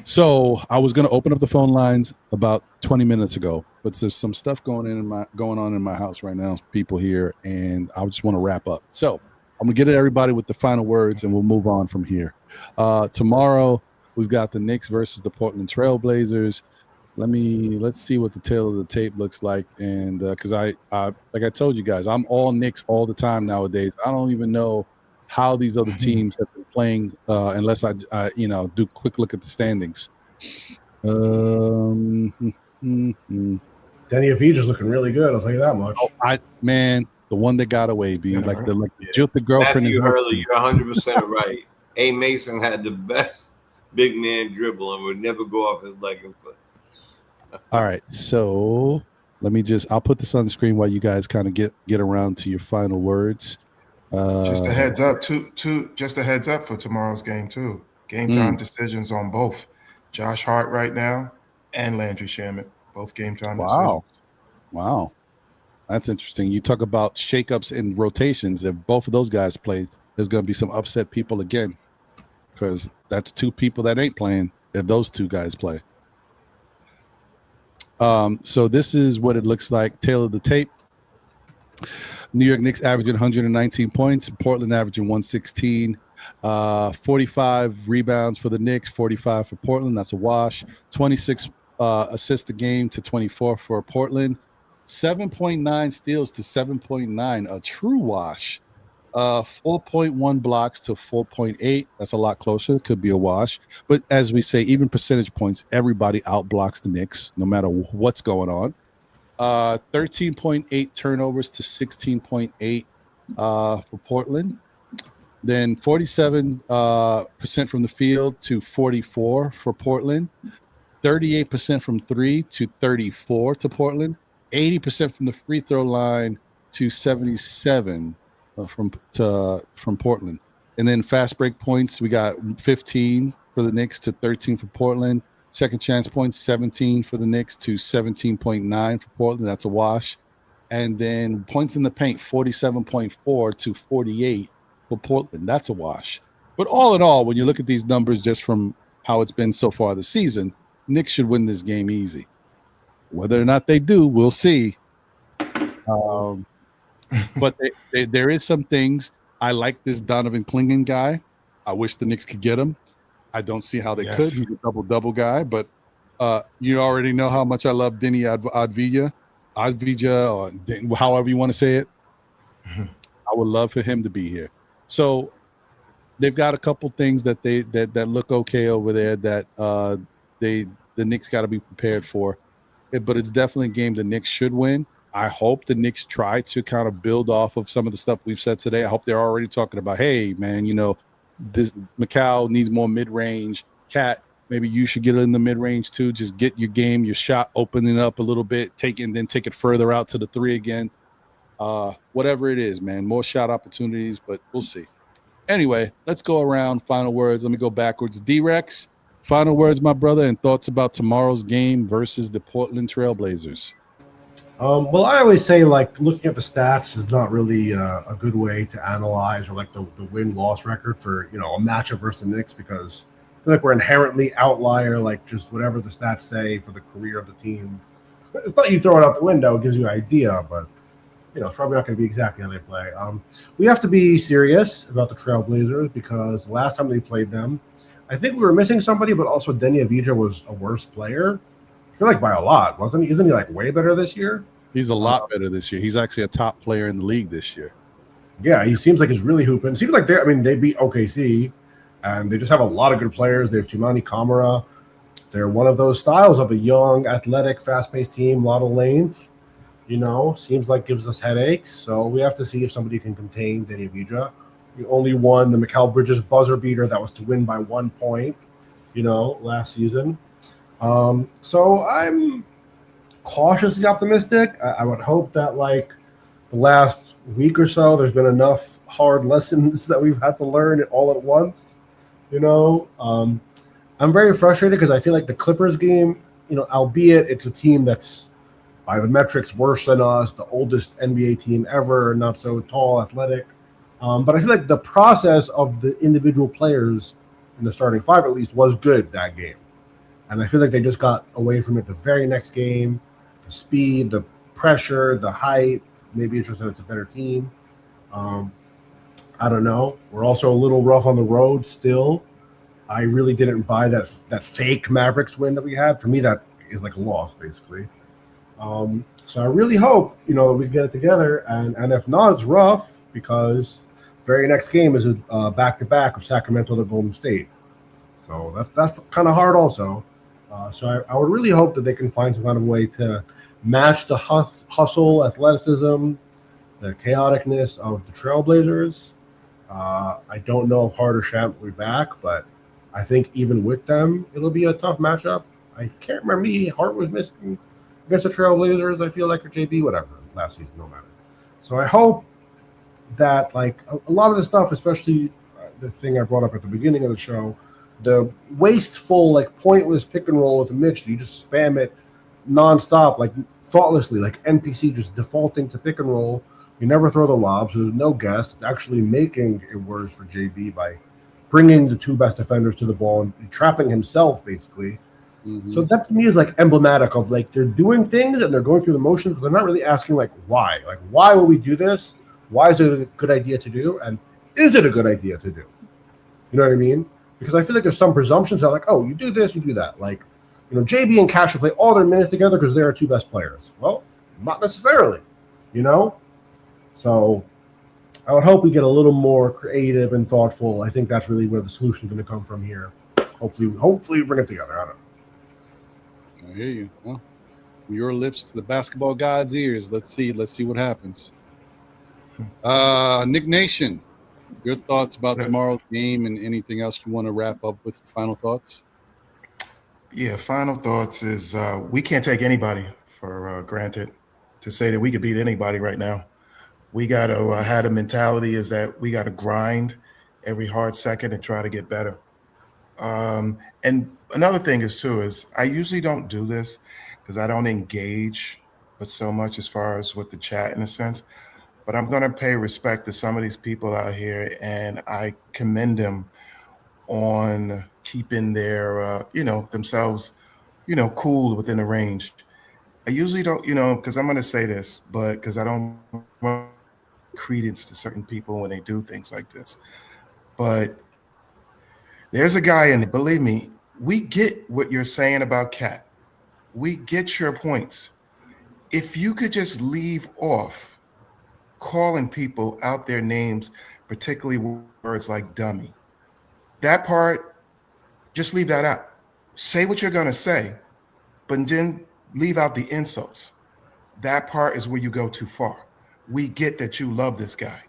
Speaker 1: So I was going to open up the phone lines about 20 minutes ago, but there's some stuff going on in my house right now. People here, and I just want to wrap up. So I'm gonna get at everybody with the final words, and we'll move on from here. Tomorrow we've got the Knicks versus the Portland Trailblazers. Let's see what the tail of the tape looks like, and because I like I told you guys, I'm all Knicks all the time nowadays. I don't even know how these other teams have been playing unless I do a quick look at the standings.
Speaker 2: Danny Avdija's looking really good. I'll tell you that much.
Speaker 1: The one that got away, being like the jilted girlfriend.
Speaker 5: Matthew Hurley, you're 100% right. A. Mason had the best big man dribble and would never go off his leg and foot.
Speaker 1: All right, so I'll put this on the screen while you guys kind of get around to your final words.
Speaker 3: Just a heads up, just a heads up for tomorrow's game too. Game time decisions on both Josh Hart right now and Landry Shamet. Both game time decisions.
Speaker 1: Wow. That's interesting. You talk about shakeups and rotations. If both of those guys play, there's going to be some upset people again, because that's two people that ain't playing if those two guys play. So this is what it looks like. Tail of the tape. New York Knicks averaging 119 points. Portland averaging 116. 45 rebounds for the Knicks, 45 for Portland. That's a wash. 26 assists a game to 24 for Portland. 7.9 steals to 7.9, a true wash. 4.1 blocks to 4.8. That's a lot closer. Could be a wash. But as we say, even percentage points, everybody outblocks the Knicks, no matter what's going on. 13.8 turnovers to 16.8 for Portland. Then 47% from the field to 44 for Portland. 38% from 3 to 34 to Portland. 80% from the free throw line to 77 from Portland. And then fast break points, we got 15 for the Knicks to 13 for Portland. Second chance points, 17 for the Knicks to 17.9 for Portland. That's a wash. And then points in the paint, 47.4 to 48 for Portland. That's a wash. But all in all, when you look at these numbers just from how it's been so far this season, Knicks should win this game easy. Whether or not they do, we'll see. But there is some things. I like this Donovan Clingan guy. I wish the Knicks could get him. I don't see how they could. He's a double-double guy. But you already know how much I love Denny Advija, or however you want to say it. I would love for him to be here. So they've got a couple things that that look okay over there that the Knicks got to be prepared for. But it's definitely a game the Knicks should win. I hope the Knicks try to kind of build off of some of the stuff we've said today. I hope they're already talking about, hey, man, this Macau needs more mid-range. Cat, maybe you should get in the mid-range too. Just get your game, your shot opening up a little bit, take it further out to the three again. Whatever it is, man, more shot opportunities, but we'll see. Anyway, let's go around. Final words. Let me go backwards. D-Rex, final words, my brother, and thoughts about tomorrow's game versus the Portland Trailblazers.
Speaker 2: Well, I always say, like, looking at the stats is not really a good way to analyze or like the win-loss record for, a matchup versus the Knicks, because I feel like we're inherently outlier, like just whatever the stats say for the career of the team. It's not you throw it out the window, it gives you an idea, but, it's probably not going to be exactly how they play. We have to be serious about the Trailblazers because the last time they played them, I think we were missing somebody, but also Denny Avdija was a worse player. I feel like by a lot, wasn't he? Isn't he like way better this year?
Speaker 1: He's a lot better this year. He's actually a top player in the league this year.
Speaker 2: Yeah, he seems like he's really hooping. Seems like they beat OKC. And they just have a lot of good players. They have Tumani Kamara. They're one of those styles of a young, athletic, fast-paced team, a lot of length. Seems like gives us headaches. So we have to see if somebody can contain Danny Avdija. We only won the Mikal Bridges buzzer beater that was to win by 1 point, last season. So I'm cautiously optimistic. I would hope that the last week or so, there's been enough hard lessons that we've had to learn all at once. I'm very frustrated because I feel like the Clippers game, albeit it's a team that's by the metrics worse than us, the oldest NBA team ever, not so tall, athletic. But I feel like the process of the individual players in the starting five, at least, was good that game. And I feel like they just got away from it the very next game. The speed, the pressure, the height. Maybe it's just that it's a better team. I don't know. We're also a little rough on the road still. I really didn't buy that fake Mavericks win that we had. For me, that is like a loss, basically. So I really hope, that we get it together. And if not, it's rough because very next game is a back-to-back of Sacramento to Golden State. So that's kind of hard also. So I would really hope that they can find some kind of way to match the hustle, athleticism, the chaoticness of the Trailblazers. I don't know if Hart or Shaq will be back, but I think even with them, it'll be a tough matchup. I can't remember Hart was missing against the Trailblazers, I feel like, or JB, whatever, last season, no matter. So I hope that, a lot of the stuff, especially the thing I brought up at the beginning of the show, the wasteful, pointless pick and roll with Mitch, you just spam it nonstop, thoughtlessly, NPC just defaulting to pick and roll. You never throw the lobs. There's no guess. It's actually making it worse for JB by bringing the two best defenders to the ball and trapping himself, basically. Mm-hmm. So that to me is emblematic of they're doing things and they're going through the motions, but they're not really asking why. Why will we do this? Why is it a good idea to do? And is it a good idea to do? You know what I mean? Because I feel like there's some presumptions that oh, you do this, you do that. JB and Cash should play all their minutes together because they're our two best players. Well, not necessarily, So I would hope we get a little more creative and thoughtful. I think that's really where the solution is going to come from here. Hopefully we bring it together. I don't know.
Speaker 1: I hear you. Well, from your lips to the basketball god's ears. Let's see what happens. Nick Nation, your thoughts about tomorrow's game and anything else you want to wrap up with? Final thoughts?
Speaker 3: Yeah, final thoughts is we can't take anybody for granted to say that we could beat anybody right now. We got to have a mentality is that we got to grind every hard second and try to get better. And another thing is I usually don't do this because I don't engage with so much as far as with the chat in a sense, but I'm going to pay respect to some of these people out here and I commend them on keeping their, themselves, cool within the range. I usually don't, because I'm going to say this, but because I don't want credence to certain people when they do things like this. But there's a guy in it, believe me, we get what you're saying about Cat. We get your points. If you could just leave off calling people out their names, particularly words like dummy, that part, just leave that out. Say what you're going to say, but then leave out the insults. That part is where you go too far. We get that you love this guy,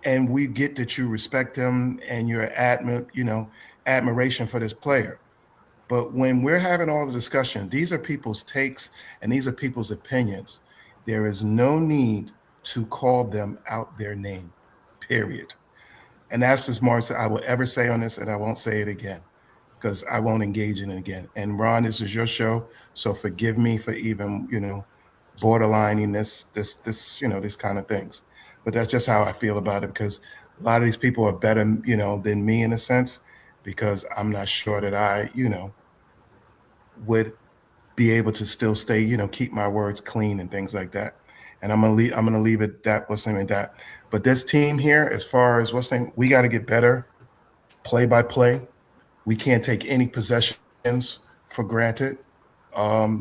Speaker 3: and we get that you respect him and your admiration for this player. But when we're having all the discussion, these are people's takes and these are people's opinions. There is no need to call them out their name, period. And that's as much as I will ever say on this, and I won't say it again because I won't engage in it again. And Ron, this is your show, so forgive me for even, borderlining this kind of things. But that's just how I feel about it because a lot of these people are better, than me in a sense, because I'm not sure that I, would be able to still stay, keep my words clean and things like that. And I'm gonna leave it that. But this team here, as far as we got to get better, play by play. We can't take any possessions for granted.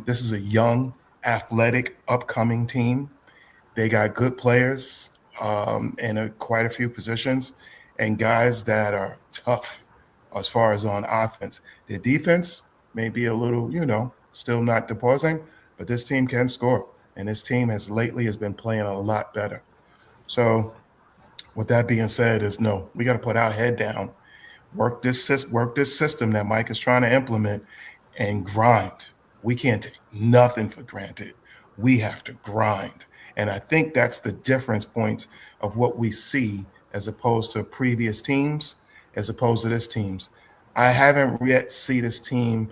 Speaker 3: This is a young, athletic, upcoming team. They got good players in quite a few positions and guys that are tough as far as on offense. Their defense may be a little, still not deposing, but this team can score. And this team has been playing a lot better. So with that being said, is no, we got to put our head down, work this system that Mike is trying to implement, and grind. We can't take nothing for granted. We have to grind, and I think that's the difference points of what we see as opposed to previous teams, as opposed to this team's. I haven't yet see this team,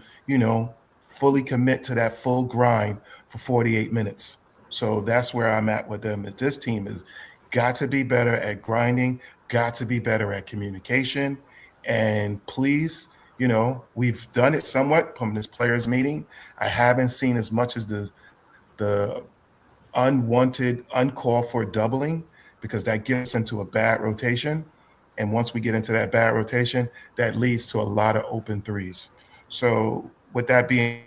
Speaker 3: fully commit to that full grind for 48 minutes. So that's where I'm at with them. Is this team is got to be better at grinding, got to be better at communication. And please, we've done it somewhat from this players meeting. I haven't seen as much as the unwanted, uncalled for doubling, because that gets into a bad rotation. And once we get into that bad rotation, that leads to a lot of open threes. So with that being,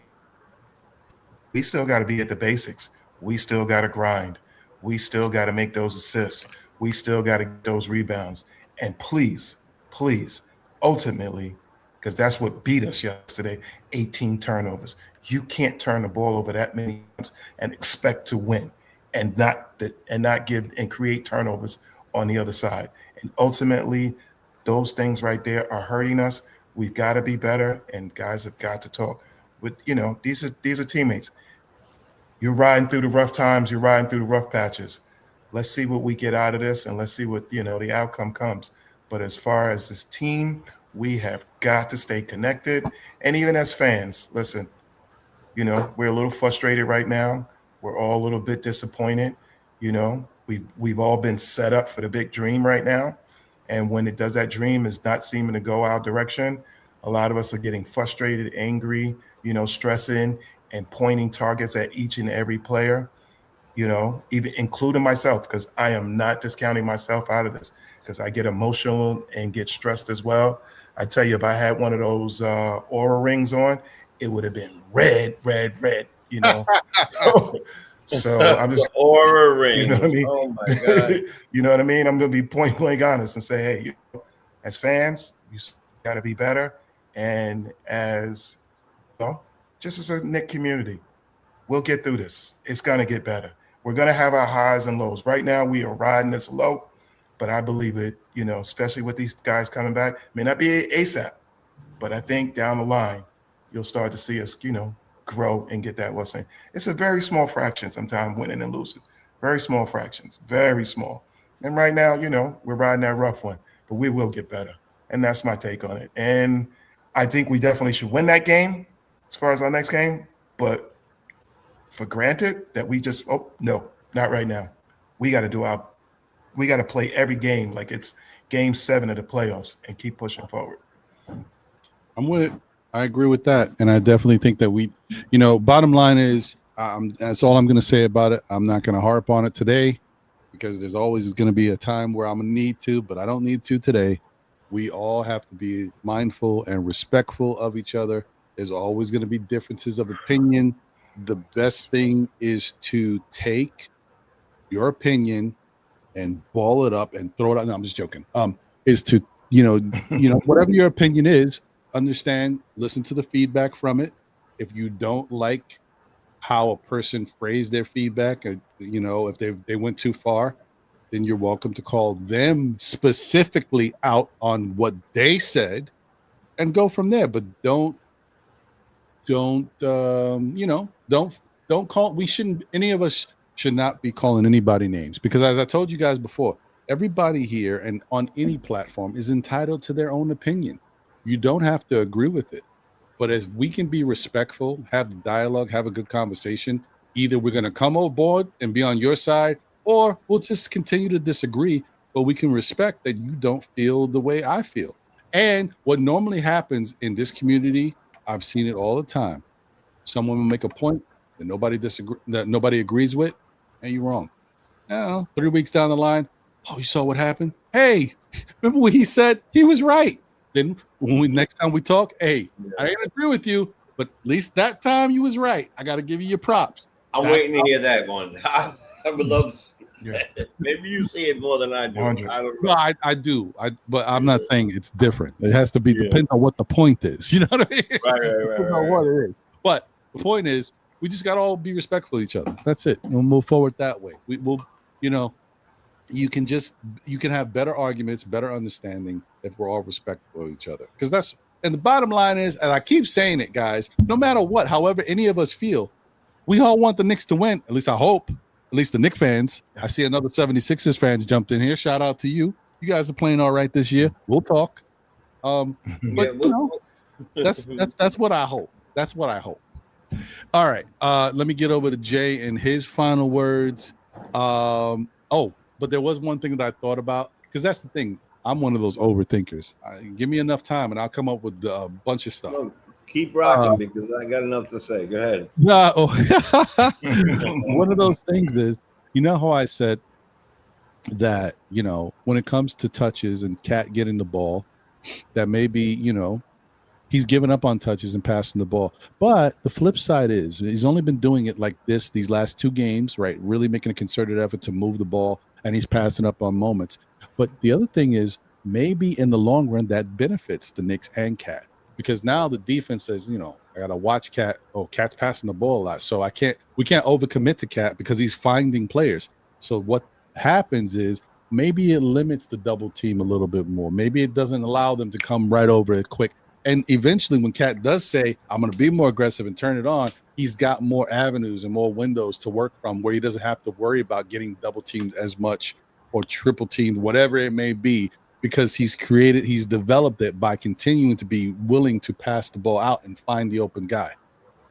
Speaker 3: we still got to be at the basics. We still got to grind. We still got to make those assists. We still got to get those rebounds. And please, please, ultimately, because that's what beat us yesterday, 18 turnovers. You can't turn the ball over that many times and expect to win and not give and create turnovers on the other side. And ultimately, those things right there are hurting us. We've got to be better, and guys have got to talk. With these are teammates. You're riding through the rough times. You're riding through the rough patches. Let's see what we get out of this, and let's see what the outcome comes. But as far as this team, we have got to stay connected. And even as fans, listen, we're a little frustrated right now. We're all a little bit disappointed. We've all been set up for the big dream right now. And when that dream is not seeming to go our direction, a lot of us are getting frustrated, angry, stressing and pointing targets at each and every player, even including myself, because I am not discounting myself out of this, because I get emotional and get stressed as well. I tell you, if I had one of those aura rings on, it would have been red, red, red, So I'm just
Speaker 5: aura ring.
Speaker 3: You know what I mean?
Speaker 5: Oh my God.
Speaker 3: You know what I mean? I'm going to be point blank honest and say, hey, as fans, you got to be better. And as just as a Knicks community, we'll get through this. It's going to get better. We're going to have our highs and lows. Right now, we are riding this low, but I believe it, especially with these guys coming back. May not be ASAP, but I think down the line, you'll start to see us, grow and get that what's saying. It's a very small fraction sometimes, winning and losing. Very small fractions, very small. And right now, we're riding that rough one, but we will get better. And that's my take on it. And I think we definitely should win that game as far as our next game. But for granted that we just, no, not right now. We got to play every game like it's game 7 of the playoffs and keep pushing forward.
Speaker 1: I'm with it. I agree with that. And I definitely think that we, bottom line is, that's all I'm going to say about it. I'm not going to harp on it today, because there's always going to be a time where I'm going to need to, but I don't need to today. We all have to be mindful and respectful of each other. There's always going to be differences of opinion. The best thing is to take your opinion and ball it up and throw it out. No, I'm just joking. Is to, whatever your opinion is, understand, listen to the feedback from it. If you don't like how a person phrased their feedback, if they went too far, then you're welcome to call them specifically out on what they said and go from there. But don't call. We shouldn't. Any of us should not be calling anybody names, because as I told you guys before, everybody here and on any platform is entitled to their own opinion. You don't have to agree with it, but as we can be respectful, have the dialogue, have a good conversation, either we're going to come aboard and be on your side, or we'll just continue to disagree, but we can respect that you don't feel the way I feel. And what normally happens in this community, I've seen it all the time. Someone will make a point that nobody agrees with, and you're wrong. 3 weeks down the line, you saw what happened? Hey, remember what he said? He was right. Then next time we talk, hey, I didn't agree with you, but at least that time you was right. I got to give you your props.
Speaker 5: I'm waiting to hear that one. I would love
Speaker 3: Yeah.
Speaker 5: Maybe you see it more than I do.
Speaker 3: 100.
Speaker 5: I don't
Speaker 1: No,
Speaker 5: know.
Speaker 1: I do. But I'm not saying it's different. It has to be
Speaker 5: Yeah.
Speaker 1: depends on what the point is. You know what I mean?
Speaker 5: Right.
Speaker 1: Depends on what it is. But the point is, we just got to all be respectful of each other. That's it. We'll move forward that way. We will, you know, you can have better arguments, better understanding if we're all respectful of each other. Because that's and the bottom line is, and I keep saying it, guys, no matter what, however any of us feel, we all want the Knicks to win. At least I hope. At least the Knicks fans. I see another 76ers fans jumped in here. Shout out to you. You guys are playing all right this year. We'll talk. But
Speaker 5: Yeah,
Speaker 1: you know, that's what I hope. That's what I hope. All right. Let me get over to Jay and his final words. But there was one thing that I thought about because that's the thing. I'm one of those overthinkers. Give me enough time and I'll come up with a bunch of stuff.
Speaker 5: No, keep rocking because I got enough to say. Go ahead.
Speaker 1: One of those things is, you know how I said that, you know, when it comes to touches and Cat getting the ball, that maybe, you know, he's given up on touches and passing the ball. But the flip side is he's only been doing it like this these last 2 games, right? Really making a concerted effort to move the ball, and he's passing up on moments. But the other thing is maybe in the long run that benefits the Knicks and Cat because now the defense says, you know, I gotta watch Cat. Oh, Cat's passing the ball a lot, so we can't overcommit to Cat because he's finding players. So what happens is maybe it limits the double team a little bit more. Maybe it doesn't allow them to come right over it quick. And eventually, when Cat does say, I'm going to be more aggressive and turn it on, he's got more avenues and more windows to work from where he doesn't have to worry about getting double teamed as much or triple teamed, whatever it may be, because he's developed it by continuing to be willing to pass the ball out and find the open guy.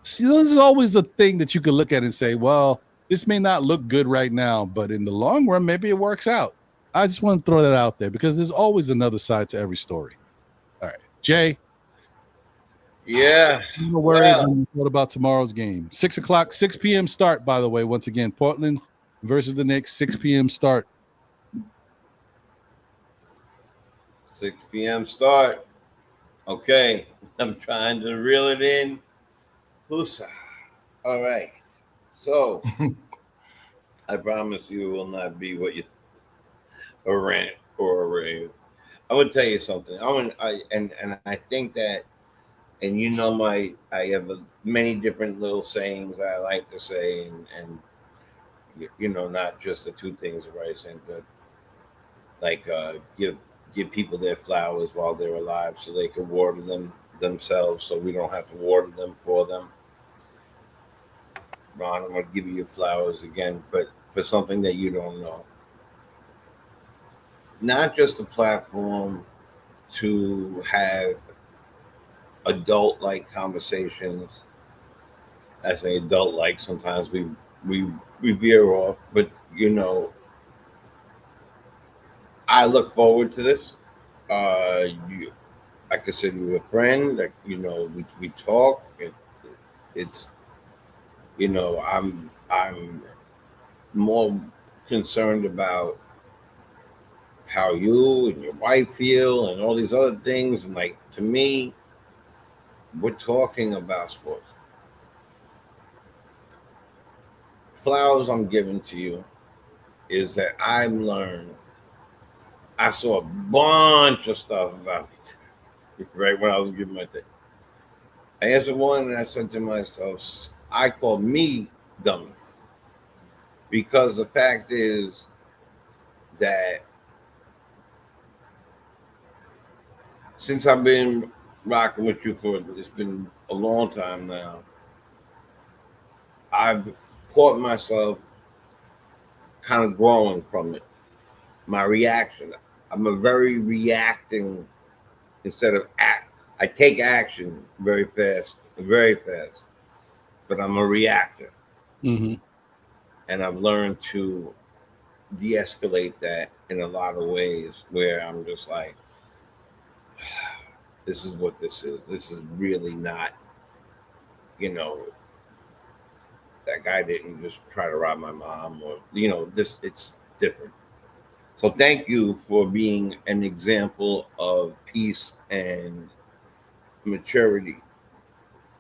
Speaker 1: See, this is always a thing that you can look at and say, well, this may not look good right now, but in the long run, maybe it works out. I just want to throw that out there because there's always another side to every story. All right, Jay.
Speaker 5: Yeah.
Speaker 1: What about tomorrow's game? 6 o'clock, 6 p.m. start, by the way. Once again, Portland versus the Knicks, 6 p.m. start.
Speaker 5: 6 p.m. start. Okay. I'm trying to reel it in. Husa. All right. So I promise you it will not be what you a rant or a rave. I would tell you something. I think that, and you know I have many different little sayings I like to say, and you know, not just the 2 things of right saying, but like give people their flowers while they're alive so they can water them themselves, so we don't have to water them for them. Ron, I'm gonna give you your flowers again, but for something that you don't know. Not just a platform to have adult like conversations. I say adult like sometimes we veer off, but you know, I look forward to this. I consider you a friend. Like, you know, we talk. It's you know, I'm more concerned about how you and your wife feel and all these other things. And like to me, we're talking about sports. Flowers I'm giving to you is that I've learned. I saw a bunch of stuff about me right when I was giving my thing. I answered one and I said to myself, I call me dummy. Because the fact is that since I've been rocking with you for it's been a long time now, I've caught myself kind of growing from it. My reaction. I'm a very reacting instead of act. I take action very fast, but I'm a reactor.
Speaker 1: Mm-hmm.
Speaker 5: And I've learned to de-escalate that in a lot of ways where I'm just like, this is what this is. This is really not, you know, that guy didn't just try to rob my mom or, you know, this, it's different. So thank you for being an example of peace and maturity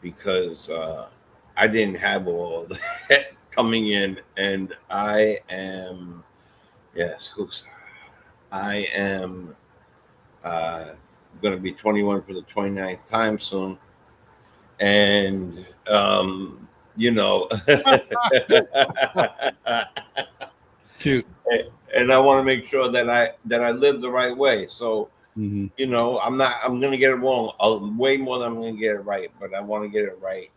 Speaker 5: because I didn't have all that coming in and I am Yes, I am going to be 21 for the 29th time soon. And, you know,
Speaker 1: Cute.
Speaker 5: and I want to make sure that I live the right way. So,
Speaker 1: Mm-hmm.
Speaker 5: you know, I'm going to get it wrong way more than I'm going to get it right, but I want to get it right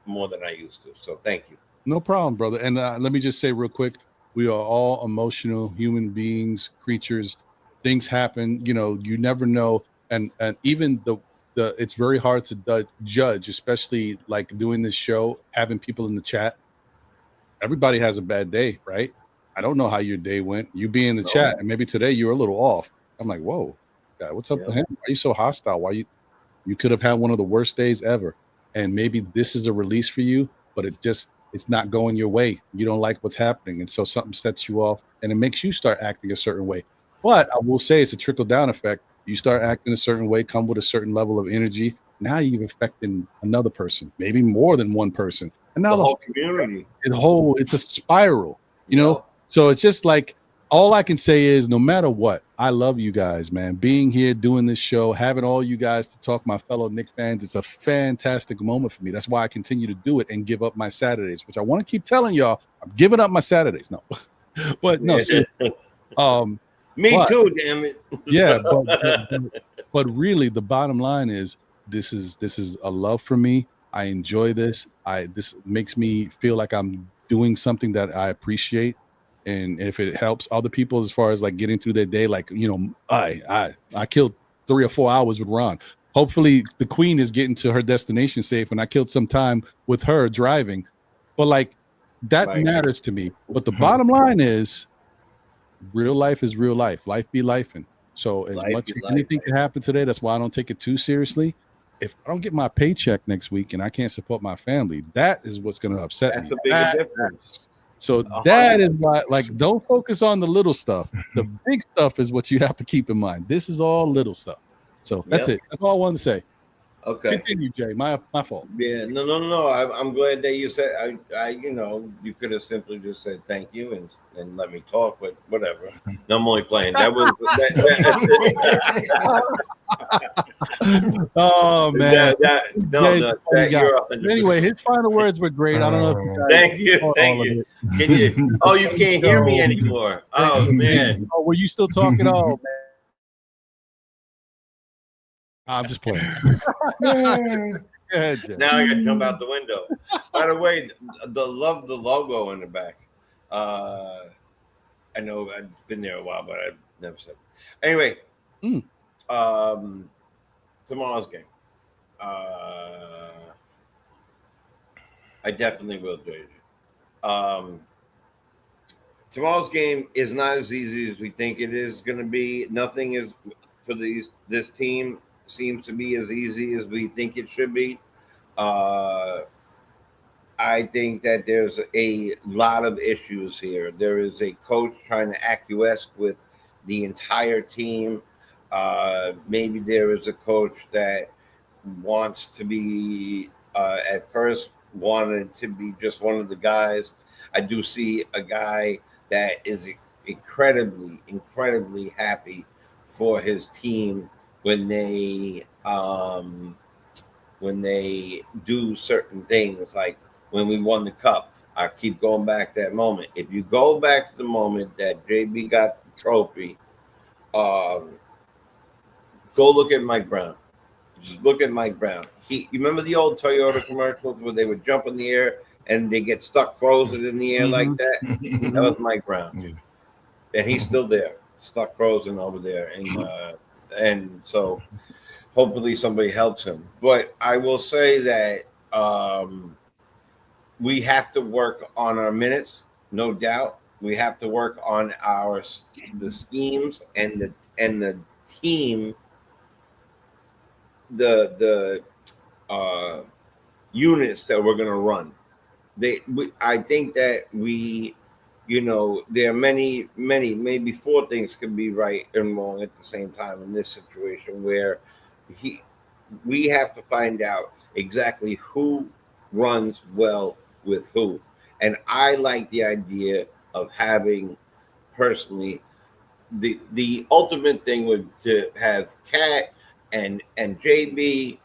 Speaker 5: more than I used to. So thank you.
Speaker 1: No problem, brother. And let me just say real quick, we are all emotional human beings, creatures. Things happen, you never know. And even the it's very hard to judge, especially like doing this show, having people in the chat. Everybody has a bad day, right? I don't know how your day went. You be in the chat, and maybe today you were a little off. I'm like, whoa, God, what's up with him? Why are you so hostile? Why you could have had one of the worst days ever. And maybe this is a release for you, but it's not going your way. You don't like what's happening. And so something sets you off and it makes you start acting a certain way. But I will say it's a trickle down effect. You start acting a certain way, come with a certain level of energy. Now you've affected another person, maybe more than one person. And now
Speaker 5: The whole community.
Speaker 1: it's a spiral,
Speaker 5: Yeah.
Speaker 1: So it's just like, all I can say is no matter what, I love you guys, man. Being here, doing this show, having all you guys to talk, my fellow Knicks fans, it's a fantastic moment for me. That's why I continue to do it and give up my Saturdays, which I want to keep telling y'all, I'm giving up my Saturdays. No, but no, seriously.
Speaker 5: Me too, damn it.
Speaker 1: Yeah, but really the bottom line is this is a love for me. I enjoy this. This makes me feel like I'm doing something that I appreciate. And if it helps other people as far as like getting through their day, like, I killed 3 or 4 hours with Ron. Hopefully the queen is getting to her destination safe, and I killed some time with her driving. But like that matters to me. But the bottom line is real life is real life. Life be lifing. So as much as anything can happen today, that's why I don't take it too seriously. If I don't get my paycheck next week and I can't support my family, that is what's going to upset me.
Speaker 5: That's a big difference.
Speaker 1: So that is why, like, don't focus on the little stuff. The big stuff is what you have to keep in mind. This is all little stuff. So that's it. That's all I wanted to say.
Speaker 5: Okay.
Speaker 1: Continue, Jay. My fault.
Speaker 5: Yeah, no. I'm glad that you said you could have simply just said thank you and let me talk, but whatever. No, I'm only playing. That was
Speaker 1: oh man.
Speaker 5: Anyway,
Speaker 1: his final words were great. I don't know if you guys
Speaker 5: thank you. Can you? Oh, you can't hear me anymore. Oh man.
Speaker 1: Oh, were you still talking? Oh man. I'm just playing. Ahead,
Speaker 5: now I gotta jump out the window. By the way, the logo in the back. I know I've been there a while, but I've never said. Anyway, tomorrow's game. I definitely will, JJ. Tomorrow's game is not as easy as we think it is going to be. Nothing is for this team seems to be as easy as we think it should be. I think that there's a lot of issues here. There is a coach trying to acquiesce with the entire team. Maybe there is a coach that wants to be, at first, wanted to be just one of the guys. I do see a guy that is incredibly, incredibly happy for his team when they do certain things, like when we won the cup. I keep going back to that moment. If you go back to the moment that JB got the trophy, go look at Mike Brown. Just look at Mike Brown. You remember the old Toyota commercials where they would jump in the air and they get stuck frozen in the air like that? That was Mike Brown. And he's still there, stuck frozen over there. And so hopefully somebody helps him. But I will say that we have to work on our minutes, no doubt. We have to work on the schemes and the team, the units that we're going to run. I think that there are many, maybe 4 things can be right and wrong at the same time in this situation, where we have to find out exactly who runs well with who. And I like the idea of having personally, the ultimate thing would to have Cat and JB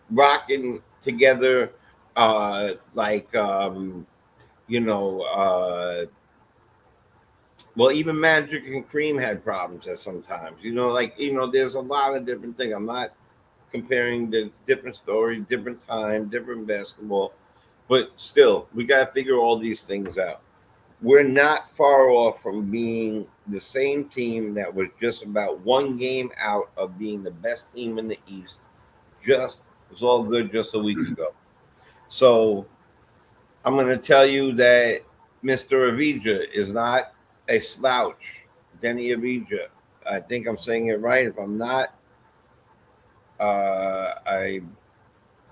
Speaker 5: rocking together, like you know, well, even Magic and Cream had problems at sometimes. Like there's a lot of different things. I'm not comparing the different stories, different time, different basketball, but still, we got to figure all these things out. We're not far off from being the same team that was just about one game out of being the best team in the East. Just it was all good just a week ago. So I'm going to tell you that Mr. Avija is not a slouch. Denny Avija. I think I'm saying it right. If I'm not, I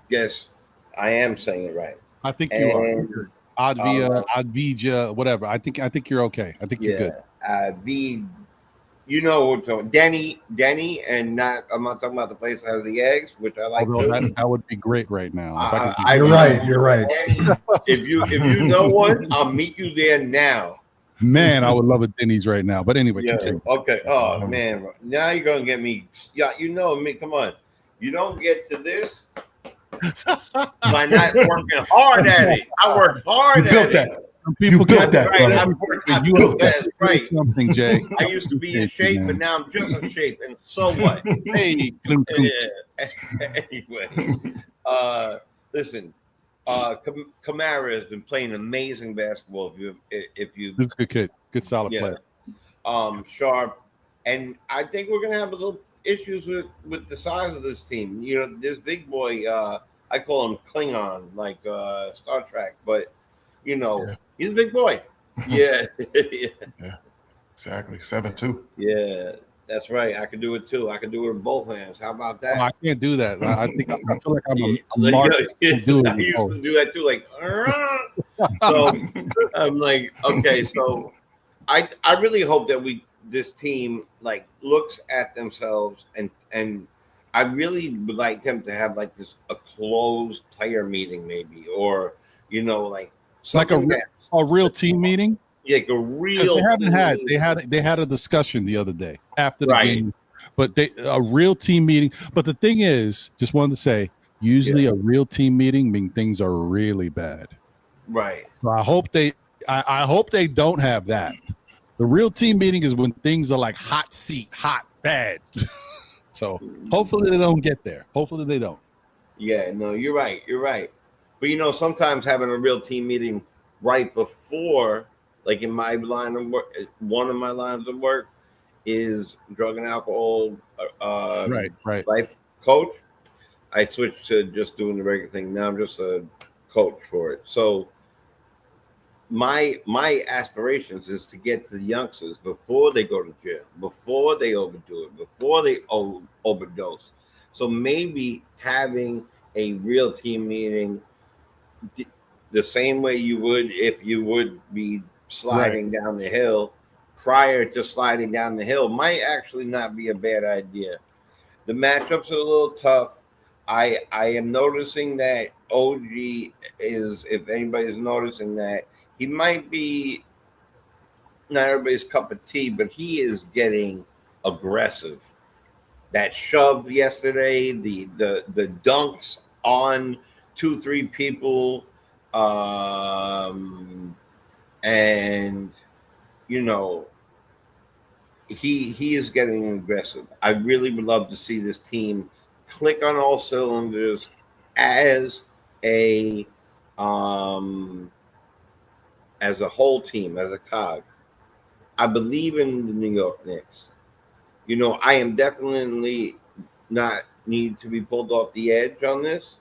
Speaker 5: guess I am saying it right.
Speaker 1: I think you are.
Speaker 5: And
Speaker 1: Advija, whatever. I think you're okay. I think you're good.
Speaker 5: V, Denny, and not. I'm not talking about the place that has the eggs, which I like.
Speaker 1: That would be great right now.
Speaker 2: You're right. You're right.
Speaker 5: Denny, if you know one, I'll meet you there now.
Speaker 1: Man, I would love a Denny's right now. But anyway,
Speaker 5: Yeah.
Speaker 1: continue.
Speaker 5: Okay. Oh man, now you're gonna get me. Yeah, you know me. Come on, you don't get to this by not working hard at it. I work hard at it.
Speaker 1: Some people
Speaker 2: built that,
Speaker 5: right.
Speaker 2: brother.
Speaker 5: You built that. Right.
Speaker 1: Something, Jay.
Speaker 5: I used to be in shape, but now I'm just in shape. And so what?
Speaker 1: Hey,
Speaker 5: Anyway, listen. Kamara has been playing amazing basketball. If you,
Speaker 1: he's a good kid, good solid player.
Speaker 5: Sharp, and I think we're gonna have a little issues with the size of this team. This big boy. I call him Klingon, like Star Trek, but he's a big boy. Yeah,
Speaker 3: yeah, exactly. 7'2".
Speaker 5: Yeah. That's right. I can do it too. I can do it with both hands. How about that?
Speaker 1: Oh, I can't do that. I feel like I'm a
Speaker 5: I
Speaker 1: used
Speaker 5: to do that too. Like, so I'm like, okay. So I really hope that this team like looks at themselves and I really would like them to have like a closed player meeting maybe, or like
Speaker 1: a real team meeting.
Speaker 5: Like a real.
Speaker 1: They had a discussion the other day after the game, but a real team meeting. But the thing is, just wanted to say, usually a real team meeting means things are really bad.
Speaker 5: Right.
Speaker 1: So I hope they don't have that. The real team meeting is when things are like hot seat, hot, bad. So hopefully they don't get there. Hopefully they don't.
Speaker 5: Yeah, no, you're right. You're right. But sometimes having a real team meeting right before, like in my line of work, one of my lines of work is drug and alcohol
Speaker 1: right
Speaker 5: life coach. I switched to just doing the regular thing. Now I'm just a coach for it. So my aspirations is to get to the youngsters before they go to jail, before they overdo it, before they overdose. So maybe having a real team meeting the same way you would if you would be sliding down the hill prior to sliding down the hill might actually not be a bad idea. The matchups are a little tough. I am noticing that OG is, if anybody's noticing that, he might be not everybody's cup of tea, but he is getting aggressive. That shove yesterday, the dunks on 2-3 people, and he is getting aggressive. I really would love to see this team click on all cylinders as a whole team, as a cog. I believe in the New York Knicks. I am definitely not need to be pulled off the edge on this,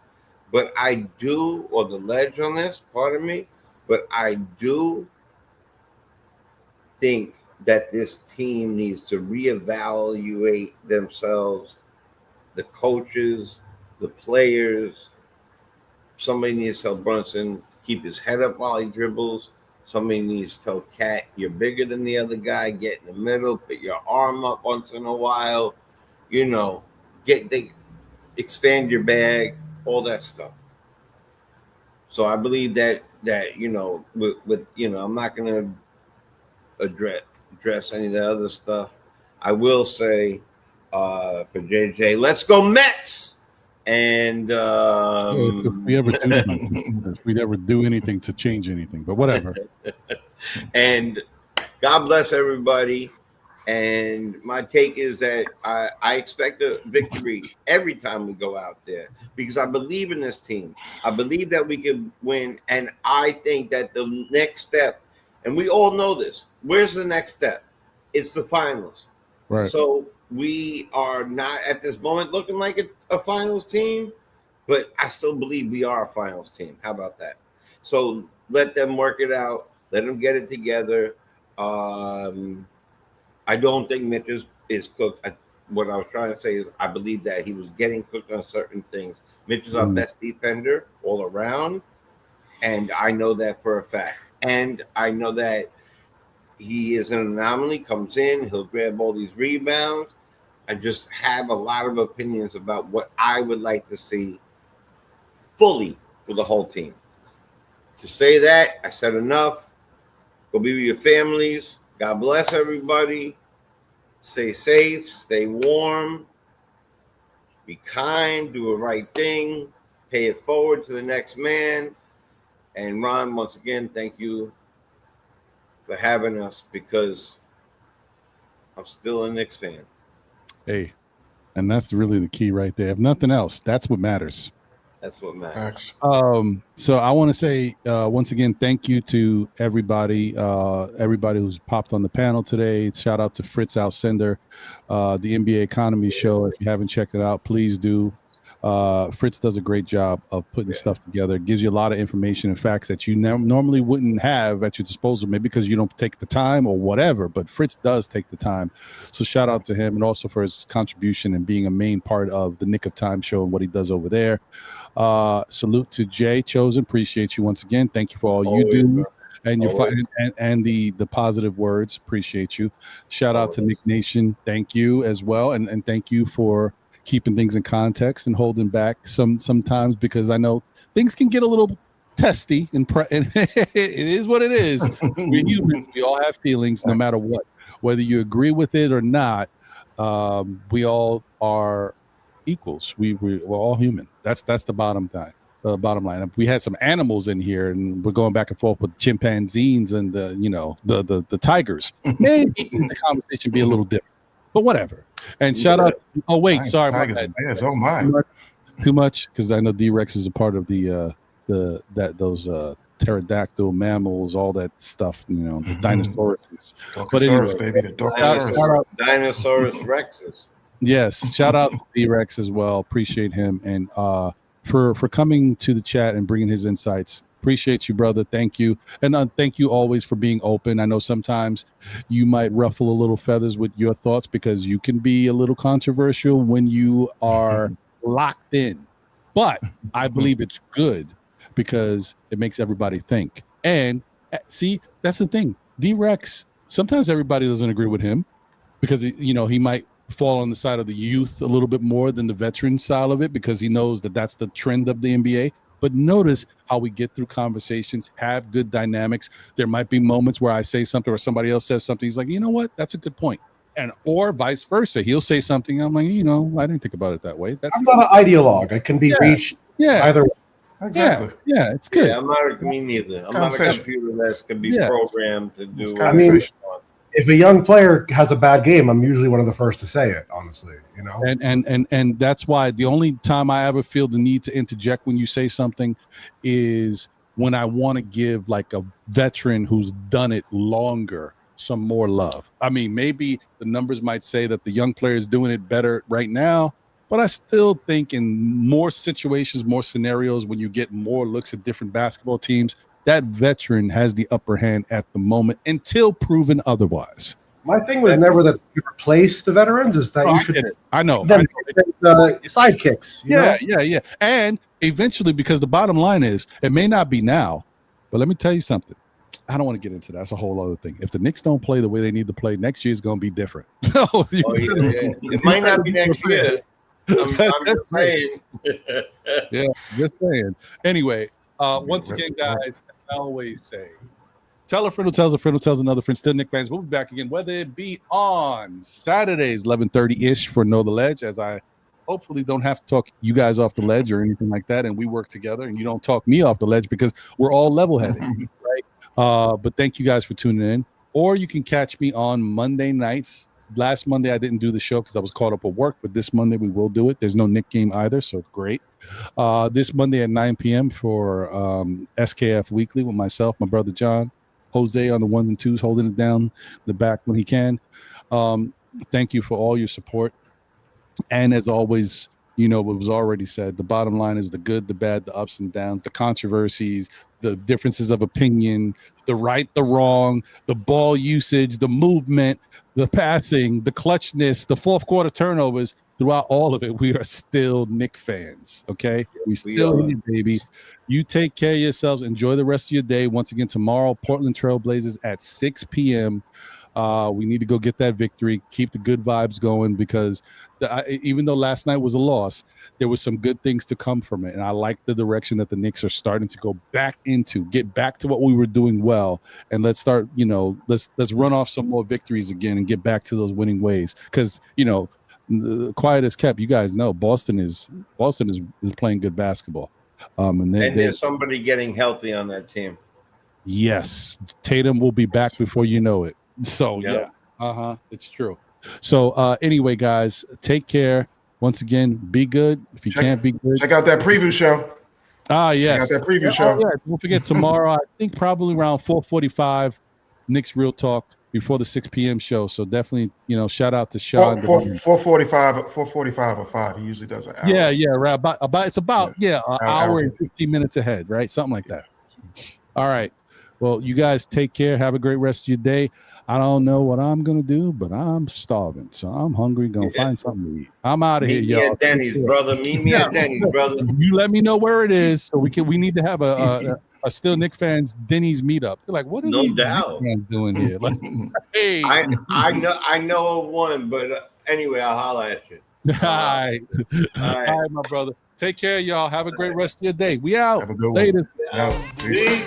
Speaker 5: but I do, or the ledge on this, pardon me, but I do think that this team needs to reevaluate themselves, the coaches, the players. Somebody needs to tell Brunson, keep his head up while he dribbles. Somebody needs to tell Cat, you're bigger than the other guy. Get in the middle, put your arm up once in a while. Expand your bag, all that stuff. So I believe that with I'm not gonna address any of the other stuff. I will say for JJ, let's go Mets. And
Speaker 1: If we ever do something, if we ever do anything to change anything, but whatever.
Speaker 5: and God bless everybody. And my take is that I expect a victory every time we go out there because I believe in this team. I believe that we can win. And I think that the next step, and we all know this, where's the next step? It's the finals.
Speaker 1: Right.
Speaker 5: So we are not at this moment looking like a finals team, but I still believe we are a finals team. How about that? So let them work it out. Let them get it together. I don't think Mitch is cooked. What I was trying to say is I believe that he was getting cooked on certain things. Mitch is our best defender all around, and I know that for a fact. And I know that he is an anomaly, comes in, he'll grab all these rebounds. I just have a lot of opinions about what I would like to see fully for the whole team. To say that, I said enough. Go be with your families. God bless everybody. Stay safe, stay warm, be kind, do the right thing, pay it forward to the next man. And Ron, once again, thank you for having us because I'm still a Knicks fan.
Speaker 1: Hey, and that's really the key right there. If nothing else, that's what matters.
Speaker 5: That's what matters.
Speaker 1: So I want to say once again, thank you to everybody who's popped on the panel today. Shout out to Fritz Alcindor, the NBA Economy Show. If you haven't checked it out, please do. Fritz does a great job of putting stuff together. It gives you a lot of information and facts that you normally wouldn't have at your disposal, maybe because you don't take the time or whatever, but Fritz does take the time. So shout out to him and also for his contribution and being a main part of the Nick of Time show and what he does over there. Salute to Jay Chosen. Appreciate you once again. Thank you for all you do. And your and the positive words. Appreciate you. Shout out to Nick Nation. Thank you as well. And thank you for keeping things in context and holding back sometimes because I know things can get a little testy and it is what it is. We're humans. We all have feelings no matter what. Whether you agree with it or not, we all are equals. We're all human. That's the bottom line. Bottom line. If we had some animals in here and we're going back and forth with chimpanzees and the tigers, maybe the conversation be a little different. But whatever. And shout out. Oh wait, sorry.
Speaker 3: Tigers and bears. Oh my.
Speaker 1: Too much because I know D-Rex is a part of those pterodactyl mammals, all that stuff. You know, the dinosaurs.
Speaker 3: But anyway, baby, the
Speaker 5: Dinosaurus Rexes.
Speaker 1: Yes, shout out to D-Rex as well. Appreciate him and for coming to the chat and bringing his insights. Appreciate you, brother. Thank you. And thank you always for being open. I know sometimes you might ruffle a little feathers with your thoughts because you can be a little controversial when you are locked in. But I believe it's good because it makes everybody think. And see, that's the thing. D-Rex, sometimes everybody doesn't agree with him because, he might fall on the side of the youth a little bit more than the veteran style of it because he knows that that's the trend of the NBA. But notice how we get through conversations, have good dynamics. There might be moments where I say something or somebody else says something. He's like, you know what? That's a good point. And or vice versa. He'll say something. I'm like, I didn't think about it that way.
Speaker 2: I'm not an ideologue. I can be reached either way.
Speaker 3: Exactly.
Speaker 1: Yeah, it's good.
Speaker 5: Yeah, I'm not me neither. I'm not a computer that can be programmed to do.
Speaker 2: I mean, if a young player has a bad game, I'm usually one of the first to say it, honestly,
Speaker 1: And that's why the only time I ever feel the need to interject when you say something is when I want to give like a veteran who's done it longer some more love. I mean, maybe the numbers might say that the young player is doing it better right now, but I still think in more situations, more scenarios, when you get more looks at different basketball teams, that veteran has the upper hand at the moment until proven otherwise.
Speaker 2: My thing was never that you replace the veterans; is that you should.
Speaker 1: I know.
Speaker 2: Sidekicks.
Speaker 1: Yeah. And eventually, because the bottom line is, it may not be now, but let me tell you something. I don't want to get into that. That's a whole other thing. If the Knicks don't play the way they need to play, next year is going to be different.
Speaker 5: It might not be next year. I'm just saying.
Speaker 1: Yeah, just saying. Anyway, once again, guys, I always say, Tell a friend who tells a friend who tells another friend. Still Knicks fans. We'll be back again, whether it be on Saturdays, 11:30-ish for Know the Ledge, as I hopefully don't have to talk you guys off the ledge or anything like that, and we work together, and you don't talk me off the ledge because we're all level-headed, right? But thank you guys for tuning in. Or you can catch me on Monday nights. Last Monday I didn't do the show because I was caught up with work, but this Monday we will do it. There's no Knick game either, so great. This Monday at 9 p.m. for SKF Weekly with myself, my brother John, Jose on the ones and twos, holding it down the back when he can. Thank you for all your support. And as always, you know, what was already said, the bottom line is the good, the bad, the ups and downs, the controversies, the differences of opinion, the right, the wrong, the ball usage, the movement, the passing, the clutchness, the fourth quarter turnovers. Throughout all of it, we are still Knick fans, okay? We still here, baby. You take care of yourselves. Enjoy the rest of your day. Once again, tomorrow, Portland Trail Blazers at 6 p.m. We need to go get that victory, keep the good vibes going, because even though last night was a loss, there was some good things to come from it. And I like the direction that the Knicks are starting to go back into, get back to what we were doing well. And let's start, you know, let's run off some more victories again and get back to those winning ways. Because, you know, quiet as kept, you guys know Boston is playing good basketball. And
Speaker 5: there's somebody getting healthy on that team.
Speaker 1: Yes. Tatum will be back before you know it. So
Speaker 5: Yep.
Speaker 1: yeah, it's true. So anyway, guys, take care. Once again, be good. If you can't be good,
Speaker 3: check out that preview show.
Speaker 1: Yes,
Speaker 3: check out that preview show.
Speaker 1: Yeah, don't forget tomorrow. I think probably around 4:45, Knicks Real Talk before the 6 p.m. show. So definitely, you know, shout out to Sean.
Speaker 3: 4:45 or 5. He usually does an hour.
Speaker 1: Yeah, right. About it's about an hour and 15 minutes ahead, right? Something like that. All right. Well, you guys take care. Have a great rest of your day. I don't know what I'm gonna do, but I'm starving, so I'm hungry. Gonna find something to eat. I'm out of here, y'all.
Speaker 5: Meet me at Denny's, brother. Meet me at Denny's, brother.
Speaker 1: You let me know where it is, so we need to have a Still Knick fans Denny's meetup. They're like, what are these Knick fans doing here? Like, hey,
Speaker 5: I know of one, but anyway, I'll holler at you.
Speaker 1: All right, my brother. Take care, y'all. Have a great rest of your day. We out.
Speaker 3: Have a good one.
Speaker 1: Later.
Speaker 3: Peace.